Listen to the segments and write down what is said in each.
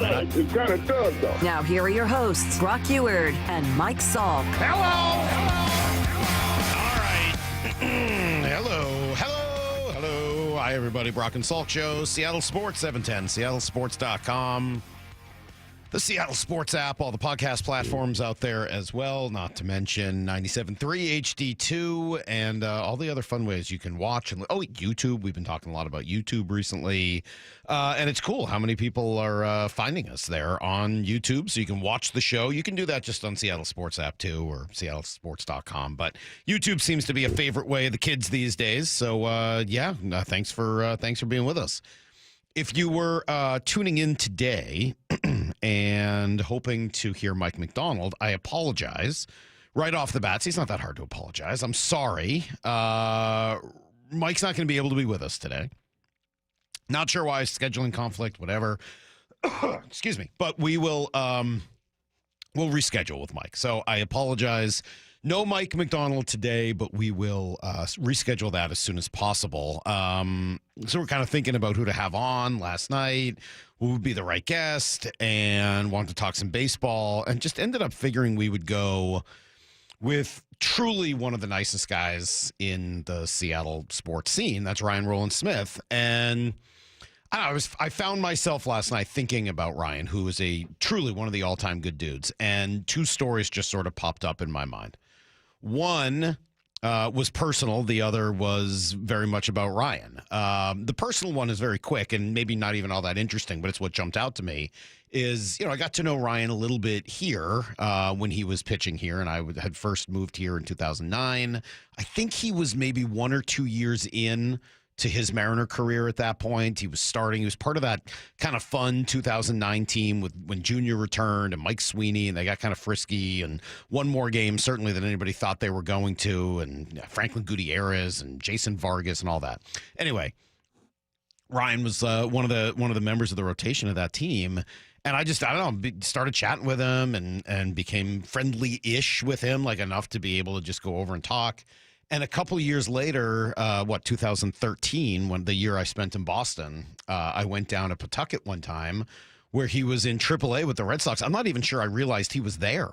It kind of does, though. Now, here are your hosts, Brock Eward and Mike Salk. Hello! All right. Hello. Hi, everybody. Brock and Salk Show, Seattle Sports 710, seattlesports.com. The Seattle Sports app, all the podcast platforms out there as well, not to mention 97.3 HD2 and all the other fun ways you can watch. And YouTube. We've been talking a lot about YouTube recently. And it's cool how many people are finding us there on YouTube. So you can watch the show. You can do that just on Seattle Sports app too, or seattlesports.com. But YouTube seems to be a favorite way of the kids these days. So thanks for being with us. If you were tuning in today and hoping to hear Mike McDonald, I apologize right off the bat. See, it's not that hard to apologize. I'm sorry. Mike's not going to be able to be with us today. Not sure why, scheduling conflict, whatever. Excuse me. But we'll reschedule with Mike. So I apologize. No Mike McDonald today, but we will reschedule that as soon as possible. So we're kind of thinking about who to have on last night, who would be the right guest, and wanted to talk some baseball, and just ended up figuring we would go with truly one of the nicest guys in the Seattle sports scene. That's Rowland-Smith. And I found myself last night thinking about Ryan, who is truly one of the all-time good dudes, and two stories just sort of popped up in my mind. One was personal. The other was very much about Ryan. The personal one is very quick and maybe not even all that interesting, but it's what jumped out to me is, I got to know Ryan a little bit here when he was pitching here, and I had first moved here in 2009. I think he was maybe 1 or 2 years in to his Mariner career at that point. He was starting. He was part of that kind of fun 2009 team when Junior returned and Mike Sweeney, and they got kind of frisky and won more games certainly than anybody thought they were going to, and Franklin Gutierrez and Jason Vargas and all that. Anyway, Ryan was one of the members of the rotation of that team, and I don't know, started chatting with him and became friendly-ish with him, like enough to be able to just go over and talk. And a couple of years later, 2013, when the year I spent in Boston, I went down to Pawtucket one time where he was in AAA with the Red Sox. I'm not even sure I realized he was there.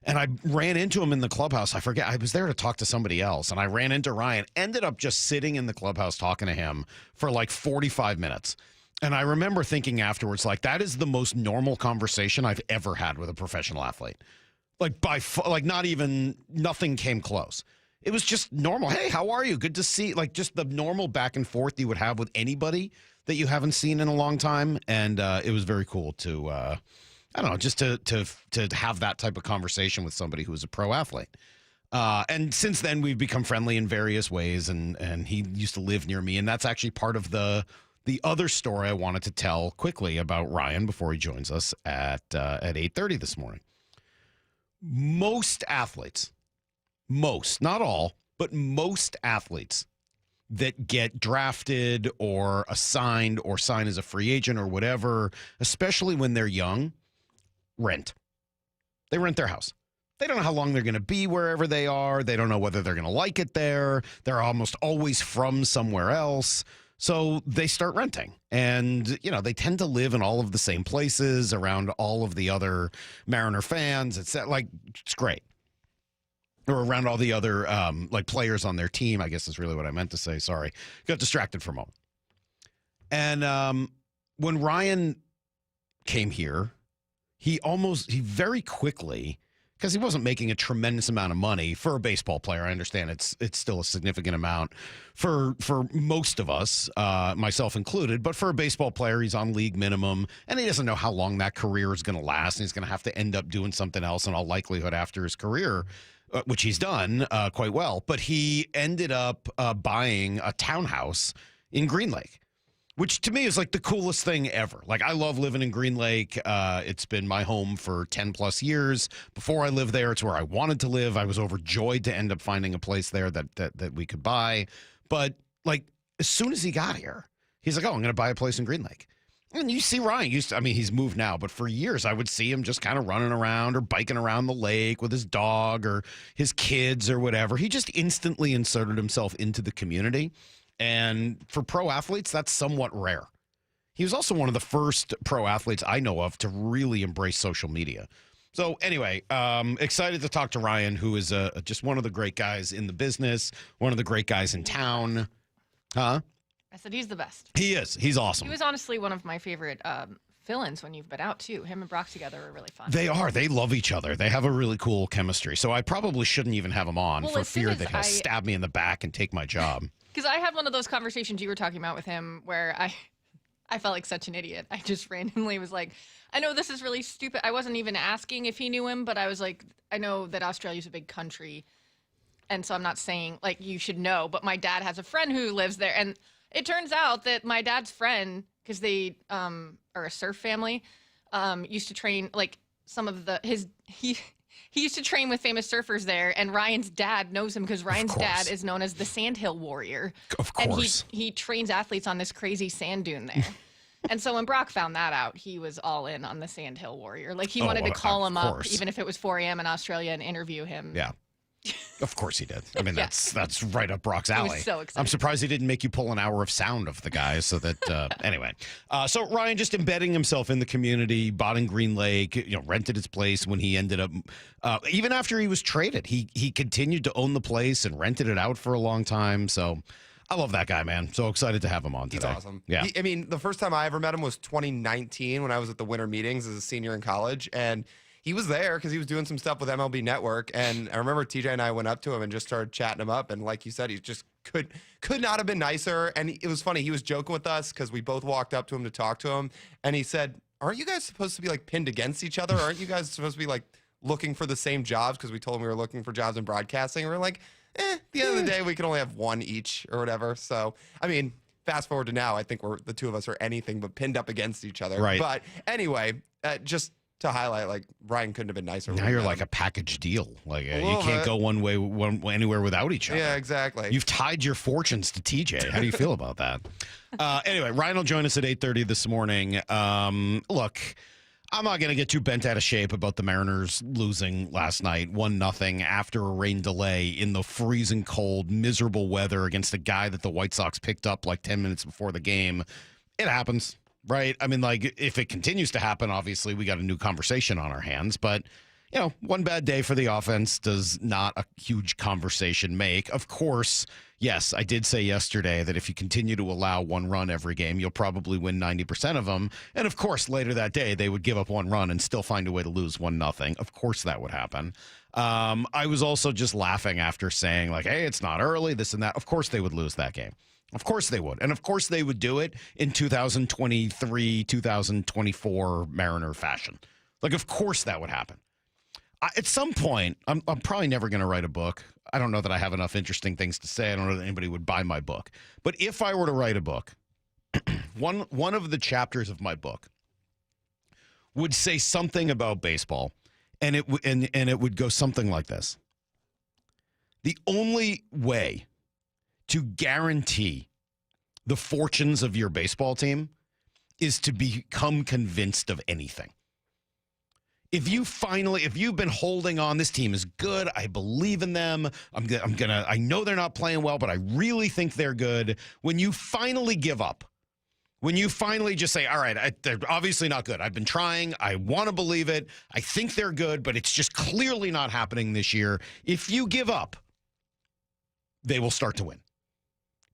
And I ran into him in the clubhouse. I forget. I was there to talk to somebody else. And I ran into Ryan, ended up just sitting in the clubhouse talking to him for like 45 minutes. And I remember thinking afterwards, like, that is the most normal conversation I've ever had with a professional athlete. Nothing came close. It was just normal. Hey, how are you? Good to see. Like, just the normal back and forth you would have with anybody that you haven't seen in a long time. And it was very cool to, just to have that type of conversation with somebody who was a pro athlete. And since then, we've become friendly in various ways. And he used to live near me. And that's actually part of the other story I wanted to tell quickly about Ryan before he joins us at 8:30 this morning. Most athletes, not all, but most athletes that get drafted or assigned or sign as a free agent or whatever, especially when they're young, rent. They rent their house. They don't know how long they're going to be wherever they are. They don't know whether they're going to like it there. They're almost always from somewhere else. So they start renting. And, they tend to live in all of the same places around all of the other Mariner fans. It's great. Or around all the other players on their team, I guess is really what I meant to say. Sorry. Got distracted for a moment. And when Ryan came here, he very quickly, because he wasn't making a tremendous amount of money for a baseball player. I understand it's still a significant amount for most of us, myself included. But for a baseball player, he's on league minimum, and he doesn't know how long that career is going to last. And he's going to have to end up doing something else in all likelihood after his career, which he's done quite well. But he ended up buying a townhouse in Green Lake, which to me is like the coolest thing ever. Like, I love living in Green Lake. It's been my home for 10 plus years. Before I lived there, it's where I wanted to live. I was overjoyed to end up finding a place there that we could buy. But like, as soon as he got here, he's like, oh, I'm going to buy a place in Green Lake. And you see Ryan, he's moved now, but for years I would see him just kind of running around or biking around the lake with his dog or his kids or whatever. He just instantly inserted himself into the community. And for pro athletes, that's somewhat rare. he was also one of the first pro athletes I know of to really embrace social media. So anyway, excited to talk to Ryan, who is just one of the great guys in the business, one of the great guys in town. Huh? I said he's the best. He is. He's awesome. He was honestly one of my favorite fill-ins when you've been out, too. Him and Brock together are really fun. They are. They love each other. They have a really cool chemistry. So I probably shouldn't even have him on for fear that he'll stab me in the back and take my job. Because I had one of those conversations you were talking about with him where I felt like such an idiot. I just randomly was like, I know this is really stupid. I wasn't even asking if he knew him, but I was like, I know that Australia's a big country, and so I'm not saying, like, you should know, but my dad has a friend who lives there, and it turns out that my dad's friend, because they are a surf family, used to train, like, some of he used to train with famous surfers there, and Ryan's dad knows him because Ryan's dad is known as the Sandhill Warrior. Of course. And he trains athletes on this crazy sand dune there. And so when Brock found that out, he was all in on the Sandhill Warrior. Like, he wanted to call him up, even if it was 4 a.m. in Australia, and interview him. Yeah. Of course he did. I mean, that's right up Brock's alley. He was so excited. I'm surprised he didn't make you pull an hour of sound of the guys so that, anyway. So Ryan just embedding himself in the community, bought in Green Lake, rented his place when he ended up, even after he was traded, he continued to own the place and rented it out for a long time. So I love that guy, man. So excited to have him on today. He's awesome. Yeah. I mean, the first time I ever met him was 2019 when I was at the winter meetings as a senior in college. And he was there because he was doing some stuff with MLB Network. And I remember TJ and I went up to him and just started chatting him up. And like you said, he just could not have been nicer. And it was funny. He was joking with us because we both walked up to him to talk to him. And he said, aren't you guys supposed to be like pinned against each other? Aren't you guys supposed to be like looking for the same jobs? Because we told him we were looking for jobs in broadcasting. And we're like, at the end of the day, we can only have one each or whatever. So, I mean, fast forward to now, I think the two of us are anything but pinned up against each other. Right. But anyway, just to highlight, like, Ryan couldn't have been nicer. Now you're like a package deal. Like, you can't go anywhere without each other. Yeah, exactly. You've tied your fortunes to TJ. How do you feel about that? Anyway, Ryan will join us at 8:30 this morning. Look, I'm not going to get too bent out of shape about the Mariners losing last night, 1-0 after a rain delay in the freezing cold, miserable weather against a guy that the White Sox picked up like 10 minutes before the game. It happens, right? I mean, like, if it continues to happen, obviously we got a new conversation on our hands, but one bad day for the offense does not a huge conversation make. Of course, yes, I did say yesterday that if you continue to allow one run every game, you'll probably win 90% of them. And of course, later that day, they would give up one run and still find a way to lose 1-0. Of course, that would happen. I was also just laughing after saying, like, hey, it's not early, this and that. Of course, they would lose that game. Of course they would. And of course they would do it in 2023, 2024 Mariner fashion. Like, of course that would happen. At some point, I'm probably never going to write a book. I don't know that I have enough interesting things to say. I don't know that anybody would buy my book. But if I were to write a book, one of the chapters of my book would say something about baseball, and it would go something like this. The only way to guarantee the fortunes of your baseball team is to become convinced of anything. If you've been holding on, this team is good. I believe in them. I know they're not playing well, but I really think they're good. When you finally give up, when you finally just say, all right, they're obviously not good. I've been trying. I want to believe it. I think they're good, but it's just clearly not happening this year. If you give up, they will start to win.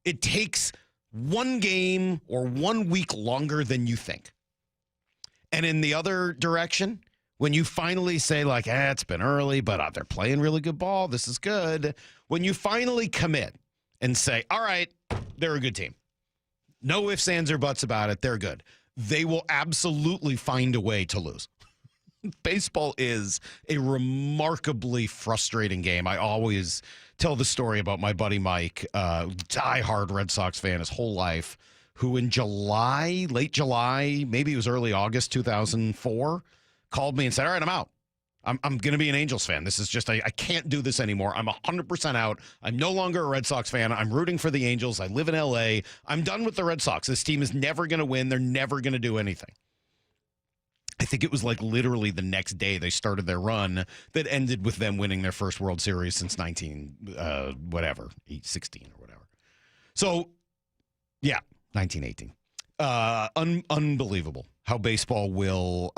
It takes one game or 1 week longer than you think. And in the other direction, when you finally say, like, it's been early, but they're playing really good ball. This is good. When you finally commit and say, all right, they're a good team. No ifs, ands, or buts about it. They're good. They will absolutely find a way to lose. Baseball is a remarkably frustrating game. I always tell the story about my buddy Mike, diehard Red Sox fan his whole life, who in July, late July, maybe it was early August 2004, called me and said, all right, I'm out. I'm going to be an Angels fan. This is just, I can't do this anymore. I'm 100% out. I'm no longer a Red Sox fan. I'm rooting for the Angels. I live in L.A. I'm done with the Red Sox. This team is never going to win. They're never going to do anything. I think it was like literally the next day they started their run that ended with them winning their first World Series since 16 or whatever. So, yeah, 1918. Unbelievable how baseball will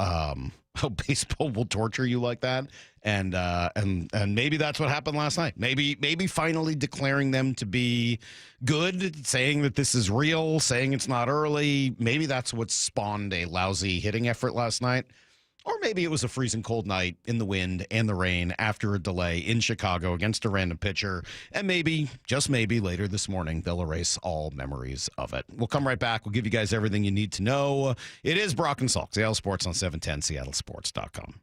torture you like that, and maybe that's what happened last night. Maybe finally declaring them to be good, saying that this is real, saying it's not early. Maybe that's what spawned a lousy hitting effort last night. Or maybe it was a freezing cold night in the wind and the rain after a delay in Chicago against a random pitcher. And maybe, just maybe, later this morning, they'll erase all memories of it. We'll come right back. We'll give you guys everything you need to know. It is Brock and Salk, Seattle Sports on 710, seattlesports.com.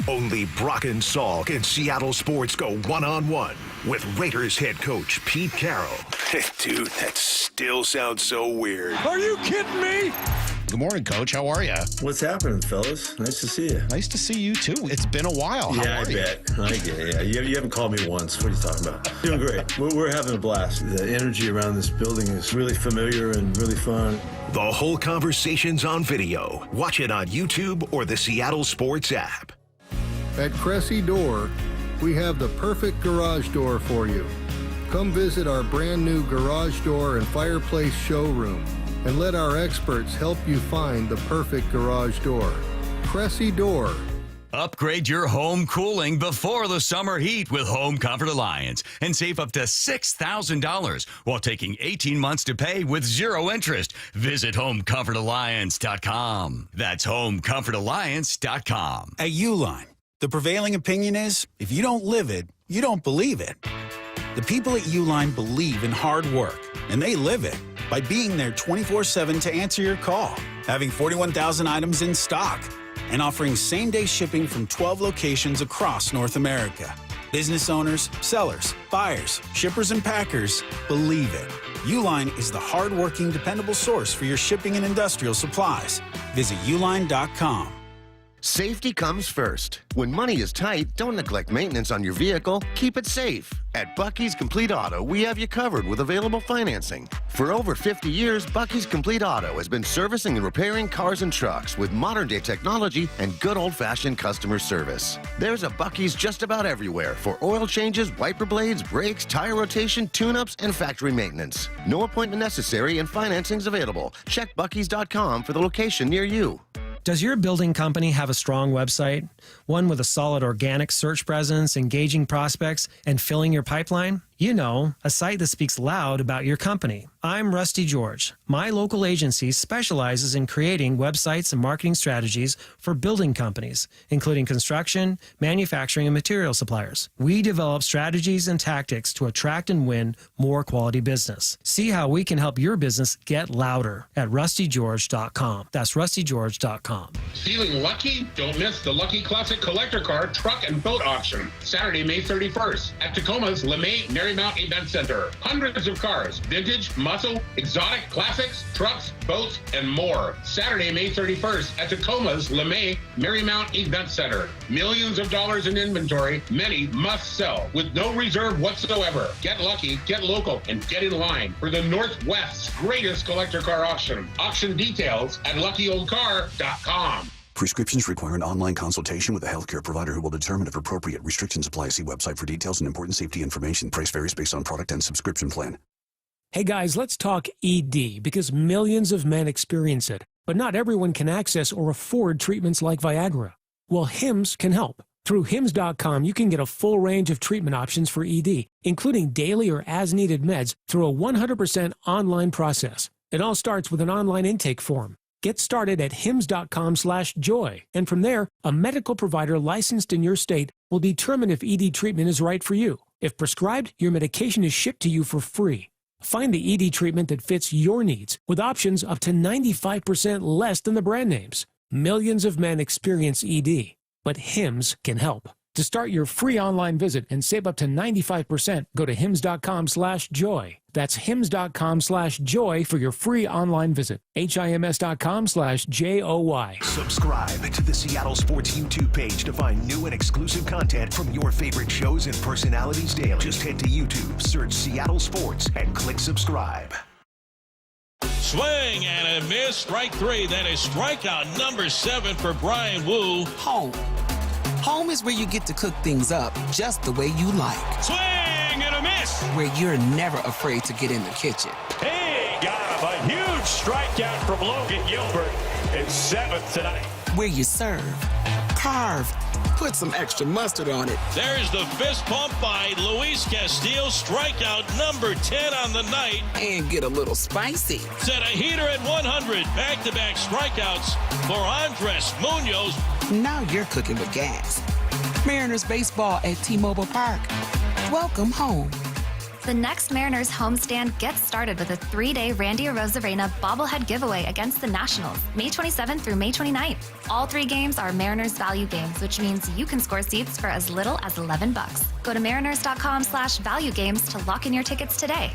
Only Brock and Salk and Seattle Sports go one-on-one with Raiders head coach Pete Carroll. Dude, that still sounds so weird. Are you kidding me? Good morning, Coach. How are you? What's happening, fellas? Nice to see you. Nice to see you, too. It's been a while. How Yeah, I are you? bet. I get it. Yeah. You haven't called me once. What are you talking about? Doing great. We're having a blast. The energy around this building is really familiar and really fun. The whole conversation's on video. Watch it on YouTube or the Seattle Sports app. At Cressy Door, we have the perfect garage door for you. Come visit our brand new garage door and fireplace showroom and let our experts help you find the perfect garage door. Cressy Door. Upgrade your home cooling before the summer heat with Home Comfort Alliance and save up to $6,000 while taking 18 months to pay with zero interest. Visit HomeComfortAlliance.com. That's HomeComfortAlliance.com. At Uline, the prevailing opinion is, if you don't live it, you don't believe it. The people at Uline believe in hard work, and they live it by being there 24/7 to answer your call, having 41,000 items in stock, and offering same-day shipping from 12 locations across North America. Business owners, sellers, buyers, shippers, and packers believe it. Uline is the hard-working, dependable source for your shipping and industrial supplies. Visit uline.com. Safety comes first. When money is tight, don't neglect maintenance on your vehicle. Keep it safe. At Bucky's Complete Auto, we have you covered with available financing. For over 50 years, Bucky's Complete Auto has been servicing and repairing cars and trucks with modern-day technology and good old-fashioned customer service. There's a Bucky's just about everywhere for oil changes, wiper blades, brakes, tire rotation, tune-ups, and factory maintenance. No appointment necessary and financing's available. Check buckys.com for the location near you. Does your building company have a strong website? One with a solid organic search presence, engaging prospects, and filling your pipeline? You know, a site that speaks loud about your company. I'm Rusty George. My local agency specializes in creating websites and marketing strategies for building companies, including construction, manufacturing, and material suppliers. We develop strategies and tactics to attract and win more quality business. See how we can help your business get louder at rustygeorge.com. That's rustygeorge.com. Feeling lucky? Don't miss the Lucky Classic Collector Car Truck and Boat Auction, Saturday, May 31st at Tacoma's LeMay Marymount Event Center. Hundreds of cars, vintage, muscle, exotic, classics, trucks, boats, and more. Saturday, May 31st at Tacoma's LeMay Marymount Event Center. Millions of dollars in inventory, many must sell with no reserve whatsoever. Get lucky, get local, and get in line for the Northwest's greatest collector car auction. Auction details at luckyoldcar.com. Prescriptions require an online consultation with a healthcare provider who will determine if appropriate. Restrictions apply. See website for details and important safety information. Price varies based on product and subscription plan. Hey guys, let's talk ED because millions of men experience it, but not everyone can access or afford treatments like Viagra. Well, Hims can help. Through Hims.com, you can get a full range of treatment options for ED, including daily or as-needed meds through a 100% online process. It all starts with an online intake form. Get started at hims.com/joy, and from there, a medical provider licensed in your state will determine if ED treatment is right for you. If prescribed, your medication is shipped to you for free. Find the ED treatment that fits your needs with options up to 95% less than the brand names. Millions of men experience ED, but Hims can help. To start your free online visit and save up to 95%, go to hims.com/joy. That's hims.com/joy for your free online visit. HIMS.com/JOY. Subscribe to the Seattle Sports YouTube page to find new and exclusive content from your favorite shows and personalities daily. Just head to YouTube, search Seattle Sports, and click subscribe. Swing and a miss. Strike three. That is strikeout number 7 for Brian Wu. Home. Home is where you get to cook things up just the way you like. Swing and a miss. Where you're never afraid to get in the kitchen. Hey, got a A huge strikeout from Logan Gilbert. It's 7th tonight. Where you serve, carve, put some extra mustard on it. There's the fist pump by Luis Castillo. Strikeout number 10 on the night. And get a little spicy. Set a heater at 100. Back-to-back strikeouts for Andres Munoz. Now you're cooking with gas. Mariners baseball at T-Mobile Park. Welcome home. The next Mariners homestand gets started with a 3-day Randy Arozarena bobblehead giveaway against the Nationals, May 27th through May 29th. All 3 games are Mariners value games, which means you can score seats for as little as $11. Go to mariners.com/value games to lock in your tickets today.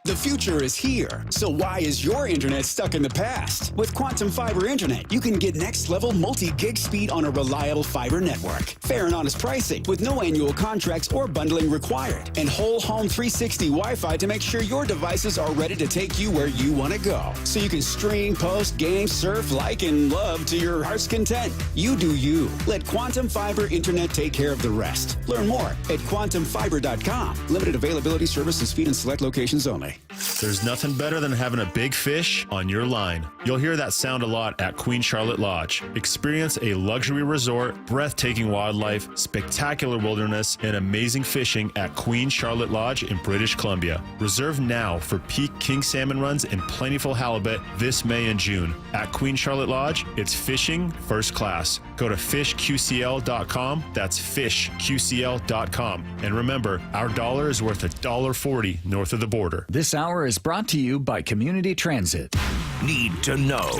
The future is here, so why is your internet stuck in the past? With Quantum Fiber Internet, you can get next-level multi-gig speed on a reliable fiber network. Fair and honest pricing with no annual contracts or bundling required. And whole home 360 Wi-Fi to make sure your devices are ready to take you where you want to go. So you can stream, post, game, surf, like, and love to your heart's content. You do you. Let Quantum Fiber Internet take care of the rest. Learn more at quantumfiber.com. Limited availability, service, and speed in select locations only. There's nothing better than having a big fish on your line. You'll hear that sound a lot at Queen Charlotte Lodge. Experience a luxury resort, breathtaking wildlife, spectacular wilderness, and amazing fishing at Queen Charlotte Lodge in British Columbia. Reserve now for peak king salmon runs and plentiful halibut this May and June. At Queen Charlotte Lodge, it's fishing first class. Go to fishqcl.com. That's fishqcl.com. And remember, our dollar is worth $1.40 north of the border. This hour is brought to you by Community Transit. Need to know.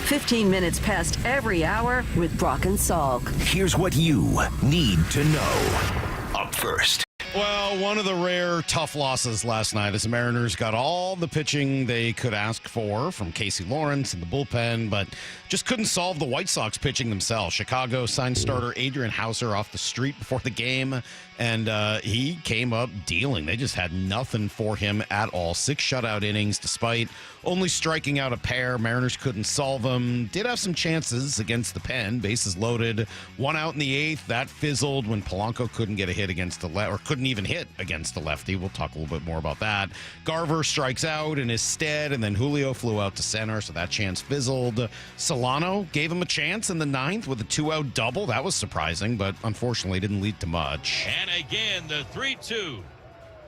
15 minutes past every hour with Brock and Salk. Here's what you need to know. Up first. Well, one of the rare tough losses last night as the Mariners got all the pitching they could ask for from Casey Lawrence in the bullpen, but just couldn't solve the White Sox pitching themselves. Chicago signed starter Adrian Hauser off the street before the game, and he came up dealing. They just had nothing for him at all. 6 shutout innings despite only striking out a pair. Mariners couldn't solve them. Did have some chances against the pen. Bases loaded. 1 out in the 8th. That fizzled when Polanco couldn't get a hit against the left, or couldn't even hit against the lefty. We'll talk a little bit more about that. Garver strikes out in his stead, and then Julio flew out to center, so that chance fizzled. Solano gave him a chance in the 9th with a 2-out double. That was surprising, but unfortunately didn't lead to much. And again, the 3-2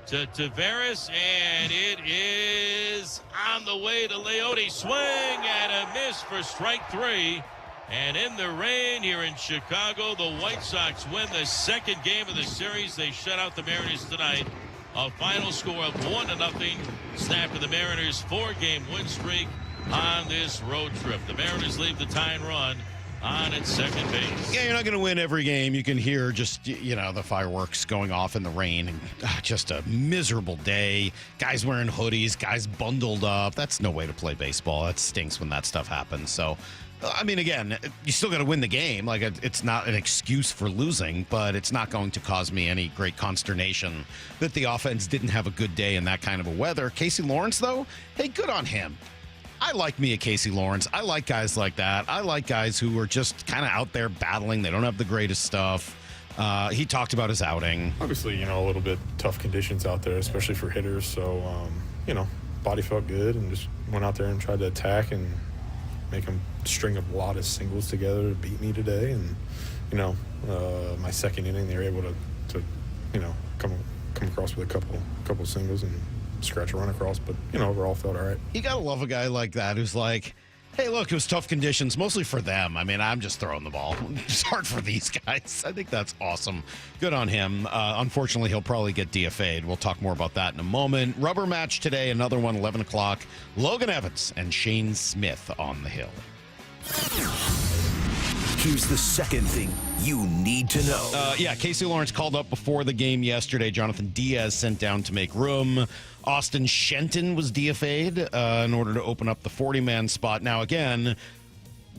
to Tavares, and it is on the way to Leote. Swing and a miss for strike 3. And in the rain here in Chicago, the White Sox win the second game of the series. They shut out the Mariners tonight. A final score of 1-0, snapping the Mariners' 4-game win streak on this road trip. The Mariners leave the tying run on at second base. Yeah, you're not going to win every game. You can hear just, the fireworks going off in the rain. And just a miserable day. Guys wearing hoodies, guys bundled up. That's no way to play baseball. That stinks when that stuff happens. So, I mean, again, you still got to win the game. Like, it's not an excuse for losing, but it's not going to cause me any great consternation that the offense didn't have a good day in that kind of a weather. Casey Lawrence, though, hey, good on him. I like me a Casey Lawrence. I like guys like that. I like guys who are just kind of out there battling. They don't have the greatest stuff. He talked about his outing. Obviously, a little bit tough conditions out there, especially for hitters. So, body felt good and just went out there and tried to attack and make them string a lot of singles together to beat me today. And, my second inning, they were able to come across with a couple of singles and scratch a run across. But, overall felt all right. You got to love a guy like that who's like, hey, look, it was tough conditions, mostly for them. I mean, I'm just throwing the ball. It's hard for these guys. I think that's awesome. Good on him. Unfortunately, he'll probably get DFA'd. We'll talk more about that in a moment. Rubber match today, another one, 11 o'clock. Logan Evans and Shane Smith on the hill. Here's the second thing you need to know. Casey Lawrence called up before the game yesterday. Jonathan Diaz sent down to make room. Austin Shenton was DFA'd in order to open up the 40-man spot. Now, again,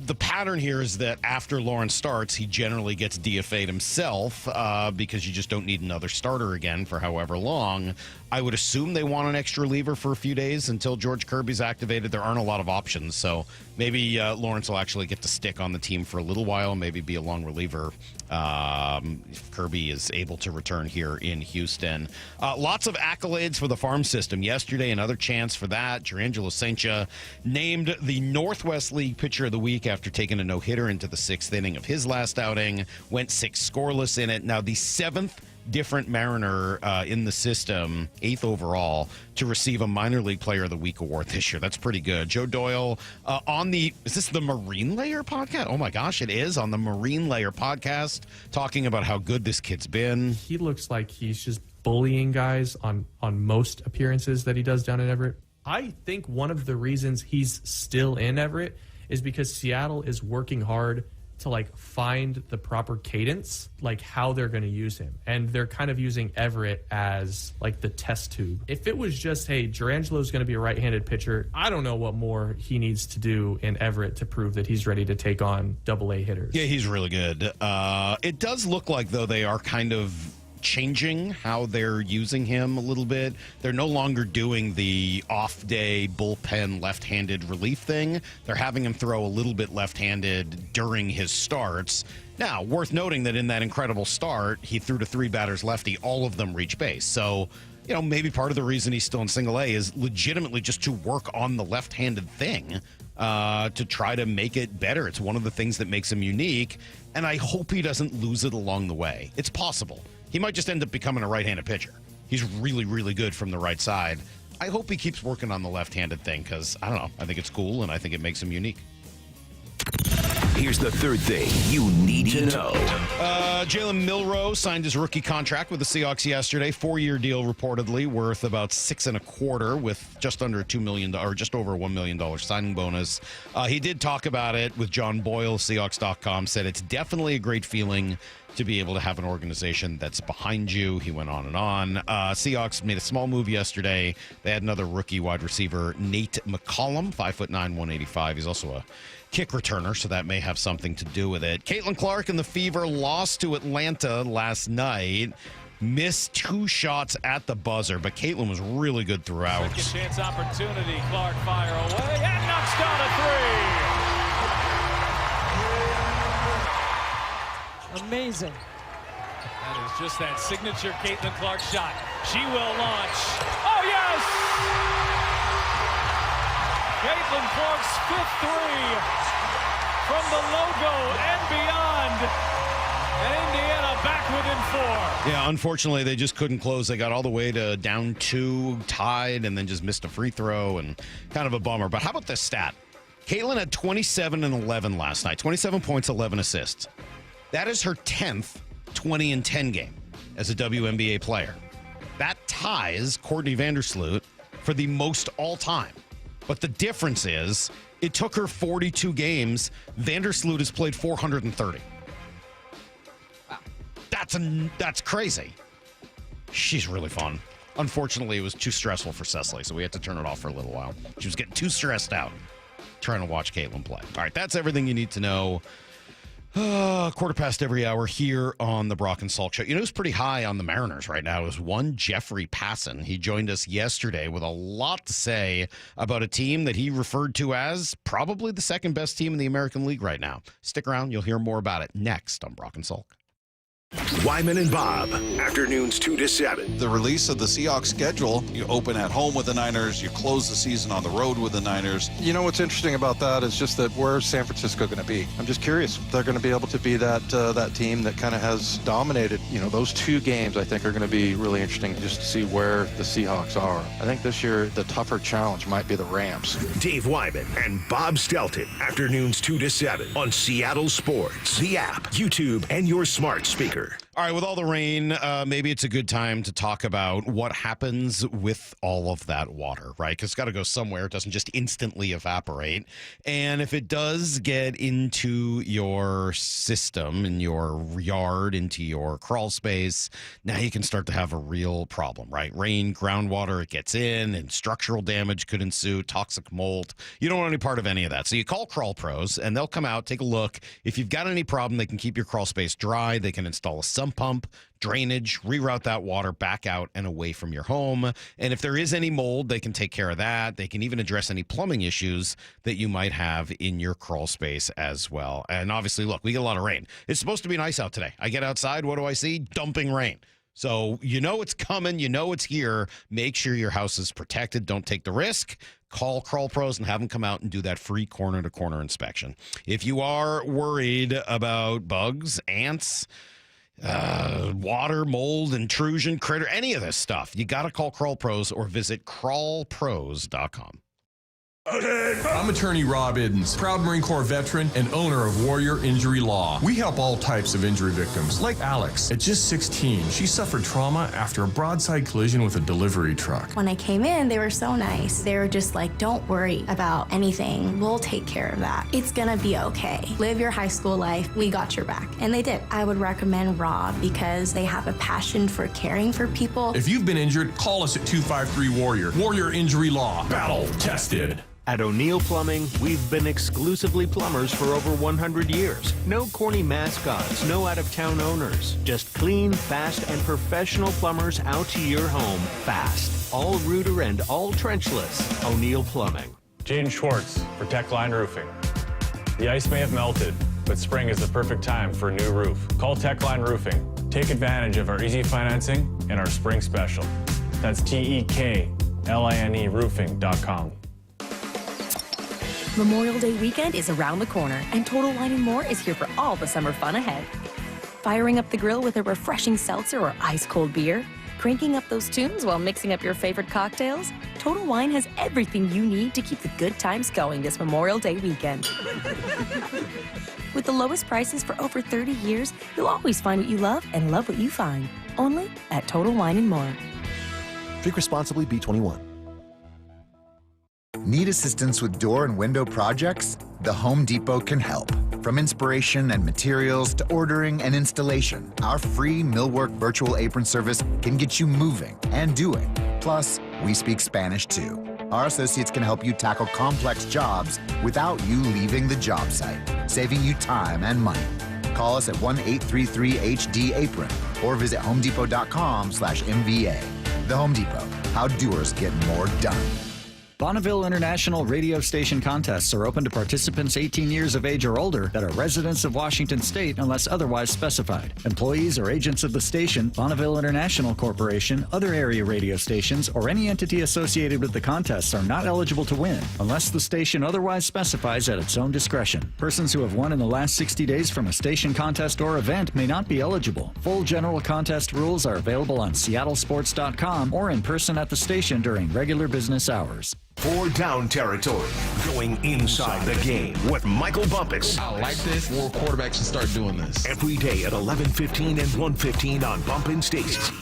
the pattern here is that after Lawrence starts, he generally gets DFA'd himself because you just don't need another starter again for however long. I would assume they want an extra reliever for a few days until George Kirby's activated. There aren't a lot of options, so maybe Lawrence will actually get to stick on the team for a little while, maybe be a long reliever if Kirby is able to return here in Houston. Lots of accolades for the farm system yesterday. Another chance for that. Jurangelo Saincha named the Northwest League Pitcher of the Week after taking a no-hitter into the 6th inning of his last outing. Went 6 scoreless in it. Now the 7th different Mariner in the system, 8th overall, to receive a Minor League Player of the Week award this year. That's pretty good. Joe Doyle on the, is this the Marine Layer podcast? Oh my gosh, it is, on the Marine Layer podcast, talking about how good this kid's been. He looks like he's just bullying guys on most appearances that he does down in Everett. I think one of the reasons he's still in Everett is because Seattle is working hard to find the proper cadence, how they're going to use him. And they're kind of using Everett as the test tube. If it was just, hey, Jurangelo's going to be a right-handed pitcher, I don't know what more he needs to do in Everett to prove that he's ready to take on AA hitters. Yeah, he's really good. It does look like, though, they are kind of changing how they're using him a little bit. They're no longer doing the off-day bullpen left-handed relief thing. They're having him throw a little bit left-handed during his starts. Now, worth noting that in that incredible start, he threw to 3 batters lefty. All of them reached base. So, maybe part of the reason he's still in single A is legitimately just to work on the left-handed thing to try to make it better. It's one of the things that makes him unique, and I hope he doesn't lose it along the way. It's possible. He might just end up becoming a right-handed pitcher. He's really, really good from the right side. I hope he keeps working on the left-handed thing because, I don't know, I think it's cool and I think it makes him unique. Here's the third thing you need to know. Jalen Milroe signed his rookie contract with the Seahawks yesterday. 4-year deal reportedly worth about $6.25 with just under $2 million or just over $1 million signing bonus. He did talk about it with John Boyle, Seahawks.com, said it's definitely a great feeling to be able to have an organization that's behind you. He went on and on. Seahawks made a small move yesterday. They had another rookie wide receiver, Nate McCollum, 5'9", 185. He's also a kick returner, so that may have something to do with it. Caitlin Clark and the Fever lost to Atlanta last night. Missed 2 shots at the buzzer, but Caitlin was really good throughout. Second chance opportunity. Clark fire away and knocks down a 3. Amazing. That is just that signature Caitlin Clark shot. She will launch. Oh, yes! Caitlin Clark's 5th 3 from the logo and beyond. And Indiana back within 4. Yeah, unfortunately, they just couldn't close. They got all the way to down 2, tied, and then just missed a free throw, and kind of a bummer. But how about this stat? Caitlin had 27 and 11 last night. 27 points, 11 assists. That is her 10th 20 and 10 game as a WNBA player. That ties Courtney Vandersloot for the most all time. But the difference is it took her 42 games. Vandersloot has played 430. Wow. That's crazy. She's really fun. Unfortunately, it was too stressful for Cecily, so we had to turn it off for a little while. She was getting too stressed out trying to watch Caitlin play. All right, that's everything you need to know. 1:15 every hour here on the Brock and Salk Show. You know who's pretty high on the Mariners right now is one Jeffrey Passan. He joined us yesterday with a lot to say about a team that he referred to as probably the second best team in the American League right now. Stick around. You'll hear more about it next on Brock and Salk. Wyman and Bob, afternoons 2 to 7. The release of the Seahawks schedule, you open at home with the Niners, you close the season on the road with the Niners. You know what's interesting about that is just that where's San Francisco going to be? I'm just curious if they're going to be able to be that team that kind of has dominated. You know, those 2 games I think are going to be really interesting just to see where the Seahawks are. I think this year the tougher challenge might be the Rams. Dave Wyman and Bob Stelton, afternoons 2 to 7 on Seattle Sports, the app, YouTube, and your smart speaker. All right, with all the rain, maybe it's a good time to talk about what happens with all of that water, right? Because it's got to go somewhere. It doesn't just instantly evaporate. And if it does get into your system, in your yard, into your crawl space, now you can start to have a real problem, right? Rain, groundwater, it gets in, and structural damage could ensue, toxic mold. You don't want any part of any of that. So you call Crawl Pros, and they'll come out, take a look. If you've got any problem, they can keep your crawl space dry. They can install a sump pump, drainage, reroute that water back out and away from your home. And if there is any mold, they can take care of that. They can even address any plumbing issues that you might have in your crawl space as well. And obviously, look, we get a lot of rain. It's supposed to be nice out today. I get outside, what do I see? Dumping rain. So you know it's coming, you know it's here. Make sure your house is protected. Don't take the risk. Call Crawl Pros and have them come out and do that free corner-to-corner inspection. If you are worried about bugs, ants, water, mold, intrusion, critter, any of this stuff, you got to call Crawl Pros or visit crawlpros.com. I'm attorney Rob Iddens, proud Marine Corps veteran and owner of Warrior Injury Law. We help all types of injury victims, like Alex. At just 16, she suffered trauma after a broadside collision with a delivery truck. When I came in, they were so nice. They were just like, don't worry about anything. We'll take care of that. It's gonna be okay. Live your high school life. We got your back. And they did. I would recommend Rob because they have a passion for caring for people. If you've been injured, call us at 253-WARRIOR. Warrior Injury Law. Battle tested. At O'Neill Plumbing, we've been exclusively plumbers for over 100 years. No corny mascots, no out-of-town owners. Just clean, fast, and professional plumbers out to your home fast. All rooter and all trenchless. O'Neill Plumbing. Jaden Schwartz for Techline Roofing. The ice may have melted, but spring is the perfect time for a new roof. Call Techline Roofing. Take advantage of our easy financing and our spring special. That's TEKLINE roofing.com. Memorial Day weekend is around the corner, and Total Wine & More is here for all the summer fun ahead. Firing up the grill with a refreshing seltzer or ice-cold beer, cranking up those tunes while mixing up your favorite cocktails, Total Wine has everything you need to keep the good times going this Memorial Day weekend. With the lowest prices for over 30 years, you'll always find what you love and love what you find. Only at Total Wine & More. Drink responsibly, B21. Need assistance with door and window projects? The Home Depot can help. From inspiration and materials to ordering and installation, our free Millwork virtual apron service can get you moving and doing. Plus, we speak Spanish too. Our associates can help you tackle complex jobs without you leaving the job site, saving you time and money. Call us at 1-833-HD-APRON or visit homedepot.com/MVA. The Home Depot, how doers get more done. Bonneville International radio station contests are open to participants 18 years of age or older that are residents of Washington State unless otherwise specified. Employees or agents of the station, Bonneville International Corporation, other area radio stations, or any entity associated with the contests are not eligible to win unless the station otherwise specifies at its own discretion. Persons who have won in the last 60 days from a station contest or event may not be eligible. Full general contest rules are available on seattlesports.com or in person at the station during regular business hours. For Down Territory, going inside the game with Michael Bumpus. I like this. More quarterbacks should start doing this. Every day at 11:15 and 1:15 on Bumpin' Stacy.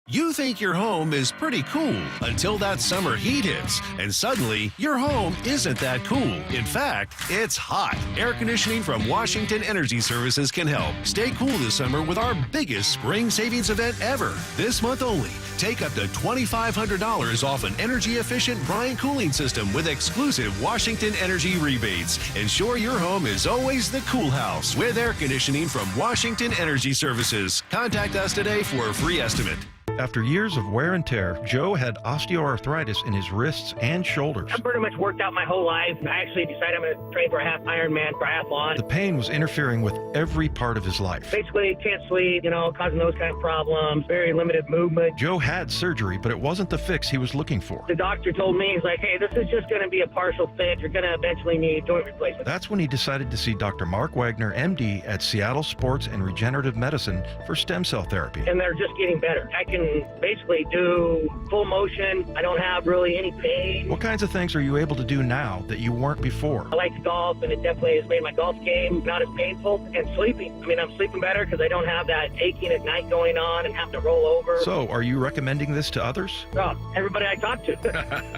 You think your home is pretty cool until that summer heat hits, and suddenly your home isn't that cool. In fact, it's hot. Air conditioning from Washington Energy Services can help. Stay cool this summer with our biggest spring savings event ever. This month only, take up to $2,500 off an energy-efficient brine cooling system with exclusive Washington Energy rebates. Ensure your home is always the cool house with air conditioning from Washington Energy Services. Contact us today for a free estimate. After years of wear and tear, Joe had osteoarthritis in his wrists and shoulders. I've pretty much worked out my whole life. I actually decided I'm going to train for a half Ironman triathlon. The pain was interfering with every part of his life. Basically, can't sleep, causing those kind of problems, very limited movement. Joe had surgery, but it wasn't the fix he was looking for. The doctor told me, he's like, hey, this is just going to be a partial fix. You're going to eventually need joint replacement. That's when he decided to see Dr. Mark Wagner, MD, at Seattle Sports and Regenerative Medicine for stem cell therapy. And they're just getting better. I can can basically do full motion. I don't have really any pain. What kinds of things are you able to do now that you weren't before? I like to golf, and it definitely has made my golf game not as painful. And sleeping. I mean, I'm sleeping better because I don't have that aching at night going on and have to roll over. So, are you recommending this to others? Oh, everybody I talk to.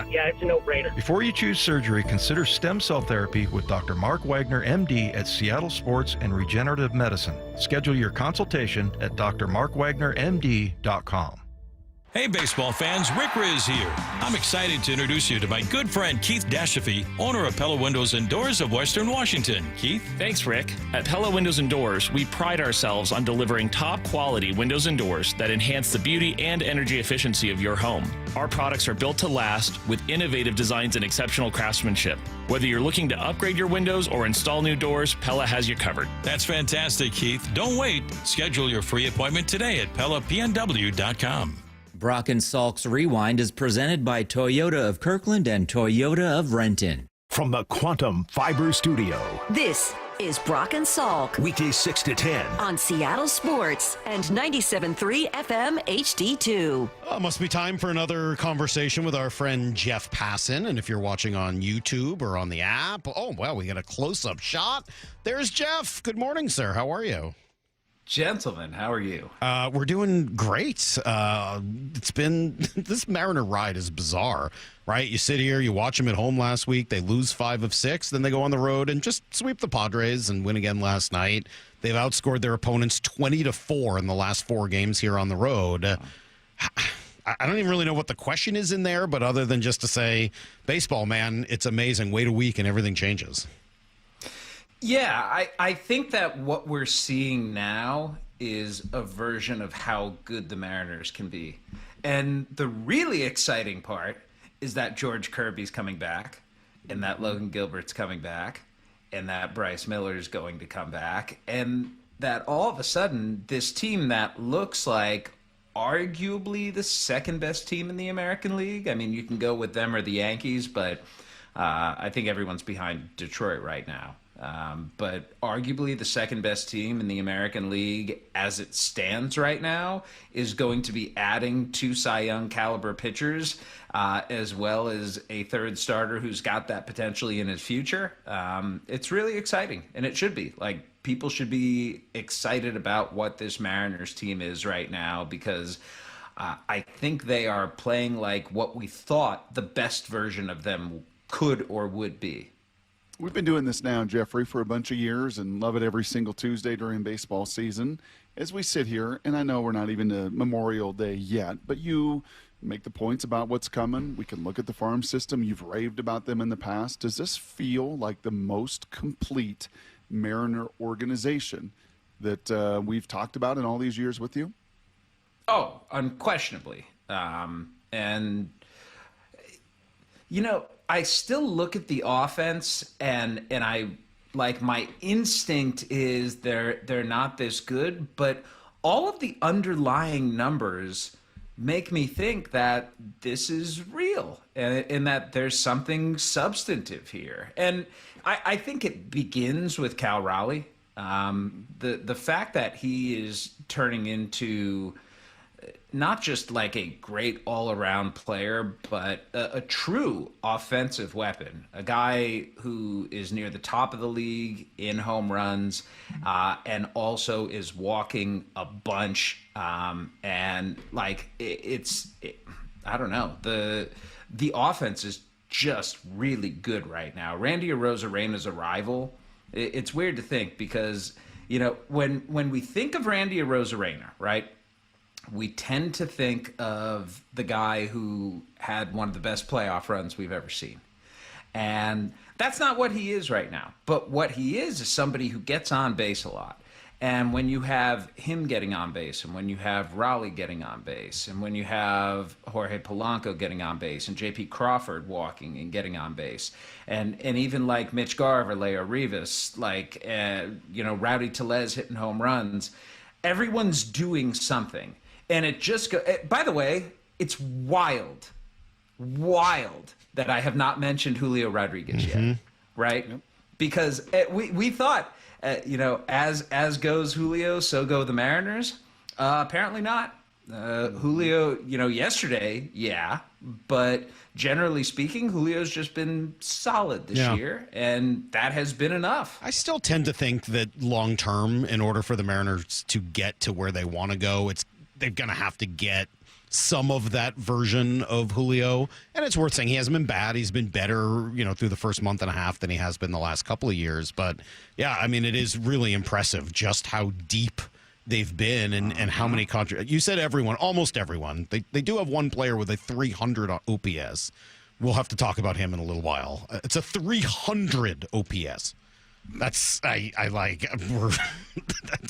Yeah, it's a no-brainer. Before you choose surgery, consider stem cell therapy with Dr. Mark Wagner, MD at Seattle Sports and Regenerative Medicine. Schedule your consultation at drmarkwagnermd.com. Hey, baseball fans, Rick Riz here. I'm excited to introduce you to my good friend Keith Dashafee, owner of Pella Windows and Doors of Western Washington. Keith? Thanks, Rick. At Pella Windows and Doors, we pride ourselves on delivering top-quality windows and doors that enhance the beauty and energy efficiency of your home. Our products are built to last with innovative designs and exceptional craftsmanship. Whether you're looking to upgrade your windows or install new doors, Pella has you covered. That's fantastic, Keith. Don't wait. Schedule your free appointment today at PellaPNW.com. Brock and Salk's Rewind is presented by Toyota of Kirkland and Toyota of Renton. From the Quantum Fiber Studio. This is Brock and Salk. Weekdays 6 to 10. On Seattle Sports and 97.3 FM HD2. It must be time for another conversation with our friend Jeff Passan. And if you're watching on YouTube or on the app, oh, well, we got a close-up shot. There's Jeff. Good morning, sir. How are you? Gentlemen, how are you? We're doing great. It's been this Mariner ride is bizarre, right? You sit here, you watch them at home last week. They lose 5 of 6. Then they go on the road and just sweep the Padres and win again last night. They've outscored their opponents 20-4 in the last 4 games here on the road. I don't even really know what the question is in there, but other than just to say, baseball, man, it's amazing. Wait a week and everything changes. Yeah, I think that what we're seeing now is a version of how good the Mariners can be. And the really exciting part is that George Kirby's coming back, and that Logan Gilbert's coming back, and that Bryce Miller's going to come back, and that all of a sudden this team that looks like arguably the second best team in the American League. I mean, you can go with them or the Yankees, but I think everyone's behind Detroit right now. But arguably the second best team in the American League as it stands right now is going to be adding 2 Cy Young caliber pitchers, as well as a third starter who's got that potentially in his future. It's really exciting, and it should be. Like, people should be excited about what this Mariners team is right now, because I think they are playing like what we thought the best version of them could or would be. We've been doing this now, Jeffrey, for a bunch of years and love it every single Tuesday during baseball season. As we sit here, and I know we're not even to Memorial Day yet, but you make the points about what's coming. We can look at the farm system. You've raved about them in the past. Does this feel like the most complete Mariner organization that we've talked about in all these years with you? Oh, unquestionably. And, you know, I still look at the offense and I like my instinct is they're not this good, but all of the underlying numbers make me think that this is real and that there's something substantive here. And I think it begins with Cal Raleigh. The fact that he is turning into not just like a great all-around player, but a true offensive weapon, a guy who is near the top of the league in home runs, and also is walking a bunch. And like I don't know, the offense is just really good right now. Randy Arozarena's arrival, it's weird to think because, you know, when we think of Randy Arozarena, right, we tend to think of the guy who had one of the best playoff runs we've ever seen. And that's not what he is right now. But what he is somebody who gets on base a lot. And when you have him getting on base, and when you have Raleigh getting on base, and when you have Jorge Polanco getting on base, and J.P. Crawford walking and getting on base, and even like Mitch Garver, Leo Rivas, like, you know, Rowdy Tellez hitting home runs, everyone's doing something. And it just go. By the way, it's wild that I have not mentioned Julio Rodriguez yet, right? Yep. Because we thought, you know, as goes Julio, so go the Mariners. Apparently not. Julio, yesterday, yeah, but generally speaking, Julio's just been solid this year, and that has been enough. I still tend to think that long term, in order for the Mariners to get to where they want to go, they're going to have to get some of that version of Julio. And it's worth saying he hasn't been bad. He's been better, through the first month and a half than he has been the last couple of years. But yeah, I mean, it is really impressive just how deep they've been and how many you said everyone, almost everyone. They do have one player with a 300 OPS. We'll have to talk about him in a little while. It's a 300 OPS. That's that's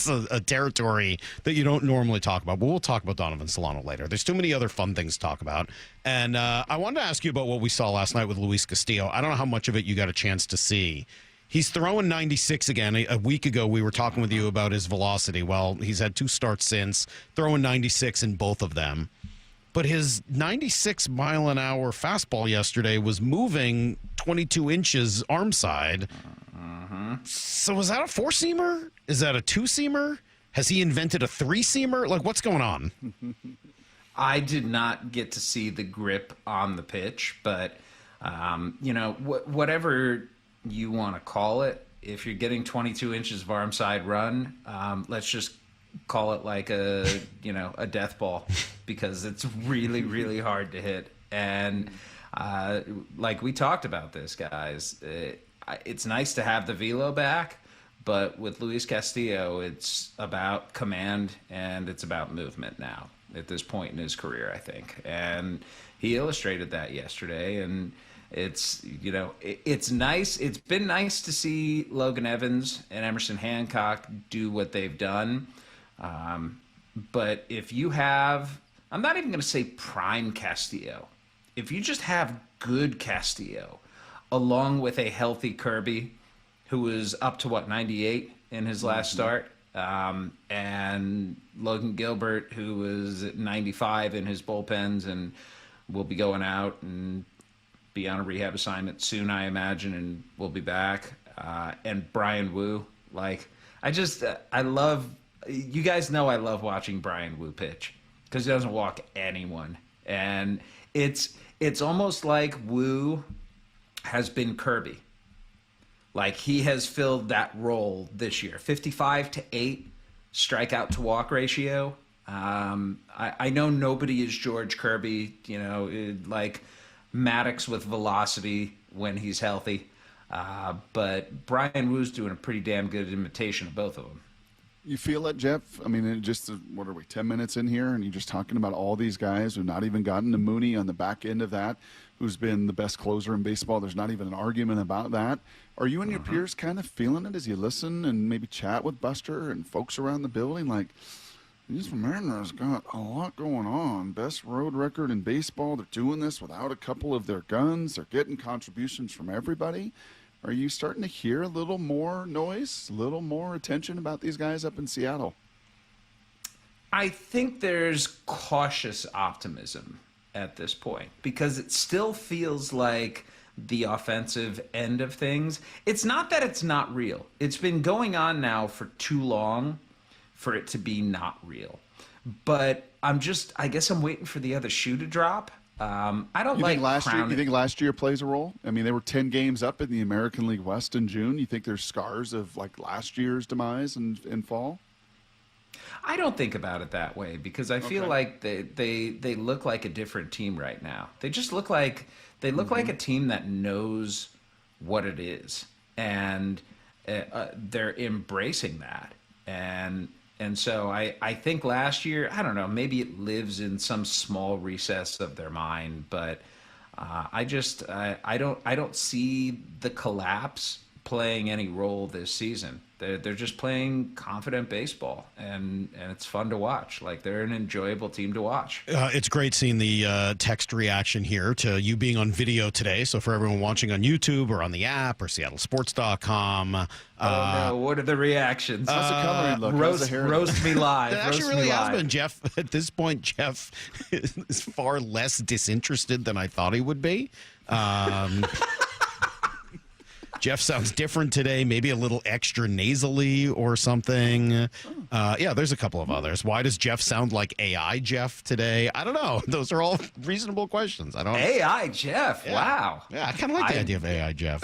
a territory that you don't normally talk about. But we'll talk about Donovan Solano later. There's too many other fun things to talk about. And I wanted to ask you about what we saw last night with Luis Castillo. I don't know how much of it you got a chance to see. He's throwing 96 again. A week ago, we were talking with you about his velocity. Well, he's had 2 starts since, throwing 96 in both of them. But his 96-mile-an-hour fastball yesterday was moving 22 inches arm side. So is that a 4-seamer? Is that a 2-seamer? Has he invented a 3-seamer? Like, what's going on? I did not get to see the grip on the pitch, but, whatever you want to call it, if you're getting 22 inches of arm side run, let's just call it like a death ball, because it's really, really hard to hit. And like we talked about this, guys, it's nice to have the velo back, but with Luis Castillo, it's about command and it's about movement now at this point in his career, I think. And he illustrated that yesterday, and it's nice. It's been nice to see Logan Evans and Emerson Hancock do what they've done. But if you have, I'm not even going to say prime Castillo, if you just have good Castillo, along with a healthy Kirby, who was up to 98 in his last start, and Logan Gilbert, who was at 95 in his bullpens and will be going out and be on a rehab assignment soon, I imagine, and will be back. And Brian Wu, I love, you guys know I love watching Brian Wu pitch, because he doesn't walk anyone. And it's almost like Wu has been Kirby. Like, he has filled that role this year. 55-8 strikeout to walk ratio. I know nobody is George Kirby, like Maddox with velocity when he's healthy. But Brian Wu's doing a pretty damn good imitation of both of them. You feel it, Jeff? I mean, just, 10 minutes in here, and you're just talking about all these guys who've not even gotten to Mooney on the back end of that, who's been the best closer in baseball. There's not even an argument about that. Are you and your peers kind of feeling it as you listen and maybe chat with Buster and folks around the building? Like, these Mariners got a lot going on. Best road record in baseball. They're doing this without a couple of their guns. They're getting contributions from everybody. Are you starting to hear a little more noise, a little more attention about these guys up in Seattle? I think there's cautious optimism at this point, because it still feels like the offensive end of things. It's not that it's not real. It's been going on now for too long for it to be not real. But I guess I'm waiting for the other shoe to drop. I don't you like think last year. crowning. You think last year plays a role? I mean, they were 10 games up in the American League West in June. You think there's scars of like last year's demise in fall? I don't think about it that way, because I feel like they look like a different team right now. They just look like like a team that knows what it is, and they're embracing that. And so I think last year, I don't know, maybe it lives in some small recess of their mind, but I don't see the collapse playing any role this season. They're just playing confident baseball, and it's fun to watch. Like, they're an enjoyable team to watch. It's great seeing the text reaction here to you being on video today. So for everyone watching on YouTube or on the app or seattlesports.com. Oh, no. What are the reactions? How's the coloring look? Roast me live. It actually really has been, Jeff. At this point, Jeff is far less disinterested than I thought he would be. Jeff sounds different today, maybe a little extra nasally or something. Yeah, there's a couple of others. Why does Jeff sound like AI Jeff today? I don't know. Those are all reasonable questions. I don't. AI Jeff. Yeah. Wow. Yeah, I kind of like the idea of AI Jeff.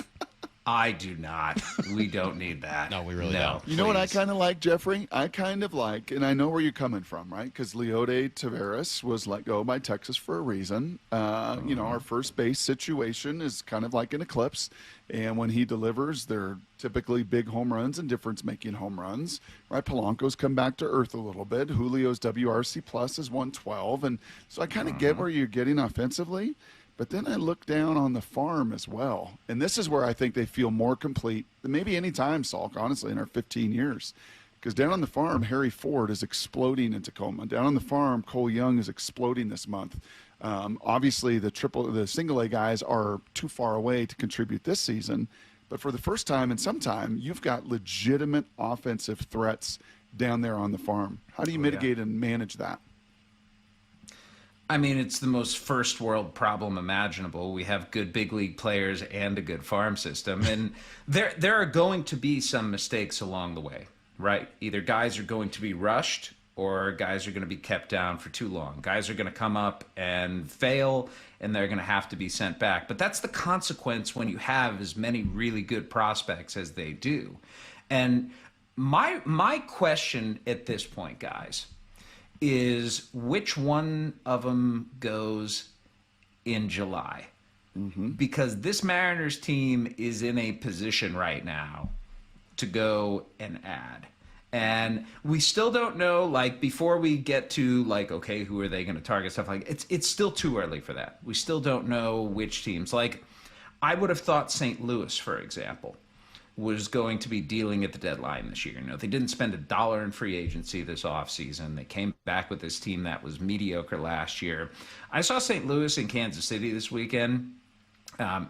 I do not. We don't need that. No, we really don't. You know what I kind of like, Jeffrey? I kind of like, and I know where you're coming from, right? Because Leody Taveras was let go by Texas for a reason. Our first base situation is kind of like an eclipse. And when he delivers, they're typically big home runs and difference-making home runs, right? Polanco's come back to earth a little bit. Julio's WRC plus is 112. And so I kind of get where you're getting offensively. But then I look down on the farm as well. And this is where I think they feel more complete than maybe any time, Salk, honestly, in our 15 years. Because down on the farm, Harry Ford is exploding in Tacoma. Down on the farm, Cole Young is exploding this month. Obviously, the single-A guys are too far away to contribute this season. But for the first time in some time, you've got legitimate offensive threats down there on the farm. How do you mitigate and manage that? I mean, it's the most first world problem imaginable. We have good big league players and a good farm system. And there are going to be some mistakes along the way, right? Either guys are going to be rushed or guys are going to be kept down for too long. Guys are going to come up and fail, and they're going to have to be sent back. But that's the consequence when you have as many really good prospects as they do. And my question at this point, guys, is which one of them goes in July? Because this Mariners team is in a position right now to go and add. And we still don't know, like, before we get to, like, okay, who are they going to target, stuff like it's still too early for that. We still don't know which teams. Like, I would have thought St. Louis, for example, was going to be dealing at the deadline this year. You know, they didn't spend $1 in free agency this offseason. They came back with this team that was mediocre last year. I saw St. Louis and Kansas City this weekend.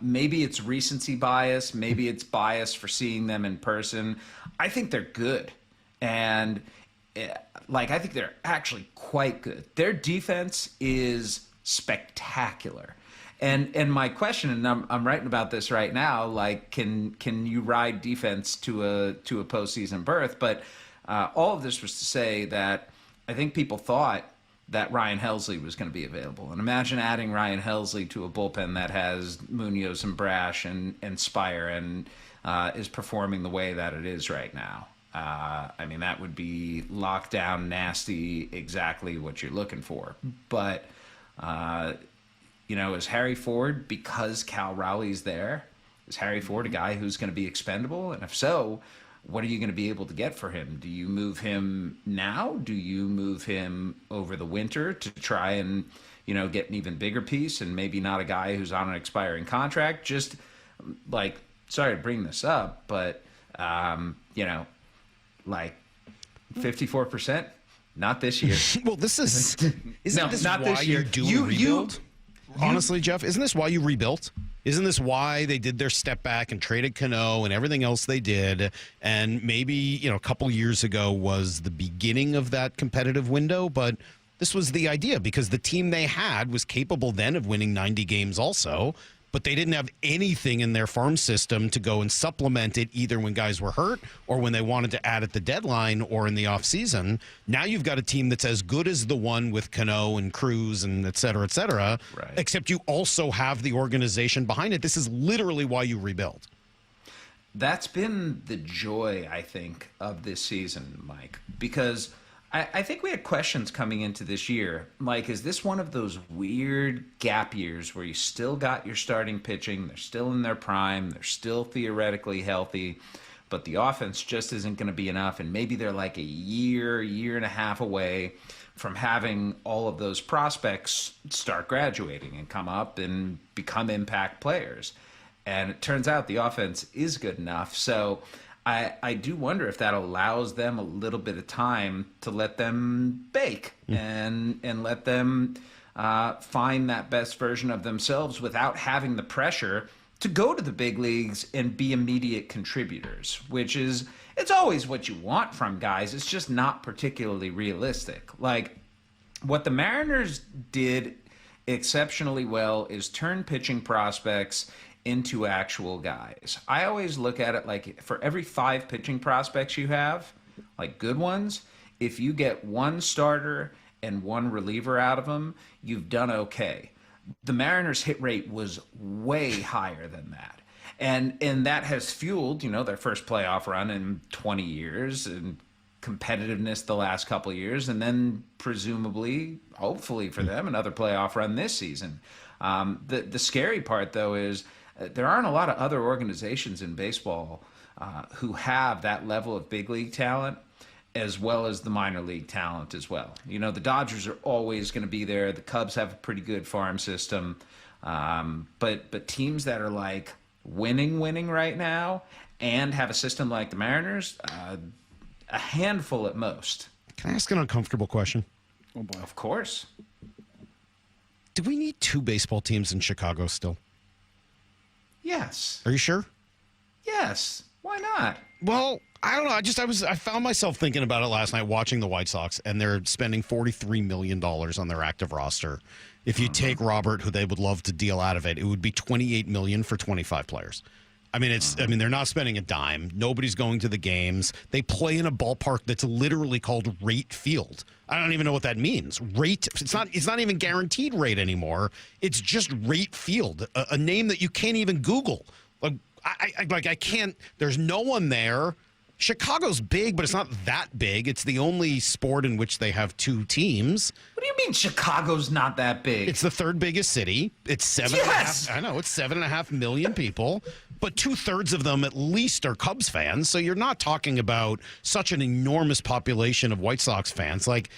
Maybe it's recency bias. Maybe it's bias for seeing them in person. I think they're good. And, I think they're actually quite good. Their defense is spectacular. And my question, and I'm writing about this right now, like, can you ride defense to a postseason berth? But all of this was to say that I think people thought that Ryan Helsley was going to be available. And imagine adding Ryan Helsley to a bullpen that has Munoz and Brash and Spire and is performing the way that it is right now. I mean, that would be lockdown, nasty, exactly what you're looking for. But, is Harry Ford, because Cal Rowley's there, is Harry Ford a guy who's going to be expendable? And if so, what are you going to be able to get for him? Do you move him now? Do you move him over the winter to try and, get an even bigger piece and maybe not a guy who's on an expiring contract? Just, sorry to bring this up, but, 54%? Not this year. Well, isn't this not why this year. you do a rebuild? Honestly, Jeff, isn't this why you rebuilt? Isn't this why they did their step back and traded Cano and everything else they did? And maybe, a couple years ago was the beginning of that competitive window, but this was the idea because the team they had was capable then of winning 90 games also, but they didn't have anything in their farm system to go and supplement it either when guys were hurt or when they wanted to add at the deadline or in the offseason. Now you've got a team that's as good as the one with Cano and Cruz and et cetera, right. Except you also have the organization behind it. This is literally why you rebuild. That's been the joy, I think, of this season, Mike, because I think we had questions coming into this year. Like, is this one of those weird gap years where you still got your starting pitching, they're still in their prime, they're still theoretically healthy, but the offense just isn't going to be enough, and maybe they're like a year and a half away from having all of those prospects start graduating and come up and become impact players. And it turns out the offense is good enough. So I do wonder if that allows them a little bit of time to let them bake and let them find that best version of themselves without having the pressure to go to the big leagues and be immediate contributors, which is, it's always what you want from guys. It's just not particularly realistic. Like, what the Mariners did exceptionally well is turn pitching prospects into actual guys. I always look at it like, for every 5 pitching prospects you have, like good ones, if you get one starter and one reliever out of them, you've done okay. The Mariners' hit rate was way higher than that. And that has fueled, their first playoff run in 20 years and competitiveness the last couple of years, and then presumably, hopefully for them, another playoff run this season. The scary part, though, is there aren't a lot of other organizations in baseball who have that level of big league talent as well as the minor league talent as well. The Dodgers are always going to be there. The Cubs have a pretty good farm system. But teams that are like winning right now and have a system like the Mariners, a handful at most. Can I ask an uncomfortable question? Oh, boy. Of course. Do we need 2 baseball teams in Chicago still? Yes. Are you sure? Yes. Why not? Well, I don't know. I found myself thinking about it last night watching the White Sox, and they're spending $43 million on their active roster. If you take Robert, who they would love to deal out of it, it would be $28 million for 25 players. I mean, they're not spending a dime. Nobody's going to the games. They play in a ballpark that's literally called Rate Field. I don't even know what that means. Rate. It's not even guaranteed rate anymore. It's just Rate Field, a name that you can't even Google. I can't. There's no one there. Chicago's big, but it's not that big. It's the only sport in which they have 2 teams. What do you mean Chicago's not that big? It's the 3rd biggest city. It's 7.5. I know, it's 7.5 million people, but 2/3 of them at least are Cubs fans. So you're not talking about such an enormous population of White Sox fans. Like,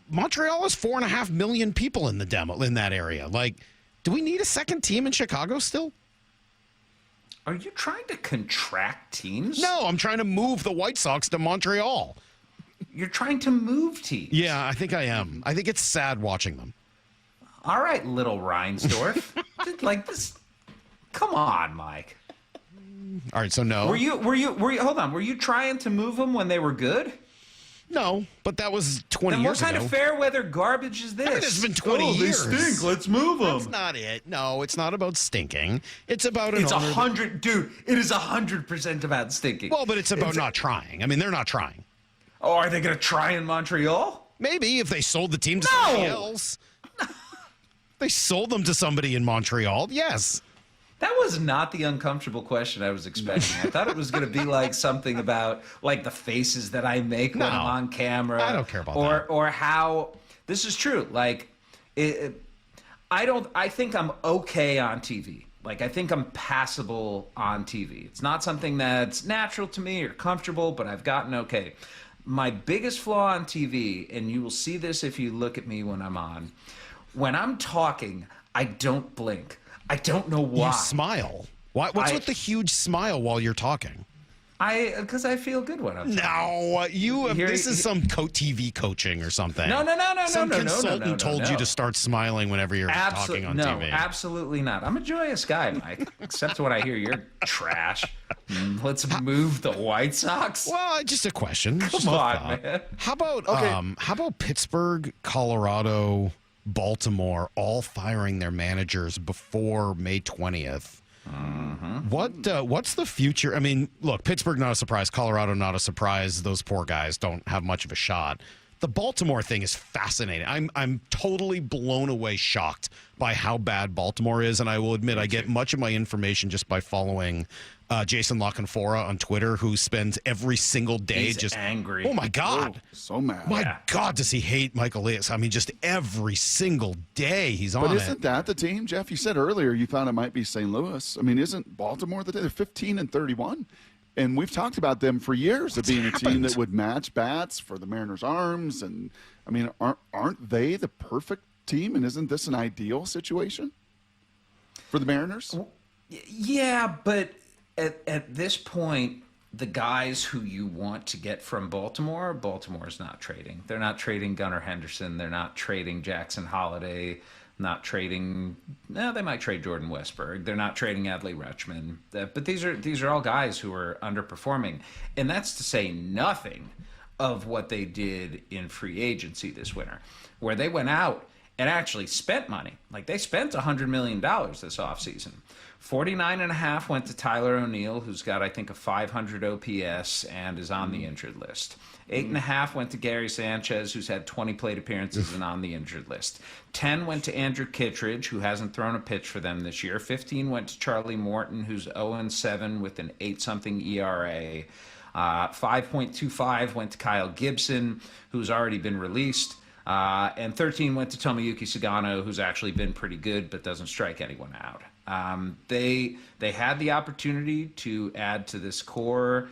Montreal has 4.5 million people in that area. Like, do we need a second team in Chicago still? Are you trying to contract teams? No, I'm trying to move the White Sox to Montreal. You're trying to move teams. Yeah, I think I am. I think it's sad watching them. All right, little Reinsdorf. Like this. Come on, Mike. All right, so no. Were you hold on, were you trying to move them when they were good? No, but that was 20 then years ago. What kind of fair weather garbage is this? It's been 20 years. They stink. Let's move them. That's not it. No, it's not about stinking. It's about an It's owner 100, dude. It is 100% about stinking. Well, but it's about not trying. I mean, they're not trying. Oh, are they going to try in Montreal? Maybe if they sold the team to somebody else. They sold them to somebody in Montreal. Yes. That was not the uncomfortable question I was expecting. I thought it was going to be like something about like the faces that I make when I'm on camera. I don't care about that. Or how this is true. Like, I think I'm okay on TV. Like, I think I'm passable on TV. It's not something that's natural to me or comfortable, but I've gotten okay. My biggest flaw on TV, and you will see this if you look at me when I'm on, when I'm talking, I don't blink. I don't know why. You smile. What's with the huge smile while you're talking? Because I feel good when I'm talking. No, this is some TV coaching or something. No. Some consultant told you to start smiling whenever you're talking on TV. No, absolutely not. I'm a joyous guy, Mike, except when I hear your trash. Let's move the White Sox. Well, just a question. Come on, man. How about Pittsburgh, Colorado, Baltimore all firing their managers before May 20th? What's the future? I mean, look, Pittsburgh not a surprise, Colorado not a surprise. Those poor guys don't have much of a shot. The Baltimore thing is fascinating. I'm totally blown away, shocked by how bad Baltimore is, and I will admit I get much of my information just by following Jason La Canfora on Twitter, who spends every single day He's angry. Oh my God, so mad. My God, does he hate Michael Elias? I mean, just every single day he's on it. But isn't that the team, Jeff? You said earlier you thought it might be St. Louis. I mean, isn't Baltimore the team? They're 15-31, and we've talked about them for years of being a team that would match bats for the Mariners' arms. And I mean, aren't they the perfect team? And isn't this an ideal situation for the Mariners? Yeah, but at this point, the guys who you want to get from Baltimore's not trading. They're not trading Gunnar Henderson. They're not trading Jackson Holiday. Not trading. No, they might trade Jordan Westberg. They're not trading Adley Rutschman. But these are all guys who are underperforming, and that's to say nothing of what they did in free agency this winter, where they went out and actually spent money. Like, they spent $100 million this offseason. 49.5 went to Tyler O'Neill, who's got, I think, a 500 OPS and is on the injured list. 8.5 went to Gary Sanchez, who's had 20 plate appearances and on the injured list. 10 went to Andrew Kittredge, who hasn't thrown a pitch for them this year. 15 went to Charlie Morton, who's 0-7 with an 8-something ERA. 5.25 went to Kyle Gibson, who's already been released. And 13 went to Tomoyuki Sagano, who's actually been pretty good but doesn't strike anyone out. They had the opportunity to add to this core.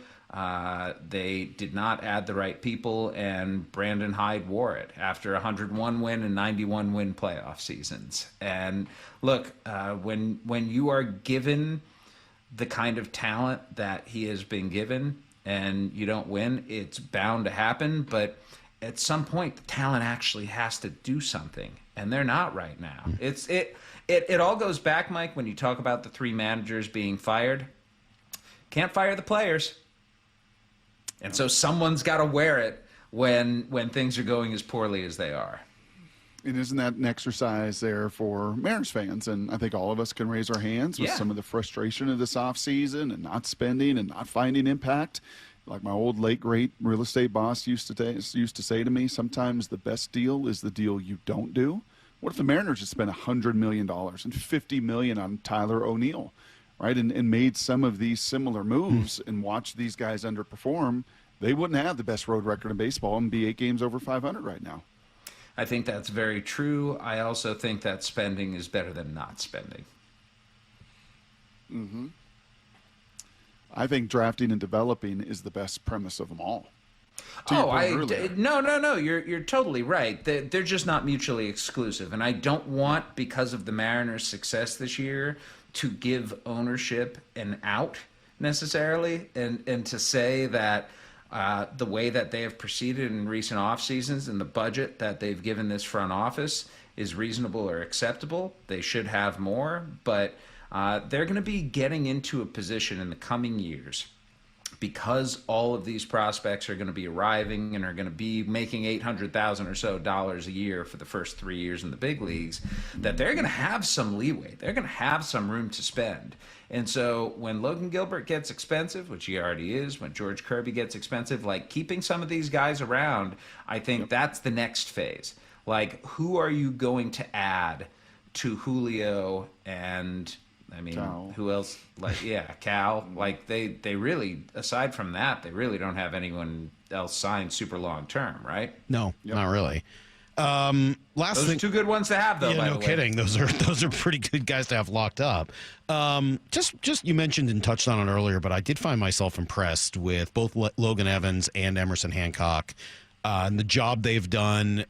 They did not add the right people, and Brandon Hyde wore it after 101 win and 91 win playoff seasons. And look, when you are given the kind of talent that he has been given and you don't win, it's bound to happen. But at some point, the talent actually has to do something, and they're not right now. It all goes back, Mike, when you talk about the 3 managers being fired. Can't fire the players. And so someone's got to wear it when things are going as poorly as they are. And isn't that an exercise there for Mariners fans? And I think all of us can raise our hands with some of the frustration of this offseason and not spending and not finding impact. Like my old late great real estate boss used to say to me, sometimes the best deal is the deal you don't do. What if the Mariners had spent $100 million and $50 million on Tyler O'Neill, right, and made some of these similar moves and watched these guys underperform? They wouldn't have the best road record in baseball and be 8 games over 500 right now. I think that's very true. I also think that spending is better than not spending. Mm-hmm. I think drafting and developing is the best premise of them all. No. You're totally right. They're just not mutually exclusive, and I don't want, because of the Mariners' success this year, to give ownership an out necessarily, and to say that the way that they have proceeded in recent off seasons and the budget that they've given this front office is reasonable or acceptable. They should have more, but they're going to be getting into a position in the coming years, because all of these prospects are going to be arriving and are going to be making $800,000 or so a year for the first 3 years in the big leagues, that they're going to have some leeway. They're going to have some room to spend. And so when Logan Gilbert gets expensive, which he already is, when George Kirby gets expensive, like, keeping some of these guys around, I think that's the next phase. Like, who are you going to add to Julio and... Cal. Who else? Cal. Like, they really, aside from that, they really don't have anyone else signed super long term, right? No, not really. Those are 2 good ones to have, though. Yeah, by no the way. kidding. Those are pretty good guys to have locked up. Just you mentioned and touched on it earlier, but I did find myself impressed with both Logan Evans and Emerson Hancock and the job they've done.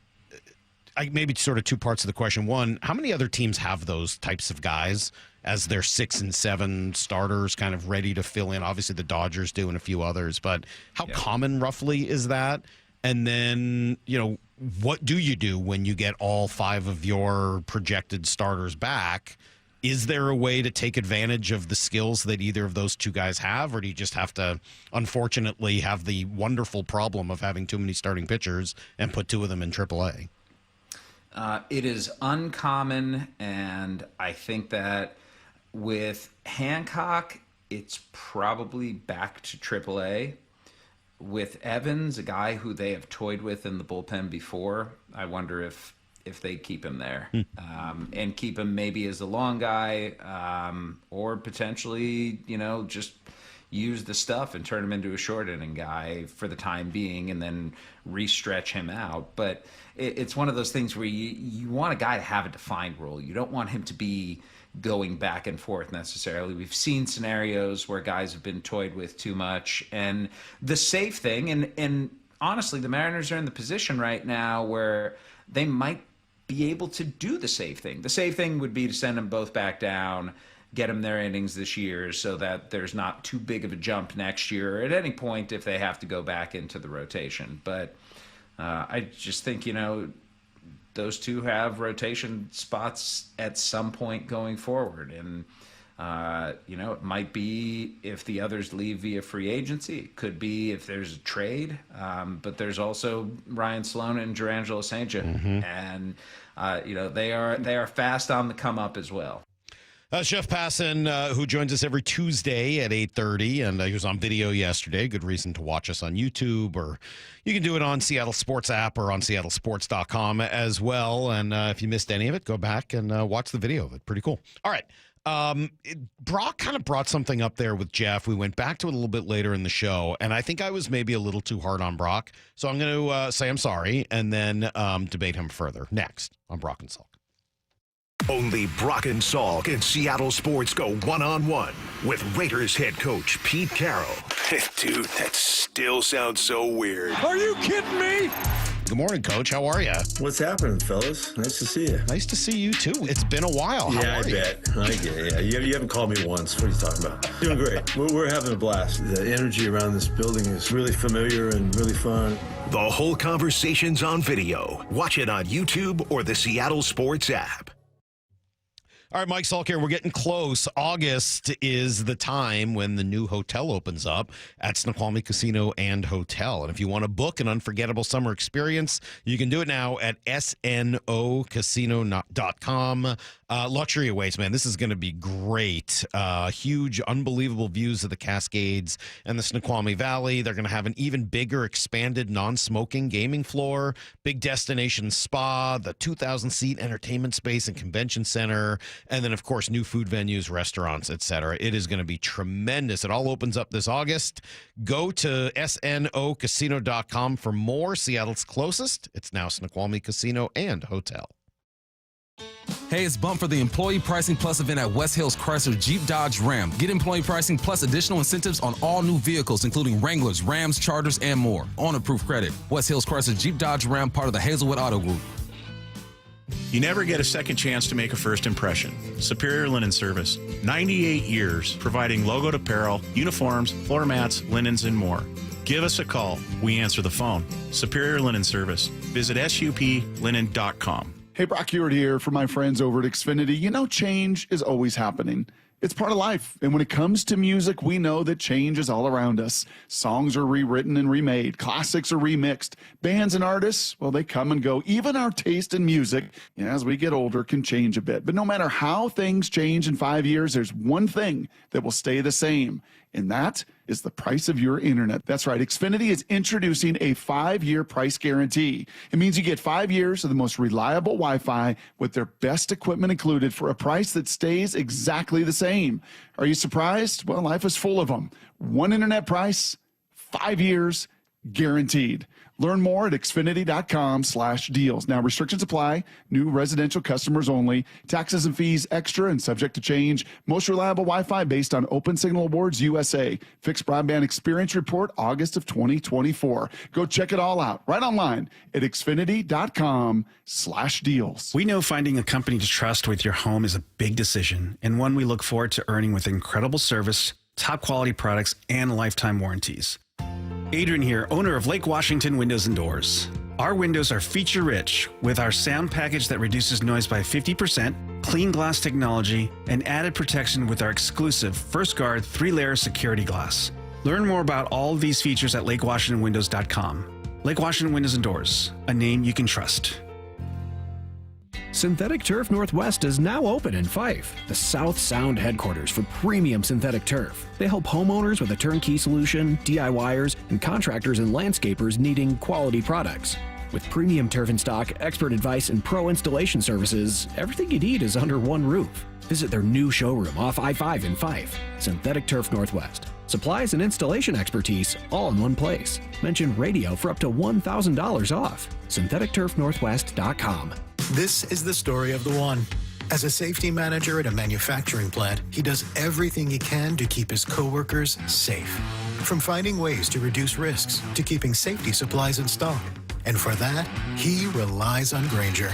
Maybe sort of 2 parts of the question. One, how many other teams have those types of guys as their 6 and 7 starters kind of ready to fill in? Obviously the Dodgers do and a few others, but how common roughly is that? And then, what do you do when you get all 5 of your projected starters back? Is there a way to take advantage of the skills that either of those 2 guys have, or do you just have to, unfortunately, have the wonderful problem of having too many starting pitchers and put 2 of them in AAA? It is uncommon, and I think that with Hancock, it's probably back to AAA. With Evans, a guy who they have toyed with in the bullpen before, I wonder if they keep him there and keep him maybe as a long guy, or potentially, just use the stuff and turn him into a short inning guy for the time being and then re-stretch him out. But it's one of those things where you want a guy to have a defined role. You don't want him to be going back and forth necessarily. We've seen scenarios where guys have been toyed with too much. And the safe thing, and honestly, the Mariners are in the position right now where they might be able to do the safe thing. The safe thing would be to send them both back down, get them their innings this year so that there's not too big of a jump next year or at any point if they have to go back into the rotation. But I just think, those 2 have rotation spots at some point going forward. And It might be if the others leave via free agency. It could be if there's a trade. But there's also Ryan Sloan and Jurangelo St. And, they are fast on the come up as well. Chef Passan, who joins us every Tuesday at 8:30, and he was on video yesterday. Good reason to watch us on YouTube, or you can do it on Seattle Sports app or on seattlesports.com as well. And if you missed any of it, go back and watch the video of it. Pretty cool. All right. Brock kind of brought something up there with Jeff. We went back to it a little bit later in the show, and I think I was maybe a little too hard on Brock. So I'm going to say I'm sorry and then debate him further next on Brock and Salk. Only Brock and Salk and Seattle Sports go one-on-one with Raiders head coach Pete Carroll. Dude, that still sounds so weird. Are you kidding me? Good morning, Coach. How are you? What's happening, fellas? Nice to see you. Nice to see you, too. It's been a while. Yeah, How are I bet. Yeah. You haven't called me once. What are you talking about? Doing great. We're having a blast. The energy around this building is really familiar and really fun. The whole conversation's on video. Watch it on YouTube or the Seattle Sports app. All right, Mike Salk here. We're getting close. August is the time when the new hotel opens up at Snoqualmie Casino and Hotel. And if you want to book an unforgettable summer experience, you can do it now at snocasino.com. Luxury awaits, man. This is going to be great. Huge, unbelievable views of the Cascades and the Snoqualmie Valley. They're going to have an even bigger, expanded, non-smoking gaming floor, big destination spa, the 2,000-seat entertainment space and convention center, and then, of course, new food venues, restaurants, etc. It is going to be tremendous. It all opens up this August. Go to snocasino.com for more. Seattle's closest. It's now Snoqualmie Casino and Hotel. Hey, it's Bump for the Employee Pricing Plus event at West Hills Chrysler Jeep Dodge Ram. Get employee pricing plus additional incentives on all new vehicles, including Wranglers, Rams, Chargers, and more. On approved credit. West Hills Chrysler Jeep Dodge Ram, part of the Hazelwood Auto Group. You never get a second chance to make a first impression. Superior Linen Service. 98 years providing logoed apparel, uniforms, floor mats, linens, and more. Give us a call. We answer the phone. Superior Linen Service. Visit suplinen.com. Hey, Brock Ewart here for my friends over at Xfinity. You know, change is always happening. It's part of life. And when it comes to music, we know that change is all around us. Songs are rewritten and remade. Classics are remixed. Bands and artists, well, they come and go. Even our taste in music, as we get older, can change a bit. But no matter how things change in 5 years, there's one thing that will stay the same. And that is the price of your internet. That's right. Xfinity is introducing a 5-year price guarantee. It means you get 5 years of the most reliable Wi-Fi with their best equipment included for a price that stays exactly the same. Are you surprised? Well, life is full of them. One internet price, 5 years, guaranteed. Learn more at xfinity.com/deals. Now, restrictions apply. New residential customers only. Taxes and fees extra and subject to change. Most reliable Wi-Fi based on Open Signal Awards USA. Fixed Broadband Experience Report, August of 2024. Go check it all out right online at xfinity.com/deals. We know finding a company to trust with your home is a big decision and one we look forward to earning with incredible service, top quality products, and lifetime warranties. Adrian here, owner of Lake Washington Windows and Doors. Our windows are feature-rich with our sound package that reduces noise by 50%, clean glass technology, and added protection with our exclusive First Guard 3-layer security glass. Learn more about all of these features at lakewashingtonwindows.com. Lake Washington Windows and Doors, a name you can trust. Synthetic Turf Northwest is now open in Fife, the South Sound headquarters for premium synthetic turf. They help homeowners with a turnkey solution, DIYers, and contractors and landscapers needing quality products. With premium turf in stock, expert advice, and pro installation services, everything you need is under one roof. Visit their new showroom off I-5 in Fife, Synthetic Turf Northwest. Supplies and installation expertise all in one place. Mention radio for up to $1,000 off. SyntheticTurfNorthwest.com. This is the story of the one. As a safety manager at a manufacturing plant, he does everything he can to keep his coworkers safe. From finding ways to reduce risks to keeping safety supplies in stock. And for that, he relies on Grainger.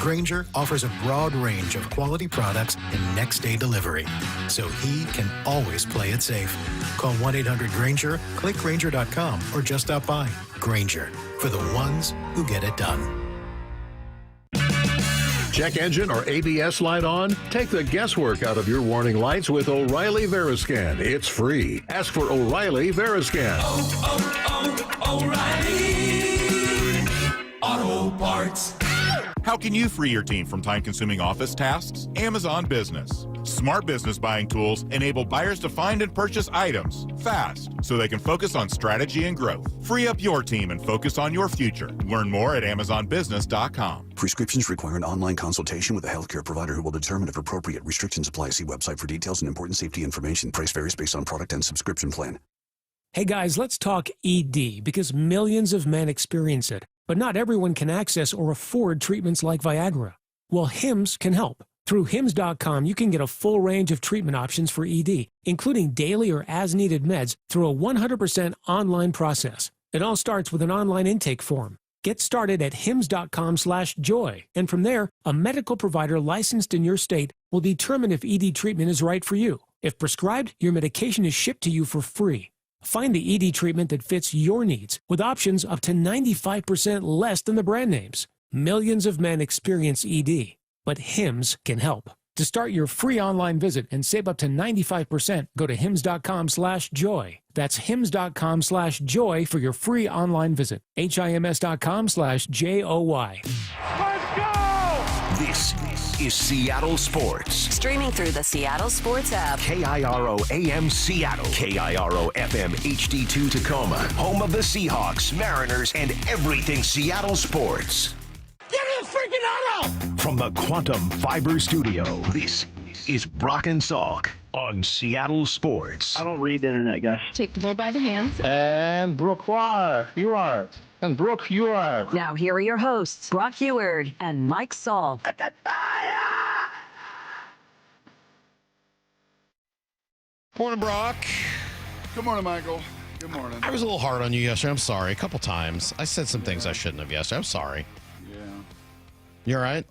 Grainger offers a broad range of quality products and next-day delivery, so he can always play it safe. Call 1-800-GRAINGER, click Grainger.com, or just stop by. Grainger, for the ones who get it done. Check engine or ABS light on? Take the guesswork out of your warning lights with O'Reilly Veriscan. It's free. Ask for O'Reilly Veriscan. O'Reilly Auto Parts. How can you free your team from time-consuming office tasks? Amazon Business. Smart business buying tools enable buyers to find and purchase items fast so they can focus on strategy and growth. Free up your team and focus on your future. Learn more at AmazonBusiness.com. Prescriptions require an online consultation with a healthcare provider who will determine if appropriate. Restrictions apply. See website for details and important safety information. Price varies based on product and subscription plan. Hey guys, let's talk ED because millions of men experience it, but not everyone can access or afford treatments like Viagra. Well, Hims can help. Through Hims.com, you can get a full range of treatment options for ED, including daily or as-needed meds through a 100% online process. It all starts with an online intake form. Get started at hims.com/joy, and from there, a medical provider licensed in your state will determine if ED treatment is right for you. If prescribed, your medication is shipped to you for free. Find the ED treatment that fits your needs with options up to 95% less than the brand names. Millions of men experience ED, but Hims can help. To start your free online visit and save up to 95%, go to hims.com/joy. That's hims.com/joy for your free online visit. HIMS.com/JOY. Let's go! This is Seattle Sports. Streaming through the Seattle Sports app. KIRO AM Seattle. KIRO FM HD2 Tacoma. Home of the Seahawks, Mariners, and everything Seattle sports. Get the freaking auto! From the Quantum Fiber Studio, this is Brock and Salk on Seattle Sports. I don't read the internet, guys. Take the bull by the hands. And Brooke, you are. And Brooke, you are. Now here are your hosts, Brock Heward and Mike Salk. Morning, Brock. Good morning, Michael. Good morning. I was a little hard on you yesterday. I'm sorry. A couple times. I said some things I shouldn't have yesterday. I'm sorry. Yeah. You all right?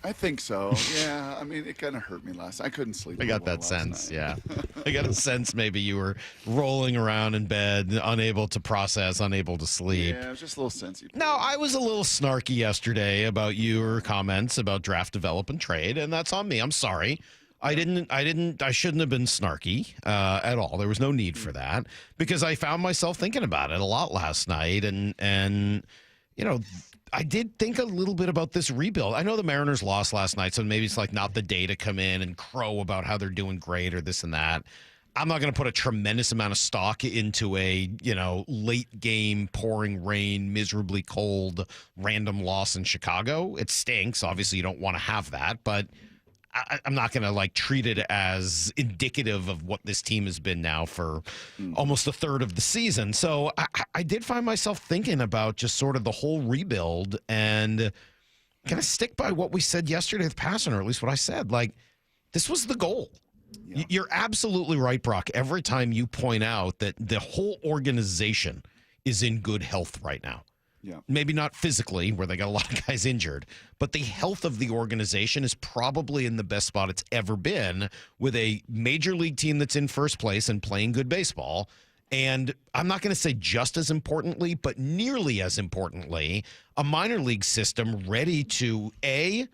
I think so. Yeah. I mean, it kind of hurt me last night. I couldn't sleep. I got that sense. Yeah. I got a sense maybe you were rolling around in bed, unable to process, unable to sleep. Yeah, it was just a little sensitive. No, I was a little snarky yesterday about your comments about draft, develop, and trade, and that's on me. I'm sorry. I shouldn't have been snarky at all. There was no need for that because I found myself thinking about it a lot last night, and you know, I did think a little bit about this rebuild. I know the Mariners lost last night, so maybe it's like not the day to come in and crow about how they're doing great or this and that. I'm not going to put a tremendous amount of stock into a, late game, pouring rain, miserably cold, random loss in Chicago. It stinks. Obviously, you don't want to have that, but I'm not going to treat it as indicative of what this team has been now for almost a third of the season. So I did find myself thinking about just sort of the whole rebuild and kind of stick by what we said yesterday with Passan, or at least what I said. This was the goal. Yeah. You're absolutely right, Brock. Every time you point out that the whole organization is in good health right now. Yeah. Maybe not physically, where they got a lot of guys injured, but the health of the organization is probably in the best spot it's ever been, with a major league team that's in first place and playing good baseball. And I'm not going to say just as importantly, but nearly as importantly, a minor league system ready to, A,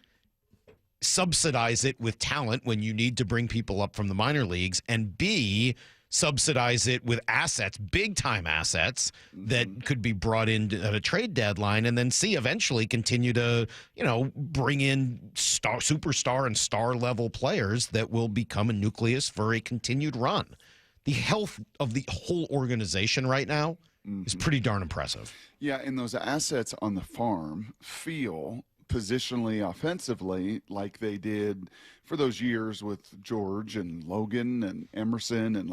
subsidize it with talent when you need to bring people up from the minor leagues, and B, subsidize it with assets, big-time assets that could be brought in at a trade deadline, and then C, eventually continue to, bring in superstar and star-level players that will become a nucleus for a continued run. The health of the whole organization right now is pretty darn impressive. Yeah, and those assets on the farm feel positionally, offensively, like they did for those years with George and Logan and Emerson, and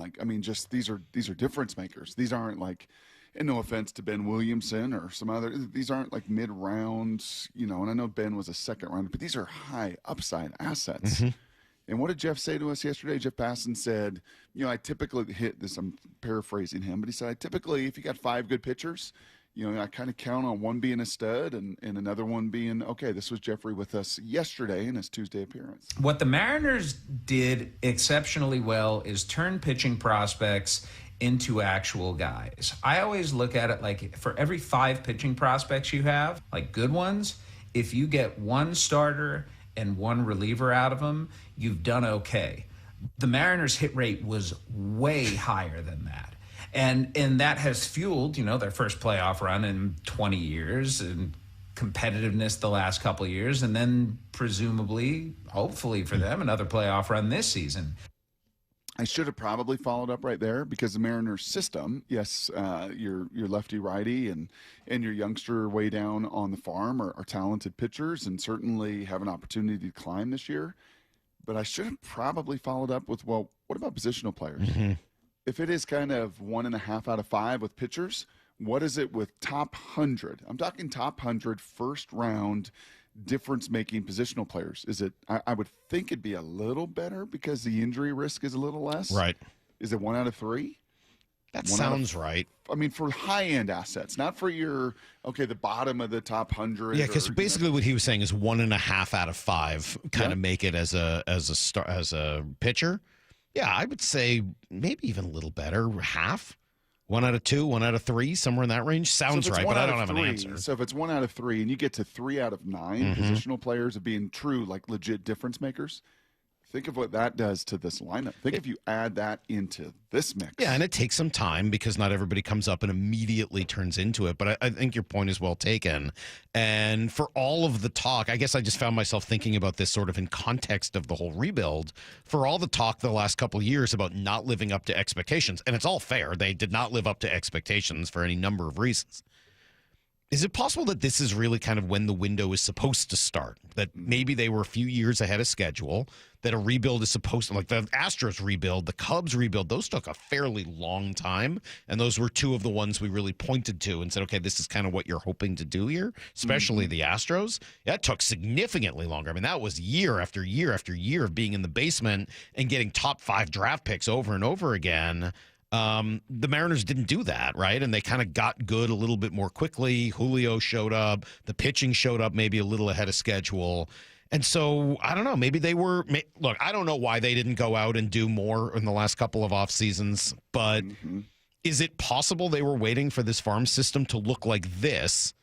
these are difference makers. These aren't and no offense to Ben Williamson or some other, these aren't mid-rounds, and I know Ben was a second rounder, but these are high upside assets. Mm-hmm. And what did Jeff say to us yesterday? Jeff Passan said, I typically hit this, I'm paraphrasing him, but he said, if you got 5 good pitchers, I kind of count on one being a stud and another one being, okay, this was Jeffrey with us yesterday in his Tuesday appearance. What the Mariners did exceptionally well is turn pitching prospects into actual guys. I always look at it for every 5 pitching prospects you have, good ones, if you get one starter and one reliever out of them, you've done okay. The Mariners' hit rate was way higher than that. And that has fueled, their first playoff run in 20 years and competitiveness the last couple of years, and then presumably, hopefully for them, another playoff run this season. I should have probably followed up right there because the Mariners system, yes, your lefty righty and your youngster way down on the farm are talented pitchers and certainly have an opportunity to climb this year. But I should have probably followed up with, well, what about positional players? Mm-hmm. If it is kind of 1.5 out of 5 with pitchers, what is it with top 100? I'm talking top 100 first round difference-making positional players. Is it? I would think it'd be a little better because the injury risk is a little less. Right. Is it 1 out of 3? That sounds right. I mean, for high-end assets, not for your the bottom of the top 100. Yeah, because basically what he was saying is 1.5 out of 5 kind of make it as a pitcher. Yeah, I would say maybe even a little better, half. 1 out of 2, 1 out of 3, somewhere in that range. Sounds right, but I don't have an answer. So if it's 1 out of 3 and you get to 3 out of 9 positional players of being true, like legit difference makers, think of what that does to this lineup. Think if you add that into this mix. Yeah, and it takes some time because not everybody comes up and immediately turns into it. But I think your point is well taken. And for all of the talk, I guess I just found myself thinking about this sort of in context of the whole rebuild. For all the talk the last couple of years about not living up to expectations, and it's all fair. They did not live up to expectations for any number of reasons. Is it possible that this is really kind of when the window is supposed to start? That maybe they were a few years ahead of schedule, that a rebuild is supposed to, like the Astros rebuild, the Cubs rebuild, those took a fairly long time. And those were two of the ones we really pointed to and said, okay, this is kind of what you're hoping to do here, especially the Astros. That took significantly longer. I mean, that was year after year after year of being in the basement and getting top 5 draft picks over and over again. The Mariners didn't do that, right? And they kind of got good a little bit more quickly. Julio showed up. The pitching showed up maybe a little ahead of schedule. And so, I don't know, maybe they were – look, I don't know why they didn't go out and do more in the last couple of off seasons, but is it possible they were waiting for this farm system to look like this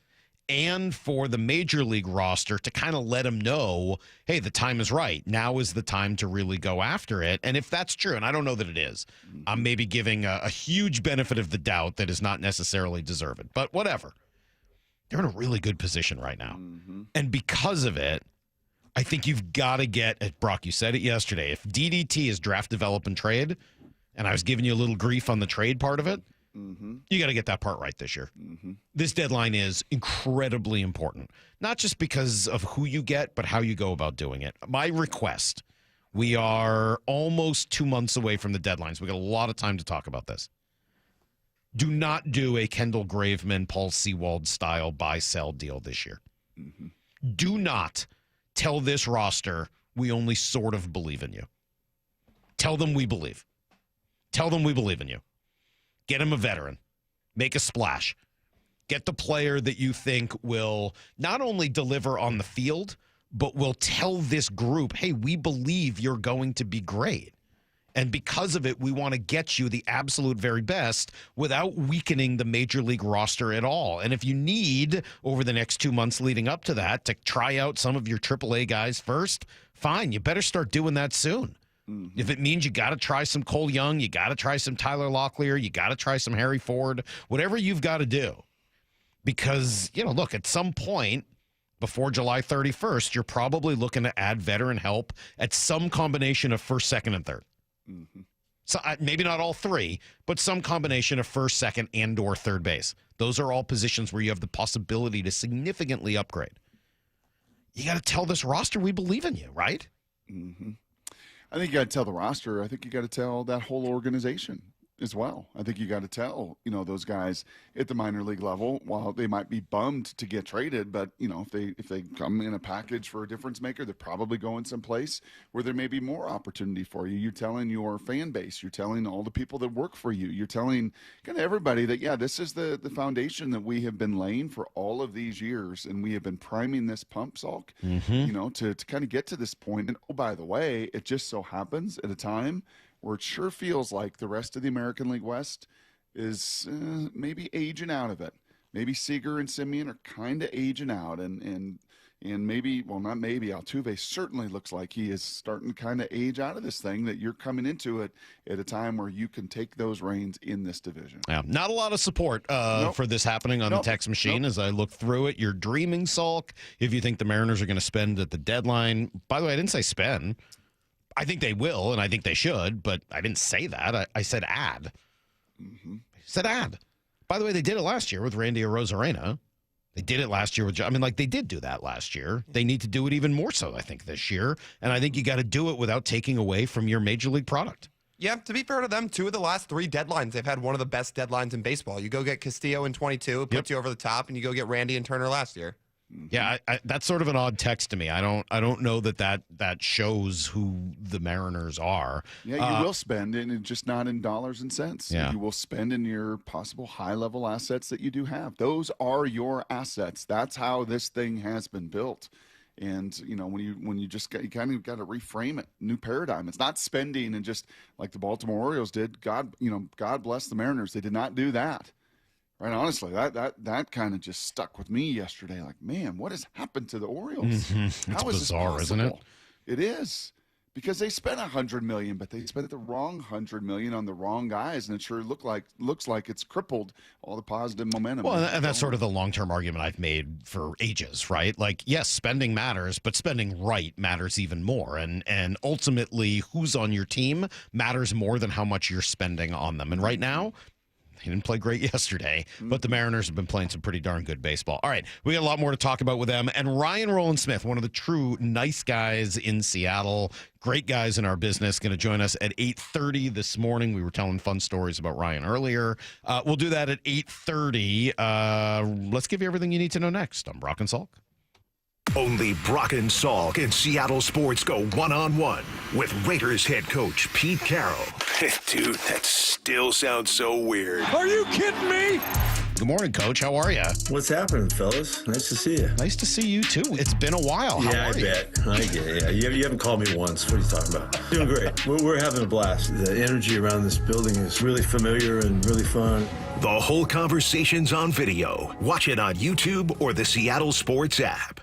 and for the major league roster to kind of let them know, hey, the time is right. Now is the time to really go after it. And if that's true, and I don't know that it is, I'm maybe giving a huge benefit of the doubt that is not necessarily deserved. But whatever. They're in a really good position right now. And because of it, I think you've got to get, Brock, you said it yesterday, if DDT is draft, develop, and trade, and I was giving you a little grief on the trade part of it, you got to get that part right this year. This deadline is incredibly important, not just because of who you get, but how you go about doing it. My request, we are almost 2 months away from the deadlines. We got a lot of time to talk about this. Do not do a Kendall Graveman, Paul Sewald style buy-sell deal this year. Do not tell this roster we only sort of believe in you. Tell them we believe. Tell them we believe in you. Get him a veteran. Make a splash. Get the player that you think will not only deliver on the field, but will tell this group, hey, we believe you're going to be great. And because of it, we want to get you the absolute very best without weakening the major league roster at all. And if you need, over the next 2 months leading up to that, to try out some of your AAA guys first, fine. You better start doing that soon. If it means you got to try some Cole Young, you got to try some Tyler Locklear, you got to try some Harry Ford, whatever you've got to do. Because, look, at some point before July 31st, you're probably looking to add veteran help at some combination of first, second, and third. So maybe not all three, but some combination of first, second, and or third base. Those are all positions where you have the possibility to significantly upgrade. You got to tell this roster we believe in you, right? I think you got to tell the roster. I think you got to tell that whole organization as well. I think you got to tell, those guys at the minor league level, while they might be bummed to get traded, but if they come in a package for a difference maker, they're probably going someplace where there may be more opportunity for you. You're telling your fan base, you're telling all the people that work for you, you're telling kind of everybody that, yeah, this is the foundation that we have been laying for all of these years, and we have been priming this pump, Salk, to kind of get to this point. And oh, by the way, it just so happens at a time where it sure feels like the rest of the American League West is maybe aging out of it. Maybe Seager and Simeon are kind of aging out, and And maybe, well, not maybe, Altuve certainly looks like he is starting to kind of age out of this thing, that you're coming into it at a time where you can take those reins in this division. Yeah, not a lot of support for this happening on the text machine as I look through it. You're dreaming, Salk, if you think the Mariners are going to spend at the deadline. By the way, I didn't say spend. I think they will, and I think they should, but I didn't say that. I said add. I said add. By the way, they did it last year with Randy Arozarena. They did it last year with, they did do that last year. They need to do it even more so, I think, this year. And I think you got to do it without taking away from your major league product. Yeah, to be fair to them, 2 of the last 3 deadlines, they've had one of the best deadlines in baseball. You go get Castillo in 22, it puts you over the top, and you go get Randy and Turner last year. Yeah, that's sort of an odd text to me. I don't know that shows who the Mariners are. Yeah, you will spend, and just not in dollars and cents. Yeah. You will spend in your possible high-level assets that you do have. Those are your assets. That's how this thing has been built. And when you kind of got to reframe it, new paradigm. It's not spending and just like the Baltimore Orioles did. God bless the Mariners. They did not do that. Right, honestly, that kind of just stuck with me yesterday. Like, man, what has happened to the Orioles? It's bizarre, isn't it? It is, because they spent $100 million, but they spent the wrong $100 million on the wrong guys, and it sure looks like it's crippled all the positive momentum. Well, and that's sort of the long-term argument I've made for ages, right? Like, yes, spending matters, but spending right matters even more, and ultimately, who's on your team matters more than how much you're spending on them. And right now, he didn't play great yesterday, but the Mariners have been playing some pretty darn good baseball. All right, we got a lot more to talk about with them. And Ryan Rowland-Smith, one of the true nice guys in Seattle, great guys in our business, going to join us at 8:30 this morning. We were telling fun stories about Ryan earlier. We'll do that at 8:30. Let's give you everything you need to know next. I'm Brock and Salk. Only Brock and Salk in Seattle sports go one-on-one with Raiders head coach Pete Carroll. Dude, that still sounds so weird. Are you kidding me? Good morning, Coach. How are you? What's happening, fellas? Nice to see you. Nice to see you, too. It's been a while. How I are you? bet. I get it. Yeah. You haven't called me once. What are you talking about? Doing great. We're having a blast. The energy around this building is really familiar and really fun. The whole conversation's on video. Watch it on YouTube or the Seattle Sports app.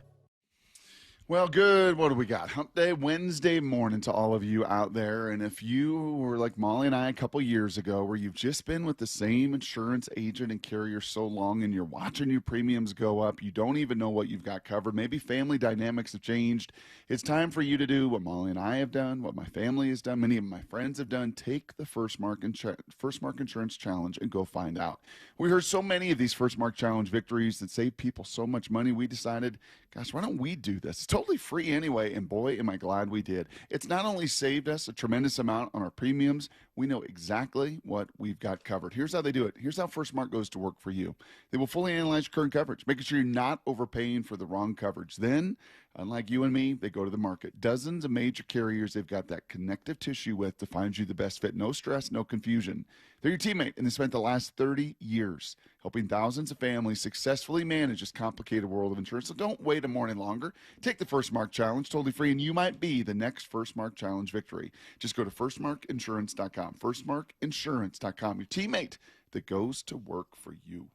Well, good. What do we got? Hump Day Wednesday morning to all of you out there. And if you were like Molly and I a couple years ago, where you've just been with the same insurance agent and carrier so long and you're watching your premiums go up, you don't even know what you've got covered. Maybe family dynamics have changed. It's time for you to do what Molly and I have done, what my family has done, many of my friends have done. Take the First Mark Insurance Challenge and go find out. We heard so many of these First Mark Challenge victories that save people so much money. We decided, gosh, why don't we do this? It's totally free anyway, and boy, am I glad we did. It's not only saved us a tremendous amount on our premiums, we know exactly what we've got covered. Here's how they do it. Here's how First Mark goes to work for you. They will fully analyze your current coverage, making sure you're not overpaying for the wrong coverage. Then, unlike you and me, they go to the market. Dozens of major carriers they've got that connective tissue with to find you the best fit. No stress, no confusion. They're your teammate, and they spent the last 30 years helping thousands of families successfully manage this complicated world of insurance. So don't wait a morning longer. Take the First Mark Challenge, totally free, and you might be the next First Mark Challenge victory. Just go to firstmarkinsurance.com, firstmarkinsurance.com, your teammate that goes to work for you.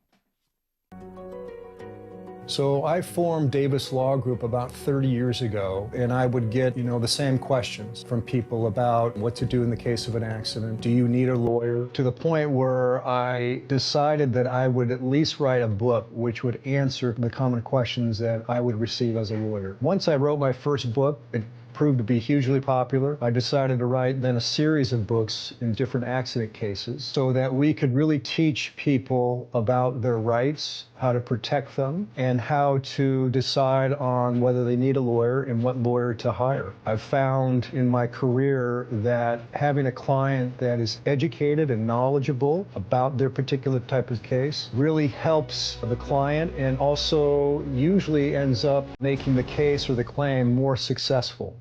So I formed Davis Law Group about 30 years ago, and I would get, the same questions from people about what to do in the case of an accident. Do you need a lawyer? To the point where I decided that I would at least write a book which would answer the common questions that I would receive as a lawyer. Once I wrote my first book, it proved to be hugely popular. I decided to write then a series of books in different accident cases so that we could really teach people about their rights, how to protect them, and how to decide on whether they need a lawyer and what lawyer to hire. I've found in my career that having a client that is educated and knowledgeable about their particular type of case really helps the client and also usually ends up making the case or the claim more successful.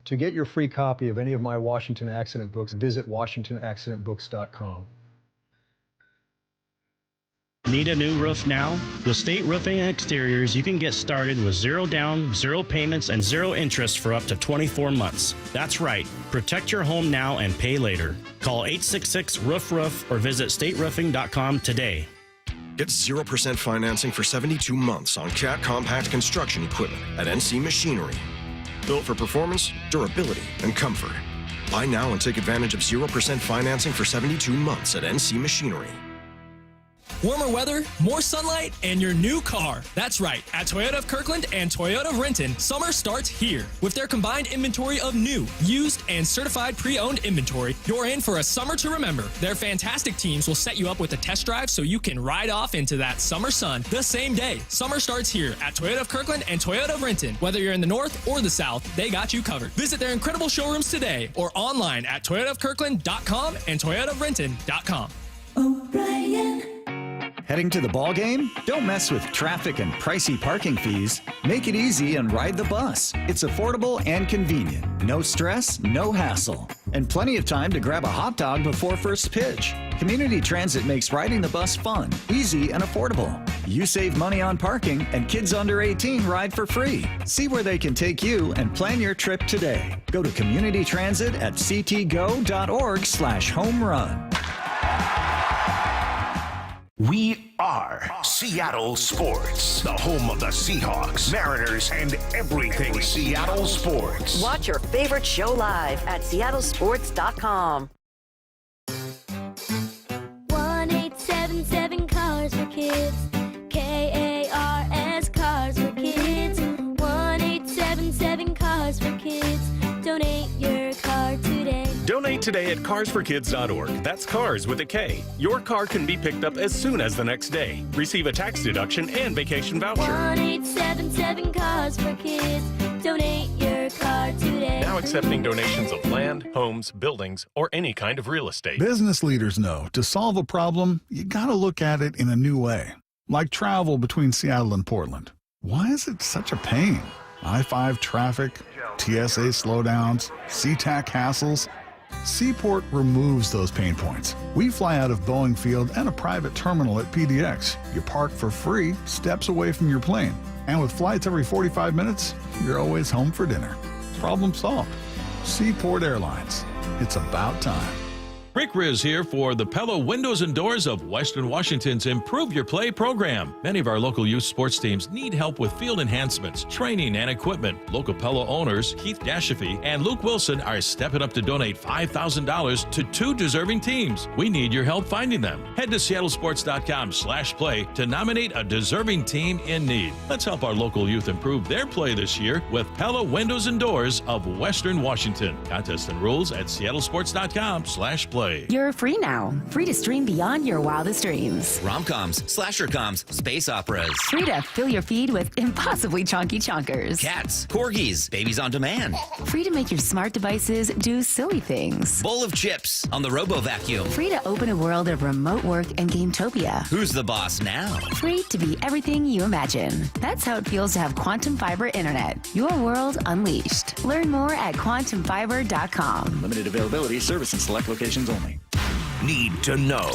To get your free copy of any of my Washington accident books, visit WashingtonAccidentBooks.com. Need a new roof now? With State Roofing and Exteriors, you can get started with zero down, zero payments, and zero interest for up to 24 months. That's right. Protect your home now and pay later. Call 866-ROOF-ROOF or visit stateroofing.com today. Get 0% financing for 72 months on Cat compact construction equipment at NC Machinery. Built for performance, durability, and comfort. Buy now and take advantage of 0% financing for 72 months at NC Machinery. Warmer weather, more sunlight, and your new car. That's right. At Toyota of Kirkland and Toyota of Renton, summer starts here. With their combined inventory of new, used, and certified pre-owned inventory, you're in for a summer to remember. Their fantastic teams will set you up with a test drive so you can ride off into that summer sun the same day. Summer starts here at Toyota of Kirkland and Toyota of Renton. Whether you're in the north or the south, they got you covered. Visit their incredible showrooms today or online at toyotaofkirkland.com and toyotaofrenton.com. O'Brien. Heading to the ball game? Don't mess with traffic and pricey parking fees. Make it easy and ride the bus. It's affordable and convenient. No stress, no hassle. And plenty of time to grab a hot dog before first pitch. Community Transit makes riding the bus fun, easy, and affordable. You save money on parking, and kids under 18 ride for free. See where they can take you and plan your trip today. Go to Community Transit at ctgo.org/home run. We are Seattle Sports, the home of the Seahawks, Mariners, and everything Seattle sports. Watch your favorite show live at seattlesports.com. 1-877 Cars for Kids. KARS Cars for Kids. 1-877 Cars for Kids. Donate your car today. Donate today at carsforkids.org. That's cars with a K. Your car can be picked up as soon as the next day. Receive a tax deduction and vacation voucher. 1-877 Cars for Kids. Donate your car today. Now accepting donations of land, homes, buildings, or any kind of real estate. Business leaders know to solve a problem, you got to look at it in a new way. Like travel between Seattle and Portland. Why is it such a pain? I-5 traffic, TSA slowdowns, SeaTac hassles. Seaport removes those pain points. We fly out of Boeing Field and a private terminal at PDX. You park for free, steps away from your plane. And with flights every 45 minutes, you're always home for dinner. Problem solved. Seaport Airlines. It's about time. Rick Riz here for the Pella Windows and Doors of Western Washington's Improve Your Play program. Many of our local youth sports teams need help with field enhancements, training, and equipment. Local Pella owners Keith Dashafy and Luke Wilson are stepping up to donate $5,000 to 2 deserving teams. We need your help finding them. Head to seattlesports.com/play to nominate a deserving team in need. Let's help our local youth improve their play this year with Pella Windows and Doors of Western Washington. Contest and rules at seattlesports.com/play. You're free now. Free to stream beyond your wildest dreams. Rom-coms, slasher-coms, space operas. Free to fill your feed with impossibly chonky chonkers. Cats, corgis, babies on demand. Free to make your smart devices do silly things. Bowl of chips on the Robo-Vacuum. Free to open a world of remote work and Gametopia. Who's the boss now? Free to be everything you imagine. That's how it feels to have Quantum Fiber Internet. Your world unleashed. Learn more at quantumfiber.com. Limited availability, service in select locations only. Need to know.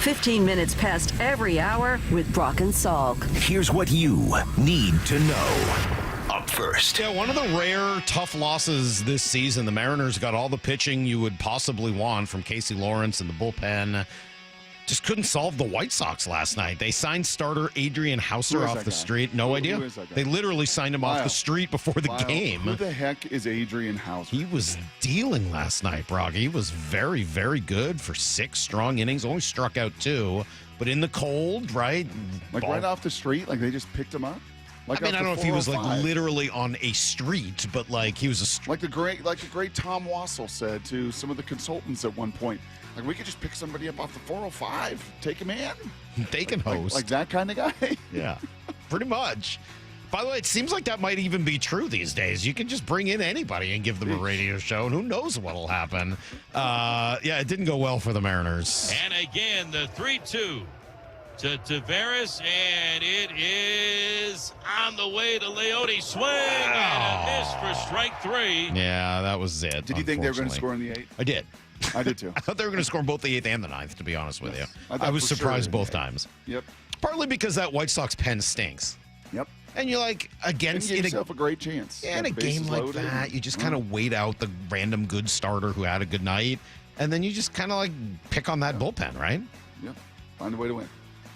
15 minutes past every hour with Brock and Salk. Here's what you need to know. Up first. Yeah, one of the rare tough losses this season. The Mariners got all the pitching you would possibly want from Casey Lawrence and the bullpen. Just couldn't solve the White Sox last night. They signed starter Adrian Hauser off the street. No idea. They literally signed him off the street before the game. Who the heck is Adrian Hauser? He was dealing last night, Brock. He was very, very good for 6 strong innings. Only struck out 2. But in the cold, right? Like right off the street? Like they just picked him up? Like I mean, I don't know if he was like literally on a street, but like he was like the great Tom Wassel said to some of the consultants at one point. Like, we could just pick somebody up off the 405, take him in. They can host. Like that kind of guy. Yeah, pretty much. By the way, it seems like that might even be true these days. You can just bring in anybody and give them a radio show, and who knows what'll happen. Yeah, it didn't go well for the Mariners. And again, the 3-2 to Tavares, and it is on the way to Leote. Swing and a miss for strike 3. Yeah, that was it. Did you think they were going to score in the 8th? I did. I did too. I thought they were going to score both the 8th and the 9th, to be honest with you. I was surprised both times. Yep. Partly because that White Sox pen stinks. Yep. And you're like, against you give yourself a great chance. Yeah, in a game like that, you just kind of wait out the random good starter who had a good night, and then you just kind of like pick on that bullpen, right? Yep. Find a way to win.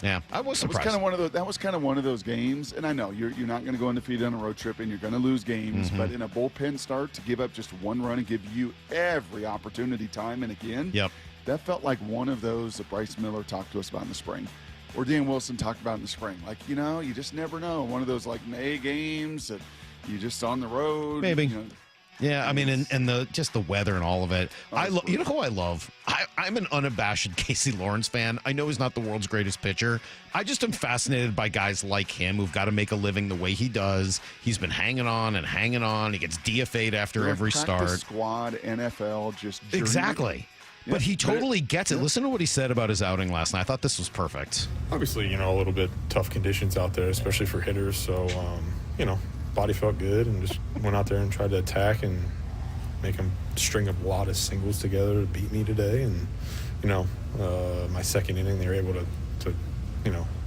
Yeah, I was surprised. That was kind of one of those games, and I know you're not going to go undefeated on a road trip, and you're going to lose games. But in a bullpen start, to give up just one run and give you every opportunity time and again, that felt like one of those that Bryce Miller talked to us about in the spring, or Dan Wilson talked about in the spring. Like, you just never know. One of those like May games that you just on the road. Maybe. Yeah, I mean, and the weather and all of it. You know who I love? I'm an unabashed Casey Lawrence fan. I know he's not the world's greatest pitcher. I just am fascinated by guys like him who've got to make a living the way he does. He's been hanging on and hanging on. He gets DFA'd after every start. Squad, NFL, just exactly. Yeah, but he totally gets it. Listen to what he said about his outing last night. I thought this was perfect. Obviously, a little bit tough conditions out there, especially for hitters. So, body felt good and just went out there and tried to attack and make them string a lot of singles together to beat me today. And, my second inning, they were able to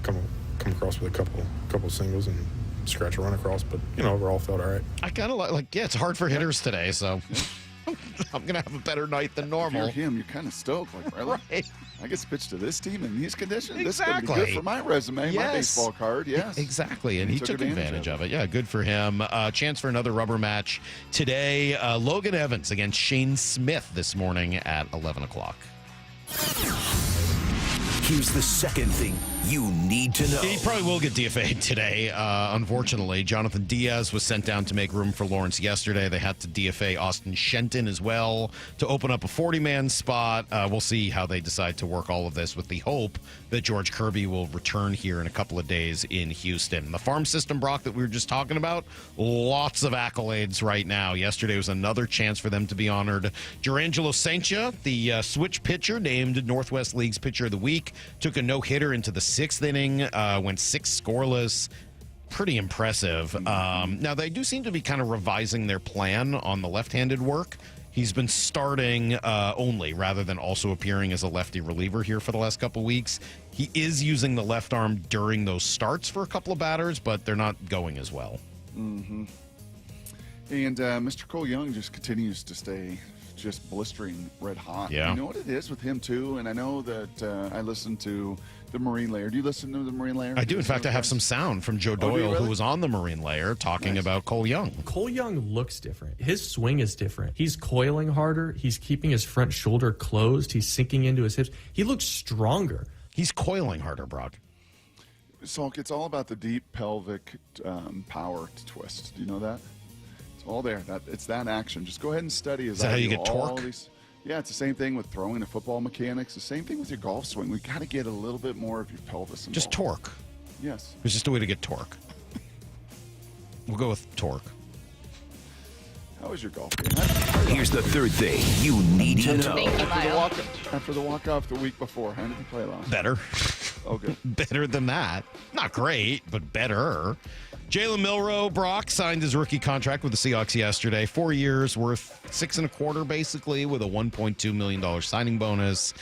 come across with a couple of singles and scratch a run across. But, overall felt all right. I kind of it's hard for hitters today, so I'm going to have a better night than normal. If you're him, you're kind of stoked. Like, really? Right. I get to pitch to this team in these conditions. Exactly. This is going to be good for my resume, my baseball card. Yes. Exactly. And he took advantage of it. Yeah, good for him. Chance for another rubber match today. Logan Evans against Shane Smith this morning at 11 o'clock. Here's the second thing you need to know. He probably will get DFA'd today, unfortunately. Jonathan Diaz was sent down to make room for Lawrence yesterday. They had to DFA Austin Shenton as well to open up a 40-man spot. We'll see how they decide to work all of this with the hope that George Kirby will return here in a couple of days in Houston. The farm system, Brock, that we were just talking about, lots of accolades right now. Yesterday was another chance for them to be honored. Jurangelo Saintia, the switch pitcher, named Northwest League's Pitcher of the Week, took a no-hitter into the sixth inning, went 6 scoreless. Pretty impressive. Now, they do seem to be kind of revising their plan on the left-handed work. He's been starting only rather than also appearing as a lefty reliever here for the last couple weeks. He is using the left arm during those starts for a couple of batters, but they're not going as well. Mm-hmm. And Mr. Cole Young just continues to stay just blistering red hot. Yeah. You know what it is with him, too? And I know that I listened to the Marine Layer. Do you listen to the Marine Layer? I do. In fact, I have some sound from Joe Doyle, who was on the Marine Layer, talking about Cole Young. Cole Young looks different. His swing is different. He's coiling harder. He's keeping his front shoulder closed. He's sinking into his hips. He looks stronger. He's coiling harder, Brock. Salk, it's all about the deep pelvic power to twist. Do you know that? It's all there. It's that action. Just go ahead and study. Is that how you get torque? Yeah, it's the same thing with throwing and football mechanics. The same thing with your golf swing. We got to get a little bit more of your pelvis involved. Just torque. Yes. It's just a way to get torque. We'll go with torque. How was your golf game? Here's the third thing you need to know. After the walk-off the week before, how did you play last? Better. Okay. Better than that. Not great, but better. Jalen Milroe, Brock, signed his rookie contract with the Seahawks yesterday. 4 years, worth $6.25 basically, with a $1.2 million signing bonus.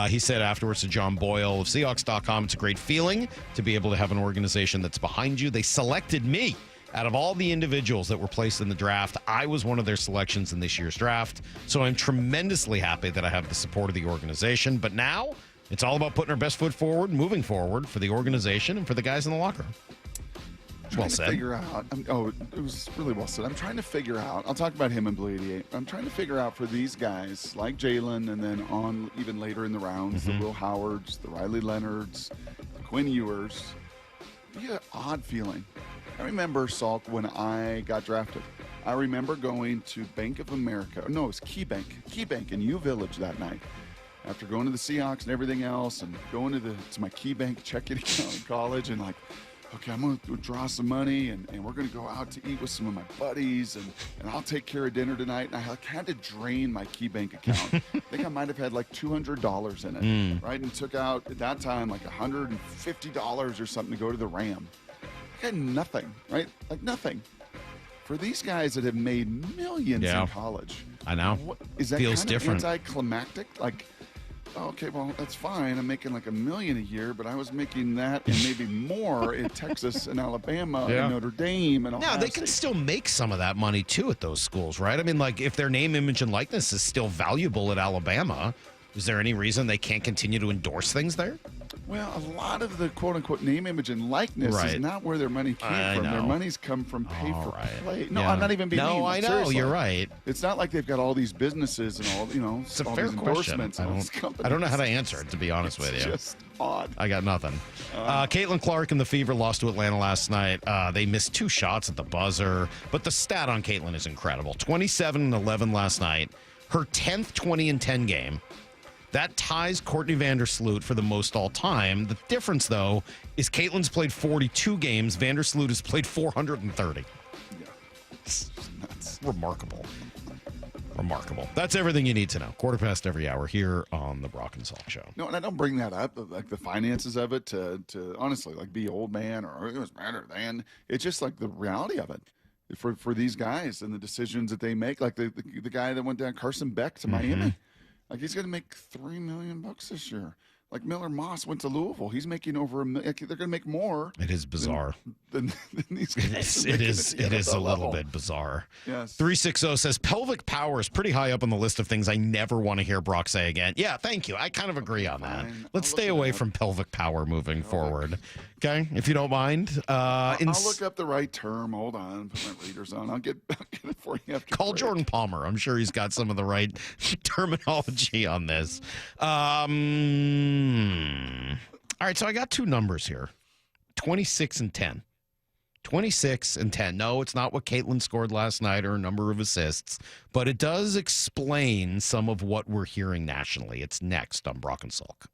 He said afterwards to John Boyle of Seahawks.com, it's a great feeling to be able to have an organization that's behind you. They selected me. Out of all the individuals that were placed in the draft, I was one of their selections in this year's draft. So I'm tremendously happy that I have the support of the organization. But now it's all about putting our best foot forward, moving forward for the organization and for the guys in the locker room. Well said. Figure out. It was really well said. I'm trying to figure out. I'll talk about him in Blue 88. I'm trying to figure out for these guys like Jalen, and then on even later in the rounds, the Will Howards, the Riley Leonards, the Quinn Ewers. You get an odd feeling. I remember, Salk, when I got drafted. I remember going to Bank of America. No, it was KeyBank in U Village that night. After going to the Seahawks and everything else, and going to my KeyBank checking account in college, and like, okay, I'm going to draw some money, and we're going to go out to eat with some of my buddies, and I'll take care of dinner tonight. And I had to drain my KeyBank account. I think I might have had like $200 in it, right? And took out, at that time, like $150 or something to go to the Ram. I had nothing, right? Like nothing. For these guys that have made millions in college. I know. Is that Feels kind different. of anticlimactic? Like, okay, well, that's fine. I'm making like $1 million a year, but I was making that and maybe more in Texas and Alabama and Notre Dame and all that. Now, they can still make some of that money, too, at those schools, right? I mean, like, if their name, image, and likeness is still valuable at Alabama, is there any reason they can't continue to endorse things there? Well, a lot of the quote-unquote name, image, and likeness Right. is not where their money came I from. Their know. money's come from pay-for-play. No, Yeah. I'm not even being mean. No, Like, I know. seriously. You're right. It's not like they've got all these businesses and all, It's a all fair these question. endorsements and all these companies. I don't know how to answer it, to be honest with It's you. just odd. I got nothing. Caitlin Clark and the Fever lost to Atlanta last night. They missed 2 shots at the buzzer, but the stat on Caitlin is incredible. 27-11 last night. Her 10th 20-10 game. That ties Courtney Vandersloot for the most all time. The difference, though, is Caitlin's played 42 games. Vandersloot has played 430. Yeah. It's nuts. Remarkable. That's everything you need to know. 1/4 every hour here on the Brock and Salk Show. No, and I don't bring that up, like the finances of it, to honestly, like, be old man or it was better than. It's just like the reality of it for these guys and the decisions that they make. Like the guy that went down, Carson Beck to Miami. Like, he's going to make $3 million this year. Like, Miller Moss went to Louisville. He's making over $1 million. Like, they're going to make more. It is bizarre. Than these guys. It is a little bit bizarre. Yes. 360 says pelvic power is pretty high up on the list of things I never want to hear Brock say again. Yeah, thank you. I kind of agree on that. Let's stay away from pelvic power moving forward. Okay, if you don't mind. I'll look up the right term. Hold on. Put my readers on. I'll get it for you after Call break. Jordan Palmer. I'm sure he's got some of the right terminology on this. All right, so I got 2 numbers here. 26 and 10. 26 and 10. No, it's not what Caitlin scored last night or a number of assists, but it does explain some of what we're hearing nationally. It's next on Brock and Salk.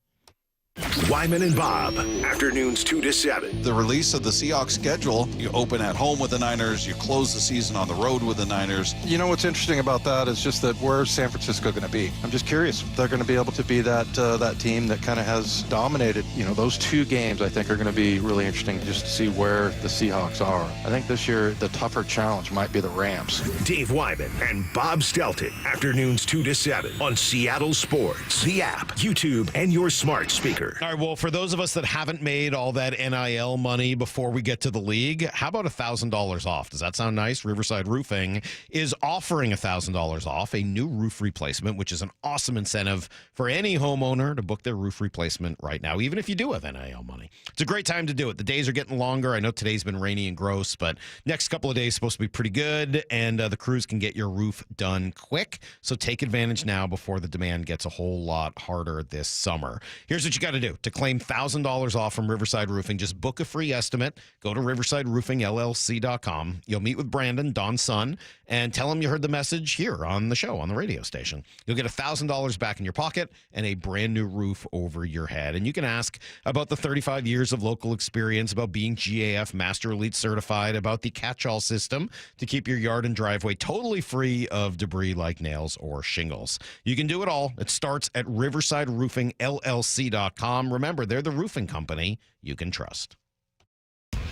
Wyman and Bob, afternoons 2 to 7. The release of the Seahawks schedule, you open at home with the Niners, you close the season on the road with the Niners. You know what's interesting about that is just that where's San Francisco going to be? I'm just curious. They're going to be able to be that team that kind of has dominated. Those 2 games I think are going to be really interesting just to see where the Seahawks are. I think this year the tougher challenge might be the Rams. Dave Wyman and Bob Stelton, afternoons 2 to 7 on Seattle Sports, the app, YouTube, and your smart speaker. All right, well, for those of us that haven't made all that NIL money before we get to the league, how about $1,000 off? Does that sound nice? Riverside Roofing is offering $1,000 off, a new roof replacement, which is an awesome incentive for any homeowner to book their roof replacement right now, even if you do have NIL money. It's a great time to do it. The days are getting longer. I know today's been rainy and gross, but next couple of days supposed to be pretty good, and the crews can get your roof done quick. So take advantage now before the demand gets a whole lot harder this summer. Here's what you got to do. To claim $1,000 off from Riverside Roofing, just book a free estimate. Go to riversideroofingllc.com. You'll meet with Brandon, Don's son, and tell him you heard the message here on the show, on the radio station. You'll get $1,000 back in your pocket and a brand new roof over your head. And you can ask about the 35 years of local experience, about being GAF Master Elite certified, about the catch-all system to keep your yard and driveway totally free of debris like nails or shingles. You can do it all. It starts at riversideroofingllc.com. Remember, they're the roofing company you can trust.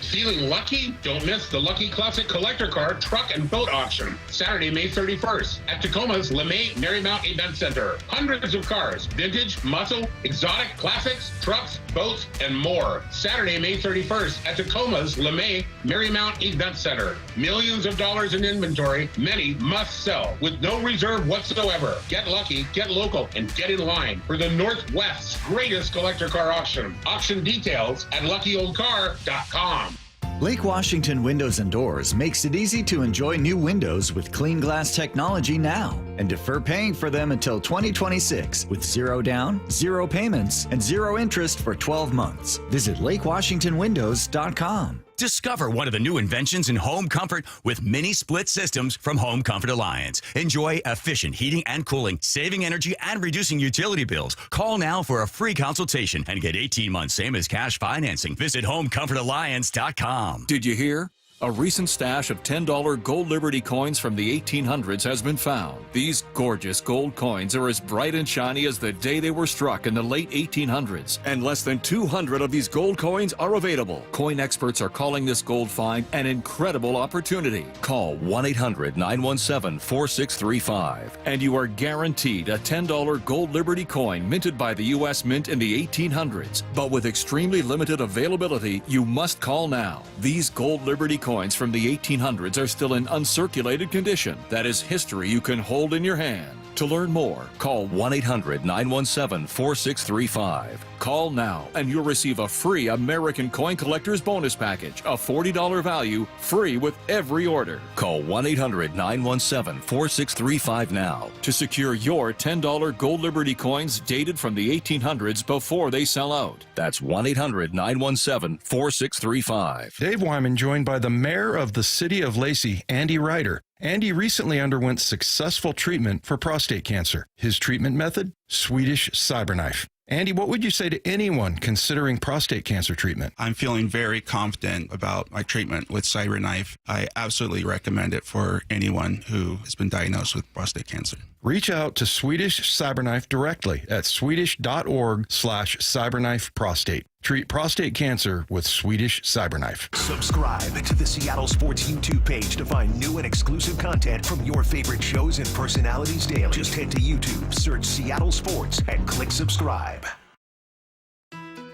Feeling lucky? Don't miss the Lucky Classic Collector Car Truck and Boat Auction, Saturday, May 31st at Tacoma's LeMay Marymount Event Center. Hundreds of cars, vintage, muscle, exotic, classics, trucks, boats, and more. Saturday, May 31st at Tacoma's LeMay Marymount Event Center. Millions of dollars in inventory, many must sell with no reserve whatsoever. Get lucky, get local, and get in line for the Northwest's greatest collector car auction. Auction details at luckyoldcar.com. Lake Washington Windows and Doors makes it easy to enjoy new windows with clean glass technology now and defer paying for them until 2026 with 0 down, 0 payments, and 0 interest for 12 months. Visit LakeWashingtonWindows.com. Discover one of the new inventions in home comfort with mini split systems from Home Comfort Alliance. Enjoy efficient heating and cooling, saving energy and reducing utility bills. Call now for a free consultation and get 18 months same as cash financing. Visit HomeComfortAlliance.com. Did you hear? A recent stash of $10 gold Liberty coins from the 1800s has been found. These gorgeous gold coins are as bright and shiny as the day they were struck in the late 1800s, and less than 200 of these gold coins are available. Coin experts are calling this gold find an incredible opportunity. Call 1-800-917-4635, and you are guaranteed a $10 gold Liberty coin minted by the U.S. Mint in the 1800s. But with extremely limited availability, you must call now. These gold Liberty coins from the 1800s are still in uncirculated condition. That is history you can hold in your hand. To learn more, call 1-800-917-4635. Call now and you'll receive a free American Coin Collector's Bonus Package, a $40 value, free with every order. Call 1-800-917-4635 now to secure your $10 Gold Liberty coins dated from the 1800s before they sell out. That's 1-800-917-4635. Dave Wyman joined by the mayor of the city of Lacey, Andy Ryder. Andy recently underwent successful treatment for prostate cancer. His treatment method? Swedish CyberKnife. Andy, what would you say to anyone considering prostate cancer treatment? I'm feeling very confident about my treatment with CyberKnife. I absolutely recommend it for anyone who has been diagnosed with prostate cancer. Reach out to Swedish CyberKnife directly at swedish.org/CyberKnifeProstate. Treat prostate cancer with Swedish CyberKnife. Subscribe to the Seattle Sports YouTube page to find new and exclusive content from your favorite shows and personalities daily. Just head to YouTube, search Seattle Sports, and click subscribe.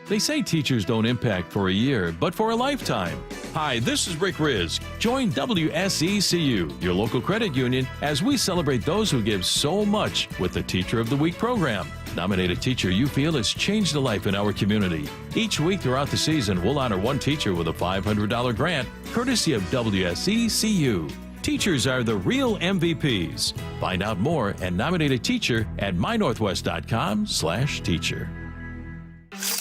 They say teachers don't impact for a year, but for a lifetime. Hi, this is Rick Riz. Join WSECU, your local credit union, as we celebrate those who give so much with the Teacher of the Week program. Nominate a teacher you feel has changed a life in our community. Each week throughout the season, we'll honor one teacher with a $500 grant, courtesy of WSECU. Teachers are the real MVPs. Find out more and nominate a teacher at mynorthwest.com/teacher.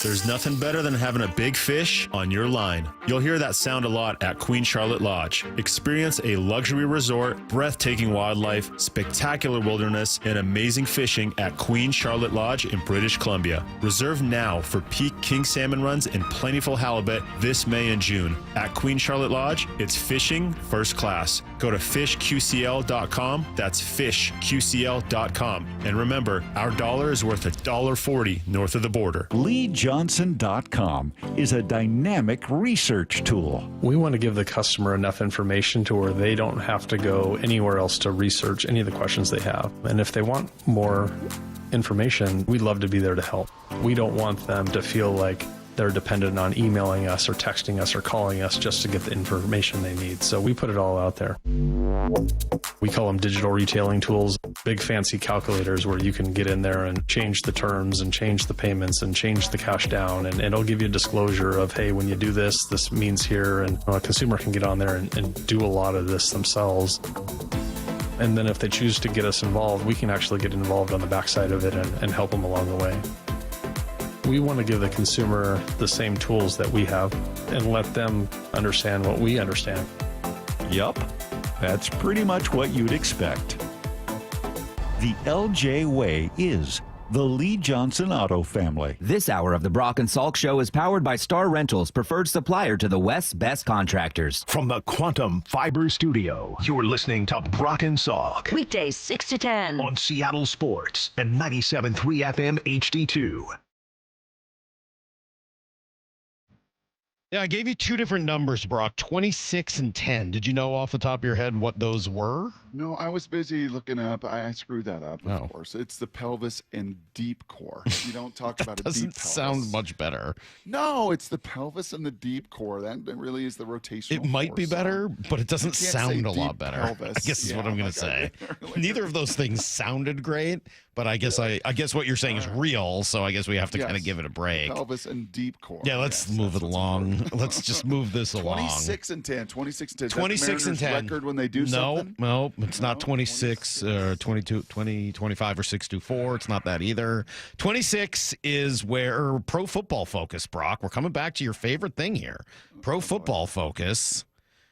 There's nothing better than having a big fish on your line. You'll hear that sound a lot at Queen Charlotte Lodge. Experience a luxury resort, breathtaking wildlife, spectacular wilderness, and amazing fishing at Queen Charlotte Lodge in British Columbia. Reserve now for peak king salmon runs and plentiful halibut this May and June. At Queen Charlotte Lodge, it's fishing first class. Go to fishqcl.com. That's fishqcl.com. And remember, our dollar is worth $1.40 north of the border. LeeJohnson.com is a dynamic research tool. We want to give the customer enough information to where they don't have to go anywhere else to research any of the questions they have. And if they want more information, we'd love to be there to help. We don't want them to feel like they're dependent on emailing us or texting us or calling us just to get the information they need. So we put it all out there. We call them digital retailing tools, big fancy calculators where you can get in there and change the terms and change the payments and change the cash down. And it'll give you a disclosure of, hey, when you do this, this means here. And a consumer can get on there and do a lot of this themselves. And then if they choose to get us involved, we can actually get involved on the backside of it and help them along the way. We want to give the consumer the same tools that we have and let them understand what we understand. Yup, that's pretty much what you'd expect. The LJ Way is the Lee Johnson Auto family. This hour of the Brock and Salk Show is powered by Star Rentals, preferred supplier to the West's best contractors. From the Quantum Fiber Studio, you're listening to Brock and Salk. Weekdays 6 to 10. On Seattle Sports and 97.3 FM HD2. Yeah, I gave you two different numbers, Brock, 26 and 10. Did you know off the top of your head what those were? No, I was busy looking up. I screwed that up, of course. It's the pelvis and deep core. You don't talk about a deep pelvis. Doesn't sound much better. No, it's the pelvis and the deep core. That really is the rotational It might be better, but it doesn't sound a lot better. Pelvis. I guess is what I'm going to say. Neither of those things sounded great, but I guess what you're saying is real, so I guess we have to kind of give it a break. Pelvis and deep core. Yeah, let's move it along. Let's just move this along. 26 and 10. 26 and 10. 26 and 10. Record when they do something? No, it's not 26 or 22, 20, 25 or 624. It's not that either. 26 is where Pro Football Focus, Brock. We're coming back to your favorite thing here. Pro Football Focus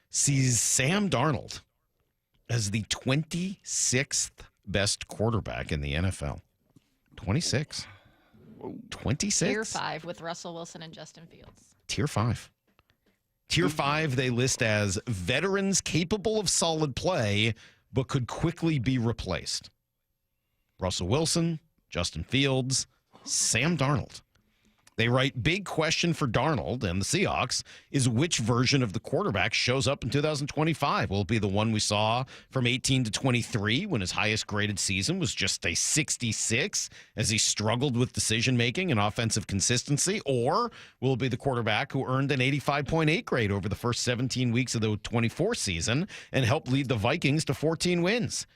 sees Sam Darnold as the 26th best quarterback in the NFL. 26. 26? Tier 5 with Russell Wilson and Justin Fields. Tier 5. Tier 5 they list as veterans capable of solid play, but could quickly be replaced. Russell Wilson, Justin Fields, Sam Darnold. They write, big question for Darnold and the Seahawks is which version of the quarterback shows up in 2025. Will it be the one we saw from 18 to 23 when his highest graded season was just a 66 as he struggled with decision-making and offensive consistency? Or will it be the quarterback who earned an 85.8 grade over the first 17 weeks of the 24 season and helped lead the Vikings to 14 wins?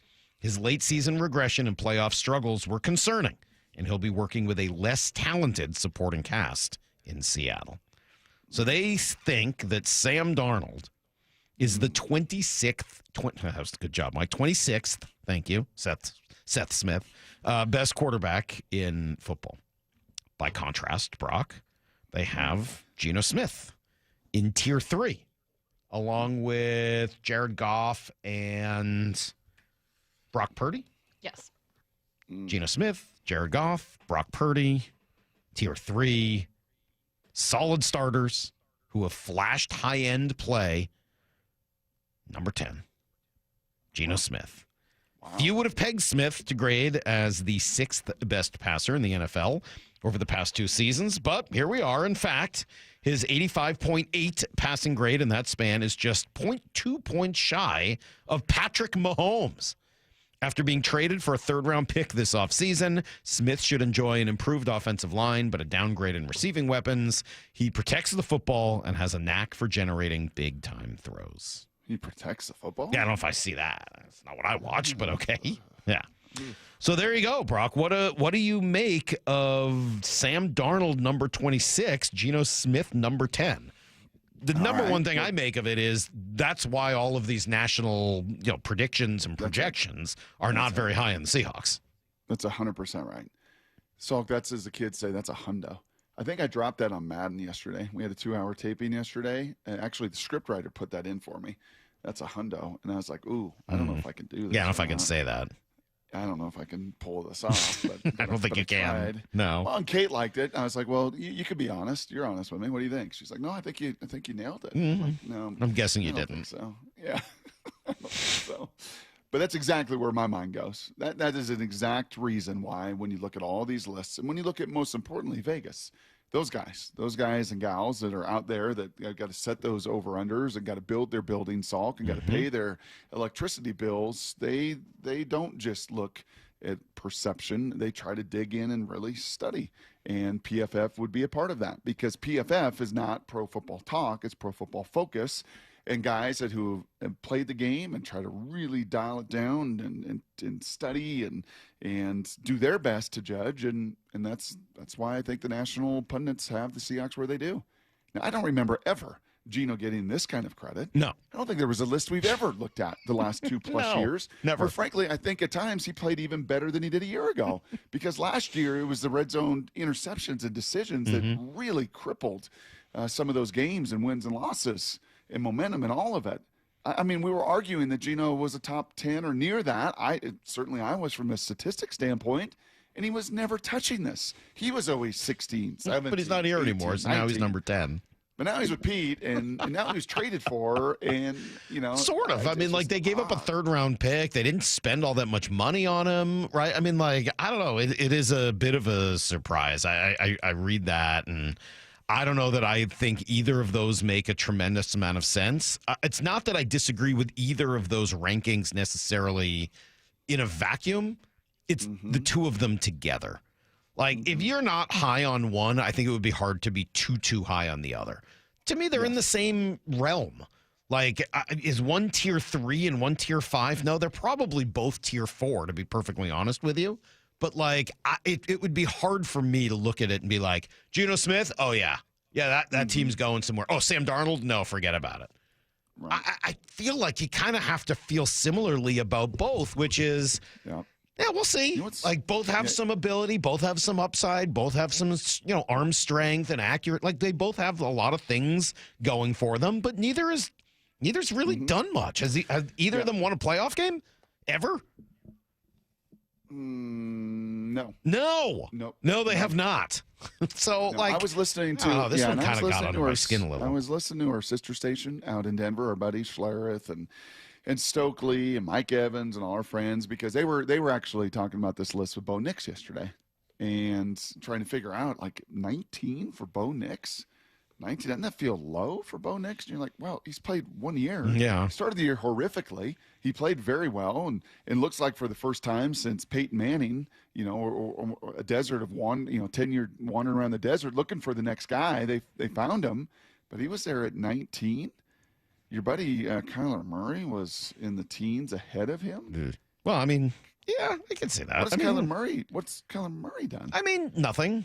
His late season regression and playoff struggles were concerning, and he'll be working with a less talented supporting cast in Seattle. So they think that Sam Darnold is the 26th, that was a good job, Mike, 26th, thank you, Seth Smith, best quarterback in football. By contrast, Brock, they have Geno Smith in tier 3, along with Jared Goff and Brock Purdy. Yes. Geno Smith, Jared Goff, Brock Purdy, tier 3, solid starters who have flashed high-end play. Number 10, Geno Smith. Wow. Few would have pegged Smith to grade as the 6th best passer in the NFL over the past 2 seasons, but here we are. In fact, his 85.8 passing grade in that span is just 0.2 points shy of Patrick Mahomes. After being traded for a third-round pick this offseason, Smith should enjoy an improved offensive line, but a downgrade in receiving weapons. He protects the football and has a knack for generating big-time throws. He protects the football? Yeah, I don't know if I see that. That's not what I watched, but okay. Yeah. So there you go, Brock. What do you make of Sam Darnold, number 26, Geno Smith, number 10? The number one thing I make of it is that's why all of these national predictions and projections are not very high in the Seahawks. That's 100% right. Salk, that's, as the kids say, that's a hundo. I think I dropped that on Madden yesterday. We had a 2-hour taping yesterday. And actually, the scriptwriter put that in for me. That's a hundo. And I was like, ooh, I don't know if I can do this. Yeah, I don't know if I can say that. I don't know if I can pull this off. But I don't think you can. Tried. No. Well, and Kate liked it. I was like, well, you could be honest. You're honest with me. What do you think? She's like, no, I think you nailed it. Mm-hmm. Like, no, I'm guessing you I don't didn't. think so. Yeah. I don't think so. But that's exactly where my mind goes. That is an exact reason why when you look at all these lists and when you look at, most importantly, Vegas, those guys and gals that are out there that got to set those over-unders and got to build their building, Salk, and got to pay their electricity bills, they don't just look at perception. They try to dig in and really study. And PFF would be a part of that because PFF is not Pro Football Talk. It's Pro Football Focus. And guys who have played the game and try to really dial it down and study and do their best to judge. And that's why I think the national pundits have the Seahawks where they do. Now, I don't remember ever Geno getting this kind of credit. No. I don't think there was a list we've ever looked at the last 2+ years. Never. Or frankly, I think at times he played even better than he did a year ago because last year it was the red zone interceptions and decisions that really crippled some of those games and wins and losses and momentum and all of it. I mean, we were arguing that Geno was a top 10 or near that. Certainly I was from a statistics standpoint, and he was never touching this. He was always 16, 17, but he's not here 18, anymore, so 19. now he's number 10. But now he's with Pete, and now he was traded for, and, Sort of. I mean, like, they gave up a third-round pick. They didn't spend all that much money on him, right? I mean, like, I don't know. It is a bit of a surprise. I read that, and I don't know that I think either of those make a tremendous amount of sense. It's not that I disagree with either of those rankings necessarily in a vacuum. It's the two of them together. Like, if you're not high on one, I think it would be hard to be too high on the other. To me, they're in the same realm. Like, is one tier 3 and one tier 5? No, they're probably both tier 4, to be perfectly honest with you. But, like, it would be hard for me to look at it and be like, Geno Smith? Oh, yeah. Yeah, that team's going somewhere. Oh, Sam Darnold? No, forget about it. Right. I feel like you kind of have to feel similarly about both, which is, yeah, we'll see. Like, both have some ability, both have some upside, both have some, arm strength and accurate. Like, they both have a lot of things going for them, but neither's really done much. Has either of them won a playoff game ever? No. No, they have not. So, I was listening to this one kind of got under my skin a little. I was listening to our sister station out in Denver, our buddies Schlereth and Stokely and Mike Evans and all our friends, because they were actually talking about this list with Bo Nix yesterday and trying to figure out, like, 19 for Bo Nix. 19, doesn't that feel low for Bo Nix? And you're like, well, he's played 1 year. Yeah. He started the year horrifically. He played very well, and looks like for the first time since Peyton Manning, or a desert of 10-year wandering around the desert looking for the next guy. They found him, but he was there at 19. Your buddy Kyler Murray was in the teens ahead of him. Well, I mean, yeah, I can see that. What's Kyler Murray done? I mean, nothing.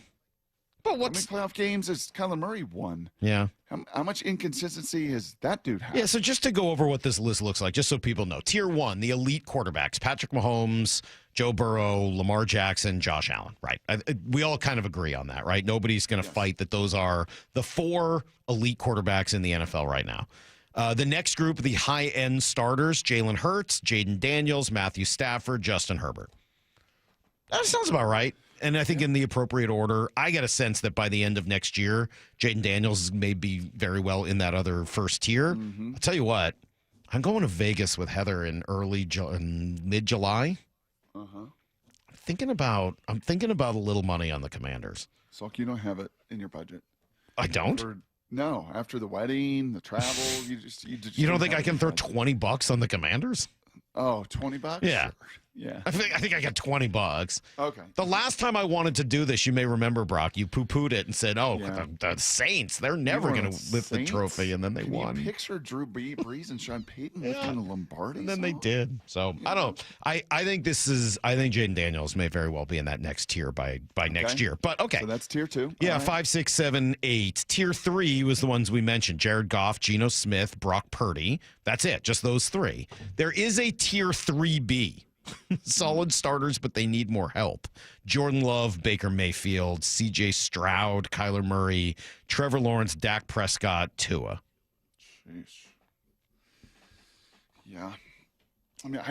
But how many playoff games has Kyler Murray won? Yeah. How much inconsistency has that dude had? Yeah, so just to go over what this list looks like, just so people know. Tier 1, the elite quarterbacks, Patrick Mahomes, Joe Burrow, Lamar Jackson, Josh Allen, right? We all kind of agree on that, right? Nobody's going to fight that those are the 4 elite quarterbacks in the NFL right now. The next group, the high-end starters, Jalen Hurts, Jaden Daniels, Matthew Stafford, Justin Herbert. That sounds about right. And I think in the appropriate order, I get a sense that by the end of next year, Jaden Daniels may be very well in that other first tier. Mm-hmm. I'll tell you what, I'm going to Vegas with Heather in mid-July. Uh-huh. I'm thinking about a little money on the Commanders. Salk, you don't have it in your budget. I don't? No, after the wedding, the travel, you don't think I can throw $20 on the Commanders? Oh, $20? Yeah. Sure. Yeah. I think I got $20. Okay. The last time I wanted to do this, you may remember, Brock, you poo-pooed it and said, the Saints, they're never going to lift the trophy, and then they won. Can you picture Drew Brees and Sean Payton lifting the Lombardi? And then they did. So, I don't I think Jaden Daniels may very well be in that next tier by next year. But, okay. So that's tier 2. Yeah, All right. 5, 6, 7, 8. Tier 3 was the ones we mentioned. Jared Goff, Geno Smith, Brock Purdy. That's it, just those 3. There is a tier 3B. Solid starters, but they need more help. Jordan Love, Baker Mayfield, C.J. Stroud, Kyler Murray, Trevor Lawrence, Dak Prescott, Tua. Jeez. Yeah. I mean,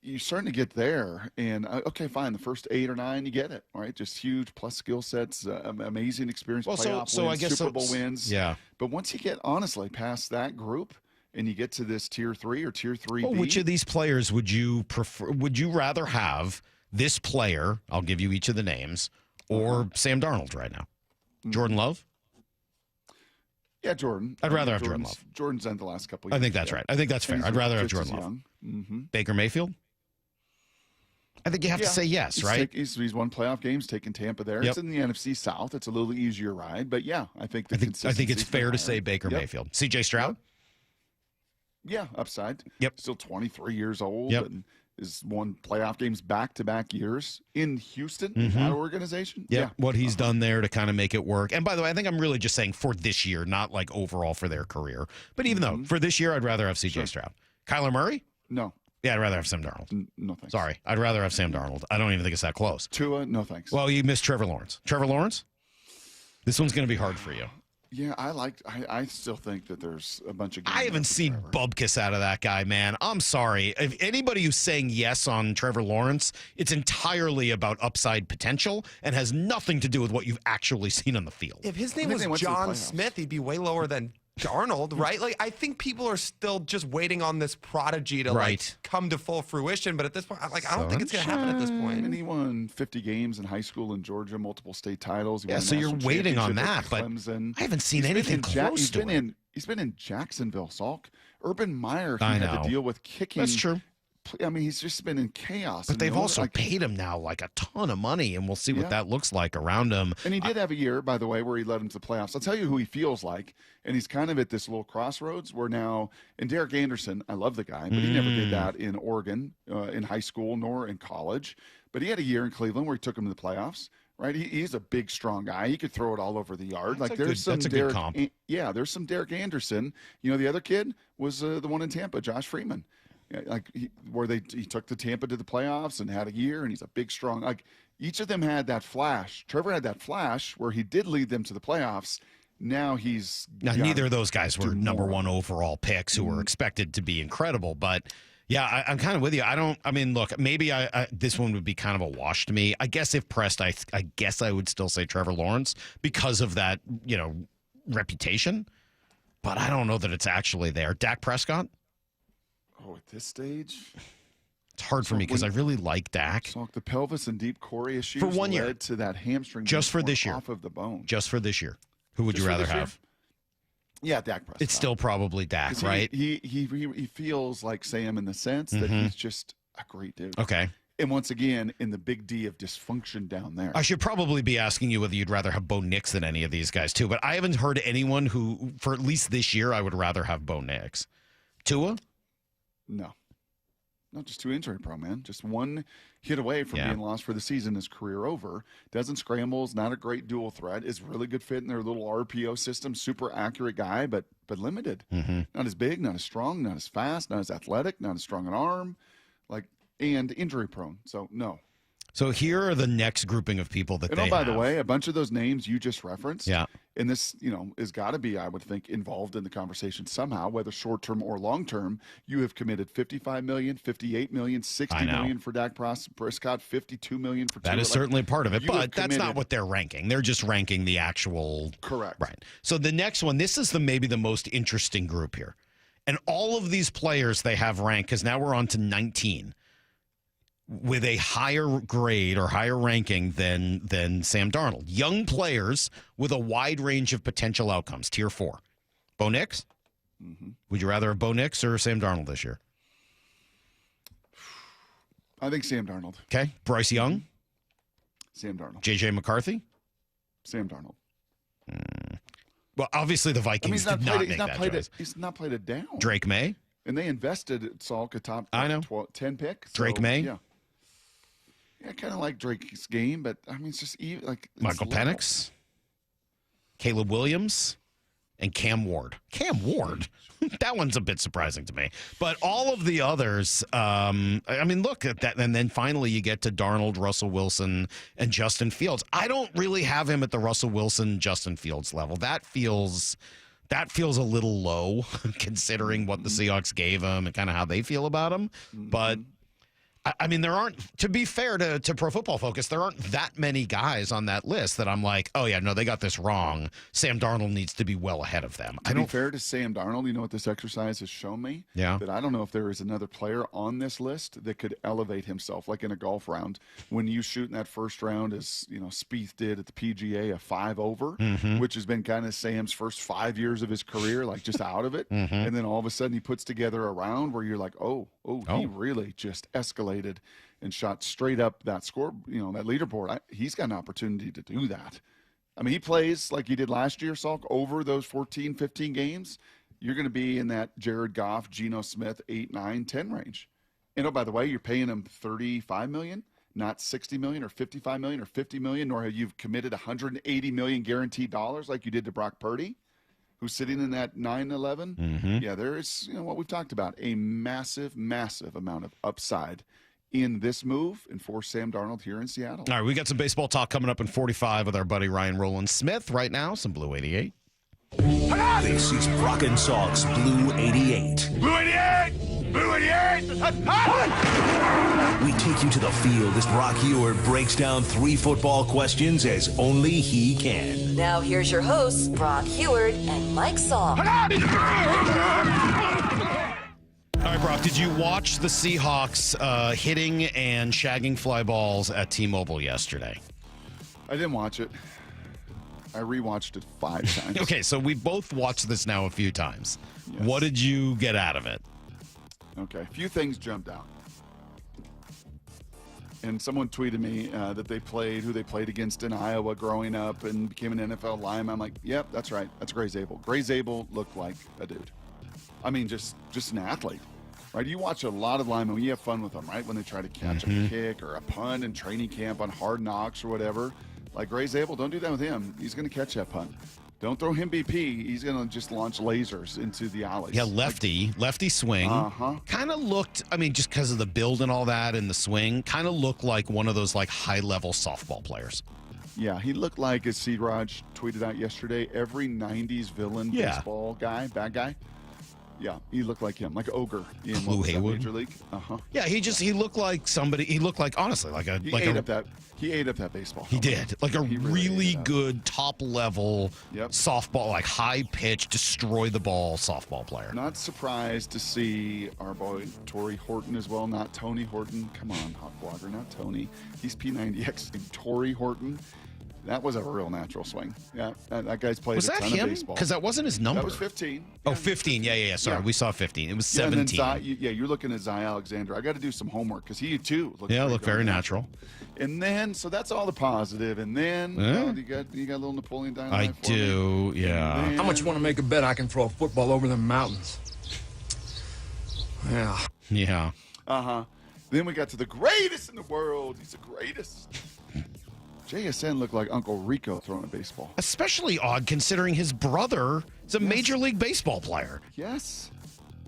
you're starting to get there. And, okay, fine. The first 8 or 9, you get it. All right. Just huge plus skill sets, amazing experience, playoff wins, I guess Super Bowl wins. Yeah. But once you get, honestly, past that group, and you get to this tier 3 or tier 3B. Well, which of these players would you prefer? Would you rather have this player? I'll give you each of the names, or Sam Darnold right now. Jordan Love. Yeah, Jordan. I'd rather have Jordan Love. Jordan's done the last couple of years. I think that's right. I think that's fair. I'd rather have Jordan Love. Mm-hmm. Baker Mayfield. I think you have to say yes, right? He's won playoff games, taking Tampa there. Yep. It's in the NFC South. It's a little easier ride, but yeah, I think it's fair to say Baker Mayfield. C.J. Stroud. Yeah, upside. Yep. Still 23 years old and has won playoff games back-to-back years in Houston, that organization. Yeah. What he's done there to kind of make it work. And by the way, I think I'm really just saying for this year, not like overall for their career. But even though for this year, I'd rather have C.J. Stroud. Kyler Murray? No. Yeah, I'd rather have Sam Darnold. No thanks. Sorry. I'd rather have Sam Darnold. I don't even think it's that close. Tua? No thanks. Well, you missed Trevor Lawrence. Trevor Lawrence? This one's going to be hard for you. Yeah, I still think that there's a bunch of games. I haven't seen bubkiss out of that guy, man. I'm sorry. If anybody who's saying yes on Trevor Lawrence, it's entirely about upside potential and has nothing to do with what you've actually seen on the field. If his name was John Smith, he'd be way lower than Darnold, right? Like, I think people are still just waiting on this prodigy to like come to full fruition. But at this point, I don't think it's going to happen at this point. And he won 50 games in high school in Georgia, multiple state titles. He won a so you're national waiting on championship that, at but Clemson. I haven't seen anything close to it. He's been in Jacksonville, Salk. Urban Meyer, he I had know. to deal with kicking. That's true. I mean, he's just been in chaos. But they've also paid him now like a ton of money, and we'll see what that looks like around him. And he did have a year, by the way, where he led him to the playoffs. I'll tell you who he feels like, and he's kind of at this little crossroads where now, and Derek Anderson, I love the guy, but he never did that in Oregon, in high school, nor in college. But he had a year in Cleveland where he took him to the playoffs. Right, he's a big, strong guy. He could throw it all over the yard. That's a good comp. Yeah, there's some Derek Anderson. You know, the other kid was the one in Tampa, Josh Freeman. He took the Tampa to the playoffs and had a year, and he's a big, strong. Like each of them had that flash. Trevor had that flash where he did lead them to the playoffs. Now neither of those guys were number one overall picks who were expected to be incredible, but. Yeah, I'm kind of with you. Look, maybe this one would be kind of a wash to me. I guess if pressed, I guess I would still say Trevor Lawrence because of that, reputation. But I don't know that it's actually there. Dak Prescott? Oh, at this stage? It's hard for me because I really like Dak. So the pelvis and deep core issues for 1 year led to that hamstring just for this year off of the bone. Just for this year. Who would you rather have? Yeah, Dak Prescott. It's still probably Dak, right? He feels like Sam in the sense that he's just a great dude. Okay. And once again, in the big D of dysfunction down there. I should probably be asking you whether you'd rather have Bo Nix than any of these guys, too. But I haven't heard anyone who, for at least this year, I would rather have Bo Nix. Tua? No. not just too injury prone, man. Just one hit away from being lost for the season, his career over. Doesn't scramble, is not a great dual threat, is really good fit in their little RPO system. Super accurate guy, but limited. Not as big, not as strong, not as fast, not as athletic, not as strong an arm, and injury prone. So no. So here are the next grouping of people that by the way, a bunch of those names you just referenced. Yeah. And this, has got to be, I would think, involved in the conversation somehow, whether short-term or long-term. You have committed $55 million, $58 million, $60 million for Dak Prescott, $52 million for Tua. That is certainly part of it, but that's not what they're ranking. They're just ranking the actual. Correct. Right. So the next one, this is maybe the most interesting group here. And all of these players they have ranked, because now we're on to 19. With a higher grade or higher ranking than Sam Darnold. Young players with a wide range of potential outcomes. Tier 4. Bo Nix? Would you rather have Bo Nix or Sam Darnold this year? I think Sam Darnold. Okay. Bryce Young? Sam Darnold. J.J. McCarthy? Sam Darnold. Well, obviously the Vikings did not make that choice. He's not played it down. Drake May? And they invested Salk a top 10 pick. So, Drake May? Yeah. Yeah, I kind of like Drake's game, but it's just Michael Penix, Caleb Williams, and Cam Ward. Cam Ward? That one's a bit surprising to me. But all of the others, look at that. And then finally you get to Darnold, Russell Wilson, and Justin Fields. I don't really have him at the Russell Wilson, Justin Fields level. That feels a little low considering what the Seahawks gave him and kind of how they feel about him. But there aren't, to be fair to Pro Football Focus, there aren't that many guys on that list that I'm like, oh, yeah, no, they got this wrong. Sam Darnold needs to be well ahead of them. To be fair to Sam Darnold, you know what this exercise has shown me? Yeah. That I don't know if there is another player on this list that could elevate himself, like in a golf round. When you shoot in that first round, as Spieth did at the PGA, a 5-over, which has been kind of Sam's first 5 years of his career, just out of it. And then all of a sudden he puts together a round where you're like, he really just escalated and shot straight up that score, that leaderboard. He's got an opportunity to do that. He plays like he did last year, Salk, over those 14, 15 games. You're going to be in that Jared Goff, Geno Smith, 8, 9, 10 range. And by the way, you're paying him $35 million, not $60 million or $55 million or $50 million, nor have you committed $180 million guaranteed dollars like you did to Brock Purdy, who's sitting in that 9-11. Yeah, there is, what we've talked about, a massive, massive amount of upside in this move and for Sam Darnold here in Seattle. All right, we got some baseball talk coming up in 45 with our buddy Ryan Rowland-Smith. Right now, some Blue 88. This is Brock and Salk's Blue 88. Blue 88! Blue 88! We take you to the field as Brock Ewart breaks down 3 football questions as only he can. Now here's your hosts, Brock Ewart and Mike Salk. All right, Brock, did you watch the Seahawks hitting and shagging fly balls at T-Mobile yesterday? I didn't watch it. I rewatched it 5 times. Okay, so we both watched this now a few times. Yes. What did you get out of it? Okay, a few things jumped out. And someone tweeted me that who they played against in Iowa growing up and became an NFL lineman. I'm like, yep, that's right. That's Gray Zabel. Gray Zabel looked like a dude. Just an athlete, right? You watch a lot of linemen when you have fun with them, right? When they try to catch a kick or a punt in training camp on Hard Knocks or whatever. Like Gray Zabel, don't do that with him. He's going to catch that punt. Don't throw him BP. He's going to just launch lasers into the alleys. Yeah, lefty swing. Kind of looked, just because of the build and all that and the swing, kind of looked like one of those high-level softball players. Yeah, he looked like, as Seagraj tweeted out yesterday, every 90s villain baseball guy, bad guy. Yeah, he looked like him, like Ogre in Major League. Yeah, he looked like somebody. He looked like, honestly, he ate up that baseball. He did, like a really good top level softball, like high pitch, destroy the ball softball player. Not surprised to see our boy Torrey Horton as well. Not Tony Horton. Come on, hot blogger, not Tony. He's P90X. Torrey Horton. That was a real natural swing. Yeah, that guy's played a ton of baseball. Because that wasn't his number. That was 15. Oh, 15. Yeah. Sorry, we saw 15. It was 17. You're looking at Zy Alexander. I got to do some homework because he too looked very natural. And then, so that's all the positive. And then you got a little Napoleon Dynamite. I do. Yeah. How much you want to make a bet I can throw a football over the mountains? Yeah. Yeah. Then we got to the greatest in the world. He's the greatest. JSN looked like Uncle Rico throwing a baseball. Especially odd considering his brother is a Major League Baseball player. Yes.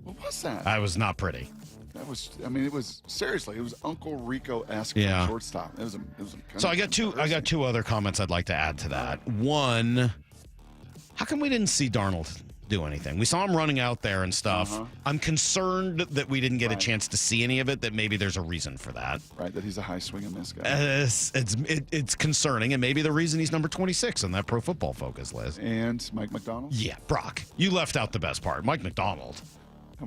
What was that? I was not pretty. That was, it was seriously, it was Uncle Rico-esque shortstop. It was So I got two other comments I'd like to add to that. One, how come we didn't see Darnold do anything? We saw him running out there and stuff. I'm concerned that we didn't get a chance to see any of it, that maybe there's a reason for that. Right, that he's a high swing and miss guy. It's concerning, and maybe the reason he's number 26 on that Pro Football Focus list. And Mike McDonald? Yeah, Brock. You left out the best part. Mike McDonald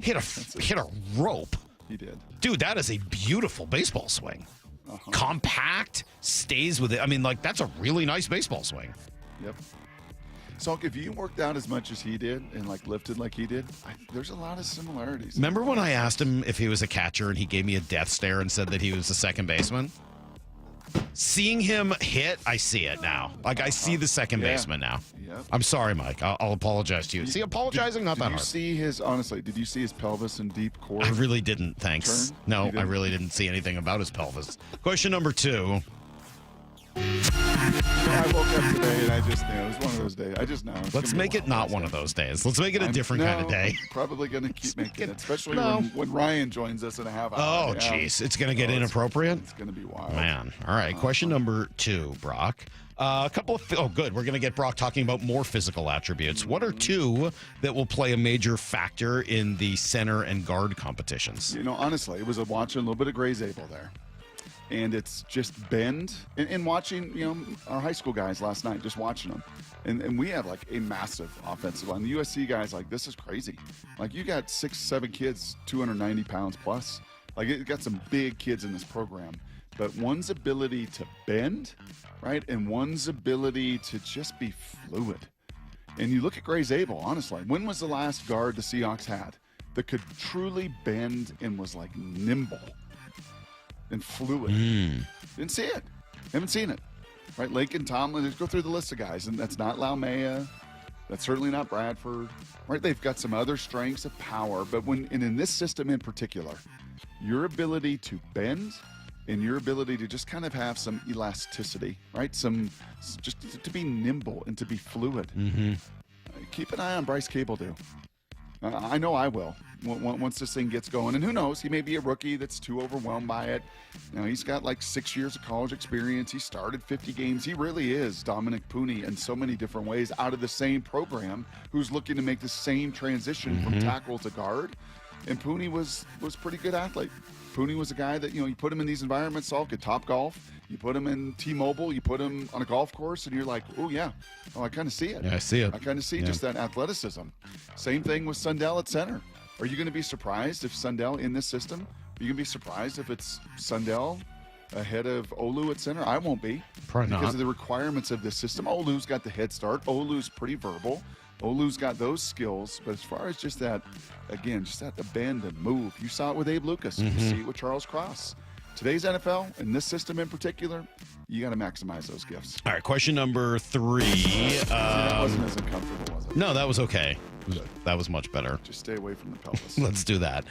hit a rope. He did. Dude, that is a beautiful baseball swing. Compact, stays with it. I mean, that's a really nice baseball swing. Yep. Salk, if you worked out as much as he did and lifted like he did, there's a lot of similarities. Remember when I asked him if he was a catcher and he gave me a death stare and said that he was a second baseman? Seeing him hit, I see it now. I see the second baseman now. Yep. I'm sorry, Mike. I'll apologize to you. See, apologizing, not that hard. Did you see his pelvis in deep core? I really didn't, thanks. Turn? No, I really didn't see anything about his pelvis. Question number 2. I woke up today and I just knew. It was one of those days. I just know. Let's make it not one of those days. Let's make it a different kind of day. I'm probably going to keep making it, especially when Ryan joins us in a half hour. Oh, jeez. It's going to get inappropriate? It's going to be wild. Man. All right. Question number 2, Brock. A couple of... Oh, good. We're going to get Brock talking about more physical attributes. What are 2 that will play a major factor in the center and guard competitions? Honestly, it was watching a little bit of Gray Zabel there. And it's just bend. And watching, our high school guys last night, just watching them. And we have a massive offensive line. The USC guys, this is crazy. You got 6-7 kids, 290 pounds plus. You got some big kids in this program. But one's ability to bend, right? And one's ability to just be fluid. And you look at Gray Zabel, honestly. When was the last guard the Seahawks had that could truly bend and was nimble and fluid? Didn't see it. Haven't seen it. Right? Lakin Tomlin, let's go through the list of guys. And that's not Laumea. That's certainly not Bradford. Right? They've got some other strengths of power. But in this system in particular, your ability to bend and your ability to just kind of have some elasticity, right? Just to be nimble and to be fluid. Keep an eye on Bryce Cable. I know I will once this thing gets going. And who knows? He may be a rookie that's too overwhelmed by it. He's got 6 years of college experience. He started 50 games. He really is Dominic Pooney in so many different ways out of the same program who's looking to make the same transition from tackle to guard. And Pooney was a pretty good athlete. Pooney was a guy that, you put him in these environments, Salk, at Top Golf. You put him in T-Mobile. You put him on a golf course, and you're like, oh, yeah. Oh, I kind of see it. Yeah, I see it. I kind of see just that athleticism. Same thing with Sundell at center. Are you going to be surprised if Sundell in this system? Are you going to be surprised if it's Sundell ahead of Olu at center? I won't be. Probably not. Because of the requirements of this system. Olu's got the head start. Olu's pretty verbal. Olu's got those skills, but as far as just that, again, just that the bend and move, you saw it with Abe Lucas. You see it with Charles Cross. Today's NFL, and this system in particular, you got to maximize those gifts. All right, question number 3. That wasn't as uncomfortable, was it? No, that was okay. That was much better. Just stay away from the pelvis. Let's do that.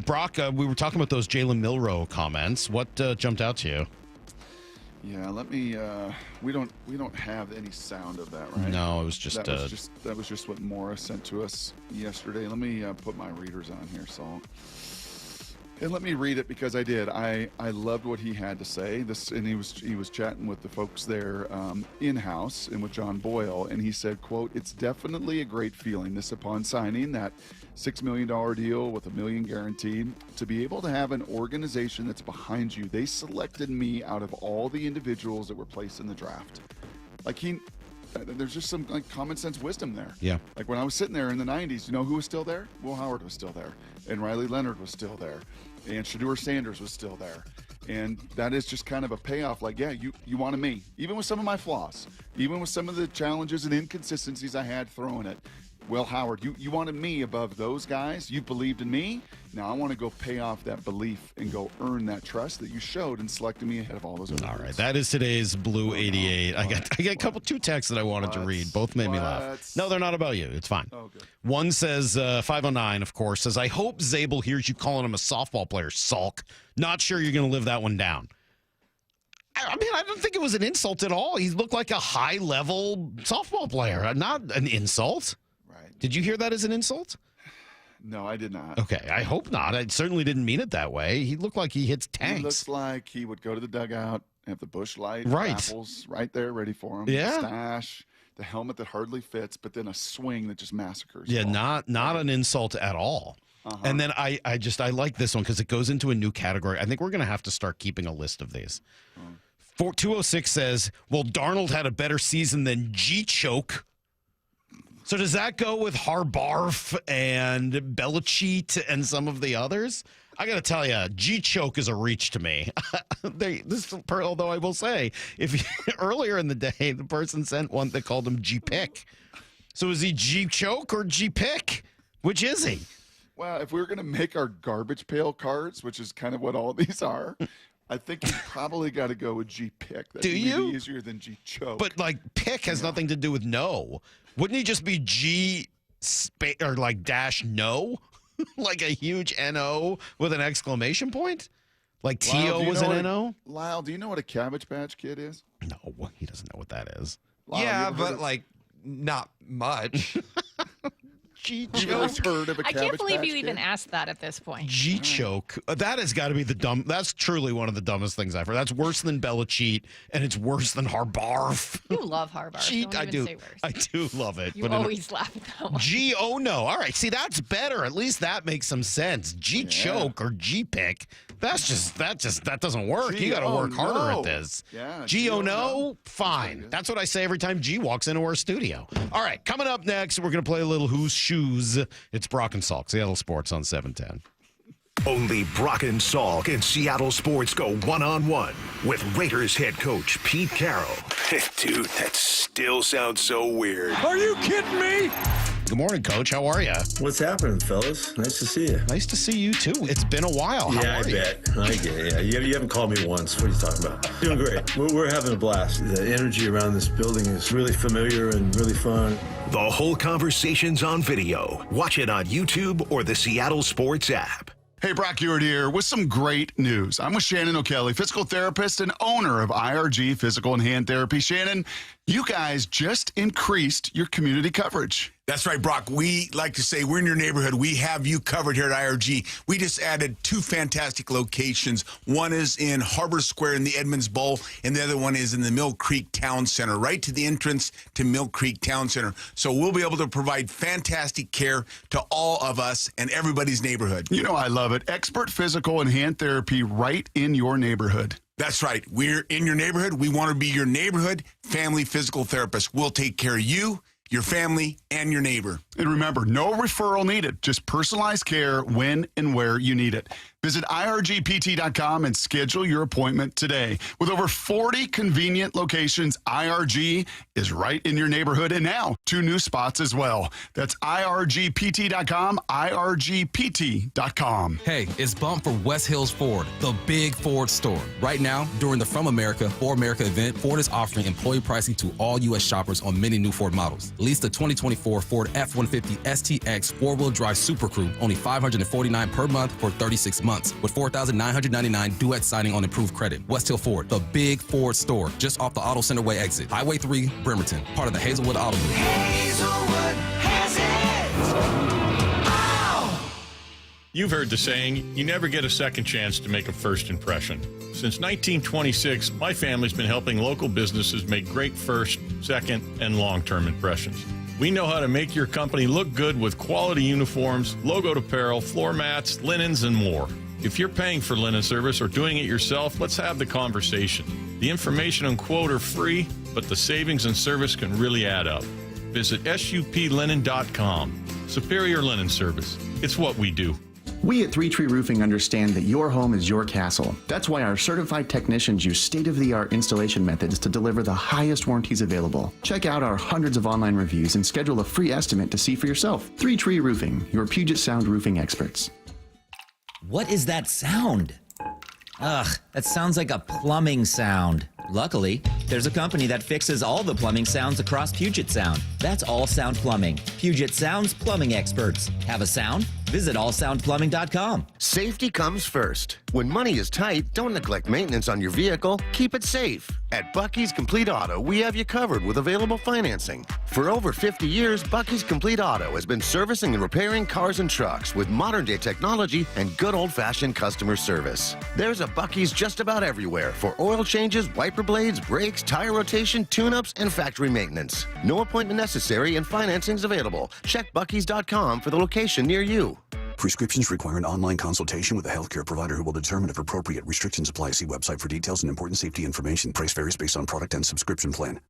Brock, we were talking about those Jalen Milroe comments. What jumped out to you? Yeah, let me. We don't have any sound of that, right? No, it was just that was just what Morris sent to us yesterday. Let me put my readers on here, Saul. And let me read it because I did. I loved what he had to say. And he was chatting with the folks there in-house and with John Boyle, and he said, quote, "It's definitely a great feeling, this upon signing that $6 million deal with $1 million guaranteed, to be able to have an organization that's behind you. They selected me out of all the individuals that were placed in the draft." There's just some common sense wisdom there. Yeah. When I was sitting there in the 90s, you know who was still there? Will Howard was still there. And Riley Leonard was still there. And Shedeur Sanders was still there. And that is just kind of a payoff. You wanted me. Even with some of my flaws, even with some of the challenges and inconsistencies I had throwing it, Will Howard, you wanted me above those guys. You believed in me. Now I want to go pay off that belief and go earn that trust that you showed in selecting me ahead of all those other All dudes. right, that is today's Blue 88. I got two texts that I wanted to read. Both made me laugh. No, they're not about you. It's fine. Oh, good. One says, 509, of course, says, I hope Zabel hears you calling him a softball player, Salk. Not sure you're going to live that one down. I mean, I don't think it was an insult at all. He looked like a high-level softball player, not an insult. Right. Did you hear that as an insult? No, I did not. Okay, I hope not. I certainly didn't mean it that way. He looked like he hits tanks. He looks like he would go to the dugout, have the bush light, Right. apples right there ready for him. Yeah. The stash, the helmet that hardly fits, but then a swing that just massacres. Yeah, them all. not an insult at all. And then I like this one because it goes into a new category. I think we're going to have to start keeping a list of these. 206 says, well, Darnold had a better season than G-Choke. So does that go with Harbarf and Belichick and some of the others? I got to tell you, G-Choke is a reach to me. Although I will say, earlier in the day, the person sent one that called him G-Pick. So is he G-Choke or G-Pick? Which is he? Well, if we were going to make our garbage pail cards, which is kind of what all these are, I think you probably got to go with G-Pick. That'd Do be you? easier than G-Choke. But like pick has nothing to do with no. Wouldn't he just be or like dash no? Like a huge NO with an exclamation point? Like Lyle, TO was an NO? Lyle, do you know what a Cabbage Patch Kid is? No, he doesn't know what that is. Lyle, yeah, you ever heard but of- like not much. G-Choke. Heard of a I can't Cabbage believe Patch you even Kid? asked that at this point. G-Choke. That has got to be that's truly one of the dumbest things I've heard. That's worse than Belichick, and it's worse than Harbarf. You love Harbaugh. Cheat, Don't I even do. say worse. I do love it. You always laugh at that one. G-O no. All right, see, that's better. At least that makes some sense. G-Choke or G-Pick. That doesn't work. You got to work harder at this. Yeah, G-O no, fine. That's what I say every time G walks into our studio. All right, coming up next, we're going to play a little Who's Shoes. It's Brock and Salk, Seattle Sports on 710. Only Brock and Salk in Seattle Sports go one-on-one with Raiders head coach Pete Carroll. Dude, that still sounds so weird. Are you kidding me? Good morning, Coach. How are you? What's happening, fellas? Nice to see you. Nice to see you, too. It's been a while. How Yeah, I are you? bet. I get it. Yeah, you haven't called me once. What are you talking about? Doing great. We're having a blast. The energy around this building is really familiar and really fun. The whole conversation's on video. Watch it on YouTube or the Seattle Sports app. Hey, Brock Ewart here with some great news. I'm with Shannon O'Kelly, physical therapist and owner of IRG Physical and Hand Therapy. Shannon, you guys just increased your community coverage. That's right, Brock. We like to say we're in your neighborhood. We have you covered here at IRG. We just added 2 fantastic locations. One is in Harbor Square in the Edmonds Bowl, and the other one is in the Mill Creek Town Center, right to the entrance to Mill Creek Town Center. So we'll be able to provide fantastic care to all of us and everybody's neighborhood. You know I love it. Expert physical and hand therapy right in your neighborhood. That's right. We're in your neighborhood. We want to be your neighborhood family physical therapist. We'll take care of you, your family, and your neighbor. And remember, no referral needed, just personalized care when and where you need it. Visit irgpt.com and schedule your appointment today. With over 40 convenient locations, IRG is right in your neighborhood, and now 2 new spots as well. That's irgpt.com, irgpt.com. Hey, it's Bump for West Hills Ford, the big Ford store. Right now, during the From America for America event, Ford is offering employee pricing to all U.S. shoppers on many new Ford models. Lease the 2024 Ford F-150 STX 4-wheel drive Super Crew, only $549 per month for 36 months, with $4,999 due at signing on improved credit. West Hill Ford, the big Ford store, just off the Auto Center Way exit. Highway 3, Bremerton, part of the Hazelwood Auto Group. Hazelwood has it! You've heard the saying, you never get a second chance to make a first impression. Since 1926, my family's been helping local businesses make great first, second, and long-term impressions. We know how to make your company look good with quality uniforms, logoed apparel, floor mats, linens, and more. If you're paying for linen service or doing it yourself, let's have the conversation. The information and quote are free, but the savings and service can really add up. Visit suplinen.com. Superior Linen Service. It's what we do. We at 3 Tree Roofing understand that your home is your castle. That's why our certified technicians use state-of-the-art installation methods to deliver the highest warranties available. Check out our hundreds of online reviews and schedule a free estimate to see for yourself. 3 Tree Roofing, your Puget Sound roofing experts. What is that sound? Ugh, that sounds like a plumbing sound. Luckily, there's a company that fixes all the plumbing sounds across Puget Sound. That's All Sound Plumbing. Puget Sound's plumbing experts. Have a sound? Visit allsoundplumbing.com. Safety comes first. When money is tight, don't neglect maintenance on your vehicle. Keep it safe. At Bucky's Complete Auto, we have you covered with available financing. For over 50 years, Bucky's Complete Auto has been servicing and repairing cars and trucks with modern-day technology and good old-fashioned customer service. There's a Bucky's just about everywhere for oil changes, wiper blades, brakes, tire rotation, tune-ups, and factory maintenance. No appointment necessary and financing's available. Check Bucky's.com for the location near you. Prescriptions require an online consultation with a healthcare provider who will determine if appropriate. Restrictions apply. See website for details and important safety information. Price varies based on product and subscription plan.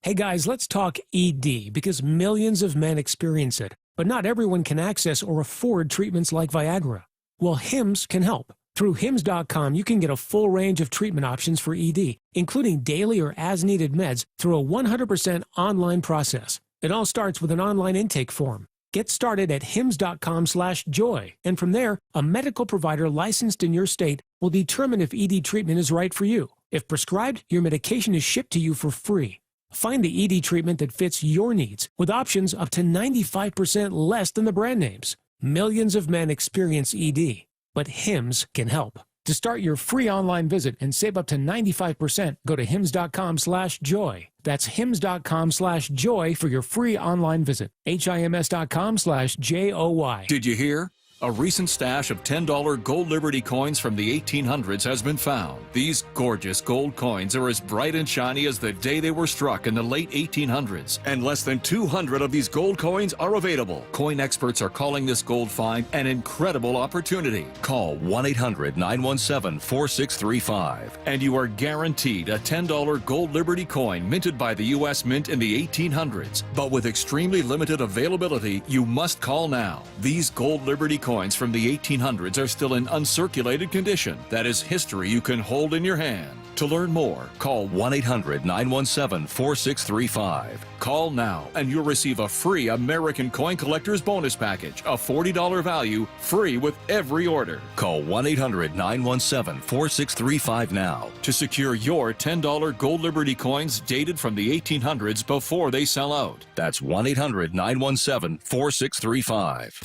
Hey guys, let's talk ED because millions of men experience it, but not everyone can access or afford treatments like Viagra. Well, HIMS can help. Through HIMS.com, you can get a full range of treatment options for ED, including daily or as-needed meds through a 100% online process. It all starts with an online intake form. Get started at hims.com/joy, and from there, a medical provider licensed in your state will determine if ED treatment is right for you. If prescribed, your medication is shipped to you for free. Find the ED treatment that fits your needs with options up to 95% less than the brand names. Millions of men experience ED, but HIMS can help. To start your free online visit and save up to 95%, go to hims.com/joy. That's hims.com/joy for your free online visit. HIMS.com/JOY. Did you hear? A recent stash of $10 gold Liberty coins from the 1800s has been found. These gorgeous gold coins are as bright and shiny as the day they were struck in the late 1800s. And less than 200 of these gold coins are available. Coin experts are calling this gold find an incredible opportunity. Call 1-800-917-4635 and you are guaranteed a $10 gold Liberty coin minted by the U.S. Mint in the 1800s. But with extremely limited availability, you must call now. These gold Liberty coins from the 1800s are still in uncirculated condition. That is history you can hold in your hand. To learn more, call 1-800-917-4635. Call now and you'll receive a free American Coin Collector's Bonus Package, a $40 value, free with every order. Call 1-800-917-4635 now to secure your $10 gold Liberty coins dated from the 1800s before they sell out. That's 1-800-917-4635.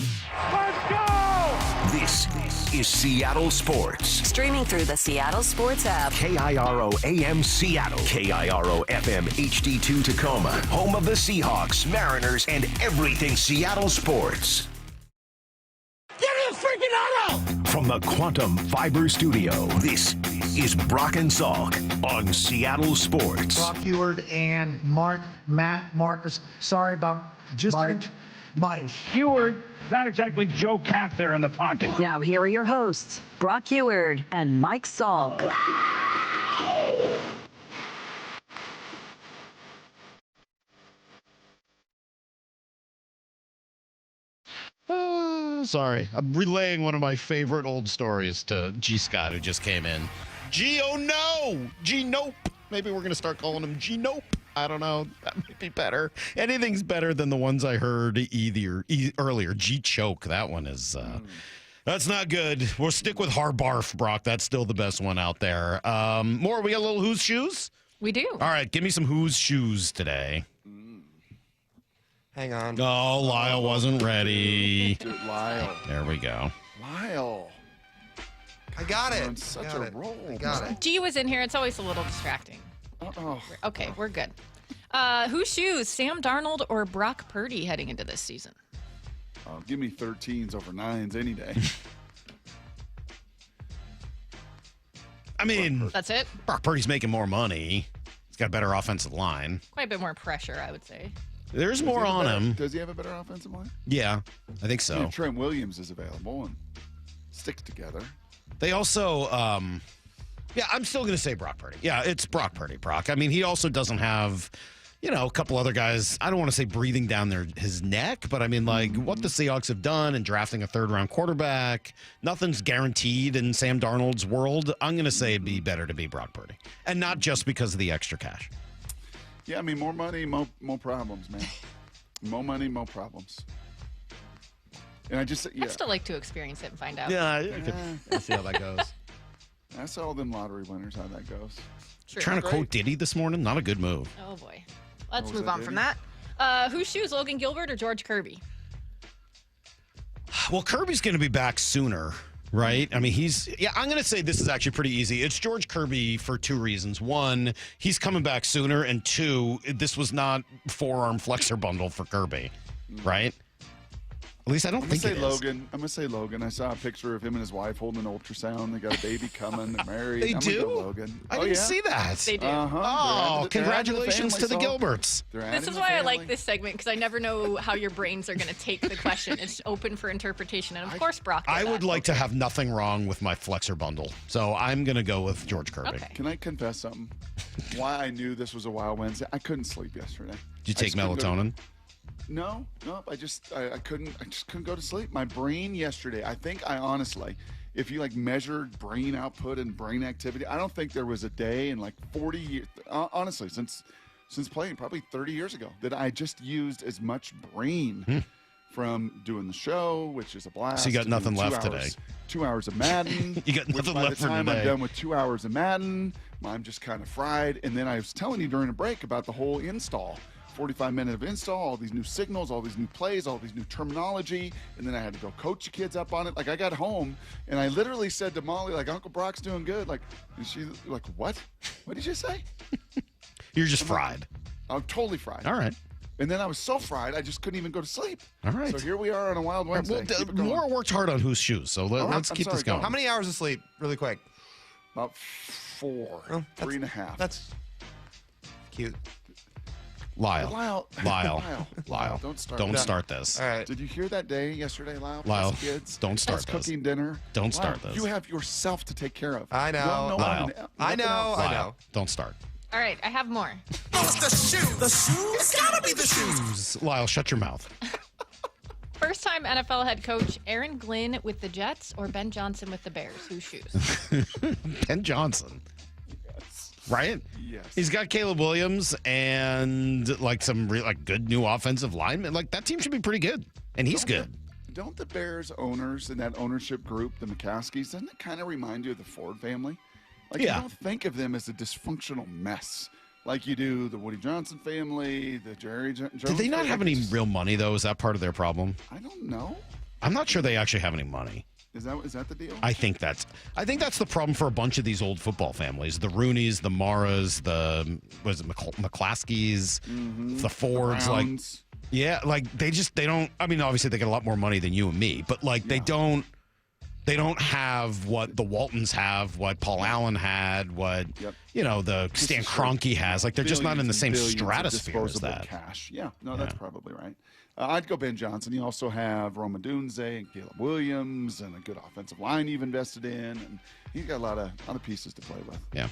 Let's go! This is Seattle Sports. Streaming through the Seattle Sports app. KIRO AM Seattle. KIRO FM HD2 Tacoma. Home of the Seahawks, Mariners, and everything Seattle sports. Give me a freaking auto! From the Quantum Fiber Studio, this is Brock and Salk on Seattle Sports. Brock Heward and Matt Marcus. Sorry about Mike Heward. Not exactly Joe Cat there in the pocket. Now here are your hosts, Brock Heward and Mike Salk. Sorry. I'm relaying one of my favorite old stories to G. Scott, who just came in. G, oh no! G, nope. Maybe we're going to start calling him G, nope. I don't know. That might be better. Anything's better than the ones I heard earlier. G, choke. That one is... That's not good. We'll stick with Harbarf, Brock. That's still the best one out there. More, we got a little Who's Shoes? We do. All right, give me some Who's Shoes today. Hang on. Oh, Lyle wasn't ready. Dude, Lyle. There we go. Lyle. I got it. On such a roll. I got it. G was in here. It's always a little distracting. Okay, we're good. Who's shoes, Sam Darnold or Brock Purdy heading into this season? Give me 13s over 9s any day. I mean, that's it. Brock Purdy's making more money. He's got a better offensive line. Quite a bit more pressure, I would say. There's more on him. Does he have a better offensive line? Yeah, I think so. Trent Williams is available and sticks together. They also, yeah, I'm still going to say Brock Purdy. Yeah, it's Brock Purdy, Brock. I mean, he also doesn't have a couple other guys, I don't want to say breathing down his neck, but I mean, like, what the Seahawks have done in drafting a third-round quarterback, nothing's guaranteed in Sam Darnold's world. I'm going to say it'd be better to be Brock Purdy, and not just because of the extra cash. Yeah, I mean, more money, more problems, man. More money, more problems. And I'd still like to experience it and find out. Yeah, I see how that goes. I saw all them lottery winners, how that goes. True. Trying to quote Diddy this morning, not a good move. Oh, boy. Let's move on from that. Whose shoes, Logan Gilbert or George Kirby? Well, Kirby's going to be back sooner, right? I mean, I'm going to say this is actually pretty easy. It's George Kirby for two reasons. One, he's coming back sooner, and two, this was not forearm flexor bundle for Kirby, right? At least I don't think it is. I'm going to say Logan. I saw a picture of him and his wife holding an ultrasound. They got a baby coming. They're married. They do? Go Logan. I didn't see that. They do. Oh, congratulations to the Gilberts. This is why I like this segment, because I never know how your brains are going to take the question. It's open for interpretation. And, of course, Brock. I would like to have nothing wrong with my flexor bundle. So I'm going to go with George Kirby. Okay. Can I confess something? Why I knew this was a Wild Wednesday? I couldn't sleep yesterday. Did you take melatonin? No. I just couldn't go to sleep. My brain yesterday, I honestly, if you measured brain output and brain activity, I don't think there was a day in 40 years, honestly, since playing probably 30 years ago, that I just used as much brain from doing the show, which is a blast. So you got nothing left today. 2 hours of Madden. You got nothing left for today. By the time I'm done with 2 hours of Madden, I'm just kind of fried. And then I was telling you during a break about the whole install. 45-minute of install, all these new signals, all these new plays, all these new terminology, and then I had to go coach the kids up on it. I got home, and I literally said to Molly, Uncle Brock's doing good. And she's like, what? What did you say? You're just fried. I'm totally fried. All right. And then I was so fried, I just couldn't even go to sleep. All right. So here we are on a Wild Wednesday. Well, Maura worked hard on whose shoes, so let's keep this going. How many hours of sleep, really quick? About 4, 3.5. That's cute. Lyle. Don't start this. All right. Did you hear that day yesterday, Lyle? Lyle, kids? don't start this. Cooking dinner. Don't start this. You have yourself to take care of. I know. Lyle. I know. Don't start. All right, I have more. It's the shoes. The shoes? It's gotta be the shoes. Lyle, shut your mouth. First-time NFL head coach Aaron Glenn with the Jets or Ben Johnson with the Bears? Whose shoes? Ben Johnson. Right? Yes. He's got Caleb Williams and some good new offensive linemen. That team should be pretty good, and he's good. Don't the Bears owners in that ownership group, the McCaskies, doesn't it kind of remind you of the Ford family? You don't think of them as a dysfunctional mess like you do the Woody Johnson family, the Jerry Jones. Do they not have any real money, though? Is that part of their problem? I don't know. I'm not sure they actually have any money. Is that the deal? I think that's the problem for a bunch of these old football families. The Rooneys, the Maras, the McClaskeys, the Fords. They don't. I mean, obviously they get a lot more money than you and me, but they don't have what the Waltons have, what Paul Allen had, what the Stan Kroenke has. They're just not in the same stratosphere as that. Cash. Yeah, no, that's probably right. I'd go Ben Johnson. You also have Roma Dunze and Caleb Williams and a good offensive line you've invested in, and he's got a lot of pieces to play with. Yeah.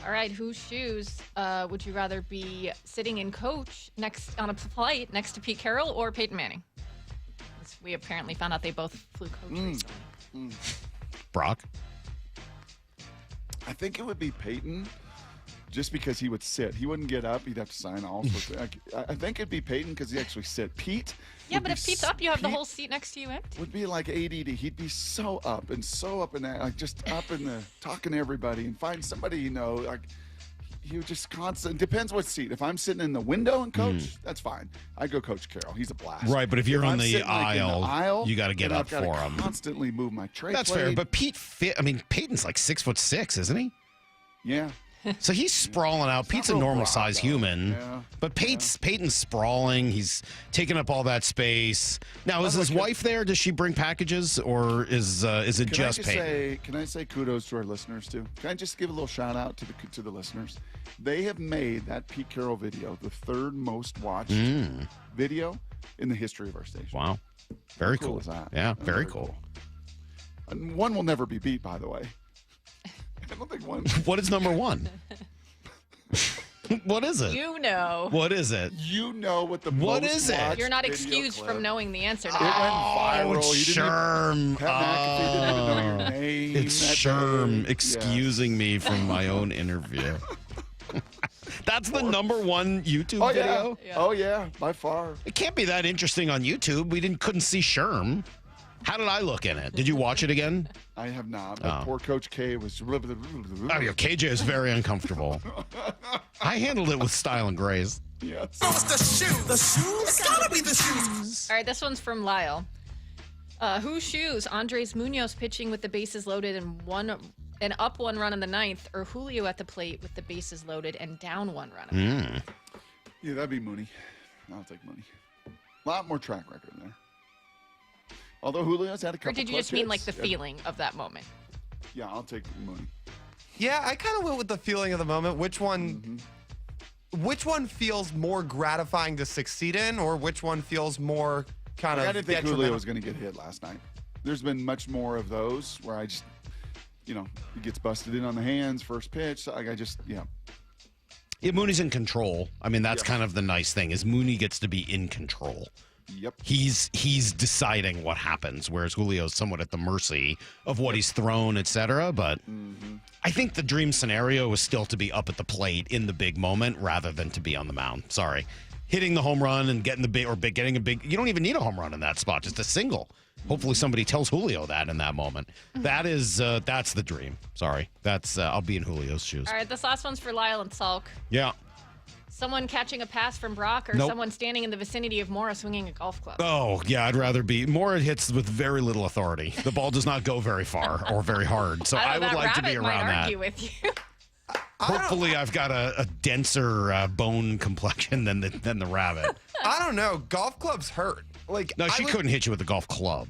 All right, whose shoes would you rather be sitting in coach on a flight next to Pete Carroll or Peyton Manning? We apparently found out they both flew coach recently. Brock? I think it would be Peyton. Just because he would sit. He wouldn't get up. He'd have to sign all sorts of I think it'd be Peyton because he actually sit. Pete. Yeah, but if Pete's up, you have the whole seat next to you empty. Would be like ADD. He'd be so up in that, just up in the talking to everybody and find somebody he would just constant. Depends what seat. If I'm sitting in the window and coach, that's fine. I go Coach Carroll. He's a blast. Right, but if you're on I'm the sitting, aisle, you got to get up for him. Constantly move my tray. That's fair, but Peyton's 6'6", isn't he? Yeah. So he's sprawling out. Pete's a normal size human, but Peyton's sprawling. He's taking up all that space. Now, is his wife there? Does she bring packages, or is it just Peyton? Can I say kudos to our listeners too? Can I just give a little shout out to the listeners? They have made that Pete Carroll video the third most watched video in the history of our station. Wow, very How cool. Is that? Yeah, very cool. And one will never be beat, by the way. I don't think one. What is number one? What is it? You know. What is it? You know what the What most is it? watched You're not video excused clip. from knowing the answer. It To went that. viral. it's You didn't Sherm. Pat McAfee didn't even know your name. It's that Sherm day. excusing me from my own interview. That's the number one YouTube Oh, video? yeah. Oh, yeah, by far. It can't be that interesting on YouTube. We couldn't see Sherm. How did I look in it? Did you watch it again? I have not, but poor Coach K was... Oh, yeah, KJ is very uncomfortable. I handled it with style and grace. Yes. Oh, it's the shoe. The shoe? It's gotta be the shoes. All right, this one's from Lyle. Whose shoes? Andres Munoz pitching with the bases loaded and up 1 run in the 9th, or Julio at the plate with the bases loaded and down 1 run? Yeah, that'd be Mooney. I'll take Mooney. A lot more track record there. Although Julio's had a couple. Or did you clutch just mean like hits. the feeling of that moment? Yeah, I'll take Mooney. Yeah, I kind of went with the feeling of the moment. Which one feels more gratifying to succeed in, or which one feels more kind I of didn't think Julio detrimental? was going to get hit last night. There's been much more of those where I just, he gets busted in on the hands, first pitch. So Yeah, Mooney's in control. I mean, that's kind of the nice thing is Mooney gets to be in control. Yep. He's deciding what happens, whereas Julio's somewhat at the mercy of what he's thrown, etc. But I think the dream scenario is still to be up at the plate in the big moment rather than to be on the mound. Sorry. Hitting the home run and getting getting a big, you don't even need a home run in that spot, just a single. Hopefully somebody tells Julio that in that moment. That's the dream. Sorry. I'll be in Julio's shoes. All right, this last one's for Lyle and Salk. Yeah. Someone catching a pass from Brock or Nope. someone standing in the vicinity of Mora swinging a golf club? Oh, yeah, I'd rather be. Mora hits with very little authority. The ball does not go very far or very hard. So I would like to be around might that. argue with you. Hopefully, I've got a denser bone complexion than the rabbit. I don't know. Golf clubs hurt. No, she couldn't hit you with a golf club.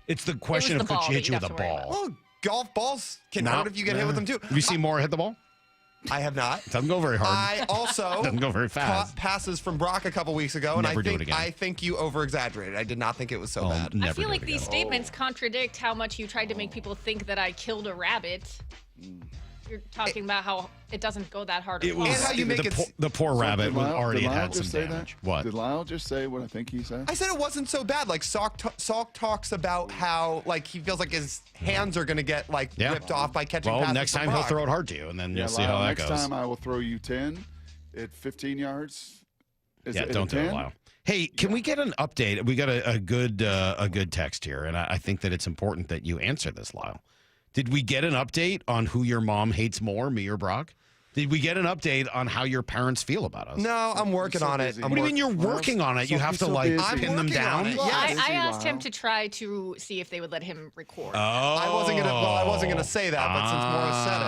It's the question of could she hit you with a ball. Well, golf balls can hurt if you get hit with them too. Have you seen Mora hit the ball? I have not. Doesn't go very hard. I also doesn't go very fast. caught passes from Brock a couple weeks ago, and Never do it again. I think you over-exaggerated. I did not think it was so bad. I feel like these statements contradict how much you tried to make people think that I killed a rabbit. You're talking about how it doesn't go that hard. It was and how you make the poor rabbit Did Lyle- already did Lyle had some just say damage. that? What? Did Lyle just say what I think he said? I said it wasn't so bad. Like Salk talks about how he feels like his hands are going to get ripped off by catching passes. Well, next from time he'll Brock. throw it hard to you, and then you'll see how Lyle, that next goes. time I will throw you 10 at 15 yards. Don't do it, Lyle. Hey, can we get an update? We got a good text here, and I think that it's important that you answer this, Lyle. Did we get an update on who your mom hates more, me or Brock? Did we get an update on how your parents feel about us? No, I'm working on it. What do you mean you're working on it? You have to pin them down? I asked him to try to see if they would let him record. Oh. I wasn't gonna say that, but since Morris said it,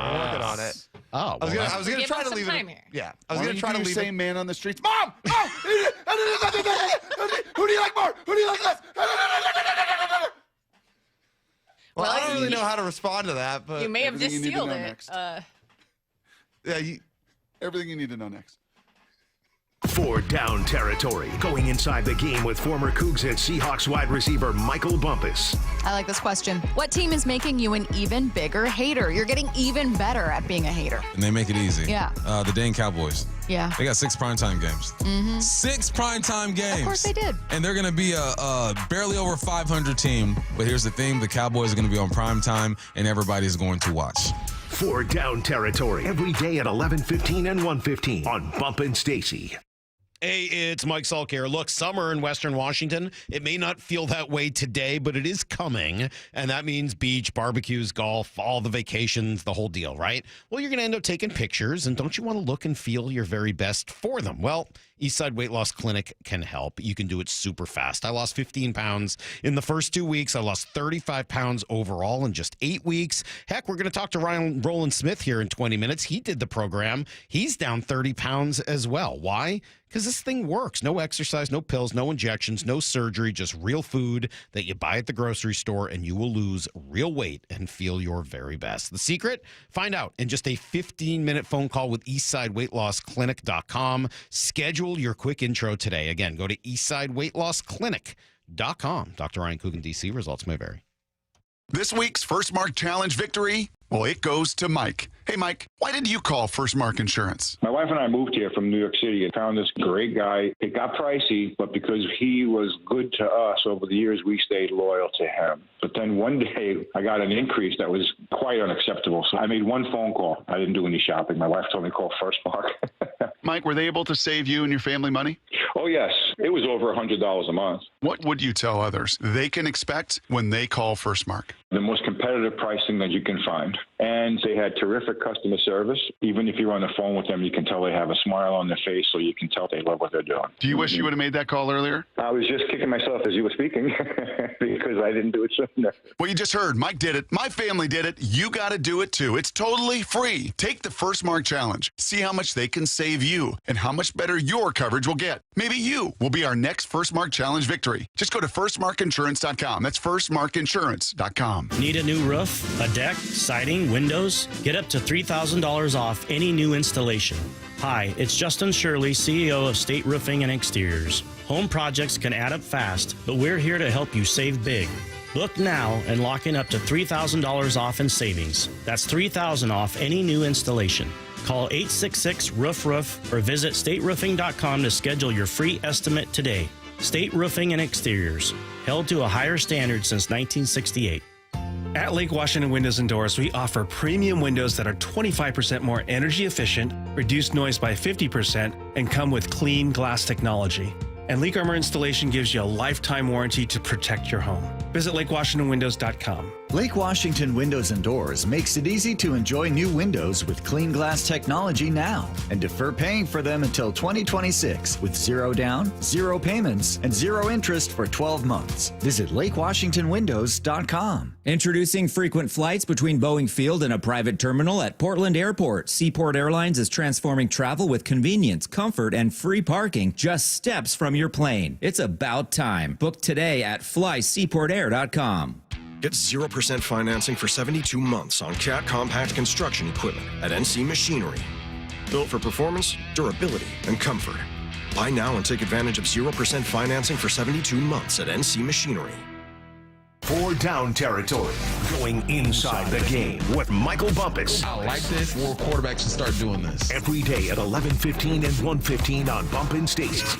we're working on it. Oh, I was gonna try to leave it. Yeah, I was gonna try to leave Say it. man on the streets. Mom! Who do you like more? Who do you like less? Well, I don't really know how to respond to that, but You may have just everything you need to sealed know it. next. Yeah, everything you need to know next. For Down Territory, going inside the game with former Cougs and Seahawks wide receiver Michael Bumpus. I like this question. What team is making you an even bigger hater? You're getting even better at being a hater. And they make it easy. Yeah. The Dane Cowboys. Yeah. They got 6 primetime games. Mm-hmm. 6 primetime games. Of course they did. And they're going to be a barely over 500 team. But here's the thing. The Cowboys are going to be on primetime, and everybody's going to watch. For Down Territory, every day at 11:15 and 1:15 on Bump and Stacy. Hey, it's Mike Salk here. Look, summer in Western Washington, it may not feel that way today, but it is coming. And that means beach, barbecues, golf, all the vacations, the whole deal, right? Well, you're going to end up taking pictures, and don't you want to look and feel your very best for them? Well, Eastside Weight Loss Clinic can help. You can do it super fast. I lost 15 pounds in the first 2 weeks. I lost 35 pounds overall in just 8 weeks. Heck, we're going to talk to Rowland-Smith here in 20 minutes. He did the program. He's down 30 pounds as well. Why? Because this thing works. No exercise, no pills, no injections, no surgery, just real food that you buy at the grocery store, and you will lose real weight and feel your very best. The secret? Find out in just a 15-minute phone call with EastsideWeightLossClinic.com. Schedule your quick intro today. Again, go to EastsideWeightLossClinic.com. Dr. Ryan Coogan, D.C. Results may vary. This week's First Mark Challenge victory, well, it goes to Mike. Hey, Mike, why did you call First Mark Insurance? My wife and I moved here from New York City and found this great guy. It got pricey, but because he was good to us over the years, we stayed loyal to him. But then one day I got an increase that was quite unacceptable. So I made one phone call. I didn't do any shopping. My wife told me to call First Mark. Mike, were they able to save you and your family money? Oh, yes. It was over $100 a month. What would you tell others they can expect when they call First Mark? The most competitive pricing that you can find. And they had terrific customer service. Even if you're on the phone with them, you can tell they have a smile on their face, so you can tell they love what they're doing. Do you wish you would have made that call earlier? I was just kicking myself as you were speaking because I didn't do it sooner. Well, you just heard. Mike did it. My family did it. You got to do it too. It's totally free. Take the First Mark Challenge. See how much they can save you and how much better your coverage will get. Maybe you will be our next First Mark Challenge victory. Just go to firstmarkinsurance.com. That's firstmarkinsurance.com. Need a new roof, a deck, siding, windows? Get up to $3,000 off any new installation. Hi, it's Justin Shirley, CEO of State Roofing and Exteriors. Home projects can add up fast, but we're here to help you save big. Book now and lock in up to $3,000 off in savings. That's $3,000 off any new installation. Call 866-ROOF-ROOF or visit stateroofing.com to schedule your free estimate today. State Roofing and Exteriors, held to a higher standard since 1968. At Lake Washington Windows and Doors, we offer premium windows that are 25% more energy efficient, reduce noise by 50%, and come with clean glass technology. And Leak Armor Installation gives you a lifetime warranty to protect your home. Visit LakeWashingtonWindows.com. Lake Washington Windows and Doors makes it easy to enjoy new windows with clean glass technology now and defer paying for them until 2026 with zero down, zero payments, and zero interest for 12 months. Visit LakeWashingtonWindows.com. Introducing frequent flights between Boeing Field and a private terminal at Portland Airport. Seaport Airlines is transforming travel with convenience, comfort, and free parking just steps from your plane. It's about time. Book today at flyseaportair.com. Get 0% financing for 72 months on Cat compact construction equipment at NC Machinery. Built for performance, durability, and comfort. Buy now and take advantage of 0% financing for 72 months at NC Machinery. 4 Down territory, going inside the game with Michael Bumpus. I like this. More quarterbacks should start doing this. Every day at 11:15 and 1:15 on Bumpin' Stacy.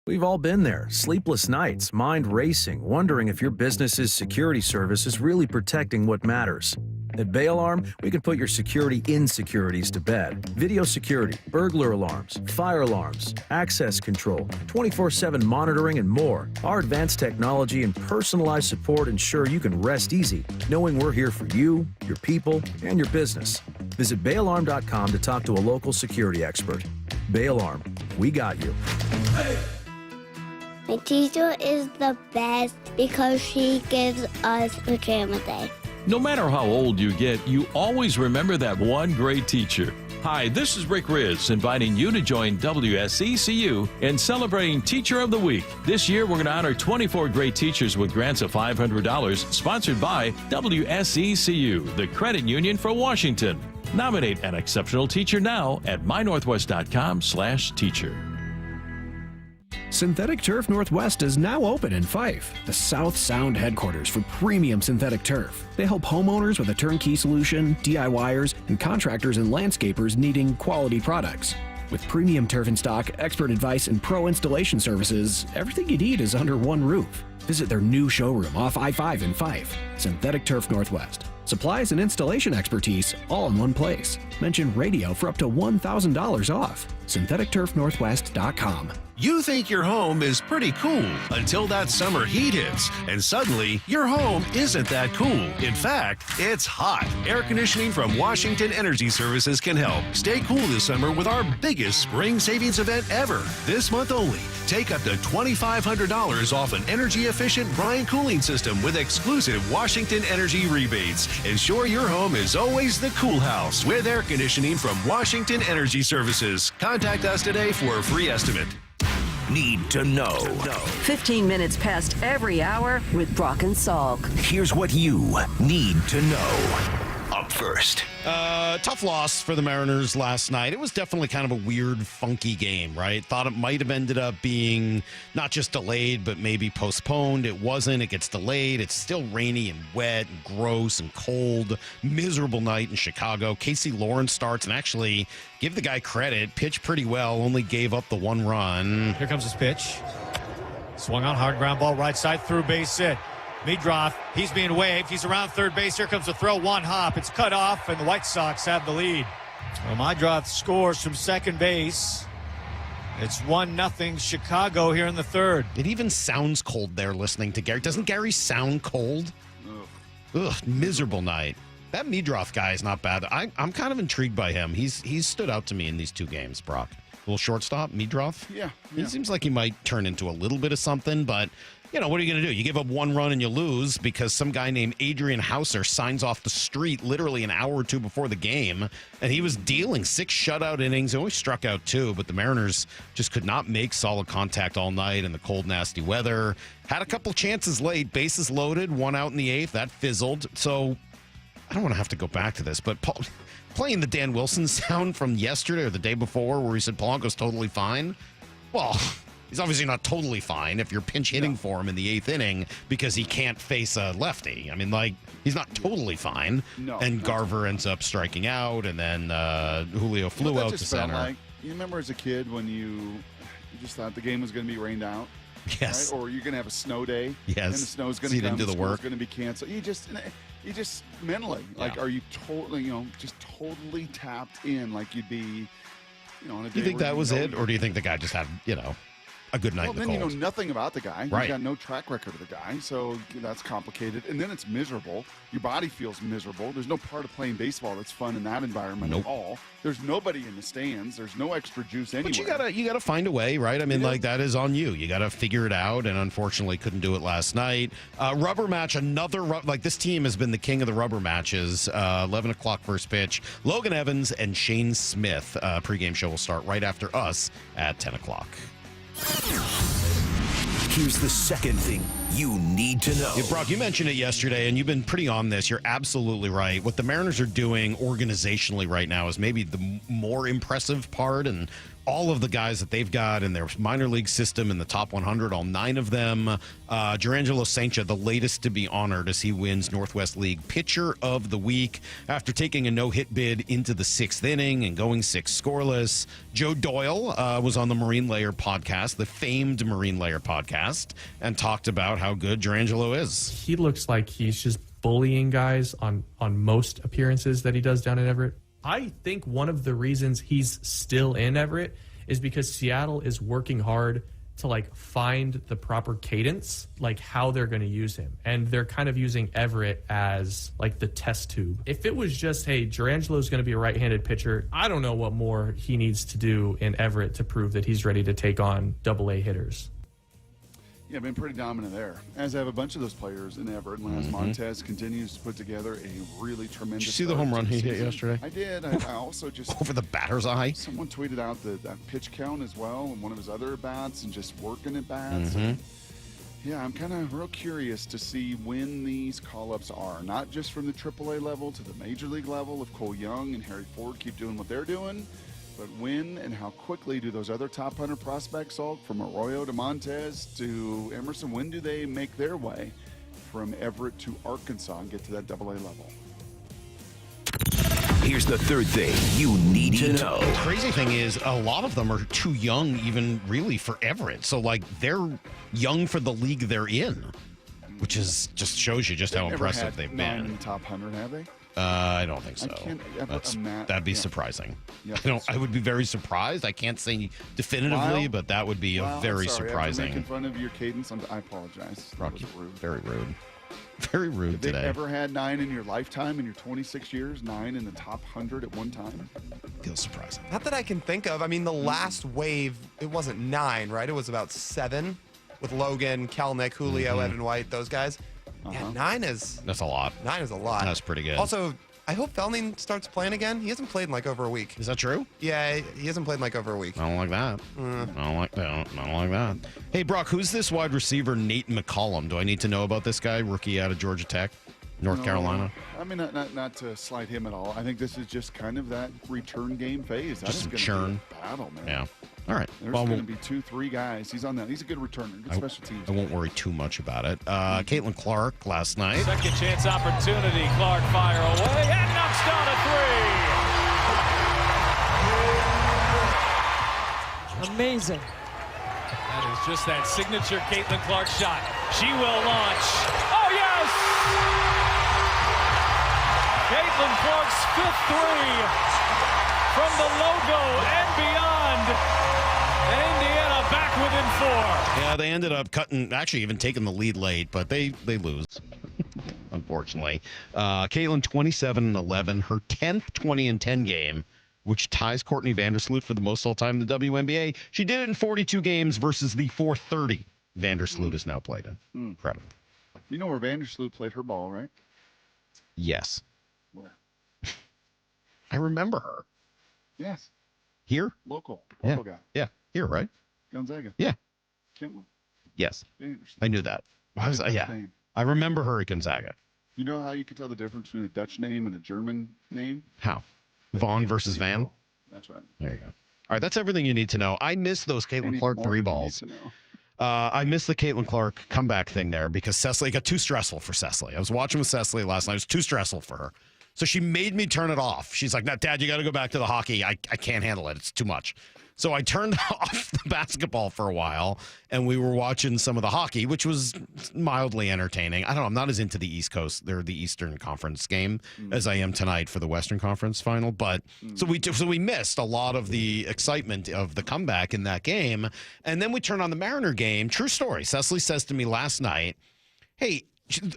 We've all been there. Sleepless nights, mind racing, wondering if your business's security service is really protecting what matters. At Bay Alarm, we can put your security insecurities to bed. Video security, burglar alarms, fire alarms, access control, 24/7 monitoring, and more. Our advanced technology and personalized support ensure you can rest easy, knowing we're here for you, your people, and your business. Visit bayalarm.com to talk to a local security expert. Bay Alarm, we got you. My teacher is the best because she gives us pajama day. No matter how old you get, you always remember that one great teacher. Hi, this is Rick Riz, inviting you to join WSECU in celebrating Teacher of the Week. This year, we're going to honor 24 great teachers with grants of $500, sponsored by WSECU, the credit union for Washington. Nominate an exceptional teacher now at mynorthwest.com/teacher. Synthetic Turf Northwest is now open in Fife, the South Sound headquarters for premium synthetic turf. They help homeowners with a turnkey solution, DIYers, and contractors and landscapers needing quality products. With premium turf in stock, expert advice, and pro installation services, everything you need is under one roof. Visit their new showroom off I-5 in Fife. Synthetic Turf Northwest. Supplies and installation expertise all in one place. Mention radio for up to $1,000 off. SyntheticTurfNorthwest.com. You think your home is pretty cool until that summer heat hits, and suddenly your home isn't that cool. In fact, it's hot. Air conditioning from Washington Energy Services can help. Stay cool this summer with our biggest spring savings event ever. This month only, take up to $2,500 off an energy-efficient brine cooling system with exclusive Washington Energy rebates. Ensure your home is always the cool house with air conditioning from Washington Energy Services. Contact us today for a free estimate. Need to know. 15 minutes past every hour with Brock and Salk. Here's what you need to know. Up first. Tough loss for the Mariners last night. It was definitely kind of a weird, funky game, right? Thought it might have ended up being not just delayed, but maybe postponed. It wasn't. It gets delayed. It's still rainy and wet and gross and cold. Miserable night in Chicago. Casey Lawrence starts, and actually, give the guy credit, pitched pretty well, only gave up the 1 run. Here comes his pitch. Swung on, hard ground ball, right side, through base hit. Meadroff, he's being waved. He's around third base. Here comes the throw. 1 hop. It's cut off, and the White Sox have the lead. Well, Meadroff scores from second base. It's 1-0 Chicago here in the third. It even sounds cold there listening to Gary. Doesn't Gary sound cold? Ugh, miserable night. That Meadroff guy is not bad. I'm kind of intrigued by him. He's stood out to me in these 2 games, Brock. Little shortstop, Meadroff. Yeah. He seems like he might turn into a little bit of something, but what are you going to do? You give up 1 run and you lose because some guy named Adrian Hauser signs off the street literally an hour or 2 before the game, and he was dealing 6 shutout innings. He only struck out 2, but the Mariners just could not make solid contact all night in the cold, nasty weather. Had a couple chances late, bases loaded, 1 out in the 8th. That fizzled. So I don't want to have to go back to this, but playing the Dan Wilson sound from yesterday or the day before where he said Polanco's totally fine. Well, he's obviously not totally fine if you're pinch hitting for him in the 8th inning because he can't face a lefty. I mean, he's not totally fine. No. And Garver ends up striking out, and then Julio flew out to center. You remember as a kid when you just thought the game was going to be rained out? Yes. Right? Or you're going to have a snow day. Yes. And the snow's going So to you come. didn't do the work. going to be canceled. You just mentally, are you totally, just totally tapped in like you'd be, on a day. Do you think that was it, or do you think the guy just had, a good night in the then cold? you know nothing about the guy. Right. You got no track record of the guy, so that's complicated. And then it's miserable. Your body feels miserable. There's no part of playing baseball that's fun in that environment at all. There's nobody in the stands. There's no extra juice anywhere. But you gotta find a way, right? I mean, that is on you. You gotta figure it out, and unfortunately couldn't do it last night. Rubber match, this team has been the king of the rubber matches. 11 o'clock first pitch. Logan Evans and Shane Smith. Pregame show will start right after us at 10 o'clock. Here's the second thing you need to know. Yeah, Brock, you mentioned it yesterday, and you've been pretty on this. You're absolutely right. What the Mariners are doing organizationally right now is maybe the more impressive part, and all of the guys that they've got in their minor league system in the top 100, all 9 of them. Jurangelo St. the latest to be honored as he wins Northwest League Pitcher of the Week after taking a no-hit bid into the 6th inning and going 6 scoreless. Joe Doyle was on the Marine Layer podcast, the famed Marine Layer podcast, and talked about how good Jurangelo is. He looks like he's just bullying guys on most appearances that he does down in Everett. I think one of the reasons he's still in Everett is because Seattle is working hard to find the proper cadence, how they're going to use him. And they're kind of using Everett as the test tube. If it was just, hey, Jurangelo's going to be a right-handed pitcher, I don't know what more he needs to do in Everett to prove that he's ready to take on AA hitters. Yeah, been pretty dominant there, as have a bunch of those players in Everett. And as Montez continues to put together a really tremendous. Did you see the home run he hit yesterday? I did. I also just over the batter's eye. Someone tweeted out that pitch count as well, and one of his other bats, and just working at bats. And, yeah, I'm kind of real curious to see when these call-ups are, not just from the AAA level to the major league level. If Cole Young and Harry Ford keep doing what they're doing. But when and how quickly do those other top 100 prospects, Salk, from Arroyo to Montez to Emerson, when do they make their way from Everett to Arkansas and get to that AA level? Here's the third thing you need to know. The crazy thing is a lot of them are too young even really for Everett. So, they're young for the league they're in, which is just shows you just how impressive they've been. 9 in the top 100, have they? I don't think so. That'd be surprising. I would be very surprised. I can't say definitively, Lyle? but that would be very surprising. After making fun of your cadence, I apologize. Brock, very rude. Very rude Have today. they ever had 9 in your lifetime, in your 26 years, 9 in the top 100 at one time? Feels surprising. Not that I can think of. I mean, the last wave, it wasn't 9, right? It was about 7 with Logan, Kelnick, Julio, Evan White, those guys. Yeah, 9 is... That's a lot. 9 is a lot. That's pretty good. Also, I hope Felning starts playing again. He hasn't played in over a week. Is that true? Yeah, he hasn't played in over a week. I don't like that. I don't like that. I don't like that. Hey, Brock, who's this wide receiver, Nate McCollum? Do I need to know about this guy, rookie out of Georgia Tech? North Carolina. I mean, not to slight him at all. I think this is just kind of that return game phase. Just some That's churn. Be a battle, man. Yeah. All right. There's going to be 2-3 guys. He's on that. He's a good returner, good special teams. I won't worry too much about it. Caitlin Clark last night. Second chance opportunity. Clark fire away and knocks down a three. Amazing. That is just that signature Caitlin Clark shot. She will launch. Oh, yes! Caitlin Clark's fifth three from the logo and beyond. And Indiana back within 4. Yeah, they ended up actually even taking the lead late, but they lose, unfortunately. Caitlin 27-11, her 10th 20-10 game, which ties Courtney Vandersloot for the most all-time in the WNBA. She did it in 42 games versus the 430 Vandersloot has now played in. Incredible. You know where Vandersloot played her ball, right? Yes. Where? I remember her. Yes. Here? Local Yeah. guy. Yeah. Here, right? Gonzaga. Yeah. Kentland. Yes. Vandersloot. I knew that. Yeah. Name. I remember her at Gonzaga. You know how you can tell the difference between a Dutch name and a German name? How? Vaughn versus Van? That's right. There you go. All right, that's everything you need to know. I miss those Caitlin Clark three balls. I missed the Caitlin Clark comeback thing there because Cecily got too stressful for Cecily. I was watching with Cecily last night. It was too stressful for her. So she made me turn it off. She's like, "No, Dad, you got to go back to the hockey. I can't handle it. It's too much." So I turned off the basketball for a while, and we were watching some of the hockey, which was mildly entertaining. I don't know. I'm not as into the East Coast, the Eastern Conference game as I am tonight for the Western Conference final. But so we missed a lot of the excitement of the comeback in that game. And then we turned on the Mariner game. True story. Cecily says to me last night, "Hey,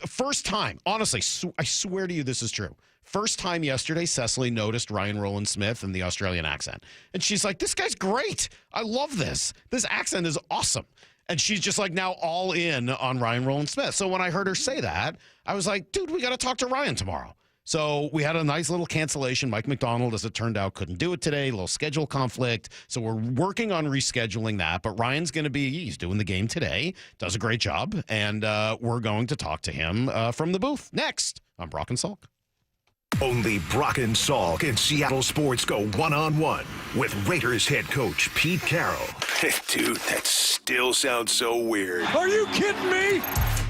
first time, honestly, I swear to you this is true. First time yesterday, Cecily noticed Ryan Rowland-Smith and the Australian accent. And she's like, this guy's great. I love this. This accent is awesome. And she's just like now all in on Ryan Rowland-Smith. So when I heard her say that, I was like, dude, we got to talk to Ryan tomorrow. So we had a nice little cancellation. Mike McDonald, as it turned out, couldn't do it today. A little schedule conflict. So we're working on rescheduling that. But Ryan's going to he's doing the game today. Does a great job. And we're going to talk to him from the booth next on Brock and Salk. Only Brock and Salk in Seattle sports go one-on-one with Raiders head coach Pete Carroll. Dude, that still sounds so weird. Are you kidding me?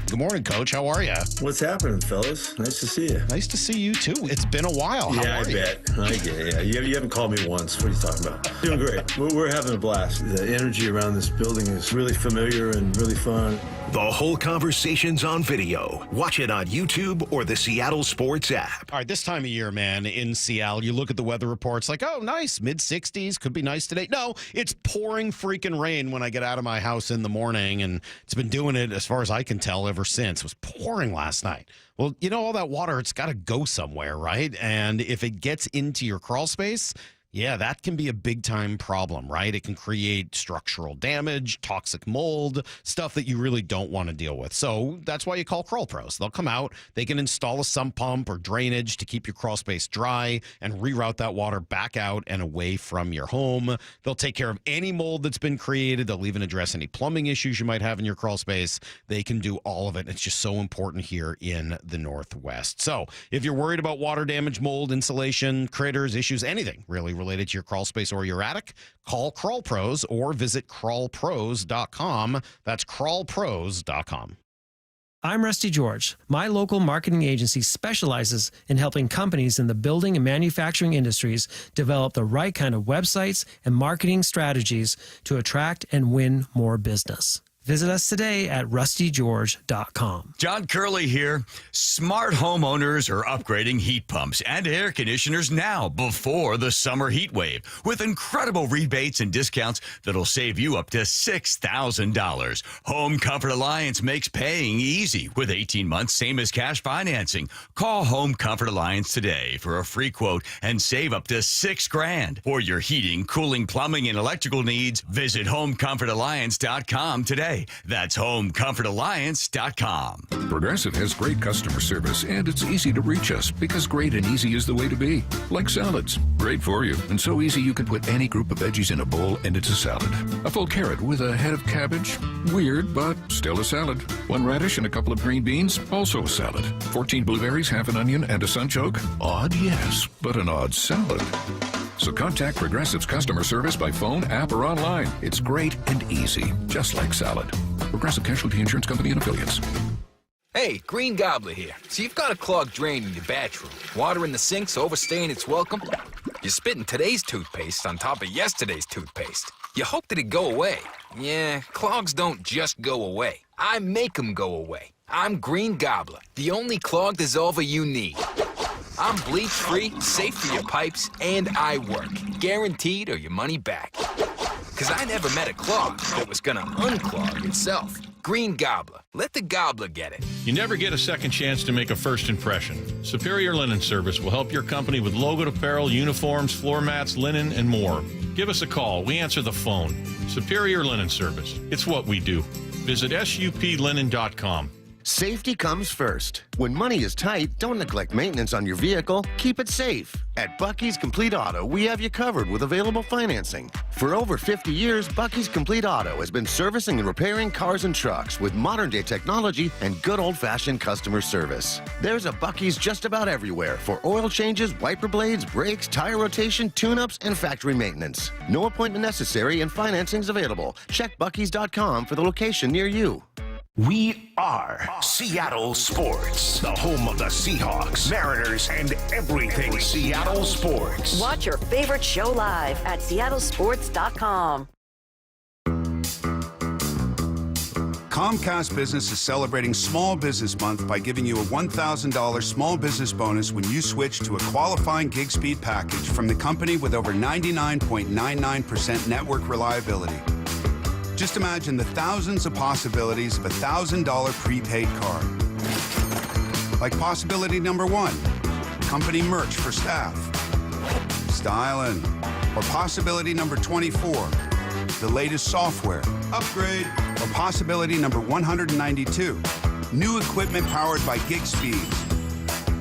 Good morning, Coach. How are you? What's happening, fellas? Nice to see you. Nice to see you, too. It's been a while. How are I bet. I get it. Yeah. You haven't called me once. What are you talking about? Doing great. We're having a blast. The energy around this building is really familiar and really fun. The whole conversation's on video. Watch it on YouTube or the Seattle Sports app. All right, this time of year, man, in Seattle, you look at the weather reports like, oh, nice, mid-60s, could be nice today. No, it's pouring freaking rain when I get out of my house in the morning, and it's been doing it, as far as I can tell, ever since. It was pouring last night. Well, you know, all that water, it's got to go somewhere, right? And if it gets into your crawl space, yeah, that can be a big-time problem, right? It can create structural damage, toxic mold, stuff that you really don't want to deal with. So that's why you call Crawl Pros. They'll come out, they can install a sump pump or drainage to keep your crawl space dry and reroute that water back out and away from your home. They'll take care of any mold that's been created. They'll even address any plumbing issues you might have in your crawl space. They can do all of it. It's just so important here in the Northwest. So if you're worried about water damage, mold, insulation, critters, issues, anything really related to your crawl space or your attic, call Crawl Pros or visit crawlpros.com. That's crawlpros.com. I'm Rusty George. My local marketing agency specializes in helping companies in the building and manufacturing industries develop the right kind of websites and marketing strategies to attract and win more business. Visit us today at rustygeorge.com. John Curley here. Smart homeowners are upgrading heat pumps and air conditioners now before the summer heat wave with incredible rebates and discounts that'll save you up to $6,000. Home Comfort Alliance makes paying easy with 18 months, same as cash financing. Call Home Comfort Alliance today for a free quote and save up to $6,000. For your heating, cooling, plumbing, and electrical needs, visit homecomfortalliance.com today. today. That's homecomfortalliance.com. Progressive has great customer service, and it's easy to reach us because great and easy is the way to be. Like salads. Great for you, and so easy you can put any group of veggies in a bowl and it's a salad. A full carrot with a head of cabbage? Weird, but still a salad. 1 radish and a couple of green beans? Also a salad. 14 blueberries, half an onion, and a sunchoke? Odd, yes, but an odd salad. So contact Progressive's customer service by phone, app, or online. It's great and easy, just like salad. Progressive Casualty Insurance Company and Affiliates. Hey, Green Gobbler here. So you've got a clogged drain in your bathroom. Water in the sink's overstaying its welcome. You're spitting today's toothpaste on top of yesterday's toothpaste. You hope that it go away. Yeah, clogs don't just go away. I make them go away. I'm Green Gobbler, the only clog dissolver you need. I'm bleach-free, safe for your pipes, and I work. Guaranteed or your money back. Because I never met a clog that was gonna unclog itself. Green Gobbler. Let the gobbler get it. You never get a second chance to make a first impression. Superior Linen Service will help your company with logoed apparel, uniforms, floor mats, linen, and more. Give us a call. We answer the phone. Superior Linen Service. It's what we do. Visit suplinen.com. Safety comes first. When money is tight, don't neglect maintenance on your vehicle. Keep it safe. At Bucky's Complete Auto, we have you covered with available financing. For over 50 years, Bucky's Complete Auto has been servicing and repairing cars and trucks with modern-day technology and good old-fashioned customer service. There's a Bucky's just about everywhere for oil changes, wiper blades, brakes, tire rotation, tune-ups, and factory maintenance. No appointment necessary and financing's available. Check Bucky's.com for the location near you. We are Seattle Sports, the home of the Seahawks, Mariners, and everything Seattle sports. Watch your favorite show live at seattlesports.com. Comcast Business is celebrating Small Business Month by giving you a $1,000 small business bonus when you switch to a qualifying gig speed package from the company with over 99.99% network reliability. Just imagine the thousands of possibilities of a $1,000 prepaid card. Like possibility number 1, company merch for staff. Styling. Or possibility number 24, the latest software. Upgrade. Or possibility number 192, new equipment powered by gig speeds.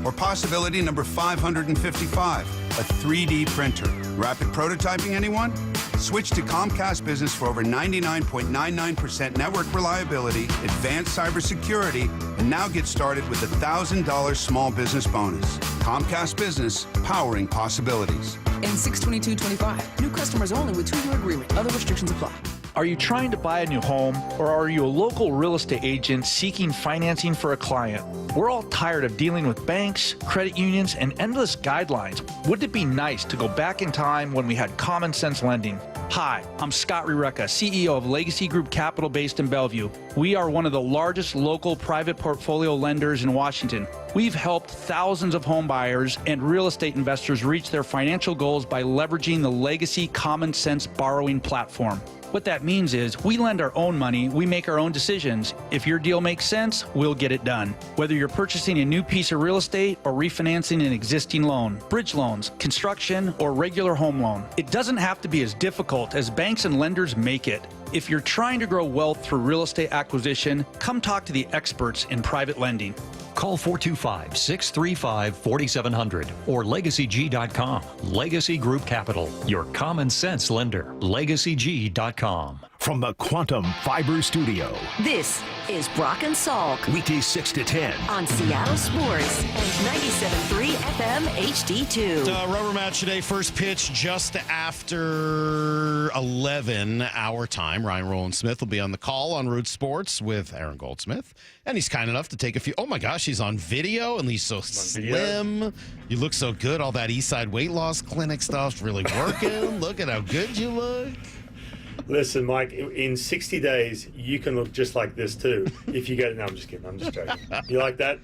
Or possibility number 555, a 3D printer. Rapid prototyping, anyone? Switch to Comcast Business for over 99.99% network reliability, advanced cybersecurity, and now get started with a $1,000 small business bonus. Comcast Business, powering possibilities. And 6/22/25. New customers only with 2-year agreement. Other restrictions apply. Are you trying to buy a new home, or are you a local real estate agent seeking financing for a client? We're all tired of dealing with banks, credit unions, and endless guidelines. Wouldn't it be nice to go back in time when we had common sense lending? Hi, I'm Scott Rureka, CEO of Legacy Group Capital based in Bellevue. We are one of the largest local private portfolio lenders in Washington. We've helped thousands of home buyers and real estate investors reach their financial goals by leveraging the Legacy Common Sense borrowing platform. What that means is we lend our own money, we make our own decisions. If your deal makes sense, we'll get it done. Whether you're purchasing a new piece of real estate or refinancing an existing loan, bridge loans, construction, or regular home loan, it doesn't have to be as difficult as banks and lenders make it. If you're trying to grow wealth through real estate acquisition, come talk to the experts in private lending. Call 425-635-4700 or LegacyG.com. Legacy Group Capital, your common sense lender. LegacyG.com. From the Quantum Fiber Studio. This is Brock and Salk. Weekdays 6 to 10. On Seattle Sports and 97.3 FM HD2. Rubber match today. First pitch just after 11 our time. Ryan Rowland-Smith will be on the call on Root Sports with Aaron Goldsmith. And he's kind enough to take a few. Oh my gosh, he's on video and he's so slim. You look so good. All that Eastside weight loss clinic stuff's really working. Look at how good you look. Listen, Mike, in 60 days, you can look just like this, too. If you get it. No, I'm just kidding. I'm just joking. You like that?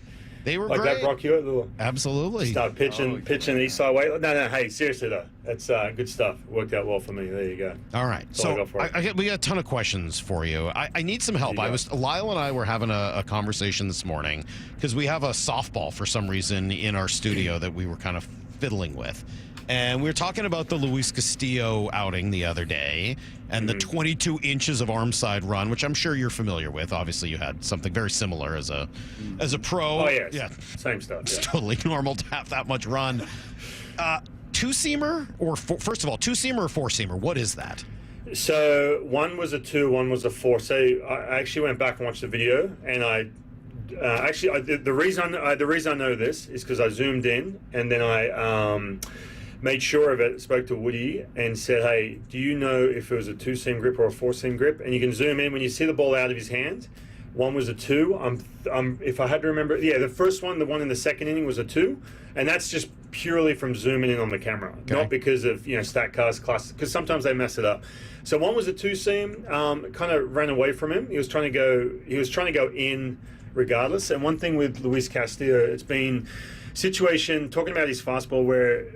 They were like great. That, Brock? You little absolutely. Start pitching Eastside weight. No, hey, seriously, though. That's good stuff. Worked out well for me. There you go. All right. That's all we got a ton of questions for you. I need some help. Lyle and I were having a conversation this morning because we have a softball for some reason in our studio that we were kind of fiddling with. And we were talking about the Luis Castillo outing the other day and the 22 inches of arm side run, which I'm sure you're familiar with. Obviously, you had something very similar as a pro. Oh, yes. Yeah. Same stuff. It's Yeah. totally normal to have that much run. Two-seamer or first of all, two-seamer or four-seamer? What is that? So one was a 2, one was a 4. So I actually went back and watched the video, and the reason I know this is because I zoomed in and then I made sure of it. Spoke to Woody and said, "Hey, do you know if it was a 2-seam grip or a 4-seam grip?" And you can zoom in when you see the ball out of his hand. One was a 2. If I had to remember, the first one, the one in the second inning, was a 2, and that's just purely from zooming in on the camera, not because of StatCast class, because sometimes they mess it up. So one was a 2-seam, kind of ran away from him. He was trying to go in regardless. And one thing with Luis Castillo, it's been situation talking about his fastball where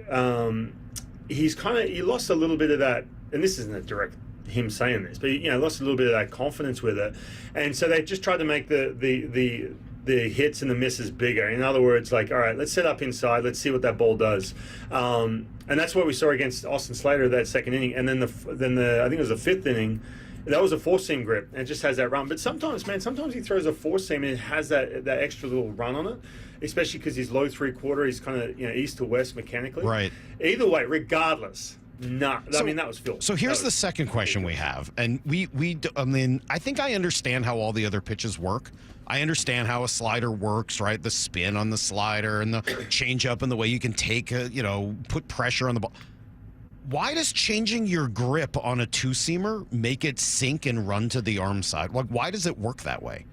he lost a little bit of that, and this isn't a direct him saying this, but lost a little bit of that confidence with it, and so they just tried to make the hits and the misses bigger. In other words, like, all right, let's set up inside, let's see what that ball does, and that's what we saw against Austin Slater that second inning, and then the I think it was the 5th inning. That was a 4-seam grip, and it just has that run. But sometimes he throws a 4-seam and it has that extra little run on it, especially because he's low 3/4. He's kind of east to west mechanically. Right. Either way, regardless. I mean, that was filth. So here's the second question we have, and I think I understand how all the other pitches work. I understand how a slider works, right? The spin on the slider and the changeup and the way you can take put pressure on the ball. Why does changing your grip on a 2-seamer make it sink and run to the arm side? Why does it work that way?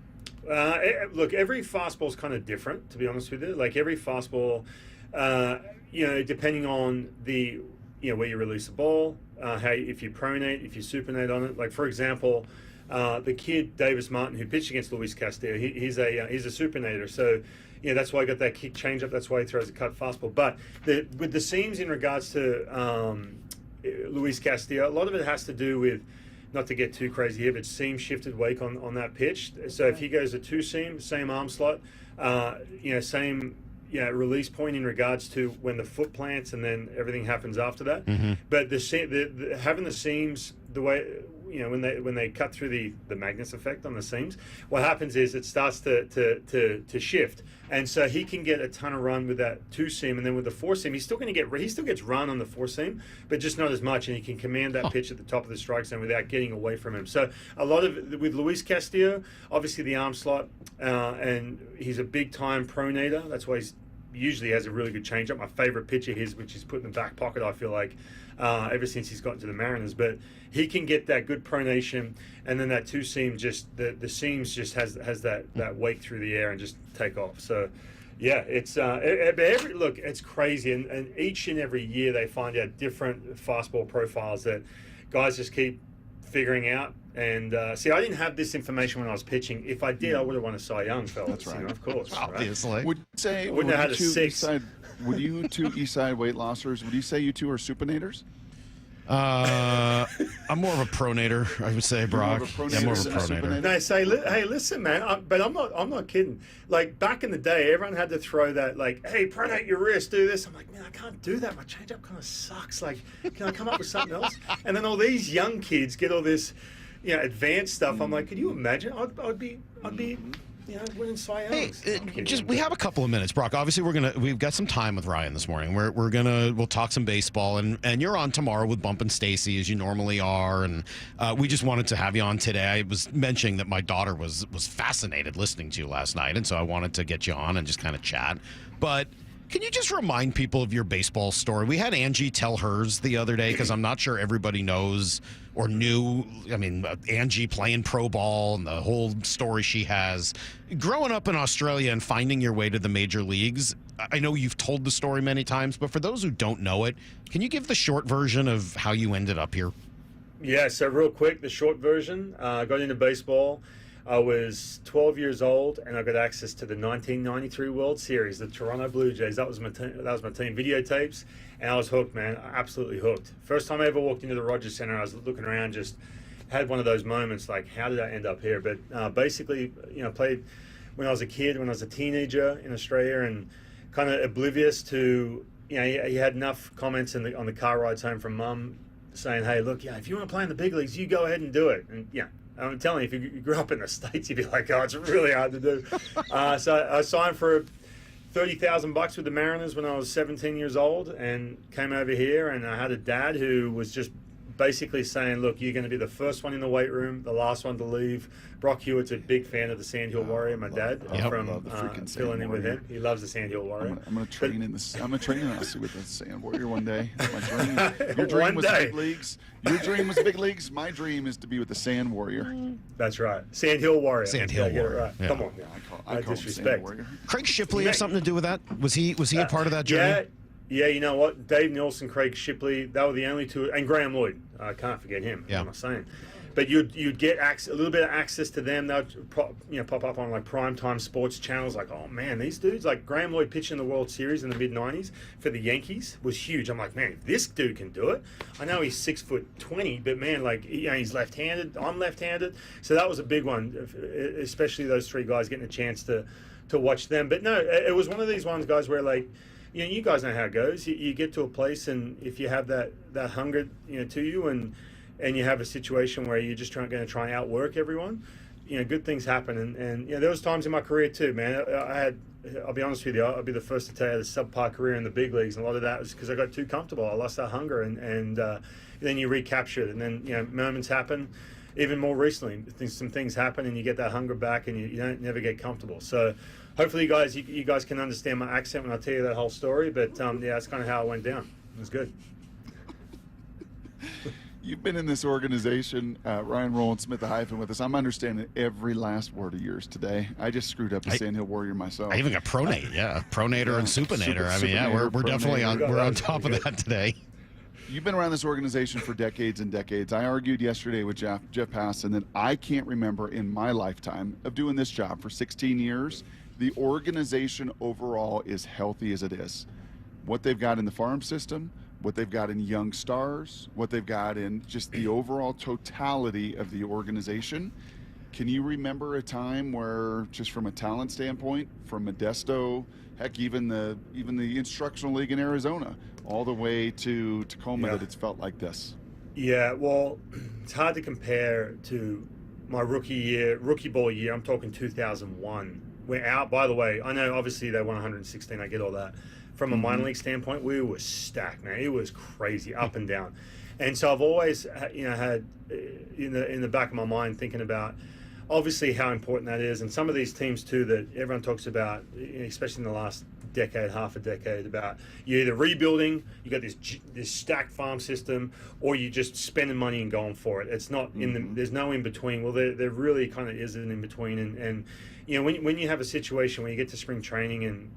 Look, every fastball is kind of different, to be honest with you. Like every fastball, depending on the where you release the ball, if you pronate, if you supinate on it. Like for example, the kid Davis Martin who pitched against Luis Castillo, he's a supinator. So that's why I got that kick changeup. That's why he throws a cut fastball. But with the seams in regards to Luis Castillo, a lot of it has to do with, not to get too crazy here, but seam shifted wake on that pitch. So if he goes a 2-seam, same arm slot, same release point in regards to when the foot plants and then everything happens after that. Mm-hmm. But having the seams the way when they cut through the Magnus effect on the seams, what happens is it starts to shift, and so he can get a ton of run with that 2-seam, and then with the 4-seam, he still gets run on the 4-seam, but just not as much, and he can command that pitch at the top of the strike zone without getting away from him. So a lot of with Luis Castillo, obviously the arm slot, and he's a big time pronator. That's why he's usually has a really good changeup. My favorite pitch of his, which he's put in the back pocket, I feel like, ever since he's gotten to the Mariners. But he can get that good pronation, and then that 2-seam just the seams just has that wake through the air and just take off. So yeah, it's it's crazy, and each and every year they find out different fastball profiles that guys just keep figuring out. And see, I didn't have this information when I was pitching. If I did, I would have won a Cy Young, fellas. That's right. Of course. Obviously. Right? Would say, wouldn't have had a 6. Would you two Eastside weight lossers, would you say you two are supinators? I'm more of a pronator, I would say, Brock. Yeah, more of a pronator. No, say, hey, listen, man. But I'm not kidding. Like back in the day, everyone had to throw that, like, hey, pronate your wrist, do this. I'm like, man, I can't do that. My changeup kind of sucks. Like, can I come up with something else? And then all these young kids get all this, advanced stuff. I'm like, could you imagine? I'd be winning Cy Youngs. Hey, we have a couple of minutes, Brock. Obviously, we've got some time with Ryan this morning. We'll talk some baseball, and you're on tomorrow with Bump and Stacy as you normally are, and we just wanted to have you on today. I was mentioning that my daughter was fascinated listening to you last night, and so I wanted to get you on and just kind of chat. But can you just remind people of your baseball story? We had Angie tell hers the other day because I'm not sure everybody knows or knew. I mean, Angie playing pro ball and the whole story she has. Growing up in Australia and finding your way to the major leagues, I know you've told the story many times, but for those who don't know it, can you give the short version of how you ended up here? Yeah, so real quick, the short version. I got into baseball. I was 12 years old, and I got access to the 1993 World Series, the Toronto Blue Jays. That was my team videotapes, and I was hooked, man. Absolutely hooked. First time I ever walked into the Rogers Center, I was looking around, just had one of those moments like, how did I end up here? But basically, played when I was a kid, when I was a teenager in Australia, and kind of oblivious to you know, he had enough comments on the car rides home from Mum saying, hey, look, yeah, if you want to play in the big leagues, you go ahead and do it. And yeah, I'm telling you, if you grew up in the States, you'd be like, oh, it's really hard to do. So I signed for $30,000 with the Mariners when I was 17 years old and came over here, and I had a dad who was just basically saying, look, you're going to be the first one in the weight room, the last one to leave. Brock Hewitt's a big fan of the Sandhill Warrior, my dad, from filling in with him. He loves the Sandhill Warrior. I'm going to train in this. I'm going to train in Aussie with the Sand Warrior one day. My dream. Your dream was big leagues. Your dream was big leagues. My dream is to be with the Sand Warrior. That's right. Sandhill Warrior. Sandhill Warrior. Right. Yeah. Come on. I call disrespect. Sand Warrior. Craig Shipley have something to do with that? Was he a part of that journey? Yeah, you know what? Dave Nielsen, Craig Shipley, they were the only two, and Graham Lloyd. I can't forget him. Yeah. I'm not saying. But you'd get a little bit of access to them. They'd pop up on like primetime sports channels. Like, oh man, these dudes, like Graham Lloyd pitching the World Series in the mid '90s for the Yankees was huge. I'm like, man, if this dude can do it, I know he's 6'20", but man, like he's left-handed. I'm left-handed, so that was a big one, especially those three guys getting a chance to watch them. But no, it was one of these ones, guys, where like, you know, you guys know how it goes. You get to a place, and if you have that hunger, you know, to you, and you have a situation where you're just going to try and outwork everyone, you know, good things happen. And you know, there was times in my career too, man. I'll be honest with you, I'll be the first to tell you, I had a subpar career in the big leagues, and a lot of that was because I got too comfortable. I lost that hunger, and then you recapture it, and then, you know, moments happen. Even more recently, some things happen, and you get that hunger back, and you don't never get comfortable. So hopefully you guys can understand my accent when I tell you that whole story. But yeah, that's kind of how it went down. It was good. You've been in this organization, Ryan Rowland-Smith, the hyphen, with us. I'm understanding every last word of yours today. I just screwed up the Sandhill Warrior myself. I even got Pronate, Pronator and Supinator. I mean, we're definitely on top of that today. You've been around this organization for decades and decades. I argued yesterday with Jeff Passan that I can't remember in my lifetime of doing this job for 16 years, the organization overall is healthy as it is. What they've got in the farm system, what they've got in young stars, what they've got in just the overall totality of the organization. Can you remember a time where, just from a talent standpoint, from Modesto, heck, even the instructional league in Arizona, all the way to Tacoma, that it's felt like this? Yeah, well, it's hard to compare to my rookie ball year. I'm talking 2001. We're out, by the way, I know obviously they won 116, I get all that. From a minor league standpoint, we were stacked, man. It was crazy, up and down. And so I've always, you know, had in the back of my mind thinking about obviously how important that is. And some of these teams too that everyone talks about, especially in the last decade, half a decade, about you're either rebuilding, you got this stacked farm system, or you just spending money and going for it. It's not there's no in between. Well, there really kind of is an in between. And you know, when you have a situation where you get to spring training and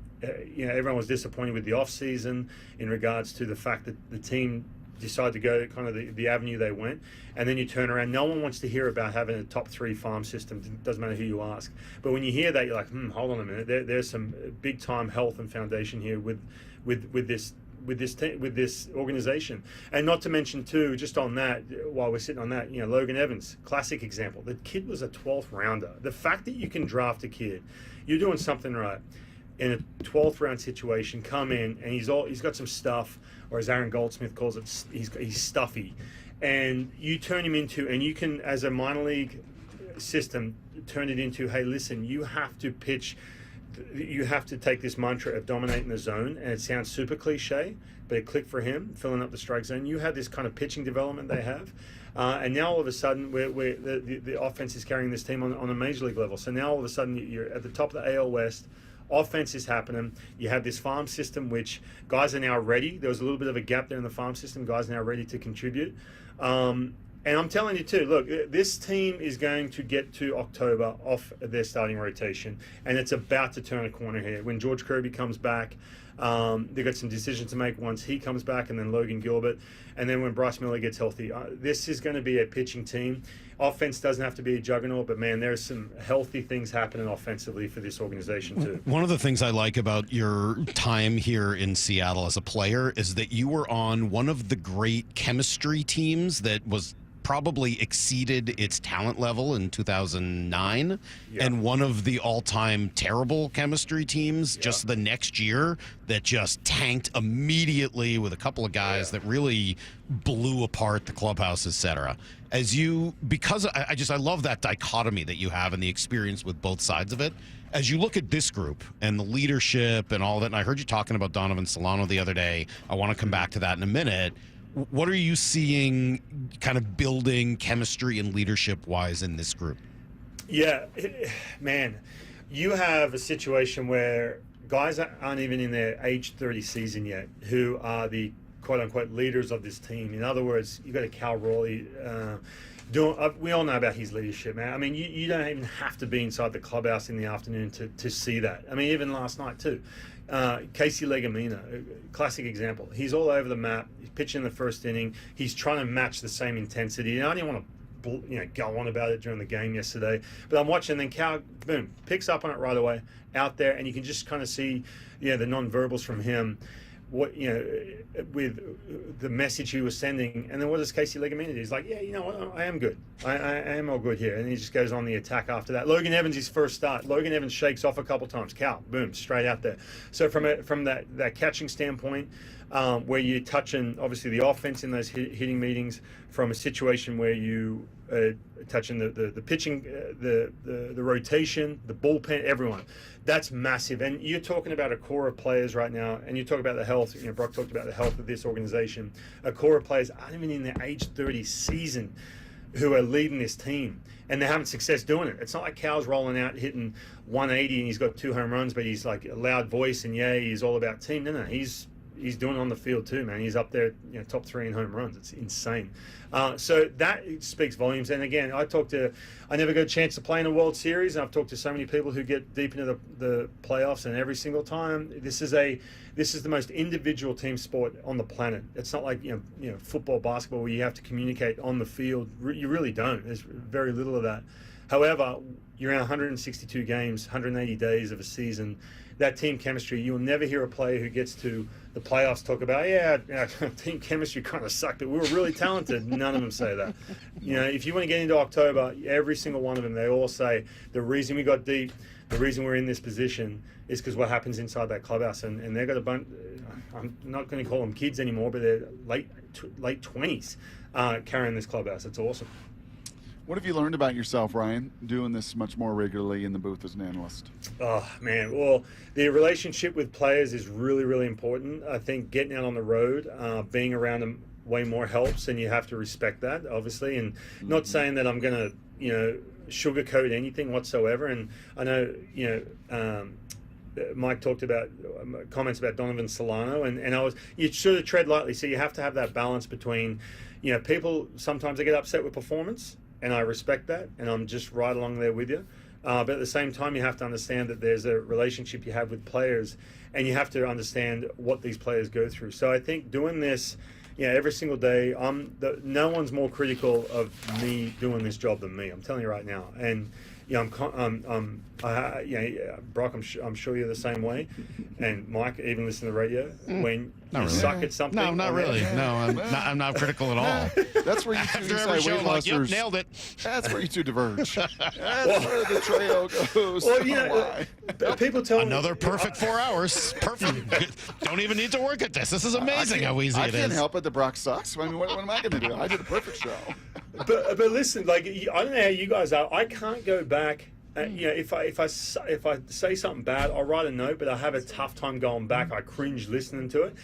you know, everyone was disappointed with the off season in regards to the fact that the team decided to go kind of the avenue they went, and then you turn around. No one wants to hear about having a top 3 farm system. It doesn't matter who you ask. But when you hear that, you're like, hold on a minute. There's some big time health and foundation here with this organization. And not to mention too, just on that, while we're sitting on that, you know, Logan Evans, classic example. The kid was a 12th rounder. The fact that you can draft a kid, you're doing something right. In a 12th round situation, come in and he's got some stuff, or as Aaron Goldsmith calls it, he's stuffy, and you turn him into, and you can, as a minor league system, turn it into, hey, listen, you have to pitch, you have to take this mantra of dominating the zone, and it sounds super cliche, but it clicked for him, filling up the strike zone. You have this kind of pitching development they have. And now all of a sudden, the offense is carrying this team on a major league level. So now all of a sudden, you're at the top of the AL West. Offense is happening. You have this farm system, which guys are now ready. There was a little bit of a gap there in the farm system. Guys are now ready to contribute. And I'm telling you too, look, this team is going to get to October off their starting rotation, and it's about to turn a corner here. When George Kirby comes back, they've got some decisions to make once he comes back, and then Logan Gilbert, and then when Bryce Miller gets healthy. This is going to be a pitching team. Offense doesn't have to be a juggernaut, but man, there's some healthy things happening offensively for this organization too. One of the things I like about your time here in Seattle as a player is that you were on one of the great chemistry teams that was probably exceeded its talent level in 2009, and one of the all-time terrible chemistry teams just the next year that just tanked immediately with a couple of guys that really blew apart the clubhouse, etc. Because I love that dichotomy that you have and the experience with both sides of it. As you look at this group and the leadership and all that, and I heard you talking about Donovan Solano the other day. I want to come back to that in a minute. What are you seeing kind of building chemistry and leadership-wise in this group? Yeah, man, you have a situation where guys aren't even in their age 30 season yet who are the quote-unquote leaders of this team. In other words, you've got a Cal Raleigh we all know about his leadership, man. I mean, you don't even have to be inside the clubhouse in the afternoon to see that. I mean, even last night too. Casey Legamina, classic example. He's all over the map. He's pitching in the first inning. He's trying to match the same intensity. And I didn't want to go on about it during the game yesterday, but I'm watching, and then Cal, boom, picks up on it right away out there, and you can just kind of see, the non-verbals from him. With the message he was sending, and then what does Casey Legamina do? He's like, I am good. I am all good here, and he just goes on the attack after that. Logan Evans, his first start. Logan Evans shakes off a couple times. Cal, boom, straight out there. So from that catching standpoint, where you're touching obviously the offense in those hitting meetings, from a situation where you touching the pitching, the rotation, the bullpen, everyone. That's massive. And you're talking about a core of players right now, and you talk about the health. Brock talked about the health of this organization. A core of players aren't even in their age 30 season who are leading this team, and they're having success doing it. It's not like Cal's rolling out hitting 180 and he's got 2 home runs, but he's like a loud voice and he's all about team. No, he's doing it on the field too, man. He's up there, top 3 in home runs. It's insane. So that speaks volumes. And again, I never got a chance to play in a World Series, and I've talked to so many people who get deep into the playoffs, and every single time, this is the most individual team sport on the planet. It's not like football, basketball, where you have to communicate on the field. You really don't. There's very little of that. However, you're in 162 games, 180 days of a season. That team chemistry, you'll never hear a player who gets to the playoffs talk about, team chemistry kind of sucked, but we were really talented. None of them say that. If you want to get into October, every single one of them, they all say the reason we got deep, the reason we're in this position is because what happens inside that clubhouse. And they've got a bunch, I'm not going to call them kids anymore, but they're late 20s carrying this clubhouse. It's awesome. What have you learned about yourself, Ryan, doing this much more regularly in the booth as an analyst? Oh, man. Well, the relationship with players is really, really important. I think getting out on the road, being around them way more helps, and you have to respect that, obviously. And not saying that I'm going to, sugarcoat anything whatsoever. And I know, Mike talked about comments about Donovan Solano, and you sort of tread lightly. So you have to have that balance between, people sometimes they get upset with performance, and I respect that, and I'm just right along there with you. But at the same time, you have to understand that there's a relationship you have with players, and you have to understand what these players go through. So I think doing this, every single day, no one's more critical of me doing this job than me. I'm telling you right now. And Brock, I'm sure you're the same way. And Mike, even listen to the radio when you suck at something. No, not really. No, I'm not critical at all. That's where you two say weight lossers. Nailed it. That's where you two diverge. That's where the trail goes. Well, people tell me another perfect 4 hours. Perfect. Don't even need to work at this. This is amazing how easy it is. I can't help it. The Brock sucks. I mean, what am I going to do? I did a perfect show. But listen, I don't know how you guys are. I can't go back. If I say something bad, I'll write a note, but I have a tough time going back. I cringe listening to it.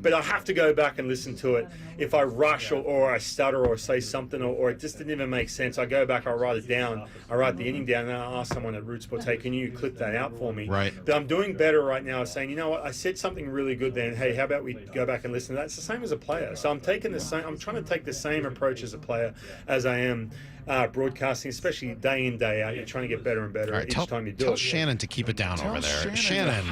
But I have to go back and listen to it. If I rush or I stutter or say something or it just didn't even make sense, I go back, I write it down. I write the inning down, and I ask someone at Root Sports, hey, can you clip that out for me? Right. But I'm doing better right now, saying, you know what, I said something really good then. Hey, how about we go back and listen to that? It's the same as a player. So I'm trying to take the same approach as a player as I am broadcasting, especially day in, day out. You're trying to get better and better each time you do it. Tell Shannon to keep it down over there. Shannon,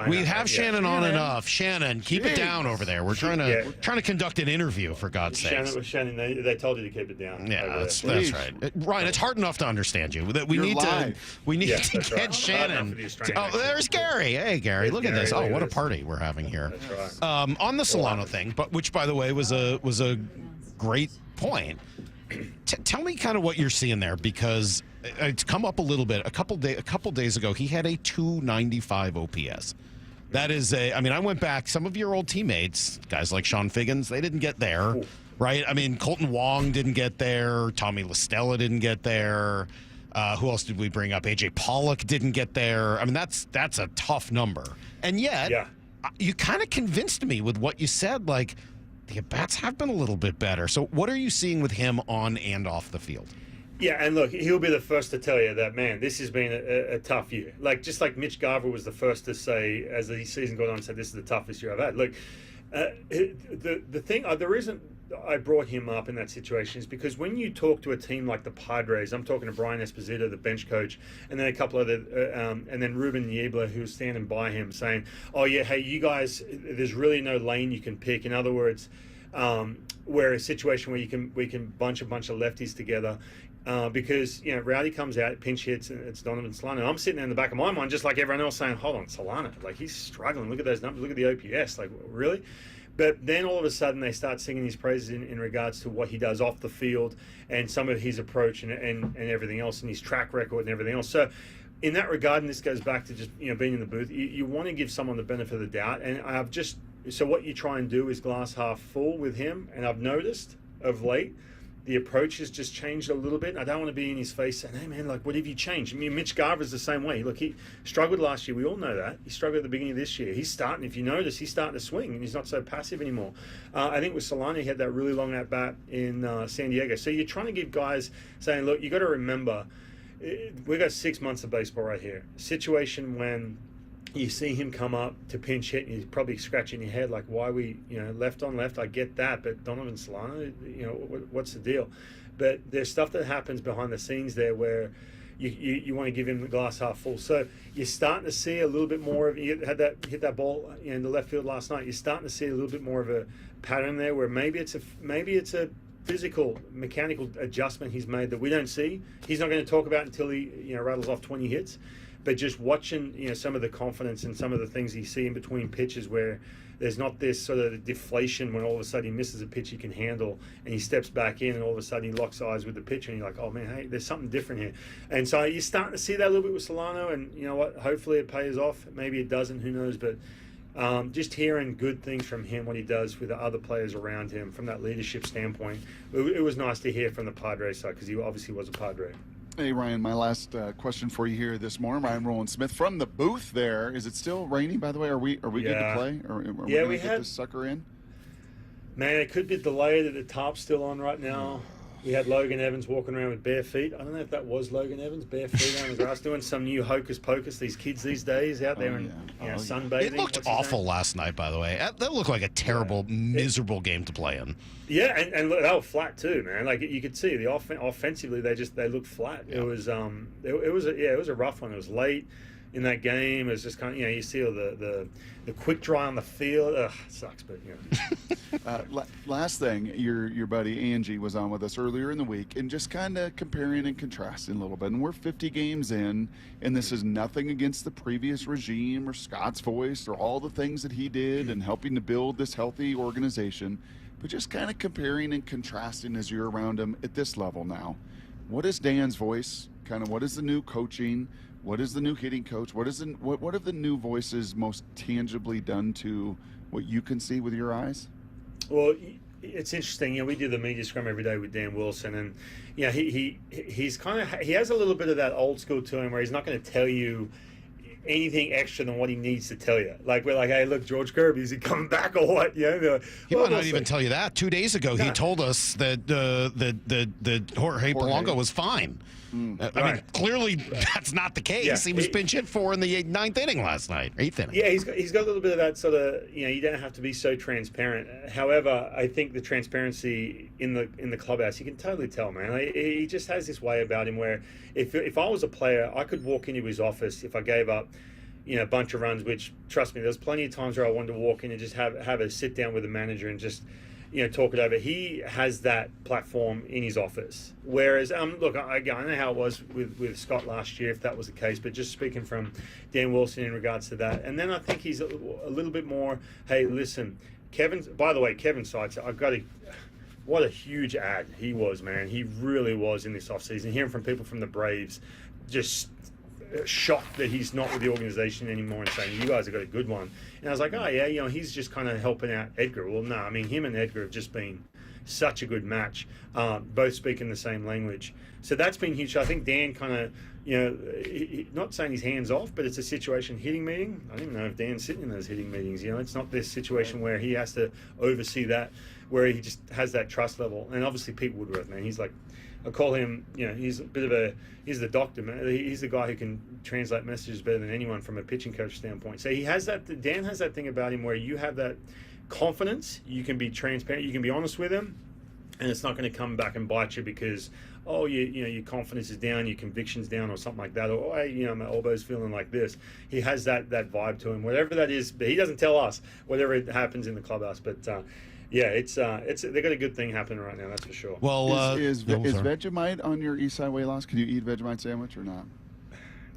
we have Shannon on enough. Shannon, keep it down over there. We're trying to conduct an interview, for God's sake. Shannon, they told you to keep it down. Yeah, that's right. Ryan, it's hard enough to understand you. We need to get Shannon. Oh, there's Gary. Hey, Gary, look at this. Oh, what a party we're having here. That's right. On the Solano thing, which by the way was a great point. Tell me kind of what you're seeing there, because it's come up a little bit. A couple days ago, he had a 295 OPS. That is I went back. Some of your old teammates, guys like Sean Figgins, they didn't get there, right? I mean, Colton Wong didn't get there. Tommy LaStella didn't get there. Who else did we bring up? AJ Pollock didn't get there. I mean, that's a tough number. And yet, you kind of convinced me with what you said. Like, the at-bats have been a little bit better. So what are you seeing with him on and off the field? Yeah, and look, he'll be the first to tell you that, man, this has been a tough year. Just like Mitch Garver was the first to say, as the season got on, said this is the toughest year I've had. Look, the reason I brought him up in that situation is because when you talk to a team like the Padres, I'm talking to Brian Esposito, the bench coach, and then a couple other, and then Ruben Niebla, who's standing by him, saying, "Oh yeah, hey, you guys, there's really no lane you can pick." In other words, we're a situation where we can bunch a bunch of lefties together. Because Rowdy comes out, pinch hits, and it's Donovan Solano. I'm sitting there in the back of my mind, just like everyone else, saying, "Hold on, Solano, he's struggling. Look at those numbers. Look at the OPS. Really?" But then all of a sudden, they start singing his praises in regards to what he does off the field and some of his approach and everything else, and his track record and everything else. So, in that regard, and this goes back to just being in the booth, you want to give someone the benefit of the doubt. And so what you try and do is glass half full with him. And I've noticed of late, the approach has just changed a little bit. I don't want to be in his face saying, "Hey, man, what have you changed?" I mean, Mitch Garver's the same way. Look, he struggled last year. We all know that. He struggled at the beginning of this year. He's starting, if you notice, he's starting to swing, and he's not so passive anymore. I think with Solano, he had that really long at-bat in San Diego. So you're trying to give guys saying, look, you got to remember, we got 6 months of baseball right here. A situation when you see him come up to pinch hit, and you're probably scratching your head like, why we, left on left, I get that, but Donovan Solano, what's the deal? But there's stuff that happens behind the scenes there where you want to give him the glass half full. So you're starting to see a little bit more of, you had that hit that ball in the left field last night, you're starting to see a little bit more of a pattern there where maybe it's a physical, mechanical adjustment he's made that we don't see. He's not going to talk about until he rattles off 20 hits. But just watching, some of the confidence and some of the things you see in between pitches where there's not this sort of deflation when all of a sudden he misses a pitch he can handle and he steps back in and all of a sudden he locks eyes with the pitcher and you're like, oh man, hey, there's something different here. And so you're starting to see that a little bit with Solano, and you know what, hopefully it pays off. Maybe it doesn't, who knows, but just hearing good things from him, what he does with the other players around him from that leadership standpoint, it was nice to hear from the Padres side because he obviously was a Padre. Hey, Ryan, my last question for you here this morning. Ryan Rowland-Smith from the booth there. Is it still raining, by the way? Are we good to play? Are we going to get this sucker in? Man, it could be delayed that the tarp's still on right now. We had Logan Evans walking around with bare feet. I don't know if that was Logan Evans, bare feet on the grass, doing some new hocus pocus. These kids these days out there sunbathing. It looked awful last night, by the way. That looked like a terrible, miserable game to play in. Yeah, and look, they were flat too, man. Like you could see the offensively, they looked flat. Yeah. It was it was a rough one. It was late in that game. It was just kind of you see all the quick dry on the field. Ugh, it sucks, but last thing, your buddy Angie was on with us earlier in the week and just kind of comparing and contrasting a little bit. And we're 50 games in, and this is nothing against the previous regime or Scott's voice or all the things that he did and helping to build this healthy organization, but just kind of comparing and contrasting as you're around him at this level now. What is Dan's voice? Kind of what is the new coaching? What is the new hitting coach? What have the new voices most tangibly done to what you can see with your eyes? Well, it's interesting. We do the media scrum every day with Dan Wilson, and he's kind of he has a little bit of that old school to him where he's not going to tell you anything extra than what he needs to tell you. Like we're like, hey, look, George Kirby, is he coming back or what? He might not even tell you that. 2 days ago, he told us that Jorge Polanco was fine. I mean, clearly that's not the case. Yeah, he was pinch hit for in the ninth inning last night, eighth inning. Yeah, he's got a little bit of that sort of, you don't have to be so transparent. However, I think the transparency in the clubhouse, you can totally tell, man. He just has this way about him where if I was a player, I could walk into his office if I gave up, a bunch of runs, which, trust me, there's plenty of times where I wanted to walk in and just have a sit down with the manager and just talk it over. He has that platform in his office. Whereas, look, I know how it was with Scott last year, if that was the case, but just speaking from Dan Wilson in regards to that. And then I think he's a little bit more, hey, listen, by the way, Kevin Seitz, I've got to, what a huge ad he was, man. He really was in this offseason. Hearing from people from the Braves, just shocked that he's not with the organization anymore and saying, you guys have got a good one. And I was like, oh, yeah, he's just kind of helping out Edgar. Well, no, I mean, him and Edgar have just been such a good match, both speaking the same language. So that's been huge. I think Dan kind of, not saying his hands off, but it's a situation hitting meeting. I don't even know if Dan's sitting in those hitting meetings. It's not this situation where he has to oversee that, where he just has that trust level. And obviously Pete Woodworth, man, he's like, I call him, he's a bit of he's the doctor, man. He's the guy who can translate messages better than anyone from a pitching coach standpoint. So Dan has that thing about him where you have that confidence, you can be transparent, you can be honest with him, and it's not going to come back and bite you because, your confidence is down, your conviction's down or something like that, or, my elbow's feeling like this. He has that vibe to him, whatever that is, but he doesn't tell us, whatever it happens in the clubhouse. But, it's they got a good thing happening right now, that's for sure. Well, is Vegemite on your Eastside weight loss? Can you eat Vegemite sandwich or not?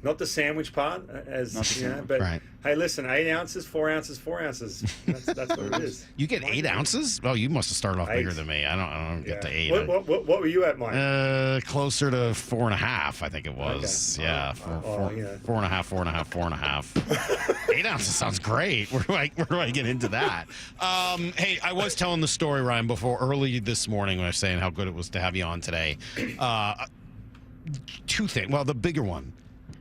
Not the sandwich part, but right. Hey, listen, 8 ounces, 4 ounces, 4 ounces. That's what it is. You get 8 ounces? Oh, you must have started off bigger than me. I don't get to 8. What were you at, Mike? Closer to 4.5, I think it was. Okay. Yeah, 4.5, 4.5. 8 ounces sounds great. Where do I get into that? Hey, I was telling the story, Ryan, early this morning when I was saying how good it was to have you on today. 2 things. Well, the bigger one.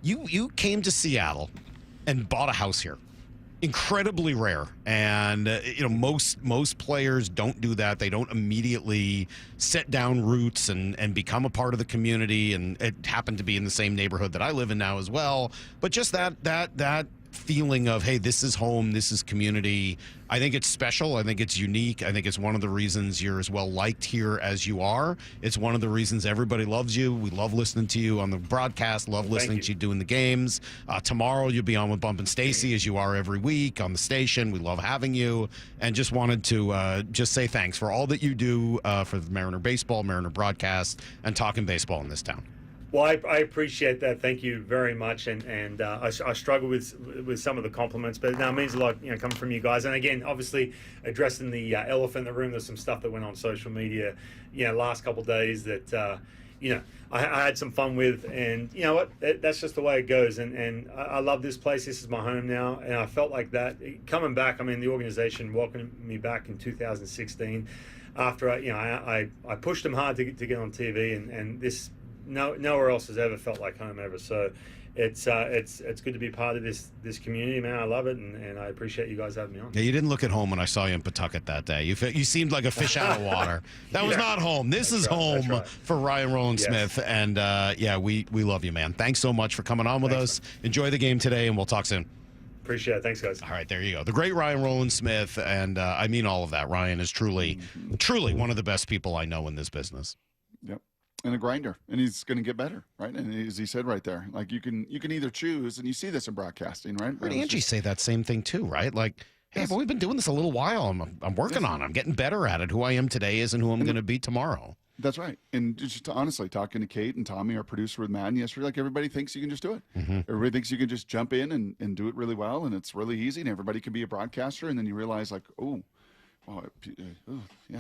You came to Seattle and bought a house here. Incredibly rare. And, most players don't do that. They don't immediately set down roots and become a part of the community. And it happened to be in the same neighborhood that I live in now as well. But just that feeling of, hey, this is home, this is community. I think it's special. I think it's unique. I think it's one of the reasons you're as well liked here as you are. It's one of the reasons everybody loves you. We love listening to you on the broadcast, love listening to you doing the games. Tomorrow you'll be on with Bump and Stacy as you are every week on the station. We love having you, and just wanted to just say thanks for all that you do for the Mariner baseball, Mariner broadcast, and talking baseball in this town. Well, I appreciate that. Thank you very much. And I struggle with some of the compliments, but it means a lot, coming from you guys. And again, obviously addressing the elephant in the room. There's some stuff that went on social media, last couple of days that, I had some fun with. And you know what? That's just the way it goes. And I love this place. This is my home now. And I felt like that coming back. I mean, the organization welcomed me back in 2016 after I pushed them hard to get on TV, and this. Nowhere else has ever felt like home ever. So it's good to be part of this community, man. I love it, and I appreciate you guys having me on. Yeah, you didn't look at home when I saw you in Pawtucket that day. You seemed like a fish out of water. That was not home. This is home for Ryan Rowland-Smith, and we love you, man. Thanks so much for coming on with us. Enjoy the game today, and we'll talk soon. Appreciate it. Thanks, guys. All right, there you go. The great Ryan Rowland-Smith, and I mean all of that. Ryan is truly one of the best people I know in this business. Yep. And a grinder, and he's going to get better, right? And as he said right there, like you can either choose, and you see this in broadcasting, right? Heard Angie say that same thing too, right? Like, hey, but we've been doing this a little while. I'm working on it. I'm getting better at it. Who I am today isn't who I'm going to be tomorrow. That's right. And just honestly, talking to Kate and Tommy, our producer with Madden yesterday, like everybody thinks you can just do it. Mm-hmm. Everybody thinks you can just jump in and do it really well, and it's really easy, and everybody can be a broadcaster, and then you realize like,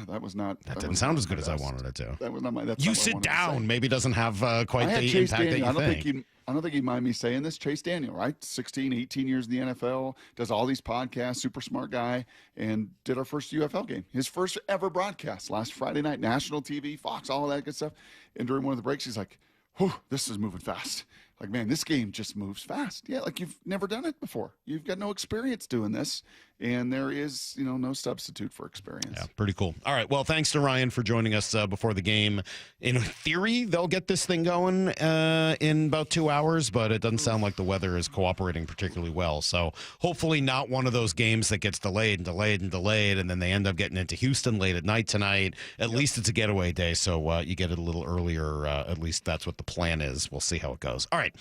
that was not. That didn't sound as good as I wanted it to. That was not my. That's you not sit down. Maybe doesn't have quite the Chase impact Daniel. that you think. I don't think he'd mind me saying this. Chase Daniel, right? 16, 18 years in the NFL, does all these podcasts, super smart guy, and did our first UFL game. His first ever broadcast last Friday night, national TV, Fox, all of that good stuff. And during one of the breaks, he's like, "Whew, this is moving fast." Like, man, this game just moves fast. Yeah, like you've never done it before. You've got no experience doing this, and there is, no substitute for experience. Yeah, pretty cool. All right, well, thanks to Ryan for joining us before the game. In theory, they'll get this thing going in about 2 hours, but it doesn't sound like the weather is cooperating particularly well. So hopefully not one of those games that gets delayed, and then they end up getting into Houston late at night tonight. At least it's a getaway day, so you get it a little earlier. At least that's what the plan is. We'll see how it goes. All right.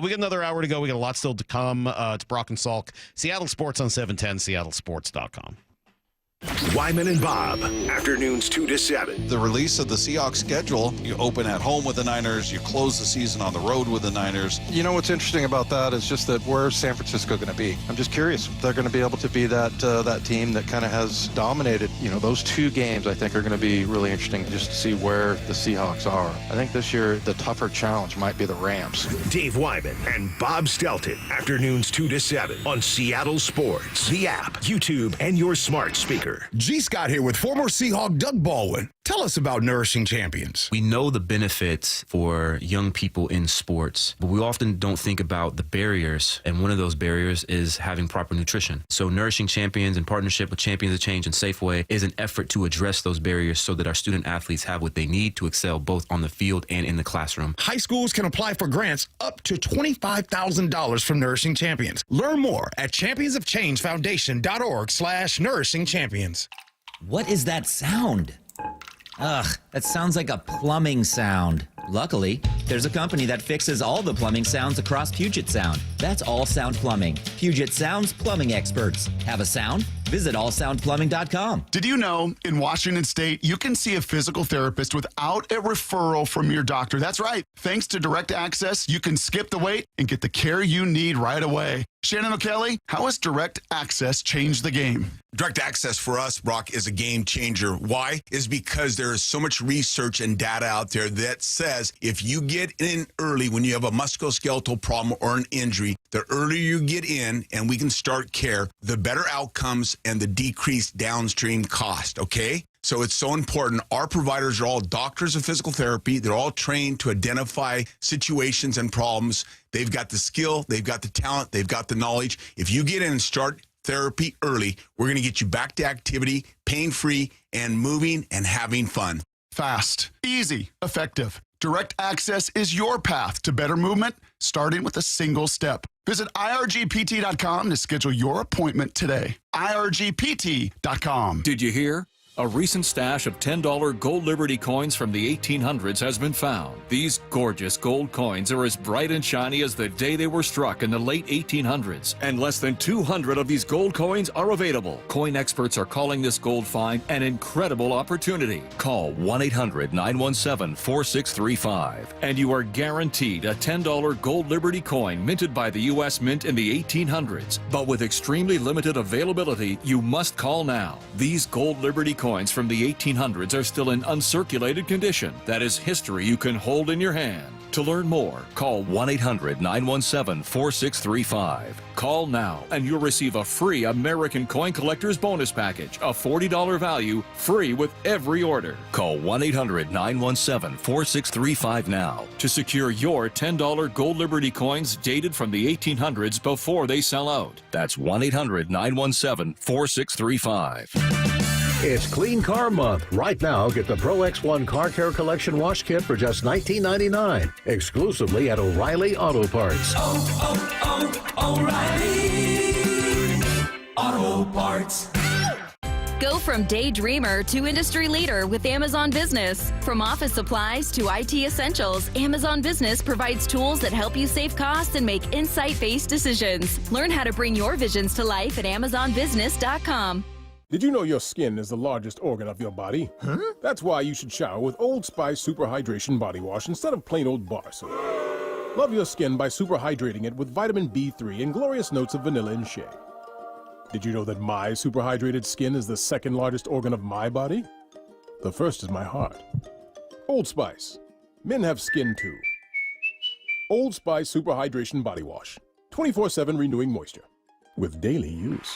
We got another hour to go. We got a lot still to come. It's Brock and Salk. Seattle Sports on 710, seattlesports.com. Wyman and Bob, afternoons 2 to 7. The release of the Seahawks schedule, you open at home with the Niners, you close the season on the road with the Niners. You know what's interesting about that is just that where's San Francisco going to be? I'm just curious if they're going to be able to be that team that kind of has dominated. You know, those 2 games I think are going to be really interesting just to see where the Seahawks are. I think this year the tougher challenge might be the Rams. Dave Wyman and Bob Stelton, afternoons 2 to 7 on Seattle Sports, the app, YouTube, and your smart speaker. G. Scott here with former Seahawk Doug Baldwin. Tell us about Nourishing Champions. We know the benefits for young people in sports, but we often don't think about the barriers. And one of those barriers is having proper nutrition. So Nourishing Champions, in partnership with Champions of Change and Safeway, is an effort to address those barriers so that our student athletes have what they need to excel both on the field and in the classroom. High schools can apply for grants up to $25,000 from Nourishing Champions. Learn more at championsofchangefoundation.org/Nourishing Champions. What is that sound? Ugh, that sounds like a plumbing sound. Luckily, there's a company that fixes all the plumbing sounds across Puget Sound. That's All Sound Plumbing. Puget Sound's plumbing experts. Have a sound? Visit allsoundplumbing.com. Did you know in Washington State, you can see a physical therapist without a referral from your doctor? That's right. Thanks to Direct Access, you can skip the wait and get the care you need right away. Shannon O'Kelly, how has Direct Access changed the game? Direct Access for us, Brock, is a game changer. Why? Is because there is so much research and data out there that says if you get in early when you have a musculoskeletal problem or an injury, the earlier you get in and we can start care, the better outcomes and the decreased downstream cost, okay? So it's so important. Our providers are all doctors of physical therapy. They're all trained to identify situations and problems. They've got the skill, they've got the talent, they've got the knowledge. If you get in and start therapy early, we're going to get you back to activity, pain-free, and moving and having fun. Fast, easy, effective. Direct Access is your path to better movement, starting with a single step. Visit irgpt.com to schedule your appointment today. irgpt.com. Did you hear? A recent stash of $10 gold Liberty coins from the 1800s has been found. These gorgeous gold coins are as bright and shiny as the day they were struck in the late 1800s, and less than 200 of these gold coins are available. Coin experts are calling this gold find an incredible opportunity. Call 1-800-917-4635, and you are guaranteed a $10 gold Liberty coin minted by the U.S. Mint in the 1800s. But with extremely limited availability, you must call now. These gold Liberty coins from the 1800s are still in uncirculated condition. That is history you can hold in your hand. To learn more, call 1-800-917-4635. Call now and you'll receive a free American Coin Collector's Bonus Package, a $40 value, free with every order. Call 1-800-917-4635 now to secure your $10 gold Liberty coins dated from the 1800s before they sell out. That's 1-800-917-4635. It's Clean Car Month. Right now, get the Pro X1 Car Care Collection Wash Kit for just $19.99, exclusively at O'Reilly Auto Parts. O'Reilly Auto Parts. Go from daydreamer to industry leader with Amazon Business. From office supplies to IT essentials, Amazon Business provides tools that help you save costs and make insight-based decisions. Learn how to bring your visions to life at AmazonBusiness.com. Did you know your skin is the largest organ of your body? Huh? That's why you should shower with Old Spice Super Hydration Body Wash instead of plain old bar soap. Love your skin by super hydrating it with vitamin B3 and glorious notes of vanilla and shea. Did you know that my super hydrated skin is the second largest organ of my body? The first is my heart. Old Spice. Men have skin too. Old Spice Super Hydration Body Wash. 24/7 renewing moisture. With daily use.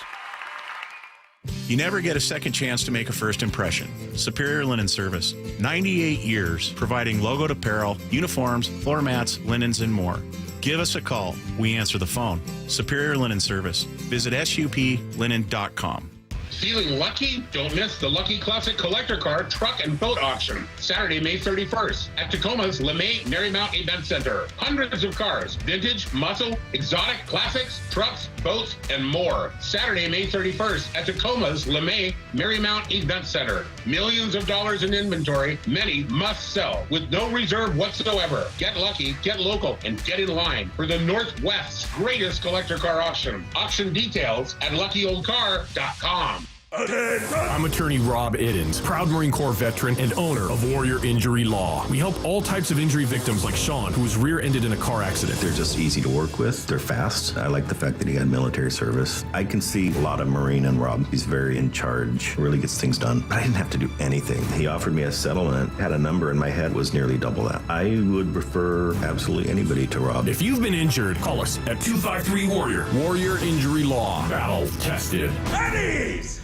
You never get a second chance to make a first impression. Superior Linen Service. 98 years providing logoed apparel, uniforms, floor mats, linens, and more. Give us a call. We answer the phone. Superior Linen Service. Visit suplinen.com. Feeling lucky? Don't miss the Lucky Classic Collector Car Truck and Boat Auction, Saturday, May 31st at Tacoma's LeMay Marymount Event Center. Hundreds of cars, vintage, muscle, exotic, classics, trucks, boats, and more. Saturday, May 31st at Tacoma's LeMay Marymount Event Center. Millions of dollars in inventory, many must sell with no reserve whatsoever. Get lucky, get local, and get in line for the Northwest's greatest collector car auction. Auction details at luckyoldcar.com. I'm attorney Rob Iddens, proud Marine Corps veteran and owner of Warrior Injury Law. We help all types of injury victims like Sean, who was rear-ended in a car accident. They're just easy to work with. They're fast. I like the fact that he had military service. I can see a lot of Marine in Rob. He's very in charge, really gets things done. But I didn't have to do anything. He offered me a settlement, had a number in my head, was nearly double that. I would refer absolutely anybody to Rob. If you've been injured, call us at 253-WARRIOR. Warrior Injury Law. Battle tested. Eddie's!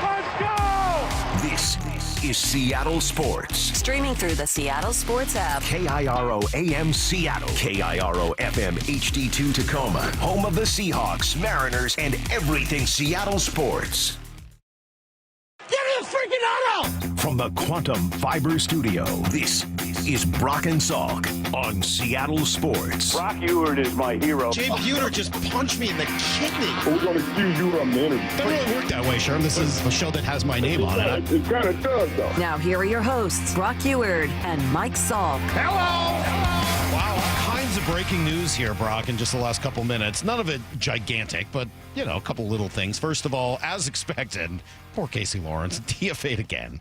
Let's go! This is Seattle Sports. Streaming through the Seattle Sports app. KIRO AM Seattle. KIRO FM HD2 Tacoma. Home of the Seahawks, Mariners, and everything Seattle sports. Give me a freaking auto! From the Quantum Fiber Studio, this is Brock and Salk on Seattle Sports. Brock Ewert is my hero. Jay Buhner just punched me in the kidney. We're going to accuse you of murder. Doesn't really work that way, Sherm. This is a show that has my name on it. It kind of does, though. Now here are your hosts, Brock Ewert and Mike Salk. Hello! Wow, all kinds of breaking news here, Brock, in just the last couple minutes. None of it gigantic, but, you know, a couple little things. First of all, as expected, poor Casey Lawrence, DFA'd again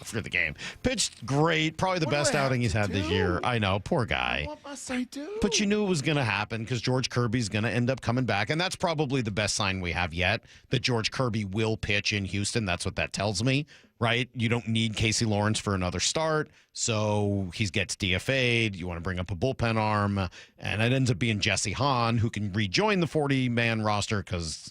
after the game. Pitched great, probably the best outing he's had this year. I know, poor guy. What must I do? But you knew it was going to happen because George Kirby's going to end up coming back, and that's probably the best sign we have yet, that George Kirby will pitch in Houston. That's what that tells me, right? You don't need Casey Lawrence for another start, so he gets DFA'd. You want to bring up a bullpen arm, and it ends up being Jesse Hahn, who can rejoin the 40-man roster because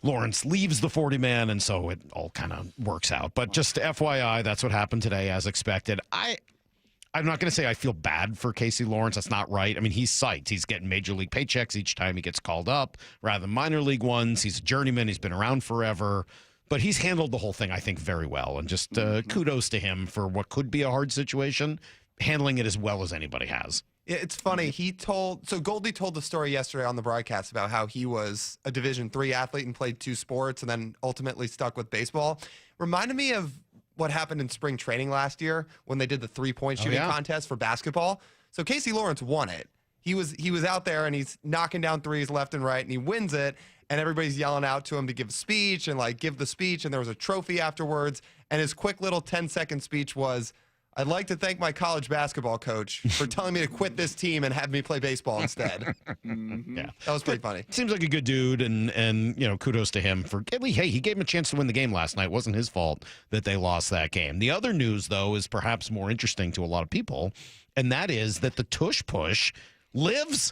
Lawrence leaves the 40-man, and so it all kind of works out. But just FYI, that's what happened today, as expected. I'm not going to say I feel bad for Casey Lawrence. That's not right. I mean, he's psyched. He's getting major league paychecks each time he gets called up, rather than minor league ones. He's a journeyman. He's been around forever. But he's handled the whole thing, I think, very well. And just kudos to him for what could be a hard situation, handling it as well as anybody has. It's funny. Goldie told the story yesterday on the broadcast about how he was a Division III athlete and played 2 sports and then ultimately stuck with baseball. Reminded me of what happened in spring training last year when they did the 3-point shooting contest for basketball. So Casey Lawrence won it. He was out there and he's knocking down threes left and right and he wins it. And everybody's yelling out to him to give a speech and give the speech. And there was a trophy afterwards. And his quick little 10-second speech was, "I'd like to thank my college basketball coach for telling me to quit this team and have me play baseball instead." Yeah, that was pretty funny. Seems like a good dude, and you know, kudos to him for. Hey, he gave him a chance to win the game last night. It wasn't his fault that they lost that game. The other news, though, is perhaps more interesting to a lot of people, and that is that the tush push lives.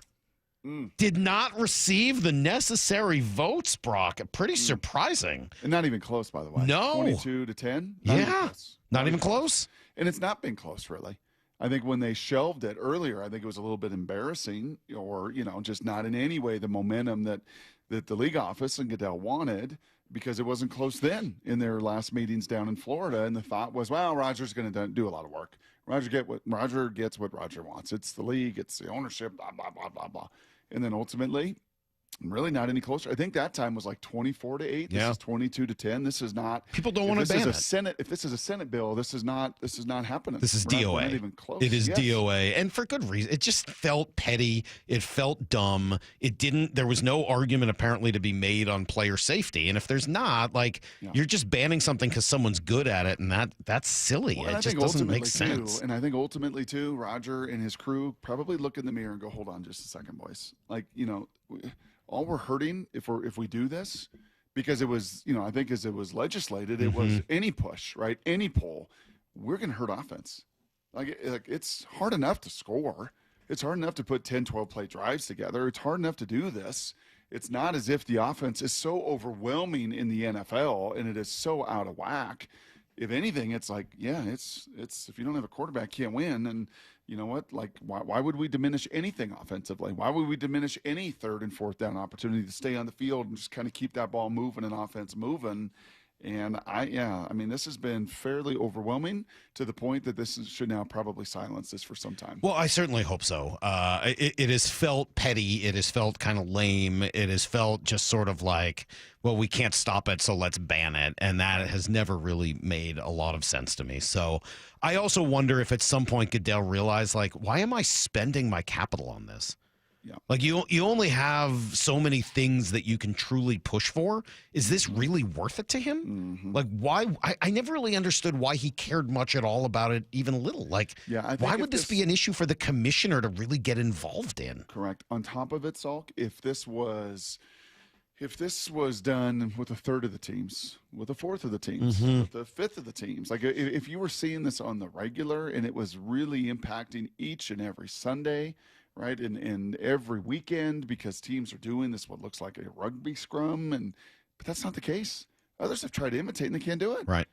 Did not receive the necessary votes, Brock. Pretty surprising. And not even close, by the way. No. 22-10. Not even close. And it's not been close, really. I think when they shelved it earlier, I think it was a little bit embarrassing or, just not in any way the momentum that the league office and Goodell wanted, because it wasn't close then in their last meetings down in Florida. And the thought was, well, Roger's going to do a lot of work. Roger gets what Roger wants. It's the league. It's the ownership, blah, blah, blah, blah, blah. And then ultimately, really not any closer. I think that time was 24-8. This is 22-10. This is not. People don't want to ban it. If this is a Senate bill, this is not happening. This is DOA. We're not even close. It is DOA, and for good reason. It just felt petty. It felt dumb. There was no argument apparently to be made on player safety. And if there's not, you're just banning something because someo's good at it, and that's silly. Well, it just doesn't make sense. And I think ultimately too, Roger and his crew probably look in the mirror and go, "Hold on, just a second, boys. All we're hurting if we do this, because it was, I think as it was legislated, it was any push, right? Any pull, we're going to hurt offense. It's hard enough to score. It's hard enough to put 10, 12 play drives together. It's hard enough to do this. It's not as if the offense is so overwhelming in the NFL and it is so out of whack. If anything, it's it's if you don't have a quarterback, you can't win. And you know what? Why would we diminish anything offensively? Why would we diminish any 3rd and 4th down opportunity to stay on the field and just kind of keep that ball moving and offense moving? And this has been fairly overwhelming to the point that this should now probably silence this for some time. Well, I certainly hope so. It has felt petty. It has felt kind of lame. It has felt just sort of well, we can't stop it, so let's ban it. And that has never really made a lot of sense to me. So I also wonder if at some point Goodell realized, why am I spending my capital on this? Like you only have so many things that you can truly push for. Is this really worth it to him? Like why? I never really understood why he cared much at all about it, even a little. Like, why would this be an issue for the commissioner to really get involved in? Correct. On top of it, Salk, if this was done with a third of the teams, with a fourth of the teams, with a fifth of the teams, like if you were seeing this on the regular and it was really impacting each and every Sunday, right, and every weekend, because teams are doing this what looks like a rugby scrum, but that's not the case. Others have tried to imitate and they can't do it. Right.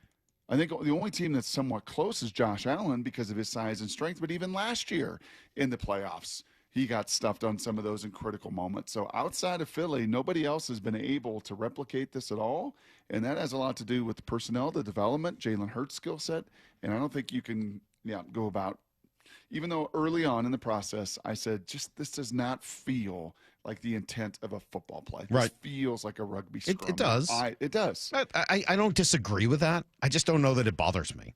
I think the only team that's somewhat close is Josh Allen because of his size and strength, but even last year in the playoffs, he got stuffed on some of those in critical moments. So outside of Philly, nobody else has been able to replicate this at all, and that has a lot to do with the personnel, the development, Jalen Hurts' skill set, and I don't think you can go about, even though early on in the process I said, this does not feel like the intent of a football play. This feels like a rugby scrum. It does. It does. I don't disagree with that. I just don't know that it bothers me.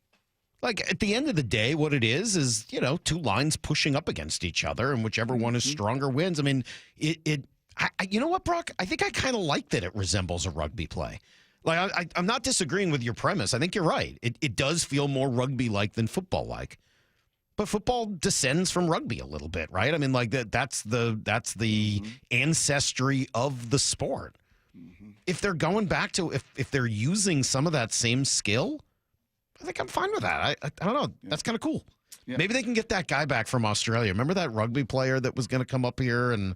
Like, at the end of the day, what it is, two lines pushing up against each other, and whichever one is stronger wins. I mean, you know what, Brock? I think I kind of like that it resembles a rugby play. Like, I'm not disagreeing with your premise. I think you're right. It does feel more rugby-like than football-like. But football descends from rugby a little bit, right? I mean, like, that's the ancestry of the sport. If they're going back to, if they're using some of that same skill, I think I'm fine with that. I don't know. That's kind of cool. Yeah. Maybe they can get that guy back from Australia. Remember that rugby player that was going to come up here and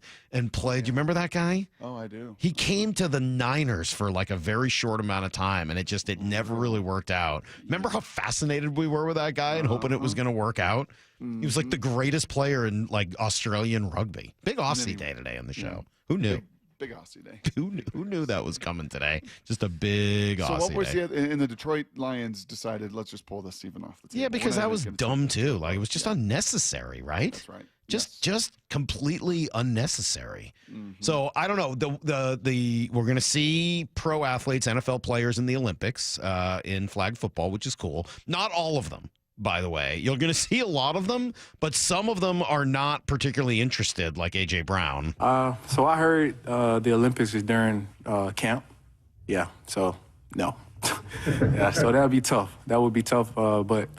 play? Do you remember that guy? Oh, I do. He came to the Niners for like a very short amount of time, and it never really worked out. Remember how fascinated we were with that guy and hoping it was going to work out? He was like the greatest player in like Australian rugby. Big Aussie day today on the show. Who knew? Big Aussie day. Who knew that was coming today? Just a big Aussie day. So what was and the Detroit Lions decided, let's just pull this even off the table. Yeah, because that was dumb too. Like, it was just unnecessary, right? That's right. Just completely unnecessary. So I don't know. We're going to see pro athletes, NFL players in the Olympics in flag football, which is cool. Not all of them, by the way. You're going to see a lot of them, but some of them are not particularly interested, like A.J. Brown. So I heard the Olympics is during camp. Yeah, so no. Yeah, so that would be tough. That would be tough, but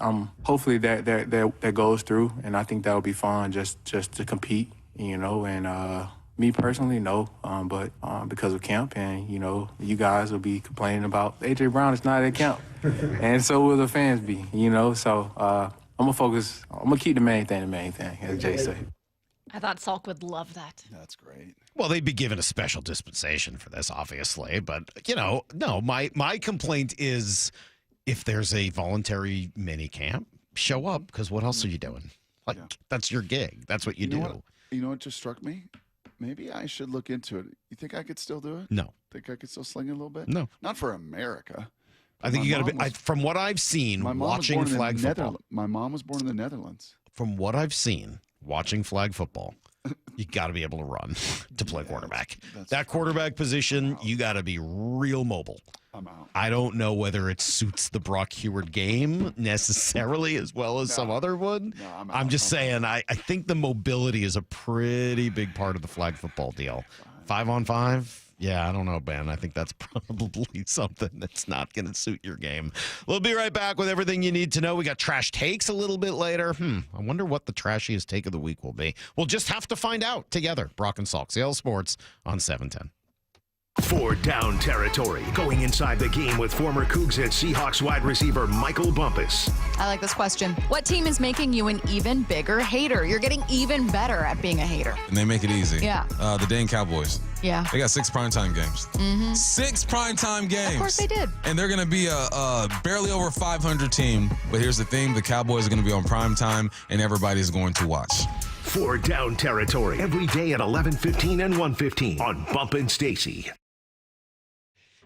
hopefully that goes through, and I think that would be fun just to compete, and me personally, no, but because of camp, and, you guys will be complaining about A.J. Brown is not at camp, and so will the fans be, so I'm going to focus, I'm going to keep the main thing, as Jay said. I thought Salk would love that. That's great. Well, they'd be given a special dispensation for this, obviously, but, no, my complaint is if there's a voluntary mini camp, show up, because what else are you doing? Like, that's your gig. That's what you do. You know what just struck me? Maybe I should look into it. You think I could still do it? No. Think I could still sling it a little bit? No. Not for America. I think you got to be, from what I've seen watching flag football. My mom was born in the Netherlands. From what I've seen watching flag football, you got to be able to run to play quarterback. That quarterback position, you got to be real mobile. I'm out. I don't know whether it suits the Brock Heward game necessarily as well as some other would. No, I'm just saying, I think the mobility is a pretty big part of the flag football deal. 5-on-5? Yeah, I don't know, Ben. I think that's probably something that's not going to suit your game. We'll be right back with everything you need to know. We got trash takes a little bit later. I wonder what the trashiest take of the week will be. We'll just have to find out together. Brock and Salk, Seattle Sports on 710. For Down Territory, going inside the game with former Cougs and Seahawks wide receiver Michael Bumpus. I like this question. What team is making you an even bigger hater? You're getting even better at being a hater. And they make it easy. Yeah. The Dane Cowboys. Yeah. They got 6 primetime games. Mm-hmm. 6 primetime games. Of course they did. And they're going to be a barely over 500 team. But here's the thing. The Cowboys are going to be on primetime, and everybody's going to watch. For Down Territory, every day at 11:15 and 1:15 on Bump and Stacy.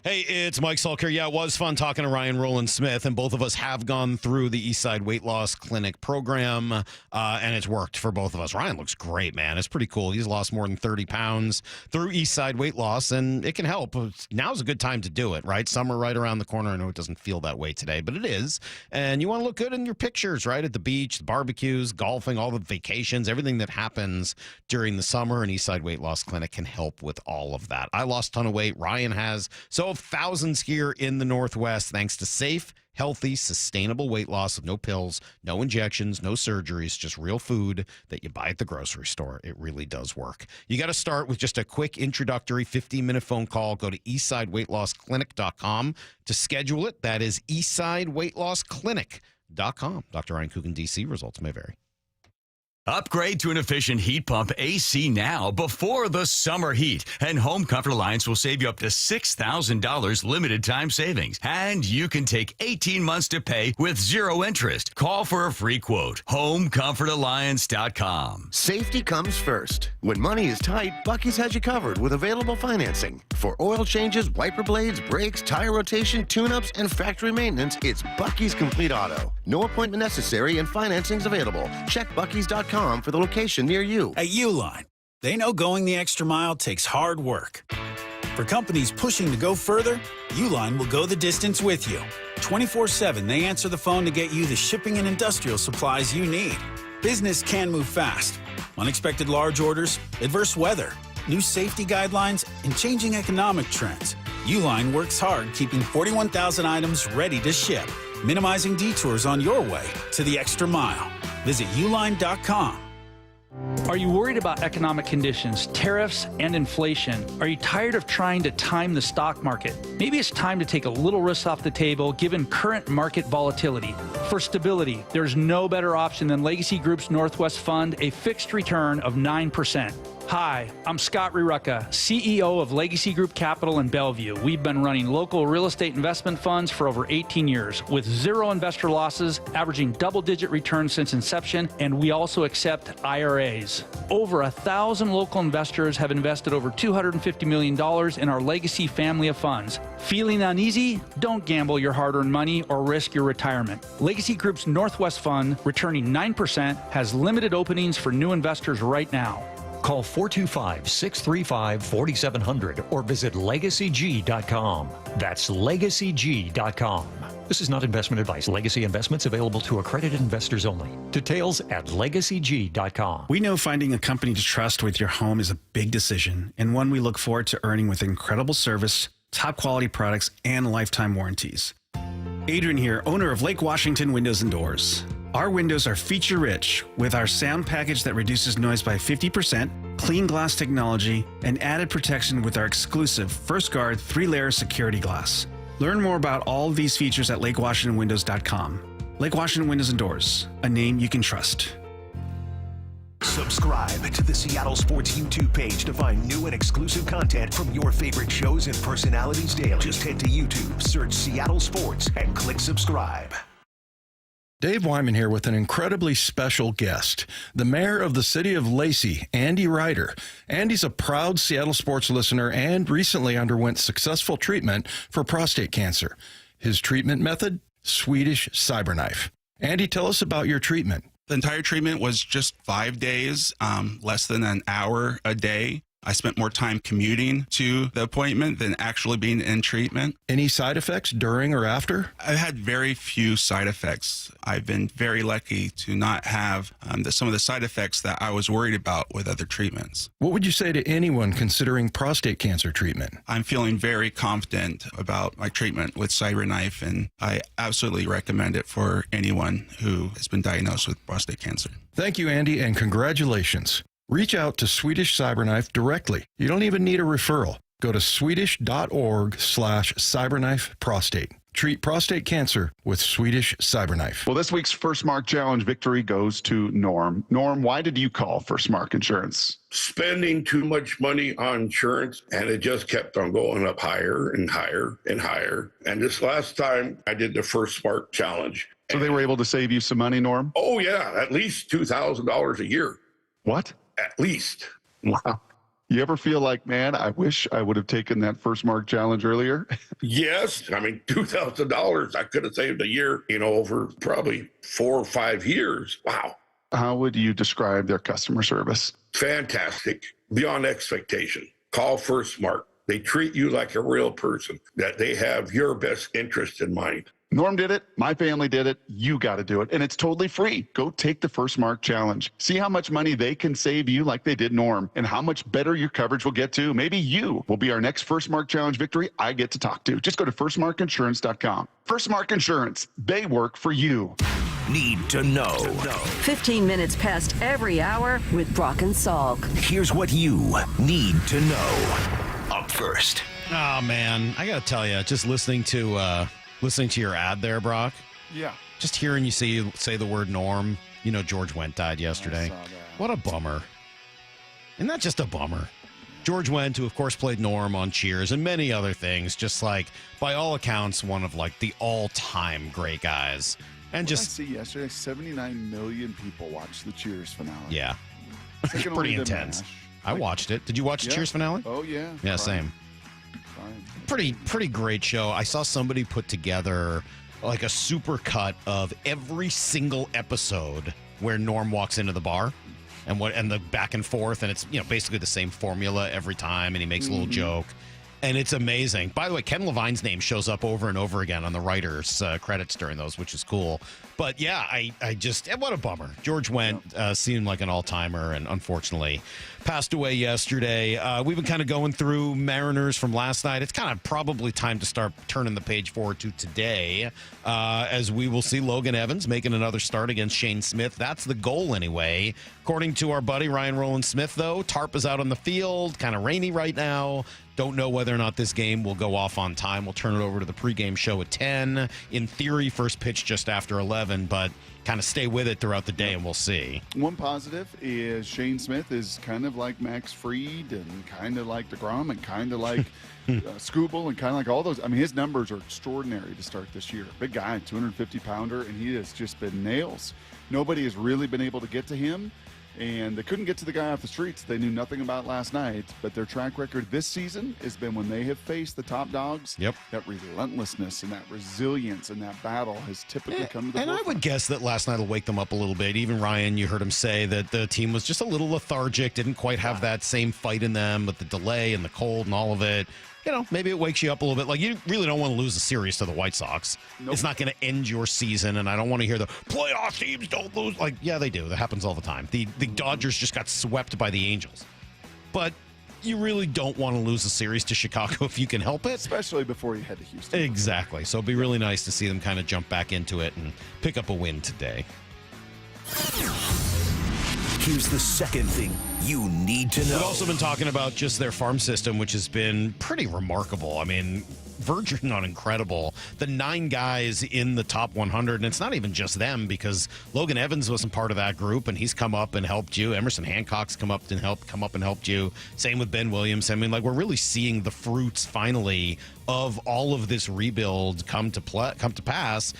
Hey, it's Mike Salk here. Yeah, it was fun talking to Ryan Rowland-Smith, and both of us have gone through the Eastside Weight Loss Clinic program, and it's worked for both of us. Ryan looks great, man. It's pretty cool. He's lost more than 30 pounds through Eastside Weight Loss, and it can help. Now's a good time to do it, right? Summer right around the corner. I know it doesn't feel that way today, but it is. And you want to look good in your pictures, right? At the beach, the barbecues, golfing, all the vacations, everything that happens during the summer, and Eastside Weight Loss Clinic can help with all of that. I lost a ton of weight. Ryan has. So thousands here in the Northwest, thanks to safe, healthy, sustainable weight loss with no pills, no injections, no surgeries, just real food that you buy at the grocery store. It really does work. You got to start with just a quick introductory 15-minute phone call. Go to eastsideweightlossclinic.com to schedule it. That is eastsideweightlossclinic.com. Dr. Ryan Coogan, D.C. Results may vary. Upgrade to an efficient heat pump AC now before the summer heat. And Home Comfort Alliance will save you up to $6,000 limited time savings. And you can take 18 months to pay with zero interest. Call for a free quote. HomeComfortAlliance.com. Safety comes first. When money is tight, Buc-ee's has you covered with available financing. For oil changes, wiper blades, brakes, tire rotation, tune-ups, and factory maintenance, it's Buc-ee's Complete Auto. No appointment necessary and financing's available. Check Buc-ee's.com for the location near you. At Uline, they know going the extra mile takes hard work. For companies pushing to go further, Uline will go the distance with you. 24/7, they answer the phone to get you the shipping and industrial supplies you need. Business can move fast. Unexpected large orders, adverse weather, new safety guidelines, and changing economic trends. Uline works hard keeping 41,000 items ready to ship, minimizing detours on your way to the extra mile. Visit uline.com. Are you worried about economic conditions, tariffs, and inflation? Are you tired of trying to time the stock market? Maybe it's time to take a little risk off the table given current market volatility. For stability, there's no better option than Legacy Group's Northwest Fund, a fixed return of 9%. Hi, I'm Scott Rurucka, CEO of Legacy Group Capital in Bellevue. We've been running local real estate investment funds for over 18 years with zero investor losses, averaging double-digit returns since inception, and we also accept IRAs. Over 1,000 local investors have invested over $250 million in our Legacy family of funds. Feeling uneasy? Don't gamble your hard-earned money or risk your retirement. Legacy Group's Northwest Fund, returning 9%, has limited openings for new investors right now. Call 425-635-4700 or visit LegacyG.com. That's LegacyG.com. This is not investment advice. Legacy investments available to accredited investors only. Details at LegacyG.com. We know finding a company to trust with your home is a big decision and one we look forward to earning with incredible service, top quality products, and lifetime warranties. Adrian here, owner of Lake Washington Windows and Doors. Our windows are feature-rich with our sound package that reduces noise by 50%, clean glass technology, and added protection with our exclusive First Guard 3-layer security glass. Learn more about all of these features at LakeWashingtonWindows.com. Lake Washington Windows and Doors, a name you can trust. Subscribe to the Seattle Sports YouTube page to find new and exclusive content from your favorite shows and personalities daily. Just head to YouTube, search Seattle Sports, and click subscribe. Dave Wyman here with an incredibly special guest, the mayor of the city of Lacey, Andy Ryder. Andy's a proud Seattle sports listener and recently underwent successful treatment for prostate cancer. His treatment method? Swedish cyberknife. Andy, tell us about your treatment. The entire treatment was just 5 days, less than an hour a day. I spent more time commuting to the appointment than actually being in treatment. Any side effects during or after? I've had very few side effects. I've been very lucky to not have some of the side effects that I was worried about with other treatments. What would you say to anyone considering prostate cancer treatment? I'm feeling very confident about my treatment with CyberKnife, and I absolutely recommend it for anyone who has been diagnosed with prostate cancer. Thank you, Andy, and congratulations. Reach out to Swedish Cyberknife directly. You don't even need a referral. Go to swedish.org/cyberknifeprostate. Treat prostate cancer with Swedish Cyberknife. Well, this week's First Mark Challenge victory goes to Norm. Norm, why did you call First Mark Insurance? Spending too much money on insurance, and it just kept on going up higher and higher and higher. And this last time I did the First Mark Challenge. So they were able to save you some money, Norm? Oh, yeah, at least $2,000 a year. What? At least. Wow. You ever feel like, man, I wish I would have taken that first mark challenge earlier? Yes. I mean, $2,000 I could have saved a year, over probably 4 or 5 years. Wow. How would you describe their customer service? Fantastic. Beyond expectation. Call First Mark. They treat you like a real person, that they have your best interest in mind. Norm did it. My family did it. You got to do it. And it's totally free. Go take the First Mark Challenge. See how much money they can save you like they did Norm, and how much better your coverage will get to. Maybe you will be our next First Mark Challenge victory I get to talk to. Just go to firstmarkinsurance.com. First Mark Insurance. They work for you. Need to know. 15 minutes past every hour with Brock and Salk. Here's what you need to know. Up first. Oh, man. I got to tell you, just listening to your ad there, Brock. Yeah. Just hearing you say the word Norm. George Wendt died yesterday. What a bummer. Isn't that just a bummer? George Wendt, who of course played Norm on Cheers and many other things, just like, by all accounts, one of like the all-time great guys. And what just did I see yesterday, 79 million people watched the Cheers finale. Yeah. Second Pretty only to intense. MASH. I watched it. Did you watch the Cheers finale? Oh, yeah. Yeah, same. Pretty great show. I saw somebody put together like a super cut of every single episode where Norm walks into the bar and the back and forth, and it's basically the same formula every time, and he makes a little joke. And it's amazing. By the way, Ken Levine's name shows up over and over again on the writers' credits during those, which is cool. But yeah, I just, what a bummer. George Wendt seemed like an all-timer and unfortunately passed away yesterday. We've been kind of going through Mariners from last night. It's kind of probably time to start turning the page forward to today, as we will see Logan Evans making another start against Shane Smith. That's the goal anyway. According to our buddy Ryan Rowland-Smith, though, tarp is out on the field, kind of rainy right now. Don't know whether or not this game will go off on time. We'll turn it over to the pregame show at 10. In theory, first pitch just after 11, but kind of stay with it throughout the day and we'll see. One positive is Shane Smith is kind of like Max Fried and kind of like DeGrom and kind of like Skubal and kind of like all those. I mean, his numbers are extraordinary to start this year. Big guy, 250-pounder, and he has just been nails. Nobody has really been able to get to him. And they couldn't get to the guy off the streets they knew nothing about last night. But their track record this season has been when they have faced the top dogs. Yep. That relentlessness and that resilience and that battle has typically come to the And I would guess that last night will wake them up a little bit. Even Ryan, you heard him say that the team was just a little lethargic, didn't quite have that same fight in them with the delay and the cold and all of it. Maybe it wakes you up a little bit. Like, you really don't want to lose a series to the White Sox. Nope. It's not going to end your season, and I don't want to hear the playoff teams don't lose. Like, yeah, they do. That happens all the time. The Dodgers just got swept by the Angels. But you really don't want to lose a series to Chicago if you can help it. Especially before you head to Houston. Exactly. So it'd be really nice to see them kind of jump back into it and pick up a win today. Here's the second thing you need to know. We've also been talking about just their farm system, which has been pretty remarkable. I mean, verging on incredible. The 9 guys in the top 100, and it's not even just them because Logan Evans wasn't part of that group, and he's come up and helped you. Emerson Hancock's come up and helped you. Same with Ben Williams. I mean, like, we're really seeing the fruits finally of all of this rebuild come to pass.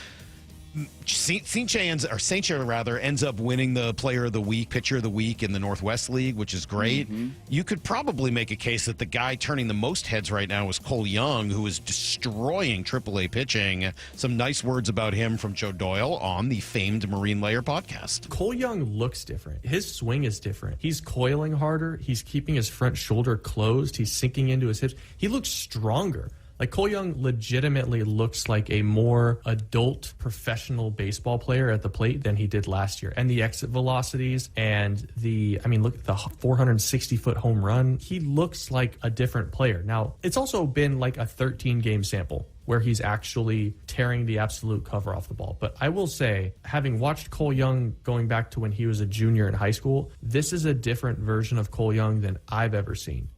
Saint-Cher ends up winning the Player of the Week, Pitcher of the Week in the Northwest League, which is great. Mm-hmm. You could probably make a case that the guy turning the most heads right now is Cole Young, who is destroying AAA pitching. Some nice words about him from Joe Doyle on the famed Marine Layer podcast. Cole Young looks different. His swing is different. He's coiling harder. He's keeping his front shoulder closed. He's sinking into his hips. He looks stronger. Like, Cole Young legitimately looks like a more adult professional baseball player at the plate than he did last year. And the exit velocities and look at the 460-foot home run. He looks like a different player. Now, it's also been like a 13-game sample where he's actually tearing the absolute cover off the ball. But I will say, having watched Cole Young going back to when he was a junior in high school, this is a different version of Cole Young than I've ever seen.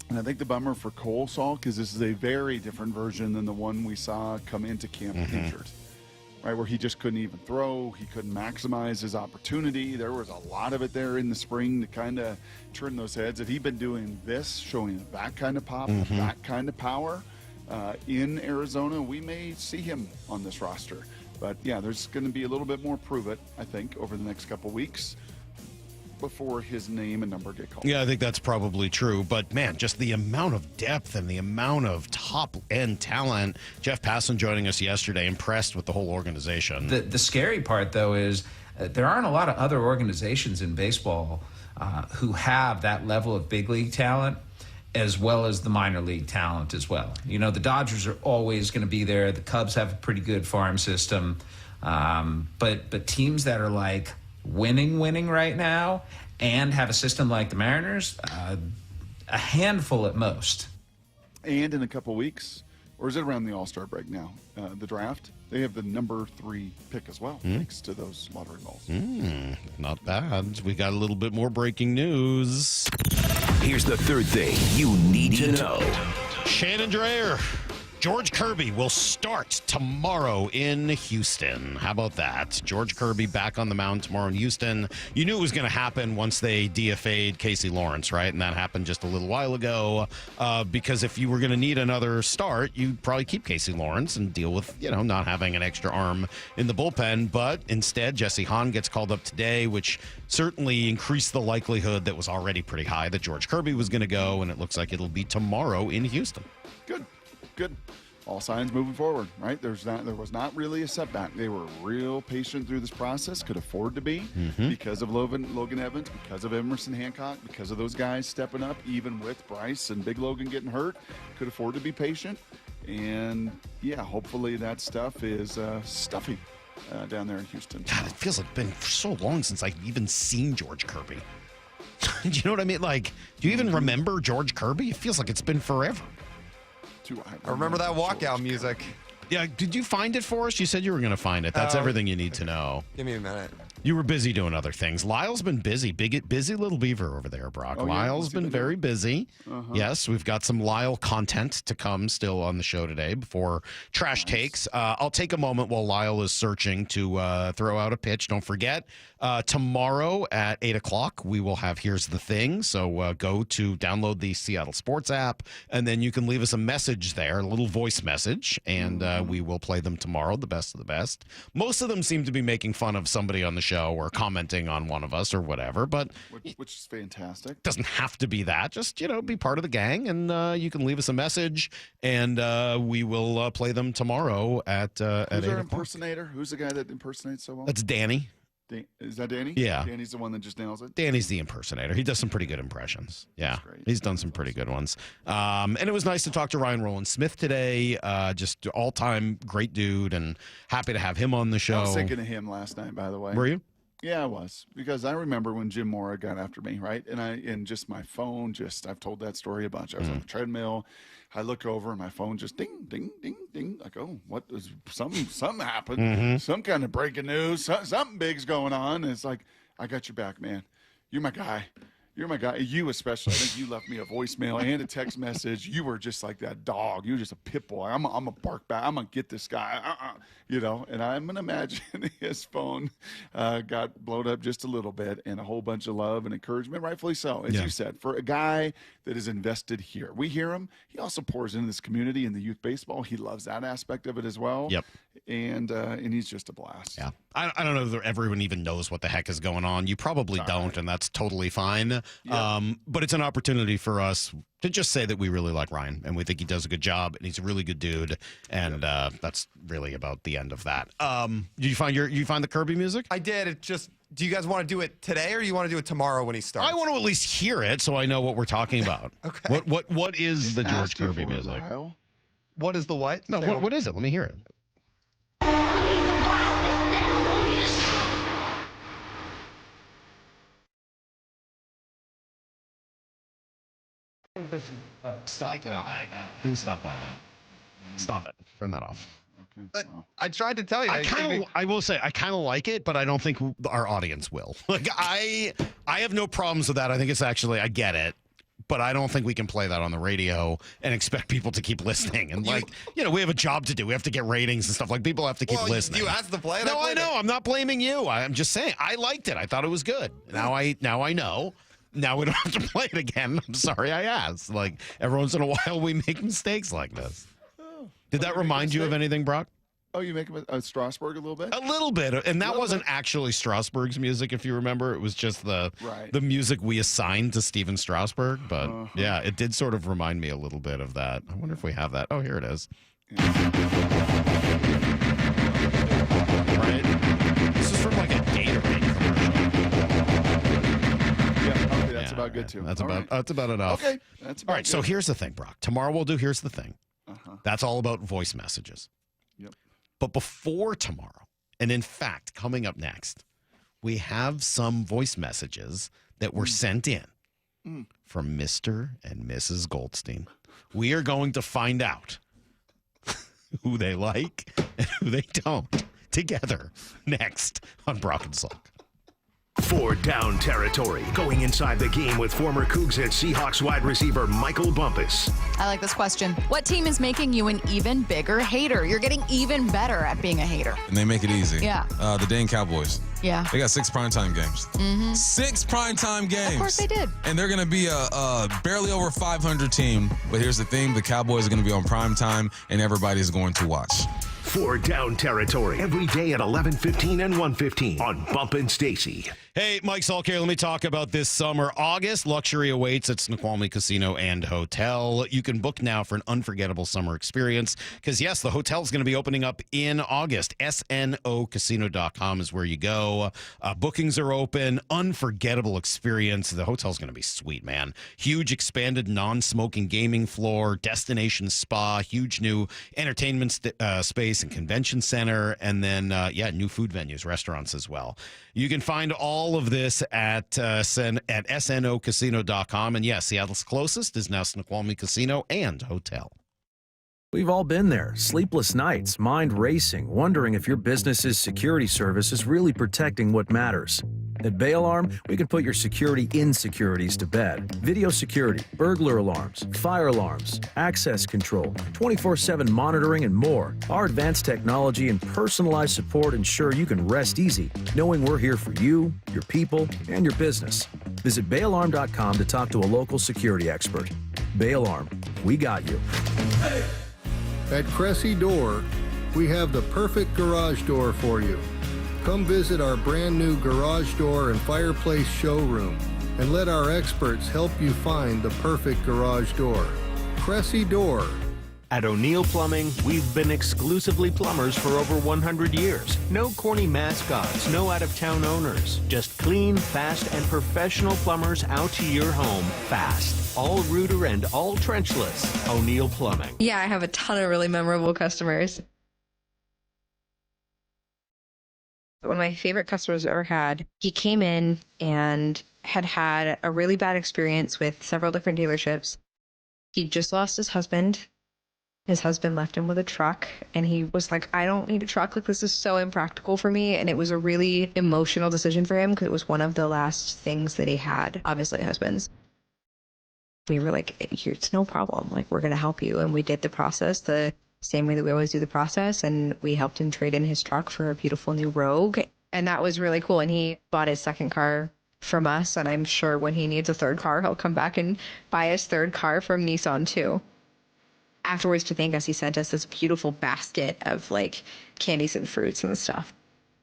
And I think the bummer for Cole, Salk, is this is a very different version than the one we saw come into camp injured, right? Where he just couldn't even throw. He couldn't maximize his opportunity. There was a lot of it there in the spring to kind of turn those heads. Had he been doing this, showing that kind of pop, that kind of power in Arizona, we may see him on this roster. But, yeah, there's going to be a little bit more prove it, I think, over the next couple weeks. before his name and number get called. Yeah, I think that's probably true. But, man, just the amount of depth and the amount of top-end talent. Jeff Passan joining us yesterday, impressed with the whole organization. The scary part, though, is there aren't a lot of other organizations in baseball who have that level of big league talent as well as the minor league talent as well. You know, the Dodgers are always going to be there. The Cubs have a pretty good farm system. But teams that are like winning right now and have a system like the Mariners, a handful at most. And in a couple weeks, or is it around the All-Star break now, the draft, they have the number 3 pick as well, thanks to those lottery balls. Not bad. We got a little bit more breaking news. Here's the third thing you need to know. Shannon Drayer. George Kirby will start tomorrow in Houston. How about that? George Kirby back on the mound tomorrow in Houston. You knew it was going to happen once they DFA'd Casey Lawrence, right? And that happened just a little while ago because if you were going to need another start, you'd probably keep Casey Lawrence and deal with, not having an extra arm in the bullpen. But instead, Jesse Hahn gets called up today, which certainly increased the likelihood that was already pretty high that George Kirby was going to go, and it looks like it'll be tomorrow in Houston. Good. All signs moving forward, right? There was not really a setback. They were real patient through this process, could afford to be because of Logan Evans, because of Emerson Hancock, because of those guys stepping up, even with Bryce and Big Logan getting hurt, could afford to be patient. And, yeah, hopefully that stuff is stuffy down there in Houston. God, it feels like it's been so long since I've even seen George Kirby. Do you know what I mean? Like, do you even remember George Kirby? It feels like it's been forever. I remember that walkout music. Yeah, did you find it for us? You said you were going to find it. That's everything you need to know. Give me a minute. You were busy doing other things. Lyle's been busy. Busy little beaver over there, Brock. Lyle's been very busy. Yes, we've got some Lyle content to come still on the show today before Trash Takes. I'll take a moment while Lyle is searching to throw out a pitch. Don't forget, tomorrow at 8 o'clock, we will have Here's the Thing. So go to download the Seattle Sports app, and then you can leave us a message there, a little voice message, and we will play them tomorrow, the best of the best. Most of them seem to be making fun of somebody on the show or commenting on one of us or whatever, but which is fantastic. Doesn't have to be that. Just be part of the gang, and you can leave us a message, and we will play them tomorrow at 8 Who's our o'clock. Impersonator? Who's the guy that impersonates so well? That's Danny. Is that Danny? Yeah. Danny's the one that just nails it? Danny's the impersonator. He does some pretty good impressions. Yeah. He's done some pretty good ones. And it was nice to talk to Ryan Rowland-Smith today. Just all-time great dude, and happy to have him on the show. I was thinking of him last night, by the way. Were you? Yeah, I was, because I remember when Jim Mora got after me, right? And just my phone, I've told that story a bunch. I was on the treadmill. I look over and my phone just ding, ding, ding, ding. Like, oh, what is something happened? Some kind of breaking news. Something big's going on. And it's like, I got your back, man. You're my guy. You're my guy. You especially. I think you left me a voicemail and a text message. You were just like that dog. You were just a pit bull. I'm a bark back. I'm going to get this guy. And I'm going to imagine his phone got blown up just a little bit, and a whole bunch of love and encouragement, rightfully so, as you said, for a guy that is invested here. We hear him. He also pours into this community in the youth baseball. He loves that aspect of it as well. Yep. And he's just a blast. Yeah. I don't know if everyone even knows what the heck is going on. You probably don't, and that's totally fine. But it's an opportunity for us to just say that we really like Ryan, and we think he does a good job, and he's a really good dude, and that's really about the end of that. Did you find the Kirby music? I did. Do you guys want to do it today, or you want to do it tomorrow when he starts? I want to at least hear it so I know what we're talking about. Okay. What is the George Kirby music? What is the what? No, what is it? Let me hear it. Stop it. Turn that off. I tried to tell you. I will say I kind of like it, but I don't think our audience will. Like I have no problems with that. I think it's actually, I get it, but I don't think we can play that on the radio and expect people to keep listening. And we have a job to do. We have to get ratings and stuff. Like, people have to keep listening. You asked to play it. No, I know. I'm not blaming you. I'm just saying I liked it. I thought it was good. Now I know. Now we don't have to play it again. I'm sorry I asked. Like, every once in a while we make mistakes like this. Did that remind you of anything, Brock? Oh, you make him a Strasbourg a little bit? A little bit. And that wasn't actually Strasbourg's music, if you remember. It was just the music we assigned to Steven Strasberg. But yeah, it did sort of remind me a little bit of that. I wonder if we have that. Oh, here it is. Right? This is from like a Gatorade commercial. Yeah, okay, that's about good too. That's about enough. Okay, that's about all right, good. so here's the thing, Brock. Tomorrow we'll do Here's the Thing. That's all about voice messages. Yep. But before tomorrow, and in fact, coming up next, we have some voice messages that were sent in from Mr. and Mrs. Goldstein. We are going to find out who they like and who they don't together next on Brock and Salk. For Down Territory, going inside the game with former Cougs and Seahawks wide receiver Michael Bumpus. I like this question. What team is making you an even bigger hater? You're getting even better at being a hater. And they make it easy. Yeah. The Dane Cowboys. Yeah. They got 6 primetime games. Mm-hmm. 6 primetime games. Of course they did. And they're going to be a barely over 500 team. But here's the thing. The Cowboys are going to be on primetime, and everybody's going to watch. For Down Territory, every day at 11:15 and 1:15 on Bump and Stacy. Hey, Mike Salk here. Let me talk about this summer. August, luxury awaits at Snoqualmie Casino and Hotel. You can book now for an unforgettable summer experience because, yes, the hotel's going to be opening up in August. SNOcasino.com is where you go. Bookings are open. Unforgettable experience. The hotel's going to be sweet, man. Huge expanded non-smoking gaming floor, destination spa, huge new entertainment space and convention center, and then, new food venues, restaurants as well. You can find all of this at SNOcasino.com. And yes, Seattle's closest is now Snoqualmie Casino and Hotel. We've all been there. Sleepless nights, mind racing, wondering if your business's security service is really protecting what matters. At Bay Alarm, we can put your security insecurities to bed. Video security, burglar alarms, fire alarms, access control, 24/7 monitoring, and more. Our advanced technology and personalized support ensure you can rest easy, knowing we're here for you, your people, and your business. Visit bayalarm.com to talk to a local security expert. Bay Alarm, we got you. At Cressy Door, we have the perfect garage door for you. Come visit our brand new garage door and fireplace showroom and let our experts help you find the perfect garage door. Cressy Door. At O'Neill Plumbing, we've been exclusively plumbers for over 100 years. No corny mascots, no out-of-town owners. Just clean, fast, and professional plumbers out to your home fast. All rooter and all trenchless. O'Neill Plumbing. Yeah, I have a ton of really memorable customers. One of my favorite customers I've ever had, he came in and had a really bad experience with several different dealerships. He just lost his husband. His husband left him with a truck, and he was like, I don't need a truck. Like, this is so impractical for me. And it was a really emotional decision for him because it was one of the last things that he had, obviously husbands. We were like, it's no problem. Like, we're going to help you. And we did the process the same way that we always do the process. And we helped him trade in his truck for a beautiful new Rogue. And that was really cool. And he bought his second car from us. And I'm sure when he needs a third car, he'll come back and buy his third car from Nissan too. Afterwards, to thank us, he sent us this beautiful basket of like candies and fruits and stuff.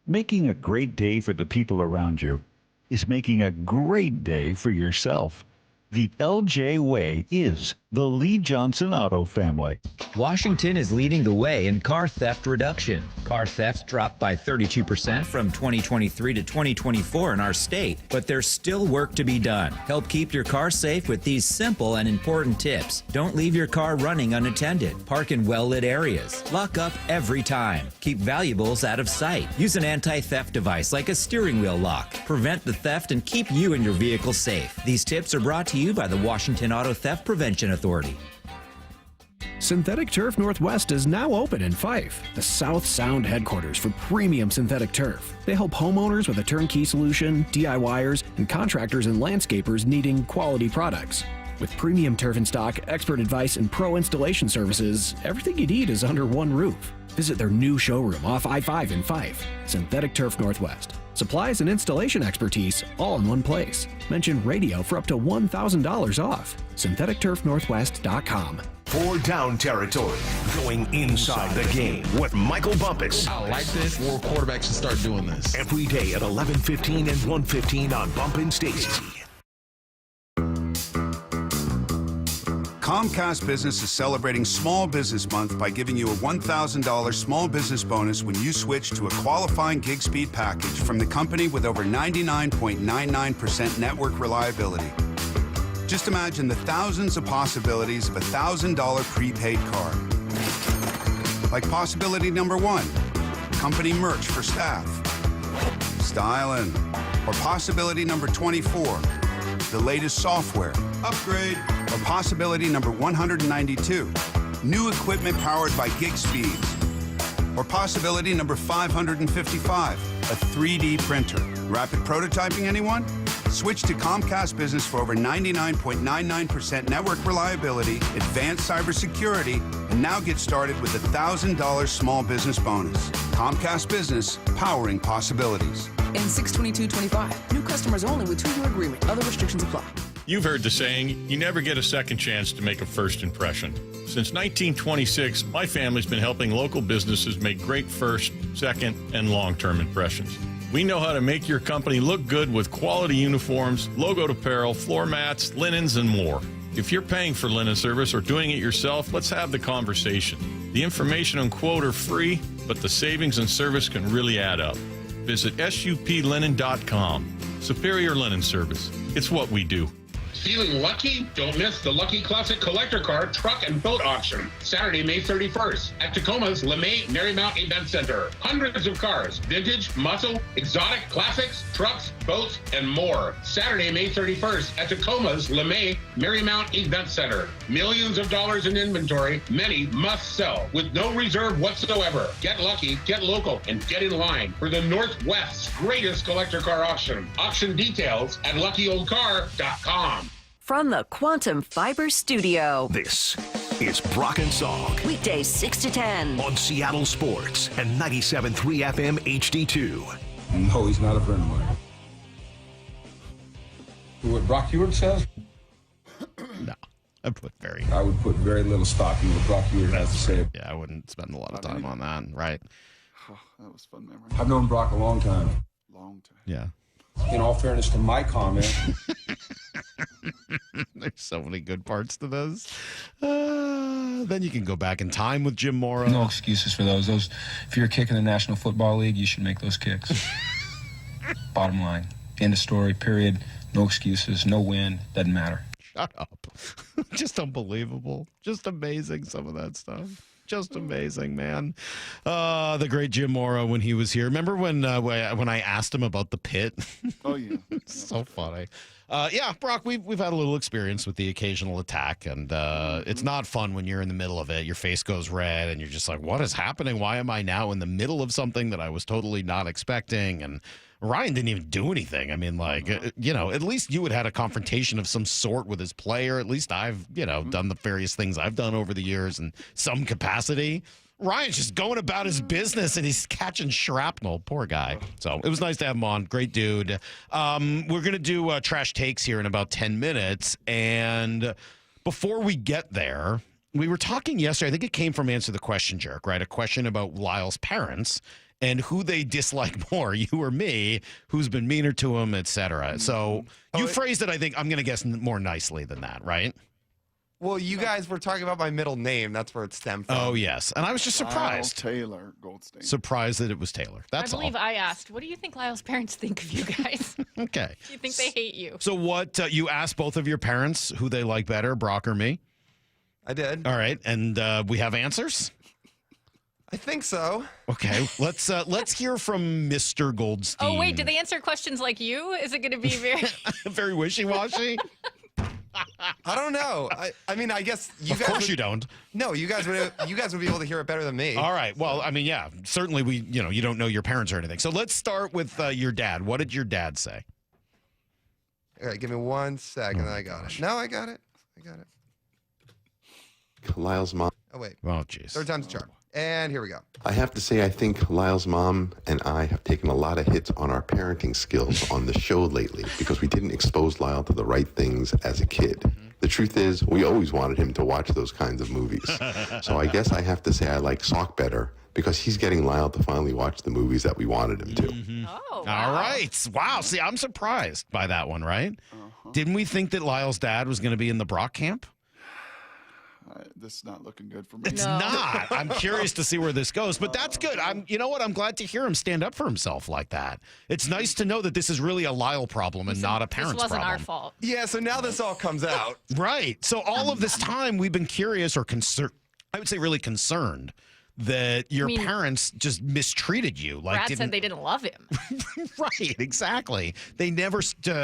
Making a great day for the people around you is making a great day for yourself. The LJ way is the Lee Johnson Auto family. Washington is leading the way in car theft reduction. Car theft dropped by 32% from 2023 to 2024 in our state, but there's still work to be done. Help keep your car safe with these simple and important tips. Don't leave your car running unattended. Park in well-lit areas. Lock up every time. Keep valuables out of sight. Use an anti-theft device like a steering wheel lock. Prevent the theft and keep you and your vehicle safe. These tips are brought to you by the Washington Auto Theft Prevention Authority. Synthetic Turf Northwest is now open in Fife, the South Sound headquarters for premium synthetic turf. They help homeowners with a turnkey solution, DIYers, and contractors and landscapers needing quality products. With premium turf in stock, expert advice, and pro installation services, everything you need is under one roof. Visit their new showroom off I-5 in Fife, Synthetic Turf Northwest. Supplies and installation expertise all in one place. Mention radio for up to $1,000 off. SyntheticTurfNorthwest.com. Four down territory, going inside the game with Michael Bumpus. I like this. More quarterbacks should start doing this. Every day at 11:15 and 1:15 on Bumpin' Stacy. Comcast Business is celebrating Small Business Month by giving you a $1,000 small business bonus when you switch to a qualifying gig speed package from the company with over 99.99% network reliability. Just imagine the thousands of possibilities of a $1,000 prepaid card. Like possibility number 1, company merch for staff. Styling. Or possibility number 24, the latest software. Upgrade. Or possibility number 192, new equipment powered by gig speeds. Or possibility number 555, a 3D printer. Rapid prototyping, anyone? Switch to Comcast Business for over 99.99% network reliability, advanced cybersecurity, and now get started with a $1,000 small business bonus. Comcast Business, powering possibilities. And 6/22/25. New customers only with 2-year agreement. Other restrictions apply. You've heard the saying, you never get a second chance to make a first impression. Since 1926, my family's been helping local businesses make great first, second, and long-term impressions. We know how to make your company look good with quality uniforms, logoed apparel, floor mats, linens, and more. If you're paying for linen service or doing it yourself, let's have the conversation. The information and quote are free, but the savings and service can really add up. Visit suplinen.com. Superior Linen Service. It's what we do. Feeling lucky? Don't miss the Lucky Classic Collector Car Truck and Boat Auction, Saturday, May 31st at Tacoma's LeMay Marymount Event Center. Hundreds of cars, vintage, muscle, exotic, classics, trucks, boats, and more. Saturday, May 31st at Tacoma's LeMay Marymount Event Center. Millions of dollars in inventory, many must sell with no reserve whatsoever. Get lucky, get local, and get in line for the Northwest's greatest collector car auction. Auction details at luckyoldcar.com. From the Quantum Fiber Studio. This is Brock and Salk. Weekdays 6 to 10. On Seattle Sports and 97.3 FM HD2. No, he's not a friend of mine. What Brock Ewart says? No. I would put very little stock in what Brock Ewart has to say. Yeah, I wouldn't spend a lot of time on that, right? Oh, that was fun memory. I've known Brock a long time. Long time. Yeah. In all fairness to my comment. There's so many good parts to this. Then you can go back in time with Jim Mora. No excuses for those. If you're a kick in the National Football League, you should make those kicks. Bottom line. End of story, period. No excuses, no win, doesn't matter. Shut up. Just unbelievable. Just amazing, some of that stuff. Just amazing, man. The great Jim Mora when he was here. Remember when I asked him about the pit? Oh, yeah. So funny. Yeah, Brock, we've had a little experience with the occasional attack, and it's not fun when you're in the middle of it. Your face goes red, and you're just like, what is happening? Why am I now in the middle of something that I was totally not expecting? And Ryan didn't even do anything. I mean, like, at least you had had a confrontation of some sort with his player. At least I've, done the various things I've done over the years in some capacity. Ryan's just going about his business, and he's catching shrapnel. Poor guy. So it was nice to have him on. Great dude. We're going to do trash takes here in about 10 minutes. And before we get there, we were talking yesterday. I think it came from Answer the Question Jerk, right? A question about Lyle's parents and who they dislike more, you or me, who's been meaner to him, etc. So you phrased it, I think, I'm going to guess more nicely than that, right? Well, you guys were talking about my middle name. That's where it stemmed from. Oh, yes. And I was just surprised. Lyle Taylor Goldstein. Surprised that it was Taylor. That's all. I believe I asked, what do you think Lyle's parents think of you guys? Okay. Do you think they hate you? So what, you asked both of your parents who they like better, Brock or me? I did. All right. And we have answers? I think so. Okay, let's hear from Mr. Goldstein. Oh, wait, do they answer questions like you? Is it going to be very... very wishy-washy? I don't know. I mean, I guess you guys... Of course you don't. No, you guys would be able to hear it better than me. All right. Well, I mean, yeah, certainly you don't know your parents or anything. So let's start with your dad. What did your dad say? All right, give me 1 second. I got it. No, I got it. Lyle's mom. Oh, wait. Oh, jeez. Third time's a charm. And here we go. I have to say, I think Lyle's mom and I have taken a lot of hits on our parenting skills on the show lately because we didn't expose Lyle to the right things as a kid. The truth is, we always wanted him to watch those kinds of movies. So I guess I have to say I like Salk better because he's getting Lyle to finally watch the movies that we wanted him to. Oh, All right. Wow. See, I'm surprised by that one, right? Didn't we think that Lyle's dad was going to be in the Brock camp? This is not looking good for me. It's not. I'm curious to see where this goes, but that's good. You know what? I'm glad to hear him stand up for himself like that. It's nice to know that this is really a Lyle problem and not a parent's This wasn't problem. our fault. Yeah, so now this all comes out. Right. So all of this time we've been curious or concerned. I would say really concerned that your parents just mistreated you. Brad said they didn't love him. Right, exactly. They never